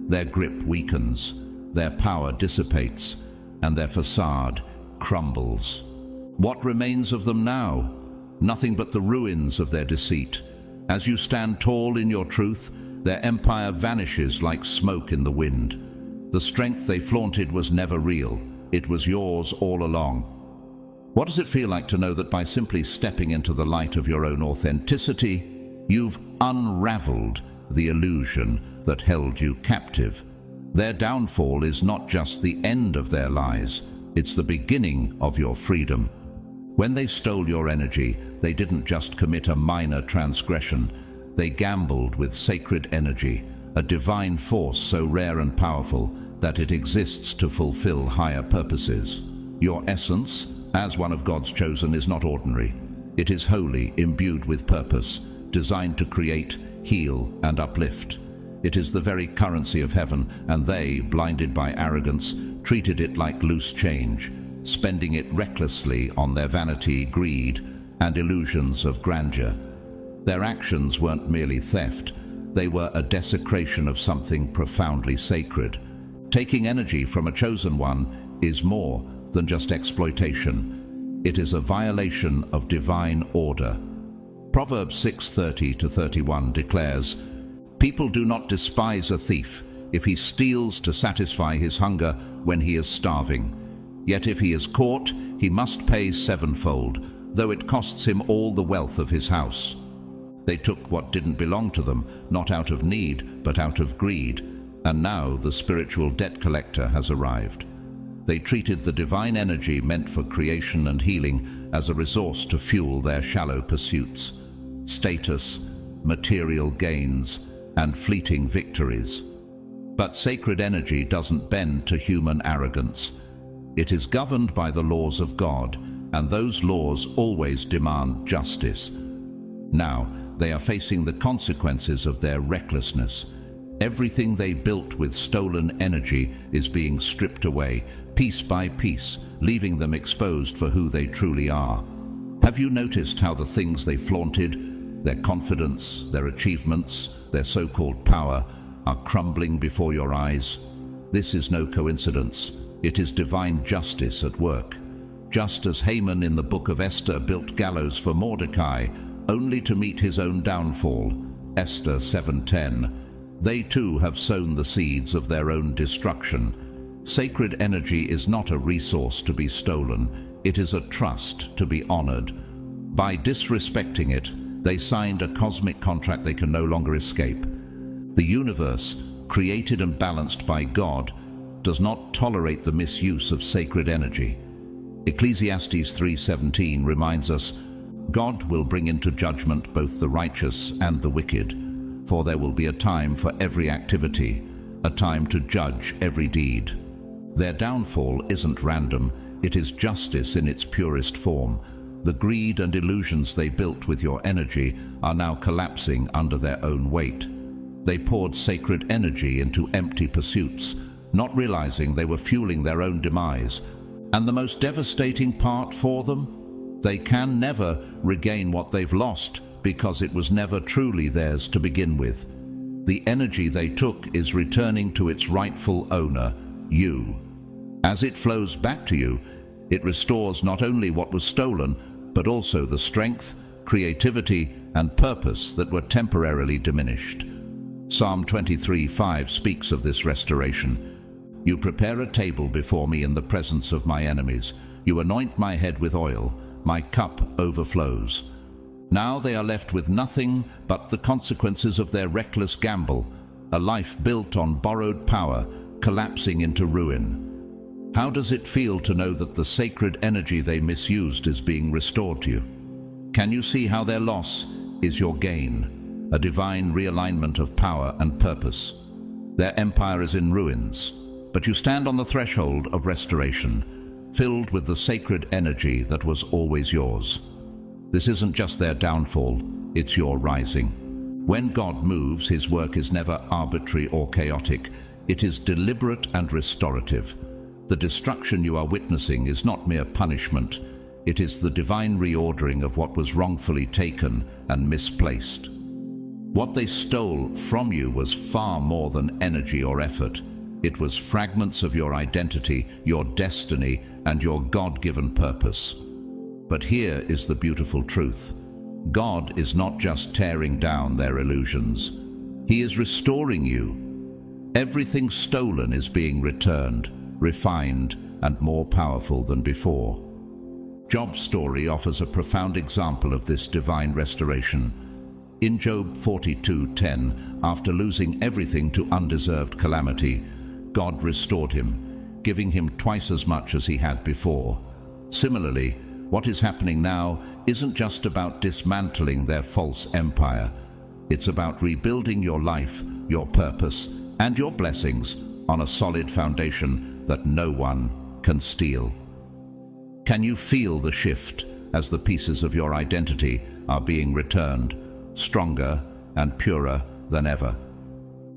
their grip weakens, their power dissipates, and their facade crumbles. What remains of them now? Nothing but the ruins of their deceit. As you stand tall in your truth, their empire vanishes like smoke in the wind. The strength they flaunted was never real. It was yours all along. What does it feel like to know that by simply stepping into the light of your own authenticity, you've unraveled the illusion that held you captive? Their downfall is not just the end of their lies, it's the beginning of your freedom. When they stole your energy, they didn't just commit a minor transgression. They gambled with sacred energy, a divine force so rare and powerful that it exists to fulfill higher purposes. Your essence, as one of God's chosen, is not ordinary. It is holy, imbued with purpose, designed to create, heal, and uplift. It is the very currency of heaven, and they, blinded by arrogance, treated it like loose change, spending it recklessly on their vanity, greed, and illusions of grandeur. Their actions weren't merely theft, they were a desecration of something profoundly sacred. Taking energy from a chosen one is more than just exploitation. It is a violation of divine order. Proverbs 6:30-31 declares, "People do not despise a thief if he steals to satisfy his hunger when he is starving. Yet if he is caught, he must pay sevenfold, though it costs him all the wealth of his house." They took what didn't belong to them, not out of need, but out of greed, and now the spiritual debt collector has arrived. They treated the divine energy meant for creation and healing as a resource to fuel their shallow pursuits, status, material gains, and fleeting victories. But sacred energy doesn't bend to human arrogance. It is governed by the laws of God, and those laws always demand justice. Now, they are facing the consequences of their recklessness. Everything they built with stolen energy is being stripped away, piece by piece, leaving them exposed for who they truly are. Have you noticed how the things they flaunted, their confidence, their achievements, their so-called power, are crumbling before your eyes? This is no coincidence. It is divine justice at work. Just as Haman in the book of Esther built gallows for Mordecai, only to meet his own downfall, Esther 7:10, they too have sown the seeds of their own destruction. Sacred energy is not a resource to be stolen, it is a trust to be honored. By disrespecting it, they signed a cosmic contract they can no longer escape. The universe, created and balanced by God, does not tolerate the misuse of sacred energy. Ecclesiastes 3:17 reminds us, God will bring into judgment both the righteous and the wicked, for there will be a time for every activity, a time to judge every deed. Their downfall isn't random, it is justice in its purest form. The greed and illusions they built with your energy are now collapsing under their own weight. They poured sacred energy into empty pursuits, not realizing they were fueling their own demise. And the most devastating part for them? They can never regain what they've lost because it was never truly theirs to begin with. The energy they took is returning to its rightful owner, you. As it flows back to you, it restores not only what was stolen, but also the strength, creativity, and purpose that were temporarily diminished. Psalm 23:5 speaks of this restoration. You prepare a table before me in the presence of my enemies. You anoint my head with oil. My cup overflows. Now they are left with nothing but the consequences of their reckless gamble, a life built on borrowed power, collapsing into ruin. How does it feel to know that the sacred energy they misused is being restored to you? Can you see how their loss is your gain, a divine realignment of power and purpose? Their empire is in ruins, but you stand on the threshold of restoration, filled with the sacred energy that was always yours. This isn't just their downfall, it's your rising. When God moves, his work is never arbitrary or chaotic. It is deliberate and restorative. The destruction you are witnessing is not mere punishment. It is the divine reordering of what was wrongfully taken and misplaced. What they stole from you was far more than energy or effort. It was fragments of your identity, your destiny, and your God-given purpose. But here is the beautiful truth. God is not just tearing down their illusions. He is restoring you. Everything stolen is being returned, refined, and more powerful than before. Job's story offers a profound example of this divine restoration. In Job 42:10, after losing everything to undeserved calamity, God restored him, giving him twice as much as he had before. Similarly, what is happening now isn't just about dismantling their false empire. It's about rebuilding your life, your purpose, and your blessings on a solid foundation that no one can steal. Can you feel the shift as the pieces of your identity are being returned, stronger and purer than ever?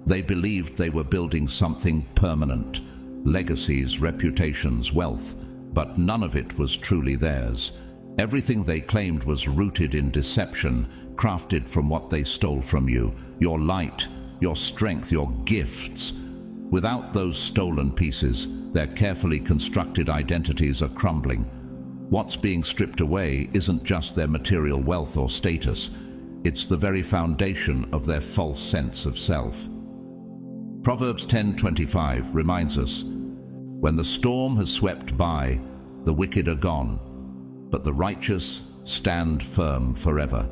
They believed they were building something permanent, legacies, reputations, wealth, but none of it was truly theirs. Everything they claimed was rooted in deception, crafted from what they stole from you, your light, your strength, your gifts. Without those stolen pieces, their carefully constructed identities are crumbling. What's being stripped away isn't just their material wealth or status, it's the very foundation of their false sense of self. Proverbs 10:25 reminds us, when the storm has swept by, the wicked are gone, but the righteous stand firm forever.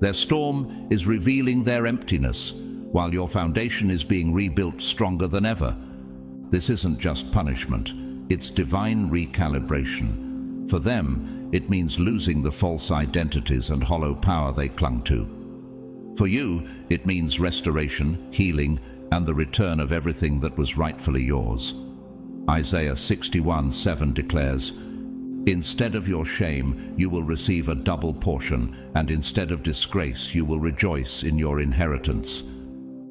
Their storm is revealing their emptiness, while your foundation is being rebuilt stronger than ever. This isn't just punishment, it's divine recalibration. For them, it means losing the false identities and hollow power they clung to. For you, it means restoration, healing, and the return of everything that was rightfully yours. Isaiah 61:7 declares, "Instead of your shame, you will receive a double portion, and instead of disgrace, you will rejoice in your inheritance."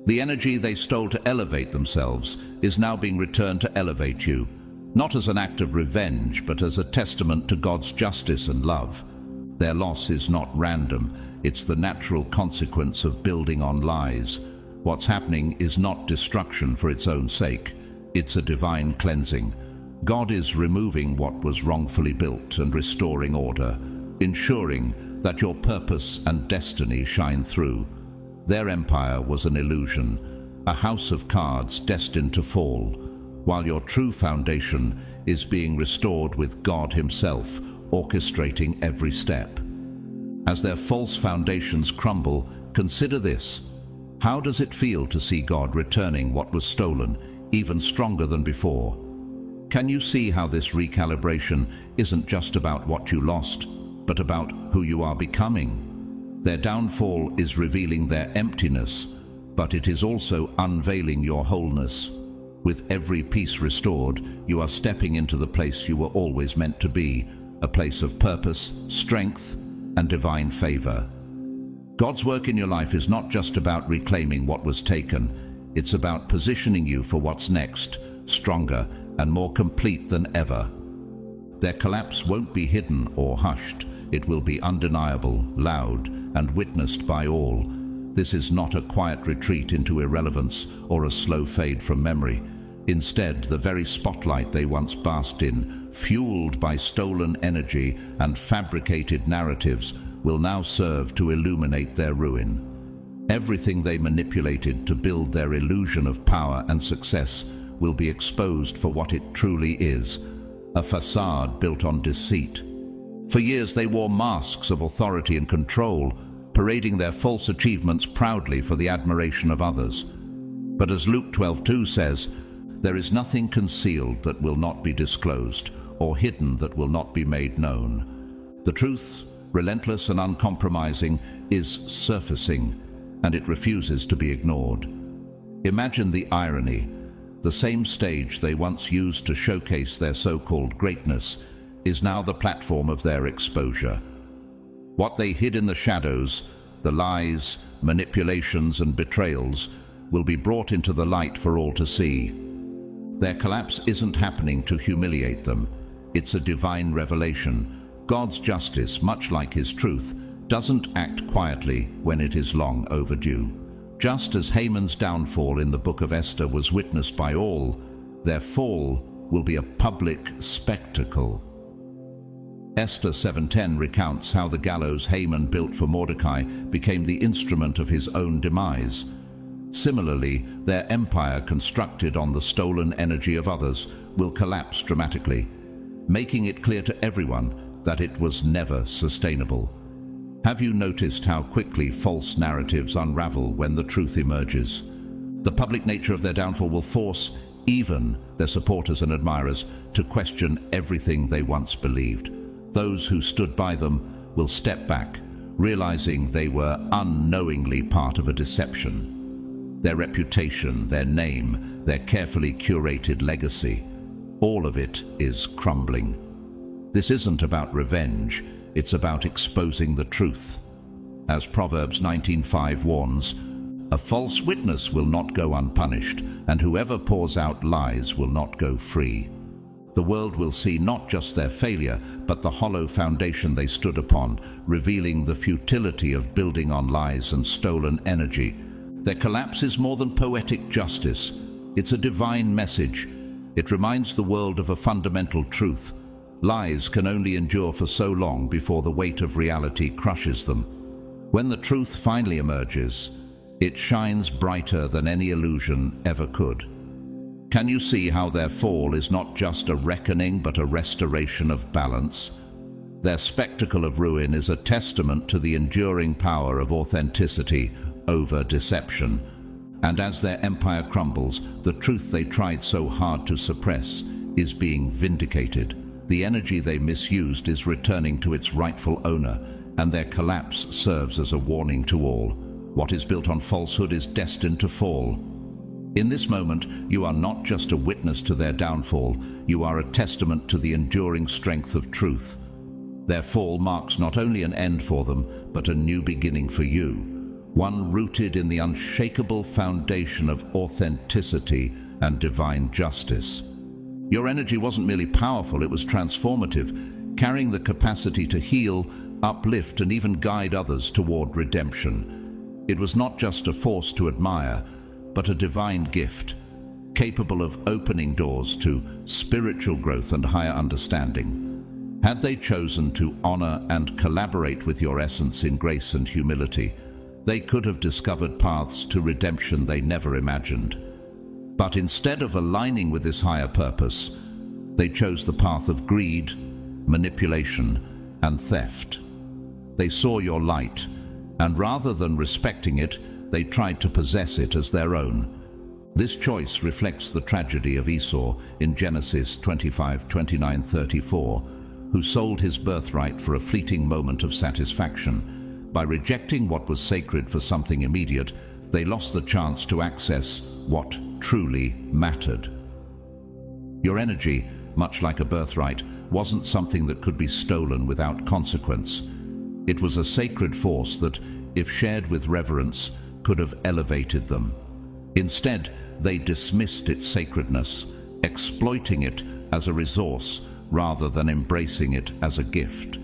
The energy they stole to elevate themselves is now being returned to elevate you, not as an act of revenge, but as a testament to God's justice and love. Their loss is not random, it's the natural consequence of building on lies. What's happening is not destruction for its own sake, it's a divine cleansing. God is removing what was wrongfully built and restoring order, ensuring that your purpose and destiny shine through. Their empire was an illusion, a house of cards destined to fall, while your true foundation is being restored with God Himself, orchestrating every step. As their false foundations crumble, consider this. How does it feel to see God returning what was stolen, even stronger than before? Can you see how this recalibration isn't just about what you lost, but about who you are becoming? Their downfall is revealing their emptiness, but it is also unveiling your wholeness. With every piece restored, you are stepping into the place you were always meant to be, a place of purpose, strength, and divine favor. God's work in your life is not just about reclaiming what was taken. It's about positioning you for what's next, stronger and more complete than ever. Their collapse won't be hidden or hushed. It will be undeniable, loud, and witnessed by all. This is not a quiet retreat into irrelevance or a slow fade from memory. Instead, the very spotlight they once basked in, fueled by stolen energy and fabricated narratives, will now serve to illuminate their ruin. Everything they manipulated to build their illusion of power and success will be exposed for what it truly is, a facade built on deceit. For years they wore masks of authority and control, parading their false achievements proudly for the admiration of others. But as Luke 12:2 says, there is nothing concealed that will not be disclosed, or hidden that will not be made known. The truth, relentless and uncompromising, is surfacing, and it refuses to be ignored. Imagine the irony. The same stage they once used to showcase their so-called greatness is now the platform of their exposure. What they hid in the shadows, the lies, manipulations, and betrayals, will be brought into the light for all to see. Their collapse isn't happening to humiliate them. It's a divine revelation. God's justice, much like His truth, doesn't act quietly when it is long overdue. Just as Haman's downfall in the book of Esther was witnessed by all, their fall will be a public spectacle. Esther 7:10 recounts how the gallows Haman built for Mordecai became the instrument of his own demise. Similarly, their empire constructed on the stolen energy of others will collapse dramatically, making it clear to everyone that it was never sustainable. Have you noticed how quickly false narratives unravel when the truth emerges? The public nature of their downfall will force even their supporters and admirers to question everything they once believed. Those who stood by them will step back, realizing they were unknowingly part of a deception. Their reputation, their name, their carefully curated legacy, all of it is crumbling. This isn't about revenge, it's about exposing the truth. As Proverbs 19:5 warns, a false witness will not go unpunished, and whoever pours out lies will not go free. The world will see not just their failure, but the hollow foundation they stood upon, revealing the futility of building on lies and stolen energy. Their collapse is more than poetic justice. It's a divine message. It reminds the world of a fundamental truth. Lies can only endure for so long before the weight of reality crushes them. When the truth finally emerges, it shines brighter than any illusion ever could. Can you see how their fall is not just a reckoning but a restoration of balance? Their spectacle of ruin is a testament to the enduring power of authenticity over deception. And as their empire crumbles, the truth they tried so hard to suppress is being vindicated. The energy they misused is returning to its rightful owner, and their collapse serves as a warning to all. What is built on falsehood is destined to fall. In this moment, you are not just a witness to their downfall, you are a testament to the enduring strength of truth. Their fall marks not only an end for them, but a new beginning for you, one rooted in the unshakable foundation of authenticity and divine justice. Your energy wasn't merely powerful, it was transformative, carrying the capacity to heal, uplift, and even guide others toward redemption. It was not just a force to admire, but a divine gift, capable of opening doors to spiritual growth and higher understanding. Had they chosen to honor and collaborate with your essence in grace and humility, they could have discovered paths to redemption they never imagined. But instead of aligning with this higher purpose, they chose the path of greed, manipulation, and theft. They saw your light, and rather than respecting it, they tried to possess it as their own. This choice reflects the tragedy of Esau in Genesis 25:29-34, who sold his birthright for a fleeting moment of satisfaction. By rejecting what was sacred for something immediate, they lost the chance to access what truly mattered. Your energy, much like a birthright, wasn't something that could be stolen without consequence. It was a sacred force that, if shared with reverence, could have elevated them. Instead, they dismissed its sacredness, exploiting it as a resource rather than embracing it as a gift.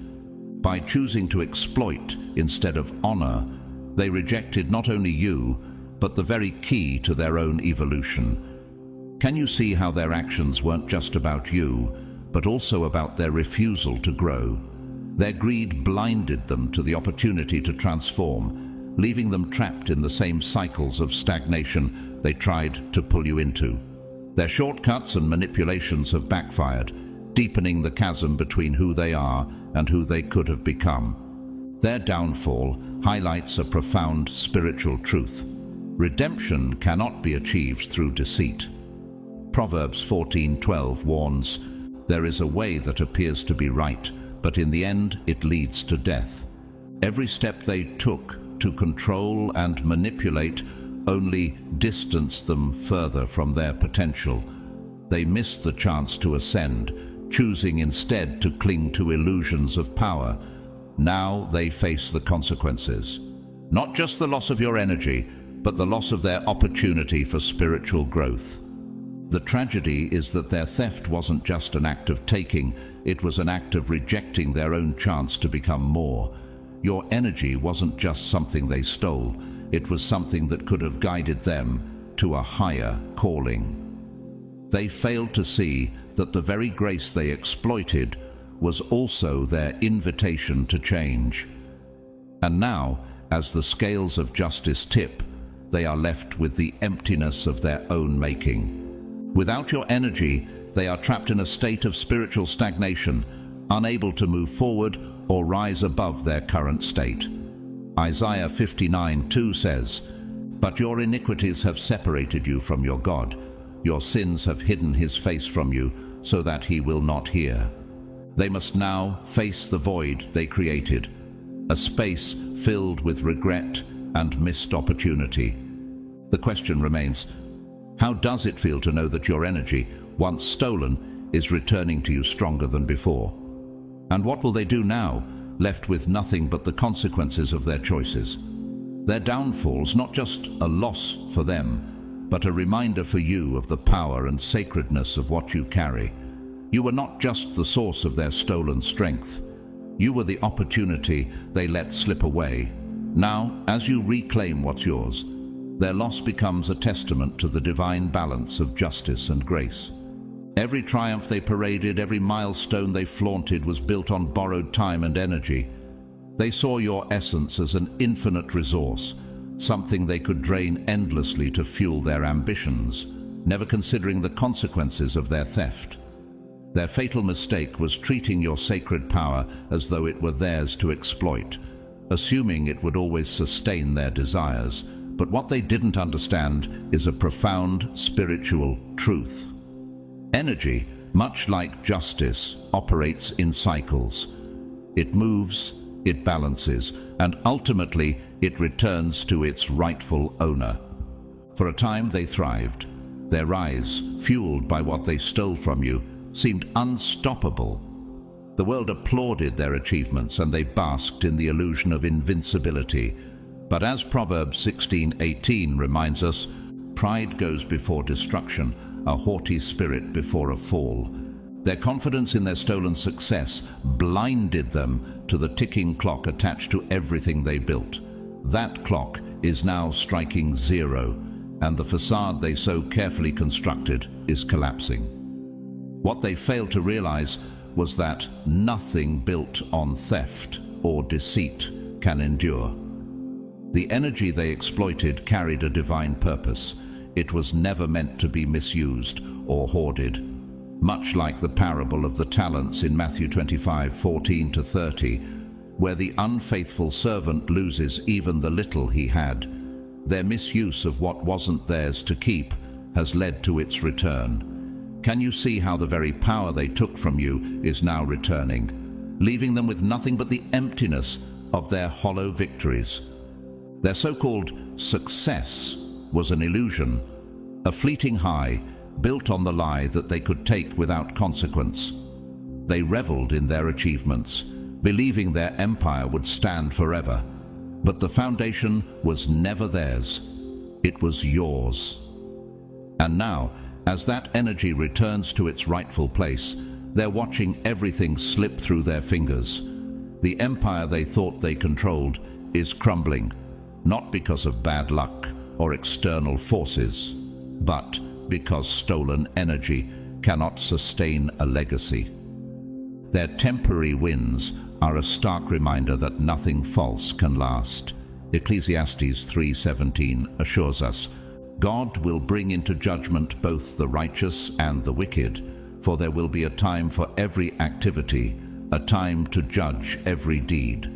By choosing to exploit instead of honor, they rejected not only you, but the very key to their own evolution. Can you see how their actions weren't just about you, but also about their refusal to grow? Their greed blinded them to the opportunity to transform, leaving them trapped in the same cycles of stagnation they tried to pull you into. Their shortcuts and manipulations have backfired, deepening the chasm between who they are and who they could have become. Their downfall highlights a profound spiritual truth. Redemption cannot be achieved through deceit. Proverbs 14:12 warns, "There is a way that appears to be right, but in the end it leads to death." Every step they took to control and manipulate only distanced them further from their potential. They missed the chance to ascend, choosing instead to cling to illusions of power. Now they face the consequences. Not just the loss of your energy, but the loss of their opportunity for spiritual growth. The tragedy is that their theft wasn't just an act of taking, it was an act of rejecting their own chance to become more. Your energy wasn't just something they stole, it was something that could have guided them to a higher calling. They failed to see that the very grace they exploited was also their invitation to change. And now, as the scales of justice tip, they are left with the emptiness of their own making. Without your energy, they are trapped in a state of spiritual stagnation, unable to move forward or rise above their current state. Isaiah 59:2 says, "But your iniquities have separated you from your God. Your sins have hidden his face from you, so that he will not hear." They must now face the void they created, a space filled with regret and missed opportunity. The question remains, how does it feel to know that your energy, once stolen, is returning to you stronger than before? And what will they do now, left with nothing but the consequences of their choices? Their downfall's not just a loss for them, but a reminder for you of the power and sacredness of what you carry. You were not just the source of their stolen strength. You were the opportunity they let slip away. Now, as you reclaim what's yours, their loss becomes a testament to the divine balance of justice and grace. Every triumph they paraded, every milestone they flaunted was built on borrowed time and energy. They saw your essence as an infinite resource, something they could drain endlessly to fuel their ambitions, never considering the consequences of their theft. Their fatal mistake was treating your sacred power as though it were theirs to exploit, assuming it would always sustain their desires. But what they didn't understand is a profound spiritual truth. Energy, much like justice, operates in cycles. It moves, it balances, and ultimately it returns to its rightful owner. For a time they thrived. Their rise, fueled by what they stole from you, seemed unstoppable. The world applauded their achievements and they basked in the illusion of invincibility. But as Proverbs 16:18 reminds us, pride goes before destruction, a haughty spirit before a fall. Their confidence in their stolen success blinded them to the ticking clock attached to everything they built. That clock is now striking zero, and the facade they so carefully constructed is collapsing. What they failed to realize was that nothing built on theft or deceit can endure. The energy they exploited carried a divine purpose. It was never meant to be misused or hoarded. Much like the parable of the talents in Matthew 25:14-30, where the unfaithful servant loses even the little he had, their misuse of what wasn't theirs to keep has led to its return. Can you see how the very power they took from you is now returning, leaving them with nothing but the emptiness of their hollow victories? Their so-called success was an illusion, a fleeting high built on the lie that they could take without consequence. They reveled in their achievements, believing their empire would stand forever. But the foundation was never theirs. It was yours. And now, as that energy returns to its rightful place, they're watching everything slip through their fingers. The empire they thought they controlled is crumbling, not because of bad luck or external forces, but because stolen energy cannot sustain a legacy. Their temporary wins are a stark reminder that nothing false can last. Ecclesiastes 3:17 assures us, God will bring into judgment both the righteous and the wicked, for there will be a time for every activity, a time to judge every deed.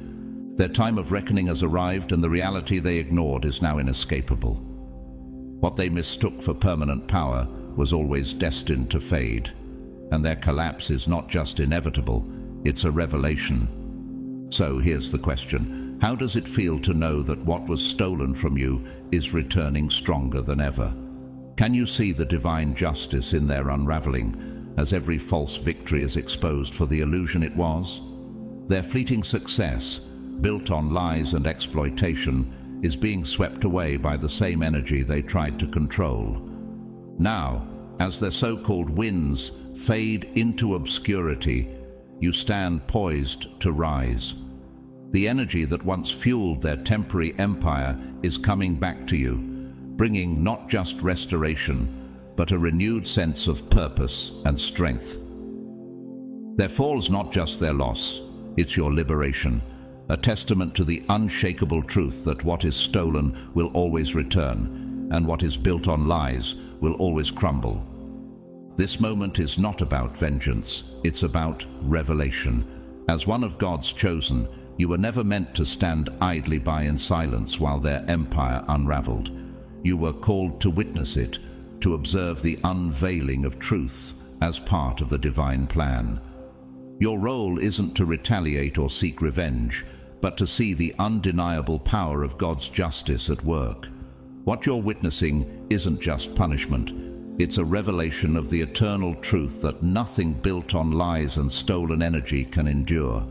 Their time of reckoning has arrived, and the reality they ignored is now inescapable. What they mistook for permanent power was always destined to fade, and their collapse is not just inevitable, it's a revelation. So here's the question: how does it feel to know that what was stolen from you is returning stronger than ever? Can you see the divine justice in their unraveling, as every false victory is exposed for the illusion it was? Their fleeting success, built on lies and exploitation, is being swept away by the same energy they tried to control. Now, as their so-called wins fade into obscurity, you stand poised to rise. The energy that once fueled their temporary empire is coming back to you, bringing not just restoration, but a renewed sense of purpose and strength. Their fall's not just their loss, it's your liberation, a testament to the unshakable truth that what is stolen will always return, and what is built on lies will always crumble. This moment is not about vengeance, it's about revelation. As one of God's chosen, you were never meant to stand idly by in silence while their empire unraveled. You were called to witness it, to observe the unveiling of truth as part of the divine plan. Your role isn't to retaliate or seek revenge, but to see the undeniable power of God's justice at work. What you're witnessing isn't just punishment. It's a revelation of the eternal truth that nothing built on lies and stolen energy can endure.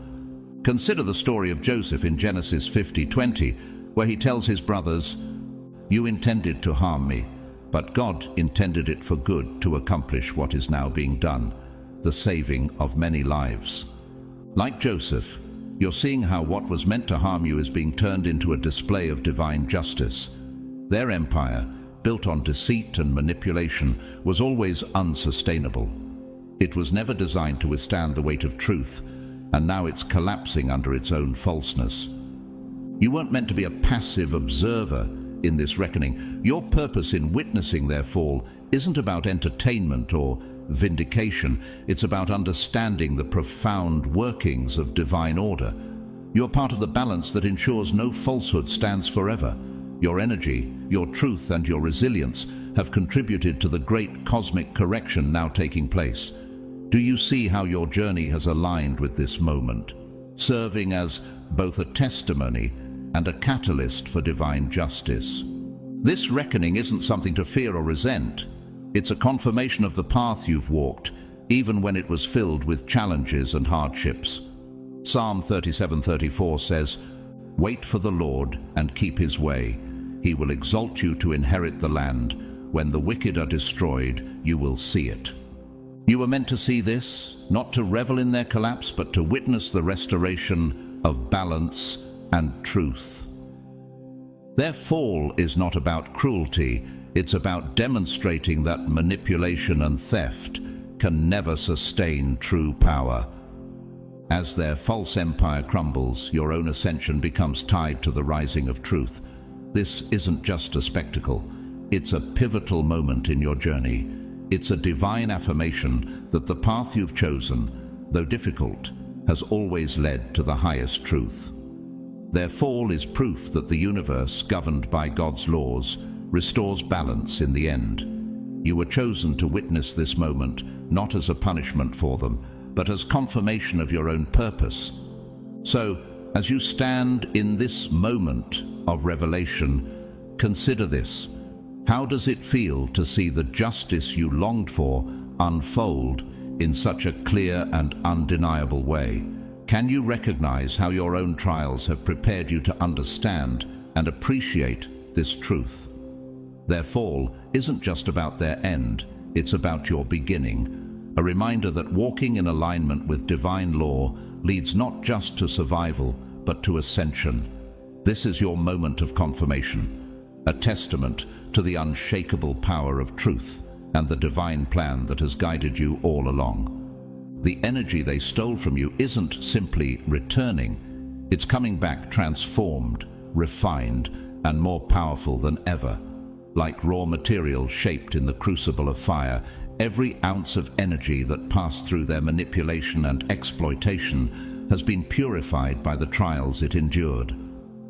Consider the story of Joseph in Genesis 50:20, where he tells his brothers, "You intended to harm me, but God intended it for good to accomplish what is now being done, the saving of many lives." Like Joseph, you're seeing how what was meant to harm you is being turned into a display of divine justice. Their empire, built on deceit and manipulation, was always unsustainable. It was never designed to withstand the weight of truth, and now it's collapsing under its own falseness. You weren't meant to be a passive observer in this reckoning. Your purpose in witnessing their fall isn't about entertainment or vindication. It's about understanding the profound workings of divine order. You're part of the balance that ensures no falsehood stands forever. Your energy, your truth, and your resilience have contributed to the great cosmic correction now taking place. Do you see how your journey has aligned with this moment, serving as both a testimony and a catalyst for divine justice? This reckoning isn't something to fear or resent. It's a confirmation of the path you've walked, even when it was filled with challenges and hardships. Psalm 37:34 says, "Wait for the Lord and keep his way. He will exalt you to inherit the land. When the wicked are destroyed, you will see it." You were meant to see this, not to revel in their collapse, but to witness the restoration of balance and truth. Their fall is not about cruelty, it's about demonstrating that manipulation and theft can never sustain true power. As their false empire crumbles, your own ascension becomes tied to the rising of truth. This isn't just a spectacle, it's a pivotal moment in your journey. It's a divine affirmation that the path you've chosen, though difficult, has always led to the highest truth. Their fall is proof that the universe, governed by God's laws, restores balance in the end. You were chosen to witness this moment, not as a punishment for them, but as confirmation of your own purpose. So, as you stand in this moment of revelation, consider this. How does it feel to see the justice you longed for unfold in such a clear and undeniable way? Can you recognize how your own trials have prepared you to understand and appreciate this truth? Their fall isn't just about their end, it's about your beginning. A reminder that walking in alignment with divine law leads not just to survival, but to ascension. This is your moment of confirmation, a testament to the unshakable power of truth and the divine plan that has guided you all along. The energy they stole from you isn't simply returning, it's coming back transformed, refined, and more powerful than ever. Like raw material shaped in the crucible of fire, every ounce of energy that passed through their manipulation and exploitation has been purified by the trials it endured.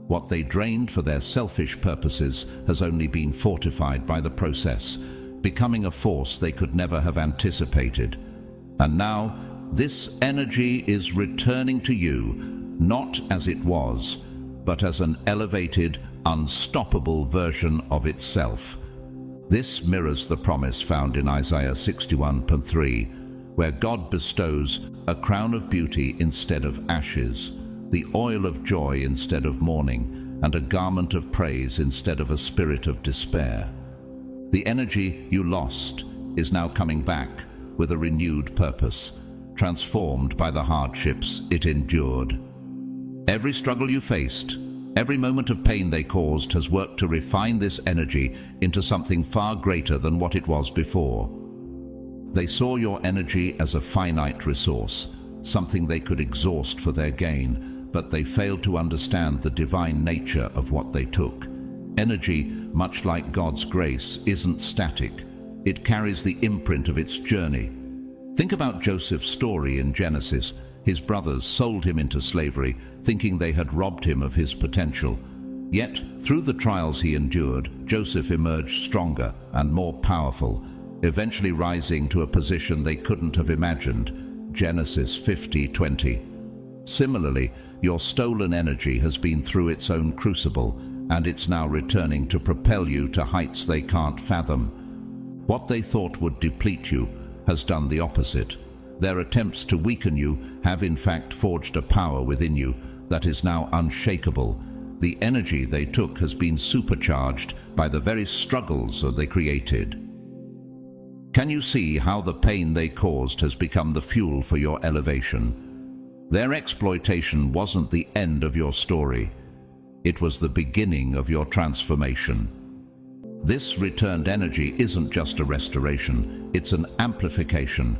What they drained for their selfish purposes has only been fortified by the process, becoming a force they could never have anticipated. And now, this energy is returning to you, not as it was, but as an elevated, unstoppable version of itself. This mirrors the promise found in Isaiah 61:3, where God bestows a crown of beauty instead of ashes, the oil of joy instead of mourning, and a garment of praise instead of a spirit of despair. The energy you lost is now coming back with a renewed purpose, transformed by the hardships it endured. Every struggle you faced, every moment of pain they caused has worked to refine this energy into something far greater than what it was before. They saw your energy as a finite resource, something they could exhaust for their gain, but they failed to understand the divine nature of what they took. Energy, much like God's grace, isn't static. It carries the imprint of its journey. Think about Joseph's story in Genesis. His brothers sold him into slavery, thinking they had robbed him of his potential. Yet, through the trials he endured, Joseph emerged stronger and more powerful, eventually rising to a position they couldn't have imagined. Genesis 50:20. Similarly, your stolen energy has been through its own crucible, and it's now returning to propel you to heights they can't fathom. What they thought would deplete you has done the opposite. Their attempts to weaken you have in fact forged a power within you that is now unshakable. The energy they took has been supercharged by the very struggles that they created. Can you see how the pain they caused has become the fuel for your elevation? Their exploitation wasn't the end of your story. It was the beginning of your transformation. This returned energy isn't just a restoration, it's an amplification.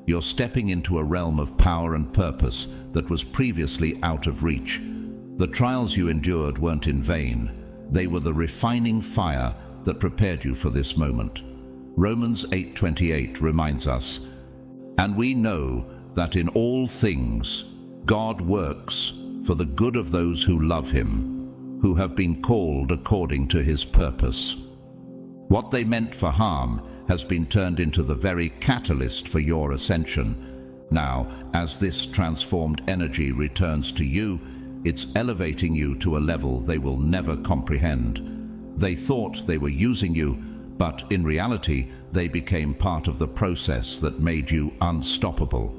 You're stepping into a realm of power and purpose that was previously out of reach. The trials you endured weren't in vain. They were the refining fire that prepared you for this moment. Romans 8:28 reminds us, "And we know that in all things God works for the good of those who love him, who have been called according to his purpose." What they meant for harm has been turned into the very catalyst for your ascension. Now, as this transformed energy returns to you, it's elevating you to a level they will never comprehend. They thought they were using you, but in reality, they became part of the process that made you unstoppable.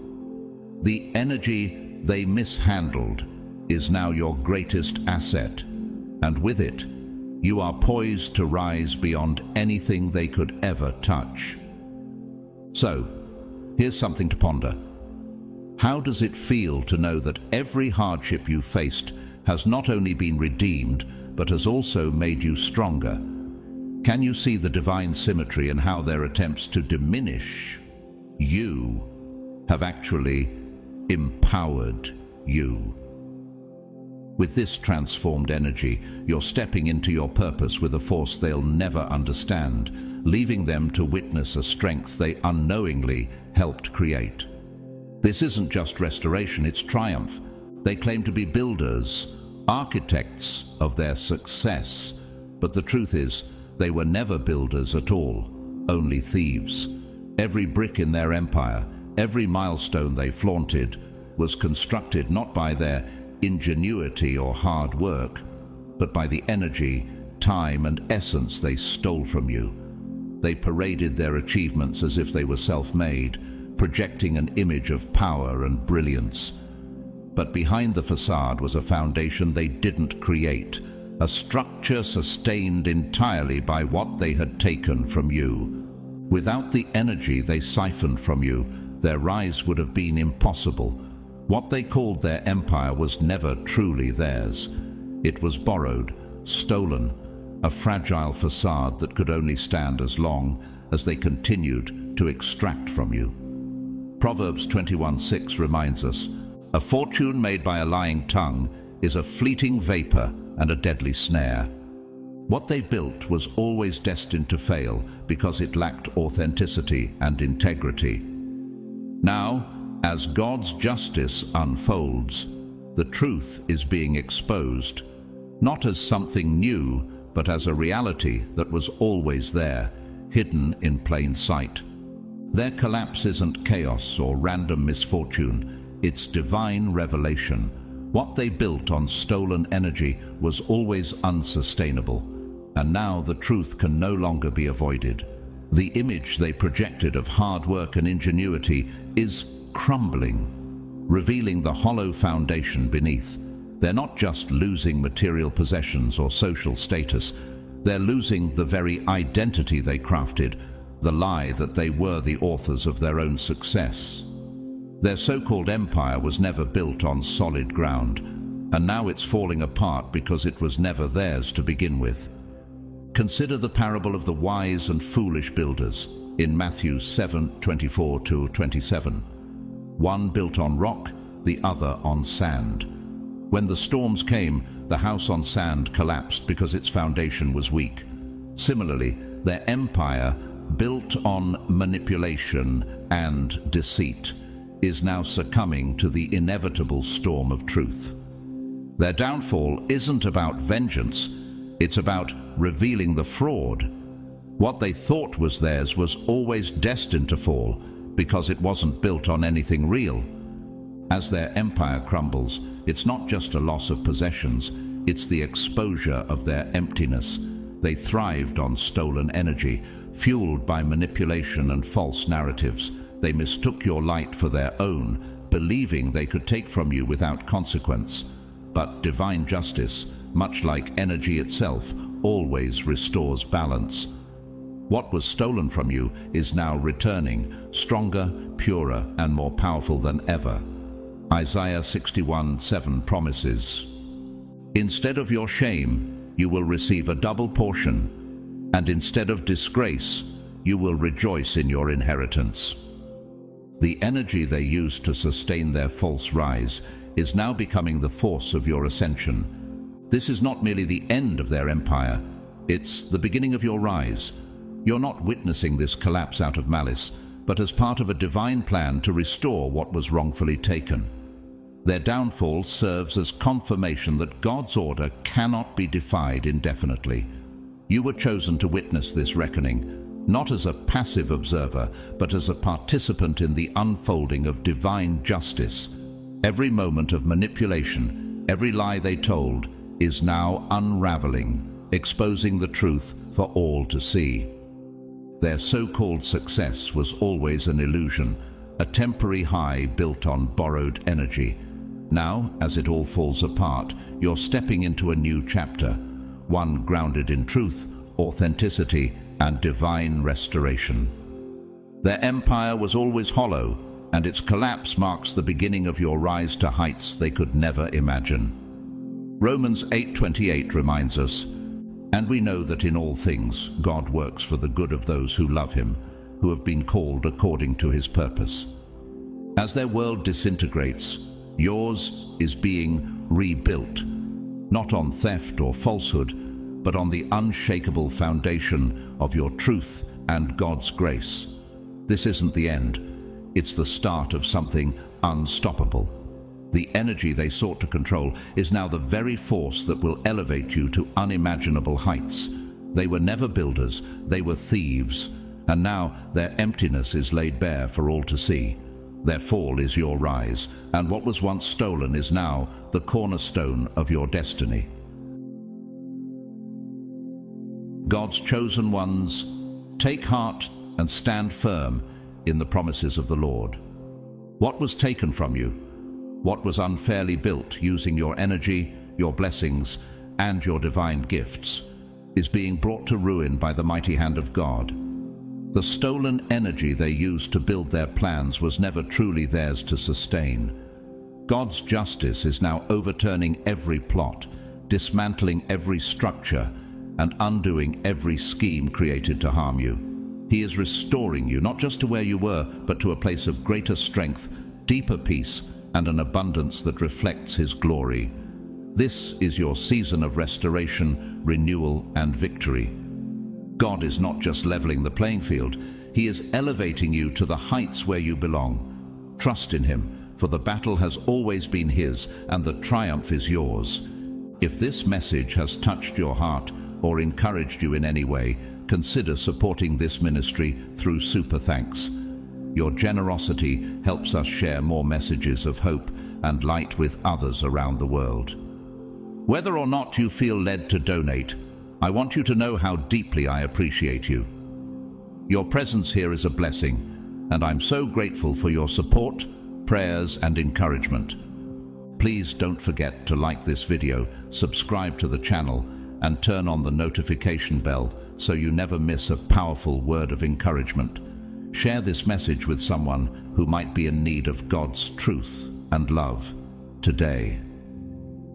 The energy they mishandled is now your greatest asset, and with it, you are poised to rise beyond anything they could ever touch. So, here's something to ponder. How does it feel to know that every hardship you faced has not only been redeemed, but has also made you stronger? Can you see the divine symmetry in how their attempts to diminish you have actually empowered you? With this transformed energy, you're stepping into your purpose with a force they'll never understand, leaving them to witness a strength they unknowingly helped create. This isn't just restoration, it's triumph. They claim to be builders, architects of their success, but the truth is, they were never builders at all, only thieves. Every brick in their empire, every milestone they flaunted, was constructed not by their ingenuity or hard work, but by the energy, time, and essence they stole from you. They paraded their achievements as if they were self-made, projecting an image of power and brilliance. But behind the facade was a foundation they didn't create, a structure sustained entirely by what they had taken from you. Without the energy they siphoned from you, their rise would have been impossible. What they called their empire was never truly theirs. It was borrowed, stolen, a fragile facade that could only stand as long as they continued to extract from you. Proverbs 21:6 reminds us, "A fortune made by a lying tongue is a fleeting vapor and a deadly snare." What they built was always destined to fail because it lacked authenticity and integrity. Now, as God's justice unfolds, the truth is being exposed, not as something new, but as a reality that was always there, hidden in plain sight. Their collapse isn't chaos or random misfortune, it's divine revelation. What they built on stolen energy was always unsustainable, and now the truth can no longer be avoided. The image they projected of hard work and ingenuity is crumbling, revealing the hollow foundation beneath. They're not just losing material possessions or social status, they're losing the very identity they crafted, the lie that they were the authors of their own success. Their so-called empire was never built on solid ground, and now it's falling apart because it was never theirs to begin with. Consider the parable of the wise and foolish builders in Matthew 7:24-27. One built on rock, the other on sand. When the storms came, the house on sand collapsed because its foundation was weak. Similarly, their empire, built on manipulation and deceit, is now succumbing to the inevitable storm of truth. Their downfall isn't about vengeance, it's about revealing the fraud. What they thought was theirs was always destined to fall because it wasn't built on anything real. As their empire crumbles, it's not just a loss of possessions, it's the exposure of their emptiness. They thrived on stolen energy, fueled by manipulation and false narratives. They mistook your light for their own, believing they could take from you without consequence. But divine justice, much like energy itself, always restores balance. What was stolen from you is now returning, stronger, purer, and more powerful than ever. Isaiah 61:7 promises, "Instead of your shame, you will receive a double portion, and instead of disgrace, you will rejoice in your inheritance." The energy they used to sustain their false rise is now becoming the force of your ascension. This is not merely the end of their empire, it's the beginning of your rise. You're not witnessing this collapse out of malice, but as part of a divine plan to restore what was wrongfully taken. Their downfall serves as confirmation that God's order cannot be defied indefinitely. You were chosen to witness this reckoning, not as a passive observer, but as a participant in the unfolding of divine justice. Every moment of manipulation, every lie they told, is now unraveling, exposing the truth for all to see. Their so-called success was always an illusion, a temporary high built on borrowed energy. Now, as it all falls apart, you're stepping into a new chapter, one grounded in truth, authenticity, and divine restoration. Their empire was always hollow, and its collapse marks the beginning of your rise to heights they could never imagine. Romans 8:28 reminds us, "And we know that in all things God works for the good of those who love him, who have been called according to his purpose." As their world disintegrates, yours is being rebuilt, not on theft or falsehood, but on the unshakable foundation of your truth and God's grace. This isn't the end, it's the start of something unstoppable. The energy they sought to control is now the very force that will elevate you to unimaginable heights. They were never builders, they were thieves, and now their emptiness is laid bare for all to see. Their fall is your rise, and what was once stolen is now the cornerstone of your destiny. God's chosen ones, take heart and stand firm in the promises of the Lord. What was taken from you? What was unfairly built using your energy, your blessings, and your divine gifts is being brought to ruin by the mighty hand of God. The stolen energy they used to build their plans was never truly theirs to sustain. God's justice is now overturning every plot, dismantling every structure, and undoing every scheme created to harm you. He is restoring you not just to where you were, but to a place of greater strength, deeper peace, and an abundance that reflects His glory. This is your season of restoration, renewal, and victory. God is not just leveling the playing field, He is elevating you to the heights where you belong. Trust in Him, for the battle has always been His, and the triumph is yours. If this message has touched your heart or encouraged you in any way, consider supporting this ministry through Super Thanks. Your generosity helps us share more messages of hope and light with others around the world. Whether or not you feel led to donate, I want you to know how deeply I appreciate you. Your presence here is a blessing, and I'm so grateful for your support, prayers, and encouragement. Please don't forget to like this video, subscribe to the channel, and turn on the notification bell so you never miss a powerful word of encouragement. Share this message with someone who might be in need of God's truth and love today.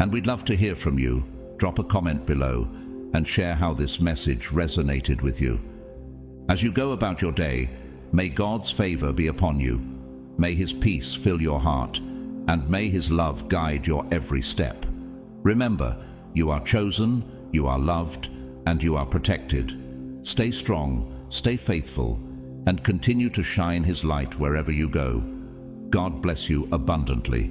And we'd love to hear from you. Drop a comment below and share how this message resonated with you. As you go about your day, may God's favor be upon you. May His peace fill your heart, and may His love guide your every step. Remember, you are chosen, you are loved, and you are protected. Stay strong, stay faithful, and continue to shine His light wherever you go. God bless you abundantly.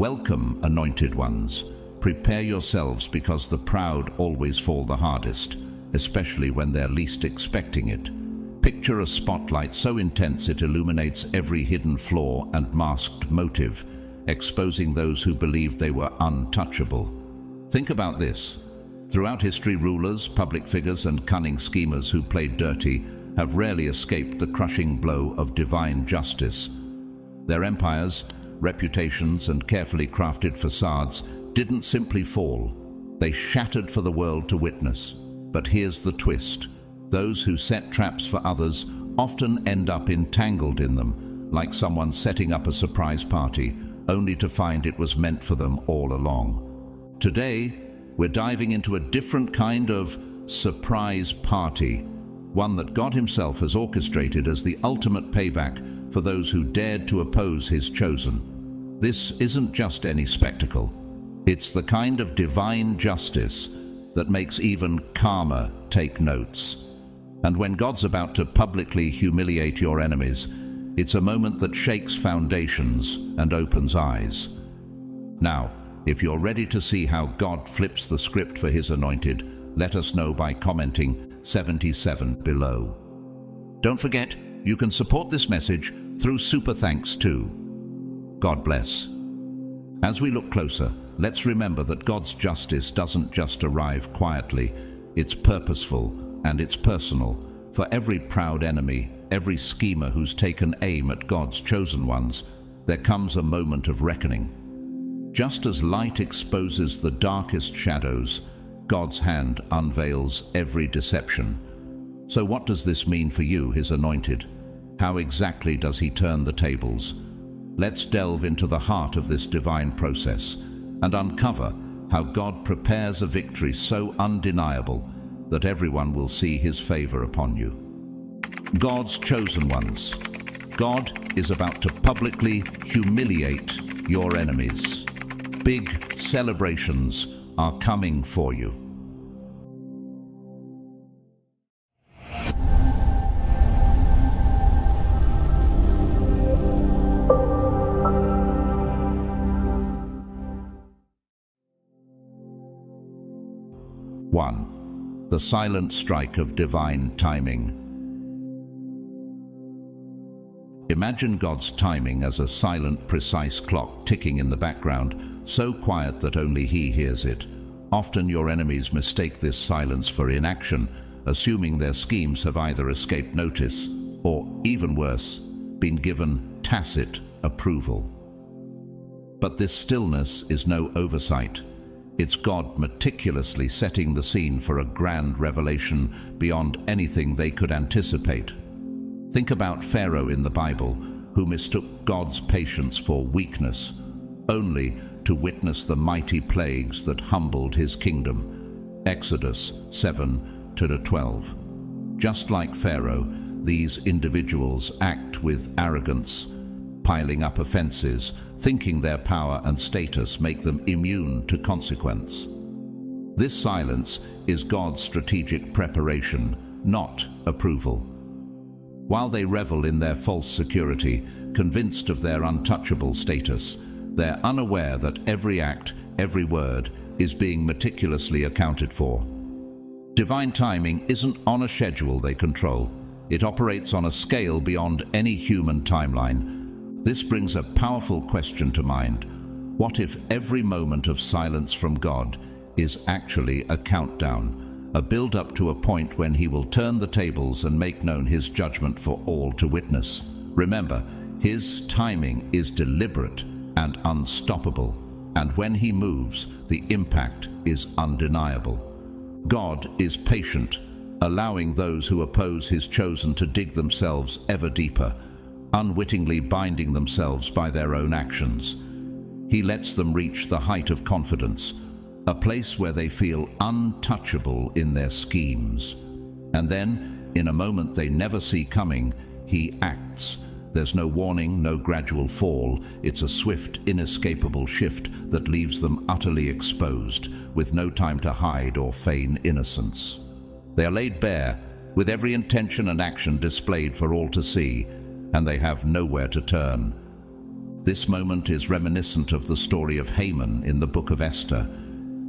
Welcome, anointed ones. Prepare yourselves, because the proud always fall the hardest, especially when they're least expecting it. Picture a spotlight so intense it illuminates every hidden flaw and masked motive, exposing those who believed they were untouchable. Think about this. Throughout history, rulers, public figures, and cunning schemers who played dirty have rarely escaped the crushing blow of divine justice. Their empires, reputations, and carefully crafted facades didn't simply fall. They shattered for the world to witness. But here's the twist. Those who set traps for others often end up entangled in them, like someone setting up a surprise party, only to find it was meant for them all along. Today, we're diving into a different kind of surprise party, one that God Himself has orchestrated as the ultimate payback for those who dared to oppose His chosen. This isn't just any spectacle. It's the kind of divine justice that makes even karma take notes. And when God's about to publicly humiliate your enemies, it's a moment that shakes foundations and opens eyes. Now, if you're ready to see how God flips the script for His anointed, let us know by commenting 77 below. Don't forget, you can support this message through Super Thanks too. God bless. As we look closer, let's remember that God's justice doesn't just arrive quietly. It's purposeful and it's personal. For every proud enemy, every schemer who's taken aim at God's chosen ones, there comes a moment of reckoning. Just as light exposes the darkest shadows, God's hand unveils every deception. So what does this mean for you, His anointed? How exactly does He turn the tables? Let's delve into the heart of this divine process and uncover how God prepares a victory so undeniable that everyone will see His favor upon you. God's chosen ones. God is about to publicly humiliate your enemies. Big celebrations are coming for you. One, the silent strike of divine timing. Imagine God's timing as a silent, precise clock ticking in the background, so quiet that only He hears it. Often your enemies mistake this silence for inaction, assuming their schemes have either escaped notice or even worse, been given tacit approval. But this stillness is no oversight. It's God meticulously setting the scene for a grand revelation beyond anything they could anticipate. Think about Pharaoh in the Bible, who mistook God's patience for weakness, only to witness the mighty plagues that humbled his kingdom. Exodus 7-12. Just like Pharaoh, these individuals act with arrogance, piling up offenses, thinking their power and status make them immune to consequence. This silence is God's strategic preparation, not approval. While they revel in their false security, convinced of their untouchable status, they're unaware that every act, every word, is being meticulously accounted for. Divine timing isn't on a schedule they control. It operates on a scale beyond any human timeline. This brings a powerful question to mind. What if every moment of silence from God is actually a countdown, a build-up to a point when he will turn the tables and make known his judgment for all to witness? Remember, his timing is deliberate and unstoppable, and when he moves, the impact is undeniable. God is patient, allowing those who oppose his chosen to dig themselves ever deeper, unwittingly binding themselves by their own actions. He lets them reach the height of confidence, a place where they feel untouchable in their schemes. And then, in a moment they never see coming, he acts. There's no warning, no gradual fall. It's a swift, inescapable shift that leaves them utterly exposed, with no time to hide or feign innocence. They are laid bare, with every intention and action displayed for all to see, and they have nowhere to turn. This moment is reminiscent of the story of Haman in the book of Esther.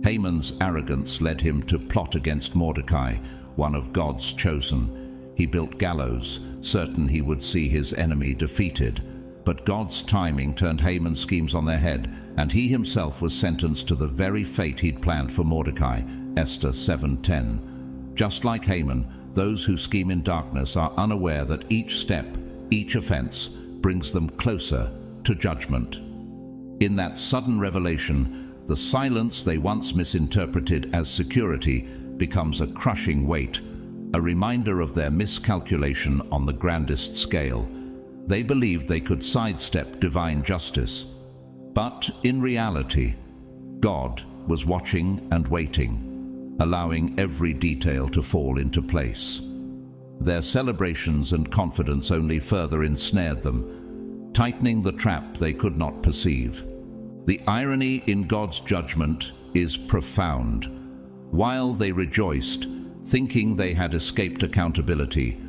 Haman's arrogance led him to plot against Mordecai, one of God's chosen. He built gallows, certain he would see his enemy defeated. But God's timing turned Haman's schemes on their head, and he himself was sentenced to the very fate he'd planned for Mordecai, Esther 7:10. Just like Haman, those who scheme in darkness are unaware that each step, each offense, brings them closer to judgment. In that sudden revelation, the silence they once misinterpreted as security becomes a crushing weight, a reminder of their miscalculation on the grandest scale. They believed they could sidestep divine justice. But in reality, God was watching and waiting, allowing every detail to fall into place. Their celebrations and confidence only further ensnared them, tightening the trap they could not perceive. The irony in God's judgment is profound. While they rejoiced, thinking they had escaped accountability,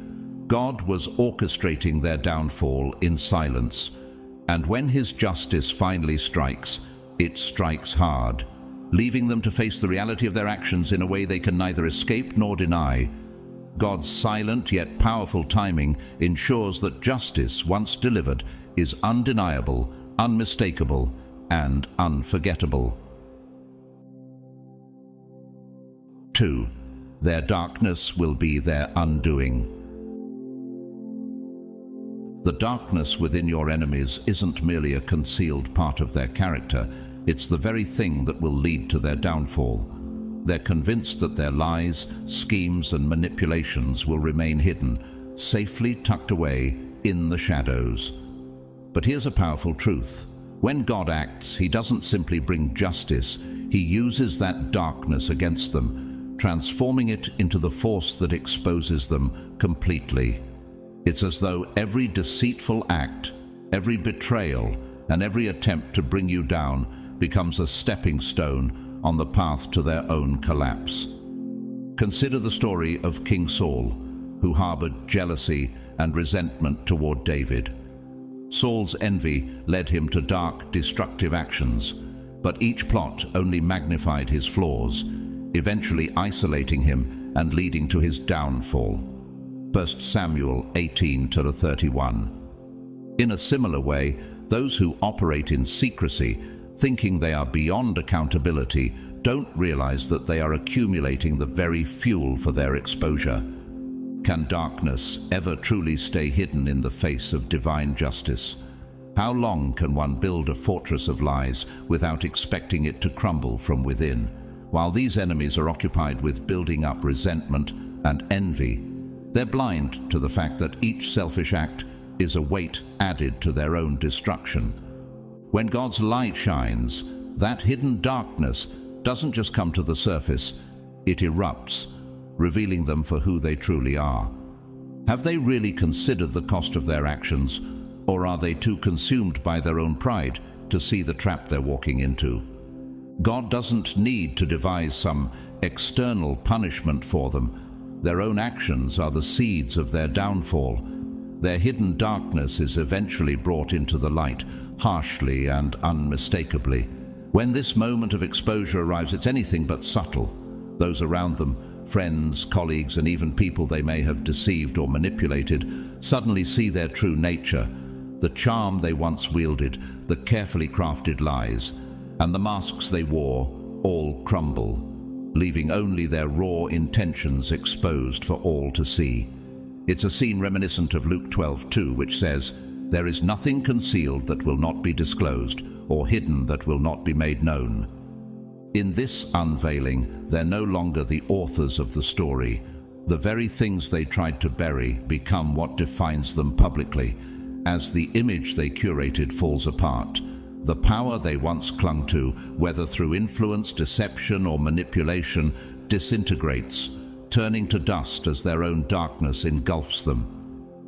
God was orchestrating their downfall in silence. And when his justice finally strikes, it strikes hard, leaving them to face the reality of their actions in a way they can neither escape nor deny. God's silent yet powerful timing ensures that justice, once delivered, is undeniable, unmistakable, and unforgettable. 2. Their darkness will be their undoing. The darkness within your enemies isn't merely a concealed part of their character, it's the very thing that will lead to their downfall. They're convinced that their lies, schemes, and manipulations will remain hidden, safely tucked away in the shadows. But here's a powerful truth. When God acts, he doesn't simply bring justice, he uses that darkness against them, transforming it into the force that exposes them completely. It's as though every deceitful act, every betrayal, and every attempt to bring you down becomes a stepping stone on the path to their own collapse. Consider the story of King Saul, who harbored jealousy and resentment toward David. Saul's envy led him to dark, destructive actions, but each plot only magnified his flaws, eventually isolating him and leading to his downfall. 1 Samuel 18-31. In a similar way, those who operate in secrecy, thinking they are beyond accountability, don't realize that they are accumulating the very fuel for their exposure. Can darkness ever truly stay hidden in the face of divine justice? How long can one build a fortress of lies without expecting it to crumble from within? While these enemies are occupied with building up resentment and envy, they're blind to the fact that each selfish act is a weight added to their own destruction. When God's light shines, that hidden darkness doesn't just come to the surface, it erupts, revealing them for who they truly are. Have they really considered the cost of their actions, or are they too consumed by their own pride to see the trap they're walking into? God doesn't need to devise some external punishment for them. Their own actions are the seeds of their downfall. Their hidden darkness is eventually brought into the light, harshly and unmistakably. When this moment of exposure arrives, it's anything but subtle. Those around them, friends, colleagues, and even people they may have deceived or manipulated, suddenly see their true nature, the charm they once wielded, the carefully crafted lies, and the masks they wore all crumble, leaving only their raw intentions exposed for all to see. It's a scene reminiscent of Luke 12:2, which says, "There is nothing concealed that will not be disclosed, or hidden that will not be made known." In this unveiling, they're no longer the authors of the story. The very things they tried to bury become what defines them publicly. As the image they curated falls apart, the power they once clung to, whether through influence, deception, or manipulation, disintegrates, turning to dust as their own darkness engulfs them.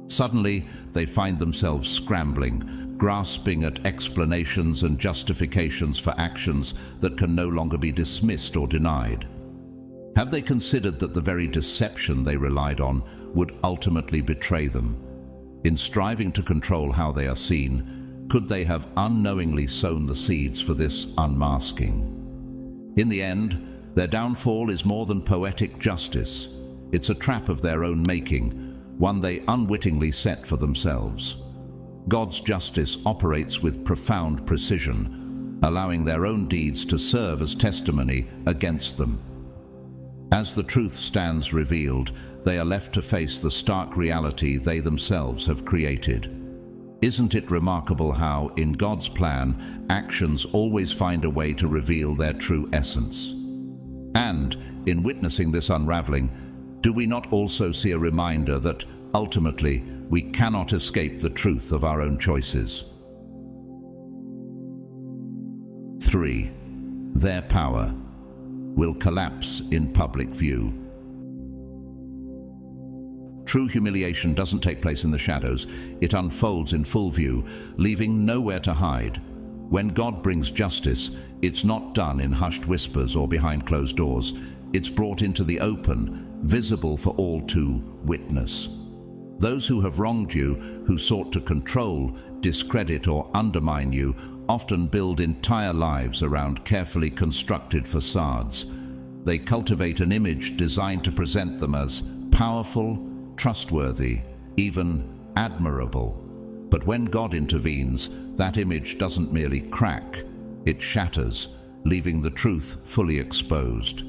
Suddenly, they find themselves scrambling, grasping at explanations and justifications for actions that can no longer be dismissed or denied. Have they considered that the very deception they relied on would ultimately betray them? In striving to control how they are seen, could they have unknowingly sown the seeds for this unmasking? In the end, their downfall is more than poetic justice. It's a trap of their own making, one they unwittingly set for themselves. God's justice operates with profound precision, allowing their own deeds to serve as testimony against them. As the truth stands revealed, they are left to face the stark reality they themselves have created. Isn't it remarkable how, in God's plan, actions always find a way to reveal their true essence? And, in witnessing this unraveling, do we not also see a reminder that, ultimately, we cannot escape the truth of our own choices? 3. Their power will collapse in public view. True humiliation doesn't take place in the shadows. It unfolds in full view, leaving nowhere to hide. When God brings justice, it's not done in hushed whispers or behind closed doors. It's brought into the open, visible for all to witness. Those who have wronged you, who sought to control, discredit, or undermine you, often build entire lives around carefully constructed facades. They cultivate an image designed to present them as powerful, trustworthy, even admirable. But when God intervenes, that image doesn't merely crack, it shatters, leaving the truth fully exposed.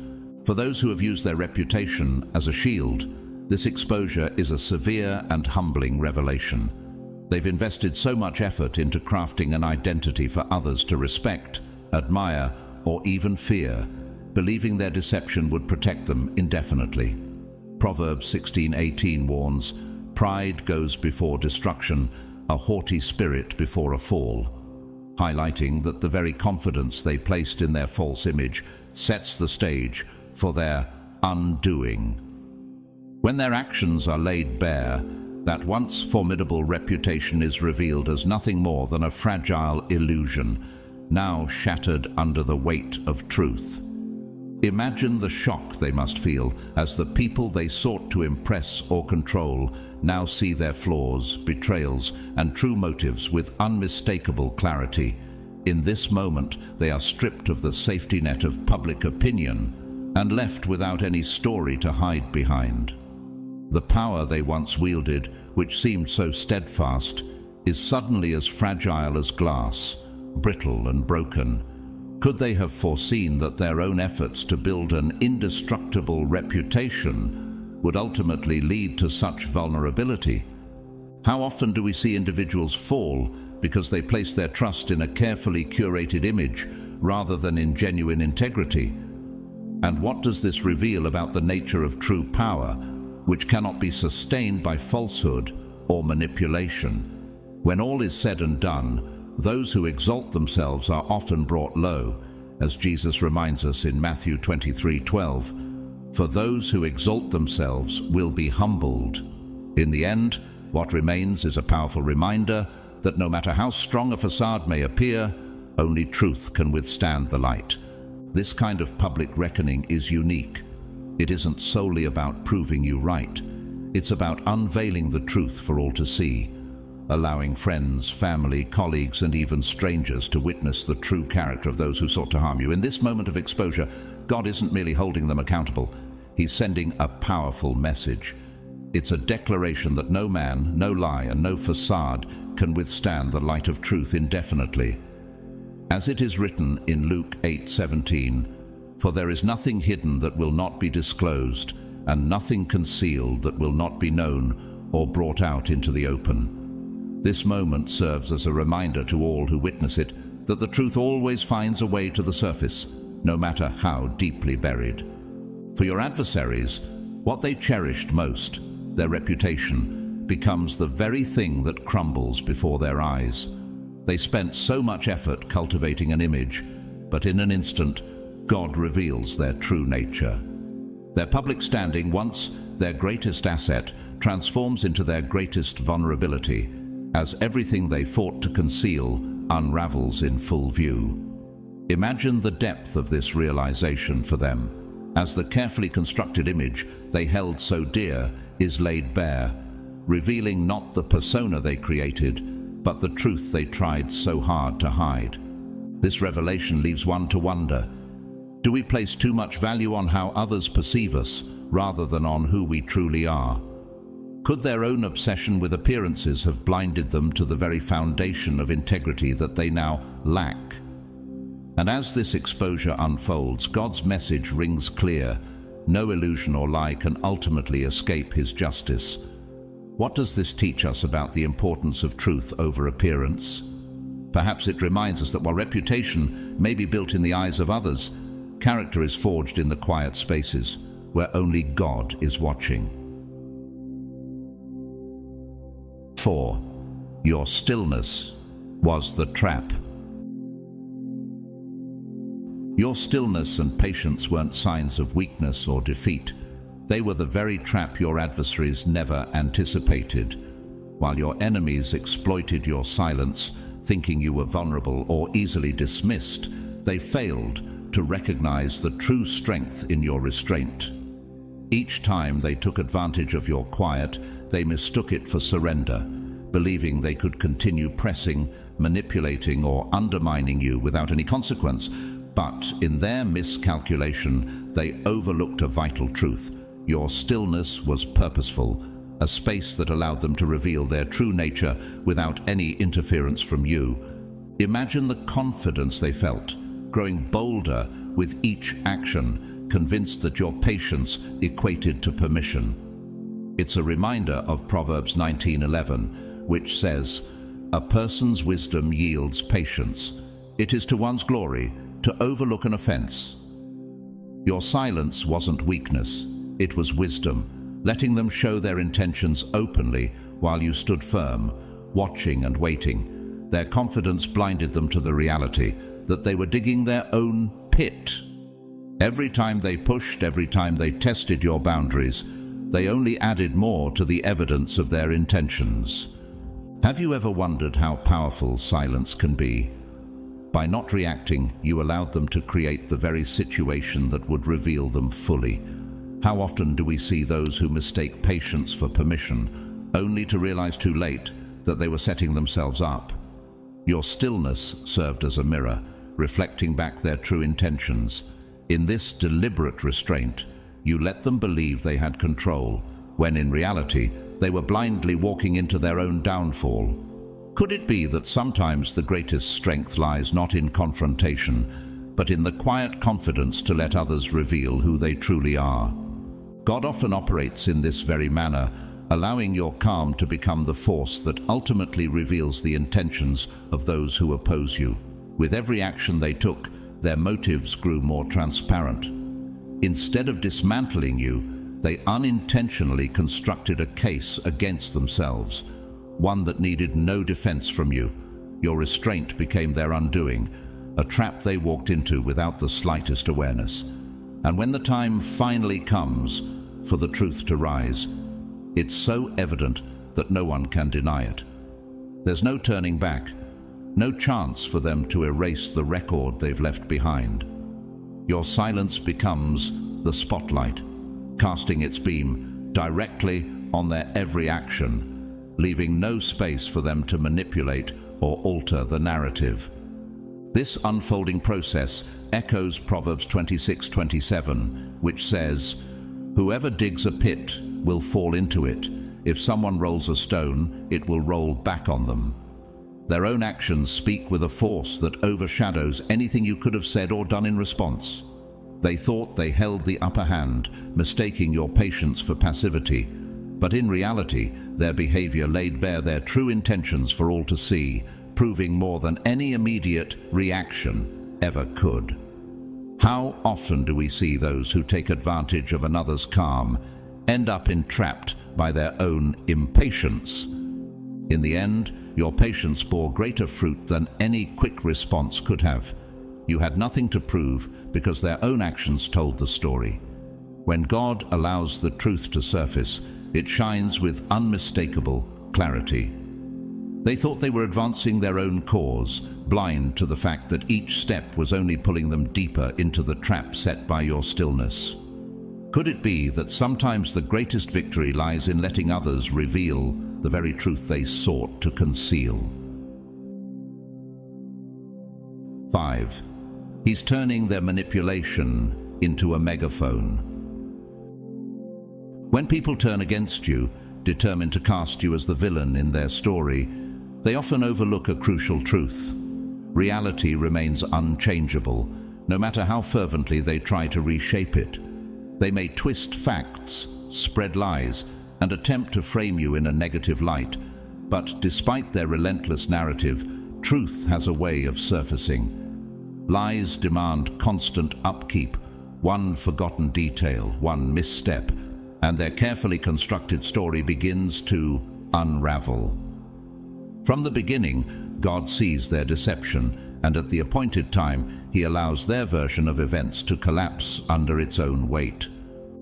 For those who have used their reputation as a shield, this exposure is a severe and humbling revelation. They've invested so much effort into crafting an identity for others to respect, admire, or even fear, believing their deception would protect them indefinitely. Proverbs 16:18 warns, "Pride goes before destruction, a haughty spirit before a fall," highlighting that the very confidence they placed in their false image sets the stage for their undoing. When their actions are laid bare, that once formidable reputation is revealed as nothing more than a fragile illusion, now shattered under the weight of truth. Imagine the shock they must feel as the people they sought to impress or control now see their flaws, betrayals, and true motives with unmistakable clarity. In this moment, they are stripped of the safety net of public opinion and left without any story to hide behind. The power they once wielded, which seemed so steadfast, is suddenly as fragile as glass, brittle and broken. Could they have foreseen that their own efforts to build an indestructible reputation would ultimately lead to such vulnerability? How often do we see individuals fall because they place their trust in a carefully curated image rather than in genuine integrity? And what does this reveal about the nature of true power, which cannot be sustained by falsehood or manipulation? When all is said and done, those who exalt themselves are often brought low, as Jesus reminds us in Matthew 23:12. For those who exalt themselves will be humbled. In the end, what remains is a powerful reminder that no matter how strong a facade may appear, only truth can withstand the light. This kind of public reckoning is unique. It isn't solely about proving you right. It's about unveiling the truth for all to see, allowing friends, family, colleagues, and even strangers to witness the true character of those who sought to harm you. In this moment of exposure, God isn't merely holding them accountable. He's sending a powerful message. It's a declaration that no man, no lie, and no facade can withstand the light of truth indefinitely. As it is written in Luke 8:17, "For there is nothing hidden that will not be disclosed, and nothing concealed that will not be known or brought out into the open." This moment serves as a reminder to all who witness it that the truth always finds a way to the surface, no matter how deeply buried. For your adversaries, what they cherished most, their reputation, becomes the very thing that crumbles before their eyes. They spent so much effort cultivating an image, but in an instant, God reveals their true nature. Their public standing, once their greatest asset, transforms into their greatest vulnerability, as everything they fought to conceal unravels in full view. Imagine the depth of this realization for them, as the carefully constructed image they held so dear is laid bare, revealing not the persona they created, but the truth they tried so hard to hide. This revelation leaves one to wonder, do we place too much value on how others perceive us, rather than on who we truly are? Could their own obsession with appearances have blinded them to the very foundation of integrity that they now lack? And as this exposure unfolds, God's message rings clear. No illusion or lie can ultimately escape His justice. What does this teach us about the importance of truth over appearance? Perhaps it reminds us that while reputation may be built in the eyes of others, character is forged in the quiet spaces where only God is watching. 4. Your stillness was the trap. Your stillness and patience weren't signs of weakness or defeat. They were the very trap your adversaries never anticipated. While your enemies exploited your silence, thinking you were vulnerable or easily dismissed, they failed to recognize the true strength in your restraint. Each time they took advantage of your quiet, they mistook it for surrender, believing they could continue pressing, manipulating, or undermining you without any consequence. But in their miscalculation, they overlooked a vital truth. Your stillness was purposeful, a space that allowed them to reveal their true nature without any interference from you. Imagine the confidence they felt, growing bolder with each action, convinced that your patience equated to permission. It's a reminder of Proverbs 19:11, which says, "A person's wisdom yields patience. It is to one's glory to overlook an offense." Your silence wasn't weakness, it was wisdom, letting them show their intentions openly while you stood firm, watching and waiting. Their confidence blinded them to the reality that they were digging their own pit. Every time they pushed, every time they tested your boundaries, they only added more to the evidence of their intentions. Have you ever wondered how powerful silence can be? By not reacting, you allowed them to create the very situation that would reveal them fully. How often do we see those who mistake patience for permission, only to realize too late that they were setting themselves up? Your stillness served as a mirror, reflecting back their true intentions. In this deliberate restraint, you let them believe they had control, when in reality, they were blindly walking into their own downfall. Could it be that sometimes the greatest strength lies not in confrontation, but in the quiet confidence to let others reveal who they truly are? God often operates in this very manner, allowing your calm to become the force that ultimately reveals the intentions of those who oppose you. With every action they took, their motives grew more transparent. Instead of dismantling you, they unintentionally constructed a case against themselves, one that needed no defense from you. Your restraint became their undoing, a trap they walked into without the slightest awareness. And when the time finally comes for the truth to rise, it's so evident that no one can deny it. There's no turning back, no chance for them to erase the record they've left behind. Your silence becomes the spotlight, casting its beam directly on their every action, leaving no space for them to manipulate or alter the narrative. This unfolding process echoes Proverbs 26:27, which says, "Whoever digs a pit will fall into it. If someone rolls a stone, it will roll back on them." Their own actions speak with a force that overshadows anything you could have said or done in response. They thought they held the upper hand, mistaking your patience for passivity. But in reality, their behavior laid bare their true intentions for all to see, proving more than any immediate reaction ever could. How often do we see those who take advantage of another's calm end up entrapped by their own impatience? In the end, your patience bore greater fruit than any quick response could have. You had nothing to prove because their own actions told the story. When God allows the truth to surface, it shines with unmistakable clarity. They thought they were advancing their own cause, blind to the fact that each step was only pulling them deeper into the trap set by your stillness. Could it be that sometimes the greatest victory lies in letting others reveal the very truth they sought to conceal? 5. He's turning their manipulation into a megaphone. When people turn against you, determined to cast you as the villain in their story, they often overlook a crucial truth. Reality remains unchangeable, no matter how fervently they try to reshape it. They may twist facts, spread lies, and attempt to frame you in a negative light, but despite their relentless narrative, truth has a way of surfacing. Lies demand constant upkeep, one forgotten detail, one misstep, and their carefully constructed story begins to unravel. From the beginning, God sees their deception, and at the appointed time, He allows their version of events to collapse under its own weight.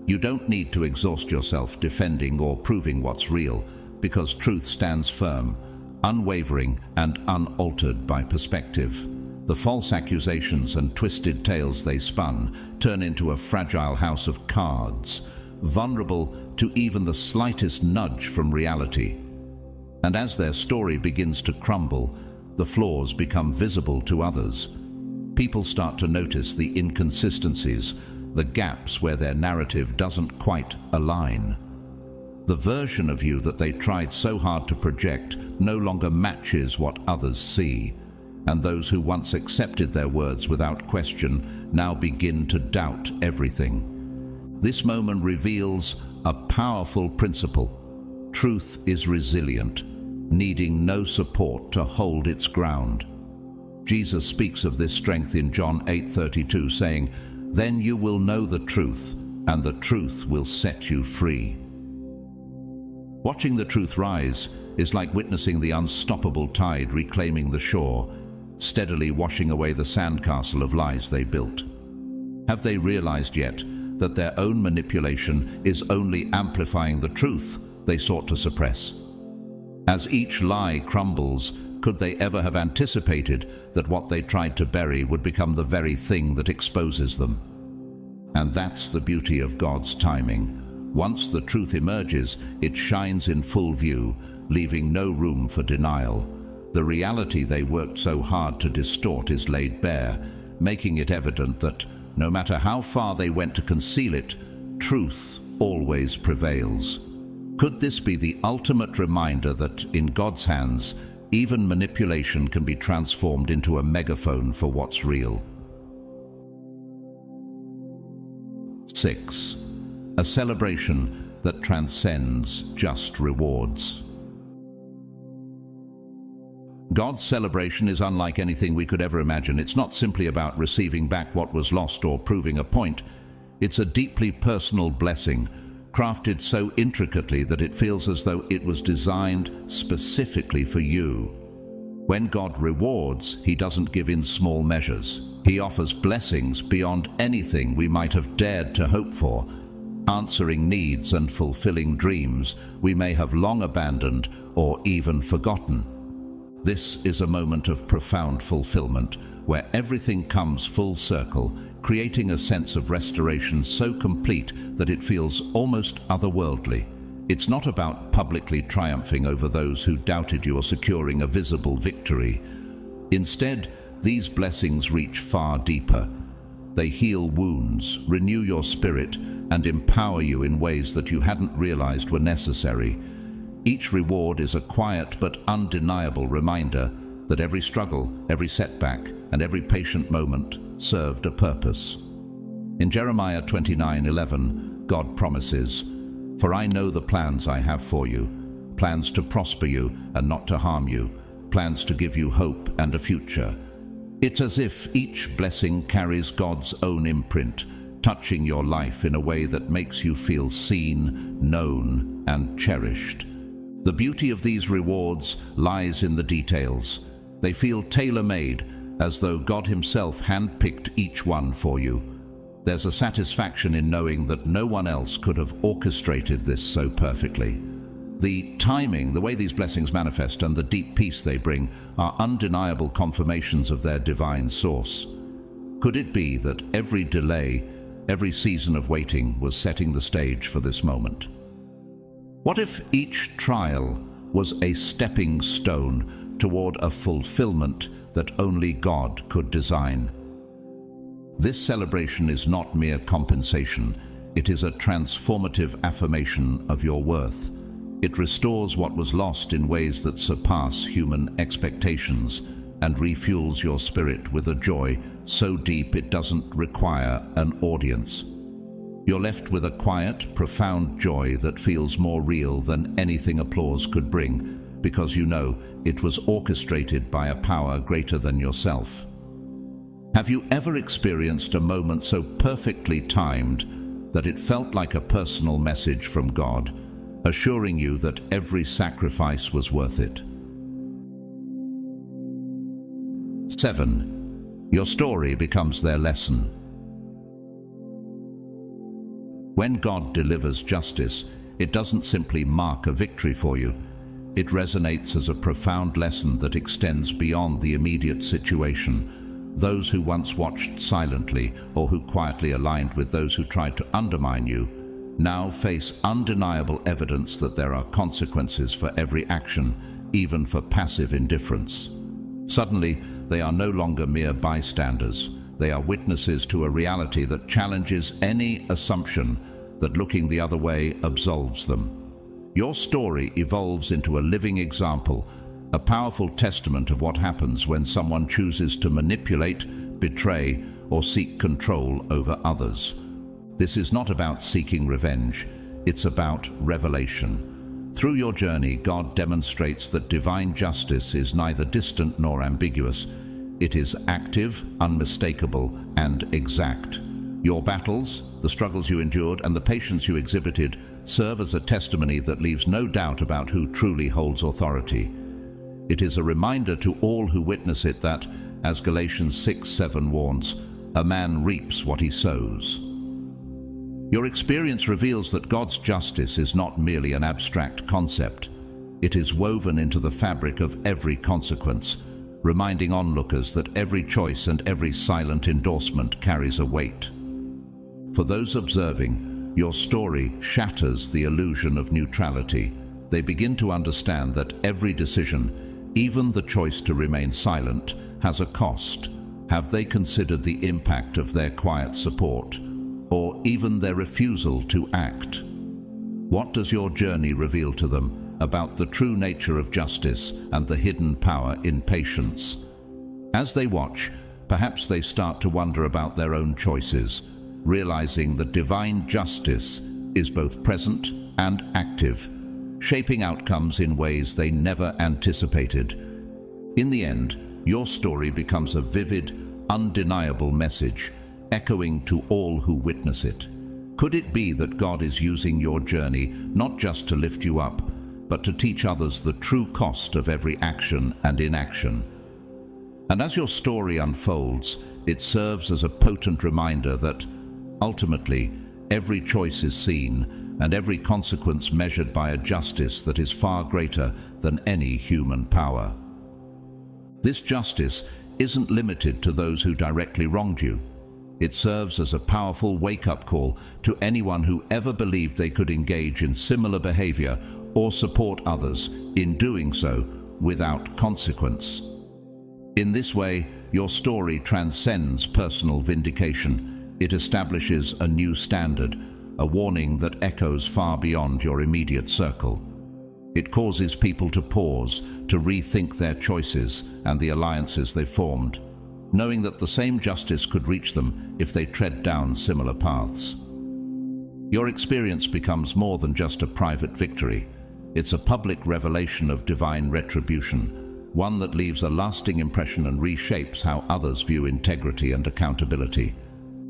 You don't need to exhaust yourself defending or proving what's real, because truth stands firm, unwavering and unaltered by perspective. The false accusations and twisted tales they spun turn into a fragile house of cards, vulnerable to even the slightest nudge from reality. And as their story begins to crumble, the flaws become visible to others. People start to notice the inconsistencies, the gaps where their narrative doesn't quite align. The version of you that they tried so hard to project no longer matches what others see, and those who once accepted their words without question now begin to doubt everything. This moment reveals a powerful principle. Truth is resilient, needing no support to hold its ground. Jesus speaks of this strength in John 8:32, saying, "Then you will know the truth, and the truth will set you free." Watching the truth rise is like witnessing the unstoppable tide reclaiming the shore, steadily washing away the sandcastle of lies they built. Have they realized yet that their own manipulation is only amplifying the truth they sought to suppress? As each lie crumbles, could they ever have anticipated that what they tried to bury would become the very thing that exposes them? And that's the beauty of God's timing. Once the truth emerges, it shines in full view, leaving no room for denial. The reality they worked so hard to distort is laid bare, making it evident that, no matter how far they went to conceal it, truth always prevails. Could this be the ultimate reminder that, in God's hands, even manipulation can be transformed into a megaphone for what's real? 6. a celebration that transcends just rewards. God's celebration is unlike anything we could ever imagine. It's not simply about receiving back what was lost or proving a point. It's a deeply personal blessing, crafted so intricately that it feels as though it was designed specifically for you. When God rewards, He doesn't give in small measures. He offers blessings beyond anything we might have dared to hope for, answering needs and fulfilling dreams we may have long abandoned or even forgotten. This is a moment of profound fulfillment, where everything comes full circle, creating a sense of restoration so complete that it feels almost otherworldly. It's not about publicly triumphing over those who doubted you or securing a visible victory. Instead, these blessings reach far deeper. They heal wounds, renew your spirit, and empower you in ways that you hadn't realized were necessary. Each reward is a quiet but undeniable reminder that every struggle, every setback, and every patient moment served a purpose. In Jeremiah 29:11, God promises, "For I know the plans I have for you, plans to prosper you and not to harm you, plans to give you hope and a future." It's as if each blessing carries God's own imprint, touching your life in a way that makes you feel seen, known, and cherished. The beauty of these rewards lies in the details. They feel tailor-made, as though God Himself handpicked each one for you. There's a satisfaction in knowing that no one else could have orchestrated this so perfectly. The timing, the way these blessings manifest, and the deep peace they bring are undeniable confirmations of their divine source. Could it be that every delay, every season of waiting was setting the stage for this moment? What if each trial was a stepping stone toward a fulfillment that only God could design? This celebration is not mere compensation. It is a transformative affirmation of your worth. It restores what was lost in ways that surpass human expectations and refuels your spirit with a joy so deep it doesn't require an audience. You're left with a quiet, profound joy that feels more real than anything applause could bring, because you know it was orchestrated by a power greater than yourself. Have you ever experienced a moment so perfectly timed that it felt like a personal message from God, assuring you that every sacrifice was worth it? 7. Your story becomes their lesson. When God delivers justice, it doesn't simply mark a victory for you. It resonates as a profound lesson that extends beyond the immediate situation. Those who once watched silently or who quietly aligned with those who tried to undermine you now face undeniable evidence that there are consequences for every action, even for passive indifference. Suddenly, they are no longer mere bystanders. They are witnesses to a reality that challenges any assumption that looking the other way absolves them. Your story evolves into a living example, a powerful testament of what happens when someone chooses to manipulate, betray, or seek control over others. This is not about seeking revenge, it's about revelation. Through your journey, God demonstrates that divine justice is neither distant nor ambiguous. It is active, unmistakable, and exact. Your battles, the struggles you endured, and the patience you exhibited serve as a testimony that leaves no doubt about who truly holds authority. It is a reminder to all who witness it that, as Galatians 6:7 warns, a man reaps what he sows. Your experience reveals that God's justice is not merely an abstract concept. It is woven into the fabric of every consequence, reminding onlookers that every choice and every silent endorsement carries a weight. For those observing, your story shatters the illusion of neutrality. They begin to understand that every decision, even the choice to remain silent, has a cost. Have they considered the impact of their quiet support, or even their refusal to act? What does your journey reveal to them about the true nature of justice and the hidden power in patience? As they watch, perhaps they start to wonder about their own choices, realizing that divine justice is both present and active, shaping outcomes in ways they never anticipated. In the end, your story becomes a vivid, undeniable message, echoing to all who witness it. Could it be that God is using your journey not just to lift you up, but to teach others the true cost of every action and inaction? And as your story unfolds, it serves as a potent reminder that, ultimately, every choice is seen and every consequence measured by a justice that is far greater than any human power. This justice isn't limited to those who directly wronged you. It serves as a powerful wake-up call to anyone who ever believed they could engage in similar behavior or support others in doing so without consequence. In this way, your story transcends personal vindication. It establishes a new standard, a warning that echoes far beyond your immediate circle. It causes people to pause, to rethink their choices and the alliances they formed, knowing that the same justice could reach them if they tread down similar paths. Your experience becomes more than just a private victory. It's a public revelation of divine retribution, one that leaves a lasting impression and reshapes how others view integrity and accountability.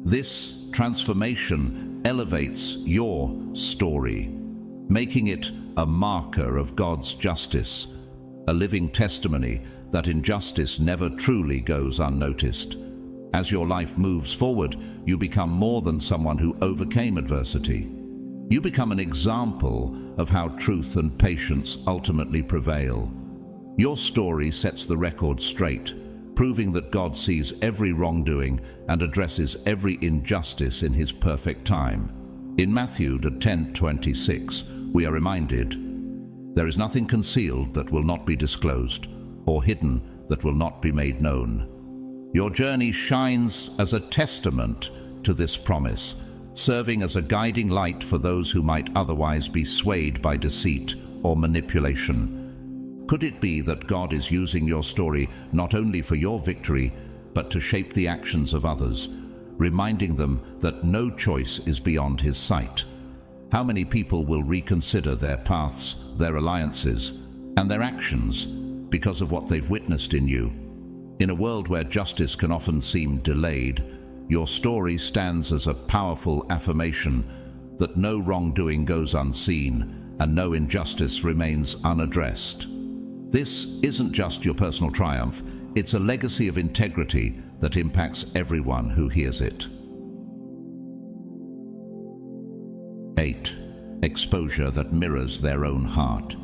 This transformation elevates your story, making it a marker of God's justice, a living testimony that injustice never truly goes unnoticed. As your life moves forward, you become more than someone who overcame adversity. You become an example of how truth and patience ultimately prevail. Your story sets the record straight, proving that God sees every wrongdoing and addresses every injustice in His perfect time. In Matthew 10:26, we are reminded, "There is nothing concealed that will not be disclosed, or hidden that will not be made known." Your journey shines as a testament to this promise, serving as a guiding light for those who might otherwise be swayed by deceit or manipulation. Could it be that God is using your story not only for your victory, but to shape the actions of others, reminding them that no choice is beyond His sight? How many people will reconsider their paths, their alliances, and their actions because of what they've witnessed in you? In a world where justice can often seem delayed, your story stands as a powerful affirmation that no wrongdoing goes unseen and no injustice remains unaddressed. This isn't just your personal triumph, it's a legacy of integrity that impacts everyone who hears it. 8. Exposure that mirrors their own heart.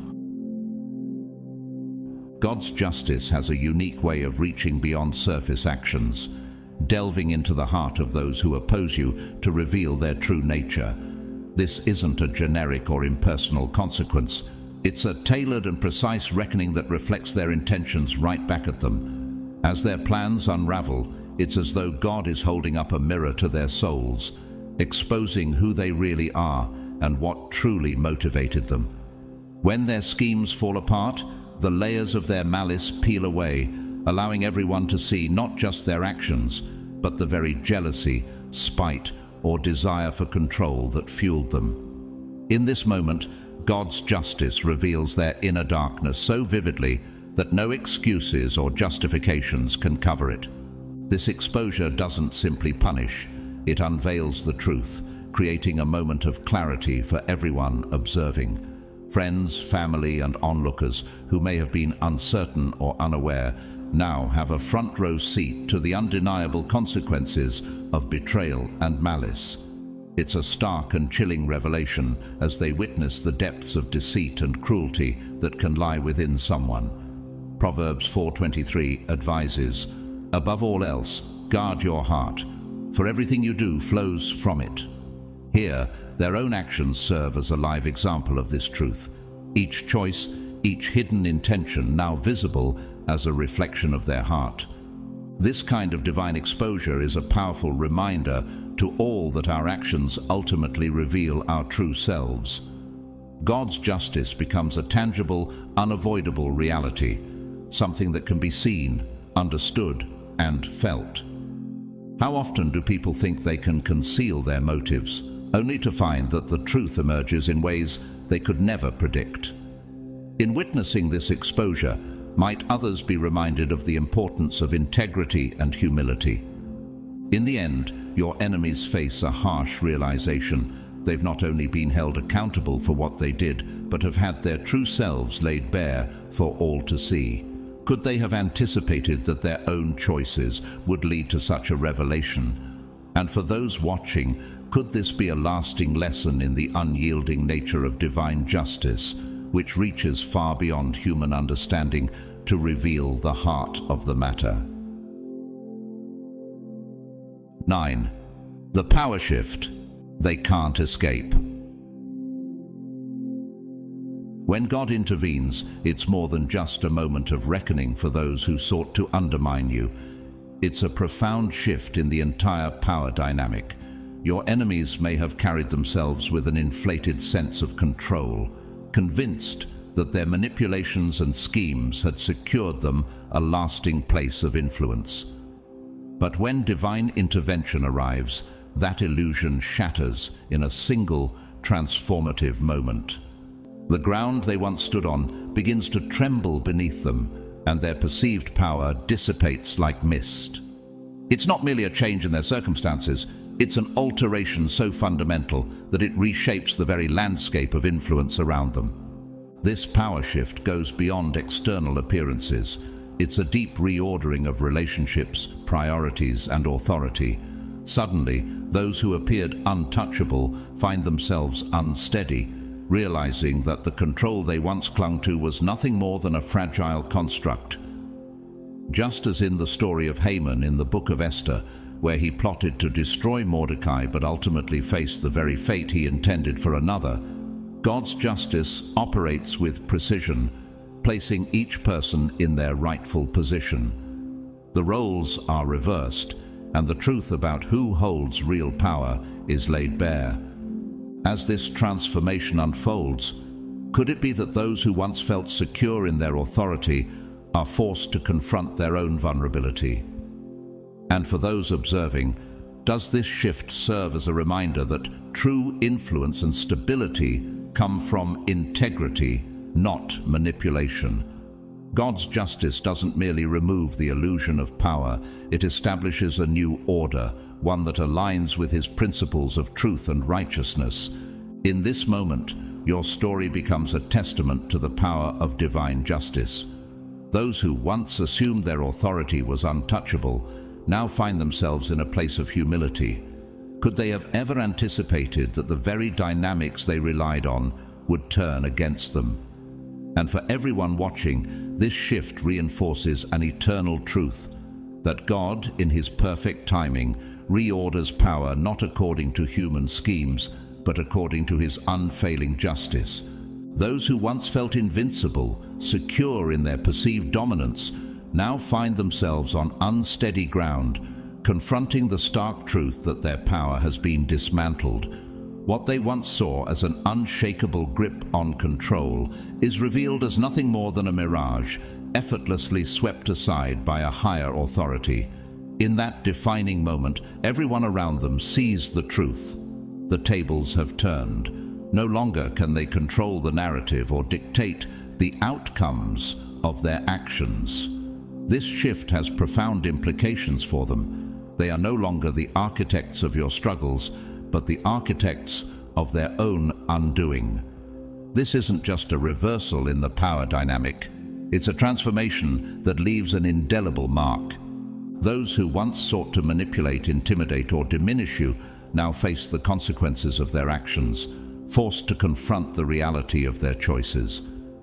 God's justice has a unique way of reaching beyond surface actions, delving into the heart of those who oppose you to reveal their true nature. This isn't a generic or impersonal consequence. It's a tailored and precise reckoning that reflects their intentions right back at them. As their plans unravel, it's as though God is holding up a mirror to their souls, exposing who they really are and what truly motivated them. When their schemes fall apart, the layers of their malice peel away, allowing everyone to see not just their actions, but the very jealousy, spite, or desire for control that fueled them. In this moment, God's justice reveals their inner darkness so vividly that no excuses or justifications can cover it. This exposure doesn't simply punish, it unveils the truth, creating a moment of clarity for everyone observing. Friends, family, and onlookers who may have been uncertain or unaware now have a front row seat to the undeniable consequences of betrayal and malice. It's a stark and chilling revelation as they witness the depths of deceit and cruelty that can lie within someone. Proverbs 4:23 advises, "Above all else, guard your heart, for everything you do flows from it." Here, their own actions serve as a live example of this truth. Each choice, each hidden intention now visible as a reflection of their heart. This kind of divine exposure is a powerful reminder to all that our actions ultimately reveal our true selves. God's justice becomes a tangible, unavoidable reality, something that can be seen, understood, and felt. How often do people think they can conceal their motives, only to find that the truth emerges in ways they could never predict. In witnessing this exposure, might others be reminded of the importance of integrity and humility. In the end, your enemies face a harsh realization. They've not only been held accountable for what they did, but have had their true selves laid bare for all to see. Could they have anticipated that their own choices would lead to such a revelation? And for those watching, could this be a lasting lesson in the unyielding nature of divine justice, which reaches far beyond human understanding to reveal the heart of the matter? 9. The power shift. They can't escape. When God intervenes, it's more than just a moment of reckoning for those who sought to undermine you. It's a profound shift in the entire power dynamic. Your enemies may have carried themselves with an inflated sense of control, convinced that their manipulations and schemes had secured them a lasting place of influence. But when divine intervention arrives, that illusion shatters in a single transformative moment. The ground they once stood on begins to tremble beneath them, and their perceived power dissipates like mist. It's not merely a change in their circumstances, it's an alteration so fundamental that it reshapes the very landscape of influence around them. This power shift goes beyond external appearances. It's a deep reordering of relationships, priorities, and authority. Suddenly, those who appeared untouchable find themselves unsteady, realizing that the control they once clung to was nothing more than a fragile construct. Just as in the story of Haman in the Book of Esther, where he plotted to destroy Mordecai but ultimately faced the very fate he intended for another, God's justice operates with precision, placing each person in their rightful position. The roles are reversed, and the truth about who holds real power is laid bare. As this transformation unfolds, could it be that those who once felt secure in their authority are forced to confront their own vulnerability? And for those observing, does this shift serve as a reminder that true influence and stability come from integrity, not manipulation? God's justice doesn't merely remove the illusion of power, it establishes a new order, one that aligns with his principles of truth and righteousness. In this moment, your story becomes a testament to the power of divine justice. Those who once assumed their authority was untouchable now find themselves in a place of humility. Could they have ever anticipated that the very dynamics they relied on would turn against them? And for everyone watching, this shift reinforces an eternal truth, that God, in his perfect timing, reorders power not according to human schemes, but according to his unfailing justice. Those who once felt invincible, secure in their perceived dominance, now find themselves on unsteady ground, confronting the stark truth that their power has been dismantled. What they once saw as an unshakable grip on control is revealed as nothing more than a mirage, effortlessly swept aside by a higher authority. In that defining moment, everyone around them sees the truth. The tables have turned. No longer can they control the narrative or dictate the outcomes of their actions. This shift has profound implications for them. They are no longer the architects of your struggles, but the architects of their own undoing. This isn't just a reversal in the power dynamic. It's a transformation that leaves an indelible mark. Those who once sought to manipulate, intimidate, or diminish you now face the consequences of their actions, forced to confront the reality of their choices.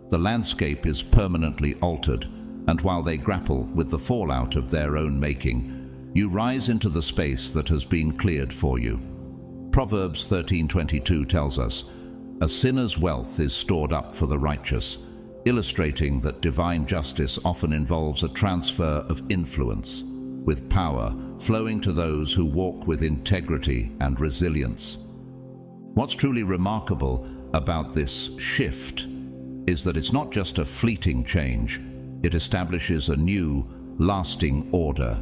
The landscape is permanently altered, and while they grapple with the fallout of their own making, you rise into the space that has been cleared for you. Proverbs 13:22 tells us, "A sinner's wealth is stored up for the righteous," illustrating that divine justice often involves a transfer of influence, with power flowing to those who walk with integrity and resilience. What's truly remarkable about this shift is that it's not just a fleeting change, it establishes a new, lasting order.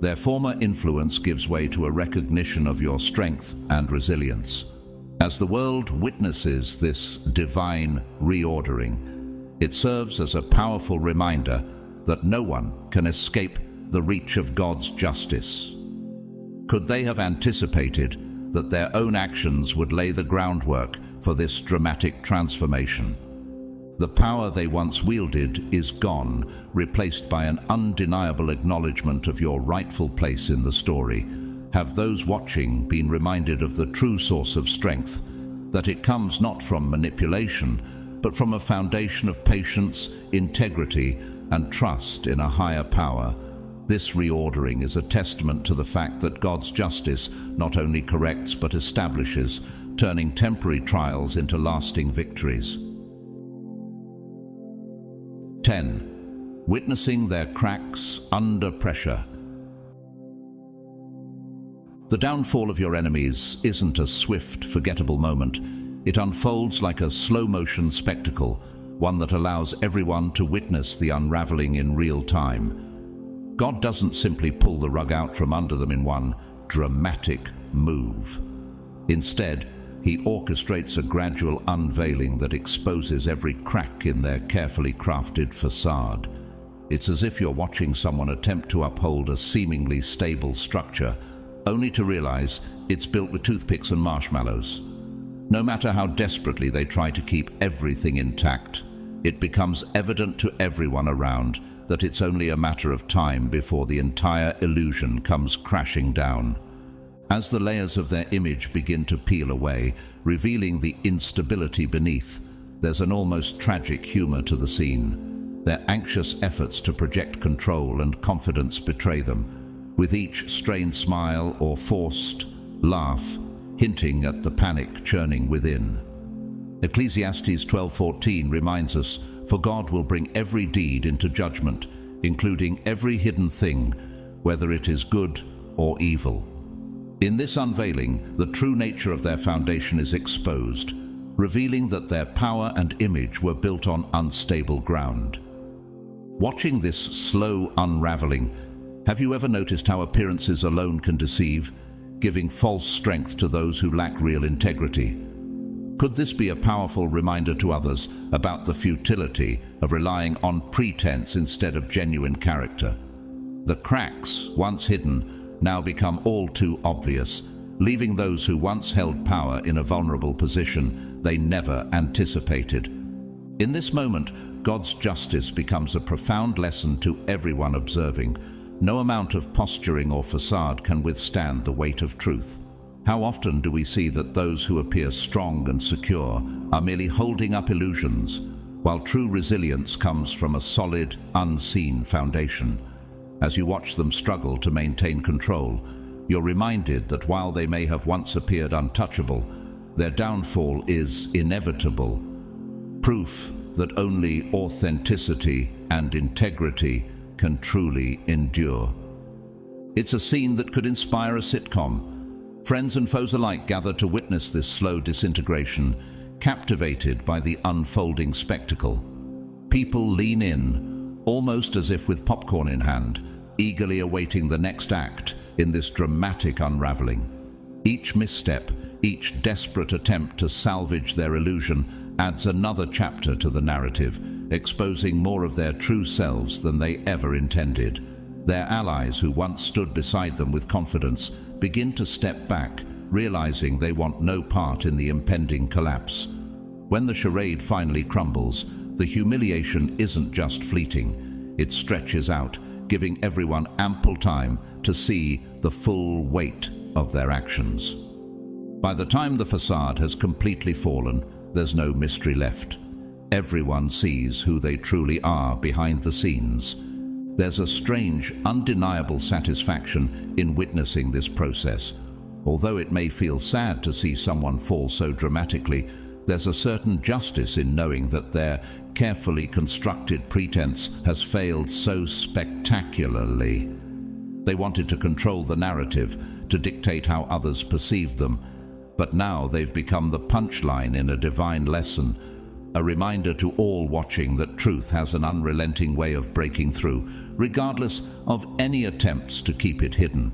Their former influence gives way to a recognition of your strength and resilience, As the world witnesses this divine reordering, it serves as a powerful reminder that no one can escape the reach of God's justice. Could they have anticipated that their own actions would lay the groundwork for this dramatic transformation? The power they once wielded is gone, replaced by an undeniable acknowledgement of your rightful place in the story. Have those watching been reminded of the true source of strength, that it comes not from manipulation, but from a foundation of patience, integrity, and trust in a higher power? This reordering is a testament to the fact that God's justice not only corrects but establishes, turning temporary trials into lasting victories. 10. Witnessing their cracks under pressure. The downfall of your enemies isn't a swift, forgettable moment. It unfolds like a slow-motion spectacle, one that allows everyone to witness the unraveling in real time. God doesn't simply pull the rug out from under them in one dramatic move. Instead, He orchestrates a gradual unveiling that exposes every crack in their carefully crafted facade. It's as if you're watching someone attempt to uphold a seemingly stable structure, only to realize it's built with toothpicks and marshmallows. No matter how desperately they try to keep everything intact, it becomes evident to everyone around that it's only a matter of time before the entire illusion comes crashing down. As the layers of their image begin to peel away, revealing the instability beneath, there's an almost tragic humor to the scene. Their anxious efforts to project control and confidence betray them, with each strained smile or forced laugh hinting at the panic churning within. Ecclesiastes 12:14 reminds us, "For God will bring every deed into judgment, including every hidden thing, whether it is good or evil." In this unveiling, the true nature of their foundation is exposed, revealing that their power and image were built on unstable ground. Watching this slow unraveling, have you ever noticed how appearances alone can deceive, giving false strength to those who lack real integrity? Could this be a powerful reminder to others about the futility of relying on pretense instead of genuine character? The cracks, once hidden, now become all too obvious, leaving those who once held power in a vulnerable position they never anticipated. In this moment, God's justice becomes a profound lesson to everyone observing. No amount of posturing or facade can withstand the weight of truth. How often do we see that those who appear strong and secure are merely holding up illusions, while true resilience comes from a solid, unseen foundation? As you watch them struggle to maintain control, you're reminded that while they may have once appeared untouchable, their downfall is inevitable. Proof that only authenticity and integrity can truly endure. It's a scene that could inspire a sitcom. Friends and foes alike gather to witness this slow disintegration, captivated by the unfolding spectacle. People lean in, almost as if with popcorn in hand, eagerly awaiting the next act in this dramatic unraveling. Each misstep, each desperate attempt to salvage their illusion adds another chapter to the narrative, exposing more of their true selves than they ever intended. Their allies, who once stood beside them with confidence, begin to step back, realizing they want no part in the impending collapse. When the charade finally crumbles, the humiliation isn't just fleeting. It stretches out, giving everyone ample time to see the full weight of their actions. By the time the facade has completely fallen, there's no mystery left. Everyone sees who they truly are behind the scenes. There's a strange, undeniable satisfaction in witnessing this process. Although it may feel sad to see someone fall so dramatically, there's a certain justice in knowing that their carefully constructed pretense has failed so spectacularly. They wanted to control the narrative, to dictate how others perceived them, but now they've become the punchline in a divine lesson, a reminder to all watching that truth has an unrelenting way of breaking through, regardless of any attempts to keep it hidden.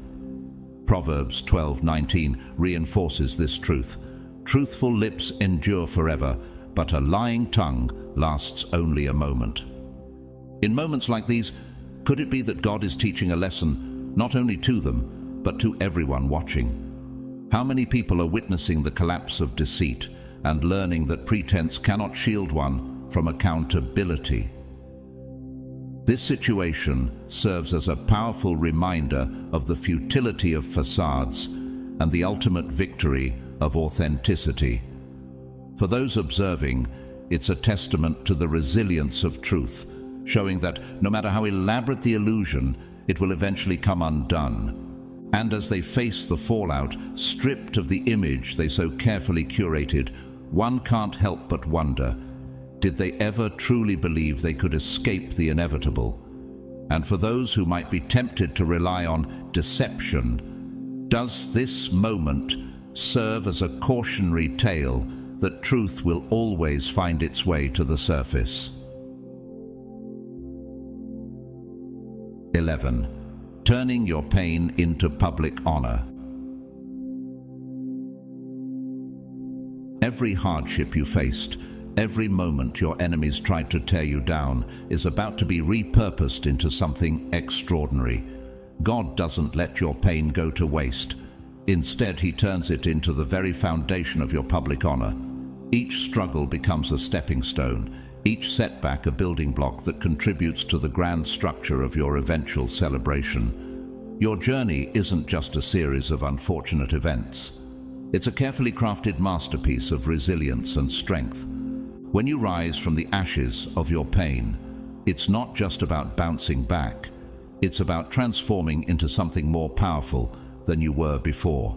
Proverbs 12:19 reinforces this truth. Truthful lips endure forever, but a lying tongue lasts only a moment. In moments like these, could it be that God is teaching a lesson not only to them, but to everyone watching? How many people are witnessing the collapse of deceit and learning that pretense cannot shield one from accountability? This situation serves as a powerful reminder of the futility of facades and the ultimate victory of authenticity. For those observing, it's a testament to the resilience of truth, showing that no matter how elaborate the illusion, it will eventually come undone. And as they face the fallout, stripped of the image they so carefully curated, one can't help but wonder, did they ever truly believe they could escape the inevitable? And for those who might be tempted to rely on deception, does this moment serve as a cautionary tale that truth will always find its way to the surface? 11. Turning your pain into public honor. Every hardship you faced, every moment your enemies tried to tear you down, is about to be repurposed into something extraordinary. God doesn't let your pain go to waste. Instead, He turns it into the very foundation of your public honor. Each struggle becomes a stepping stone, each setback a building block that contributes to the grand structure of your eventual celebration. Your journey isn't just a series of unfortunate events. It's a carefully crafted masterpiece of resilience and strength. When you rise from the ashes of your pain, it's not just about bouncing back. It's about transforming into something more powerful than you were before.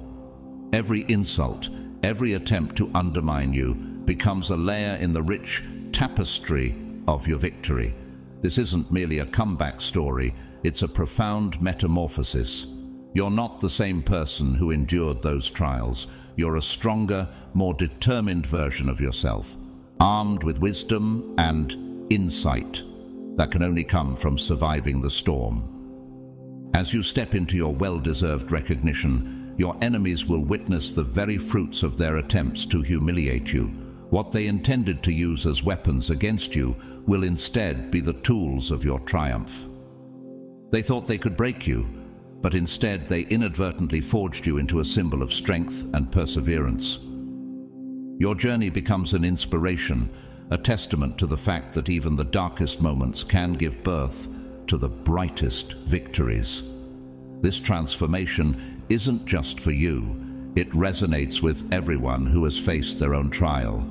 Every insult, every attempt to undermine you becomes a layer in the rich tapestry of your victory. This isn't merely a comeback story, it's a profound metamorphosis. You're not the same person who endured those trials. You're a stronger, more determined version of yourself, armed with wisdom and insight that can only come from surviving the storm. As you step into your well-deserved recognition, your enemies will witness the very fruits of their attempts to humiliate you. What they intended to use as weapons against you will instead be the tools of your triumph. They thought they could break you, but instead they inadvertently forged you into a symbol of strength and perseverance. Your journey becomes an inspiration, a testament to the fact that even the darkest moments can give birth to the brightest victories. This transformation isn't just for you, it resonates with everyone who has faced their own trial.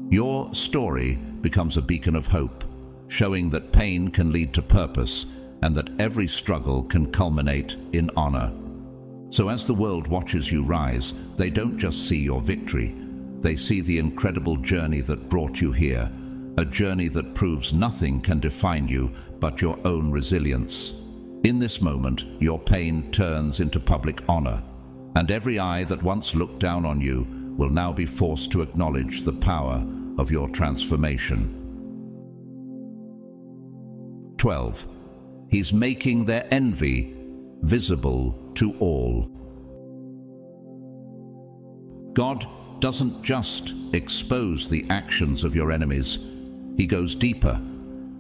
Your story becomes a beacon of hope, showing that pain can lead to purpose and that every struggle can culminate in honor. So as the world watches you rise, they don't just see your victory, they see the incredible journey that brought you here, a journey that proves nothing can define you but your own resilience. In this moment, your pain turns into public honor, and every eye that once looked down on you will now be forced to acknowledge the power of your transformation. 12. He's making their envy visible to all. God doesn't just expose the actions of your enemies, He goes deeper,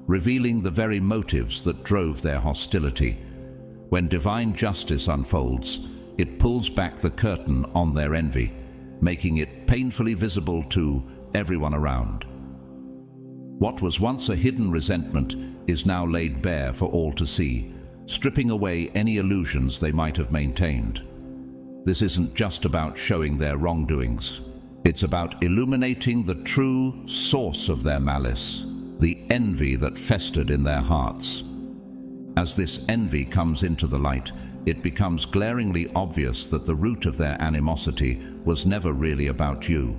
revealing the very motives that drove their hostility. When divine justice unfolds, it pulls back the curtain on their envy, making it painfully visible to everyone around. What was once a hidden resentment is now laid bare for all to see, stripping away any illusions they might have maintained. This isn't just about showing their wrongdoings. It's about illuminating the true source of their malice, the envy that festered in their hearts. As this envy comes into the light, it becomes glaringly obvious that the root of their animosity was never really about you.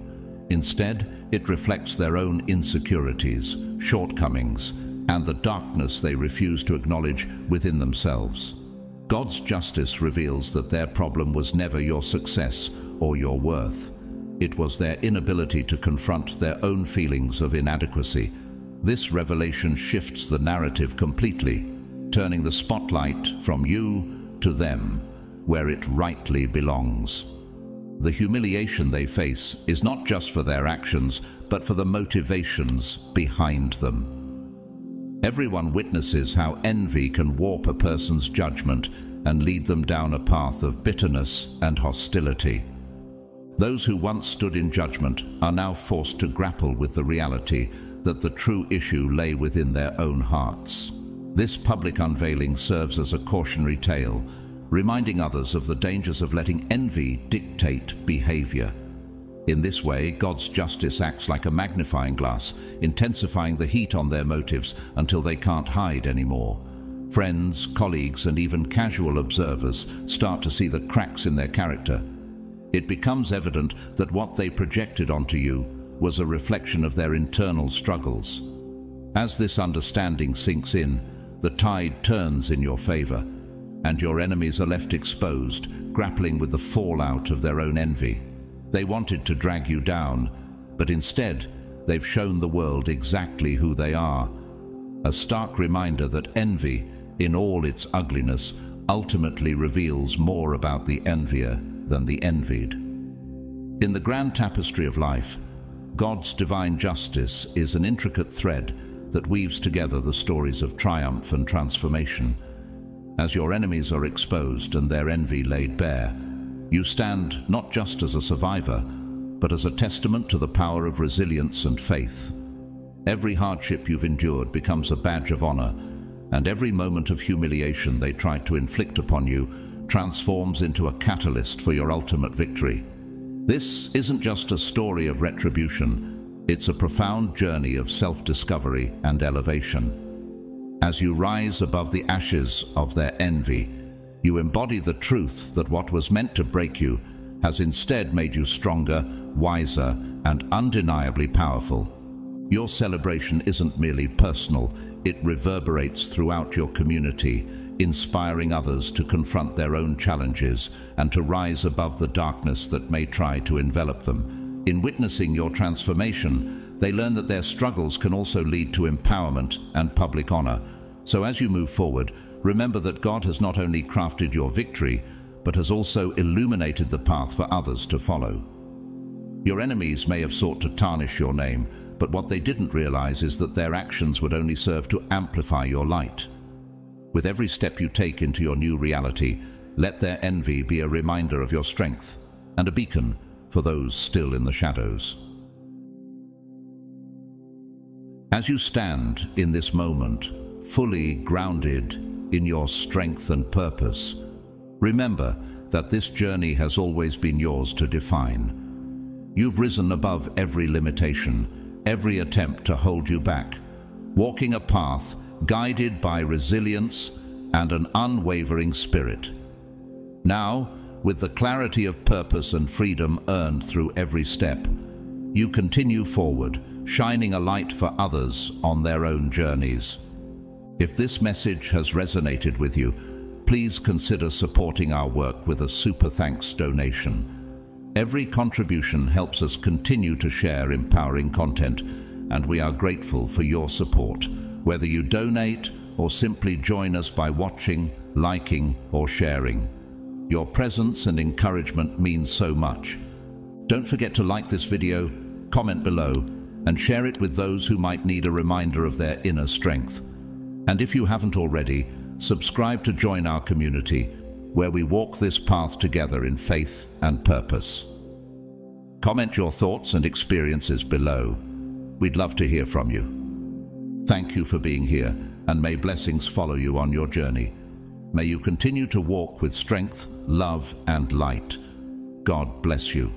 Instead, it reflects their own insecurities, shortcomings, and the darkness they refuse to acknowledge within themselves. God's justice reveals that their problem was never your success or your worth. It was their inability to confront their own feelings of inadequacy. This revelation shifts the narrative completely, turning the spotlight from you to them, where it rightly belongs. The humiliation they face is not just for their actions, but for the motivations behind them. Everyone witnesses how envy can warp a person's judgment and lead them down a path of bitterness and hostility. Those who once stood in judgment are now forced to grapple with the reality that the true issue lay within their own hearts. This public unveiling serves as a cautionary tale, reminding others of the dangers of letting envy dictate behavior. In this way, God's justice acts like a magnifying glass, intensifying the heat on their motives until they can't hide anymore. Friends, colleagues, and even casual observers start to see the cracks in their character. It becomes evident that what they projected onto you was a reflection of their internal struggles. As this understanding sinks in, the tide turns in your favor, and your enemies are left exposed, grappling with the fallout of their own envy. They wanted to drag you down, but instead, they've shown the world exactly who they are. A stark reminder that envy, in all its ugliness, ultimately reveals more about the envier than the envied. In the grand tapestry of life, God's divine justice is an intricate thread that weaves together the stories of triumph and transformation. As your enemies are exposed and their envy laid bare, you stand not just as a survivor, but as a testament to the power of resilience and faith. Every hardship you've endured becomes a badge of honor, and every moment of humiliation they tried to inflict upon you transforms into a catalyst for your ultimate victory. This isn't just a story of retribution, it's a profound journey of self-discovery and elevation. As you rise above the ashes of their envy, you embody the truth that what was meant to break you has instead made you stronger, wiser, and undeniably powerful. Your celebration isn't merely personal, it reverberates throughout your community, inspiring others to confront their own challenges and to rise above the darkness that may try to envelop them. In witnessing your transformation, they learn that their struggles can also lead to empowerment and public honor. So as you move forward, remember that God has not only crafted your victory, but has also illuminated the path for others to follow. Your enemies may have sought to tarnish your name, but what they didn't realize is that their actions would only serve to amplify your light. With every step you take into your new reality, let their envy be a reminder of your strength and a beacon for those still in the shadows. As you stand in this moment, fully grounded in your strength and purpose, remember that this journey has always been yours to define. You've risen above every limitation, every attempt to hold you back, walking a path guided by resilience and an unwavering spirit. Now, with the clarity of purpose and freedom earned through every step, you continue forward, shining a light for others on their own journeys. If this message has resonated with you, please consider supporting our work with a super thanks donation. Every contribution helps us continue to share empowering content, and we are grateful for your support. Whether you donate or simply join us by watching, liking, or sharing, your presence and encouragement means so much. Don't forget to like this video, comment below, and share it with those who might need a reminder of their inner strength. And if you haven't already, subscribe to join our community, where we walk this path together in faith and purpose. Comment your thoughts and experiences below. We'd love to hear from you. Thank you for being here, and may blessings follow you on your journey. May you continue to walk with strength, love, and light. God bless you.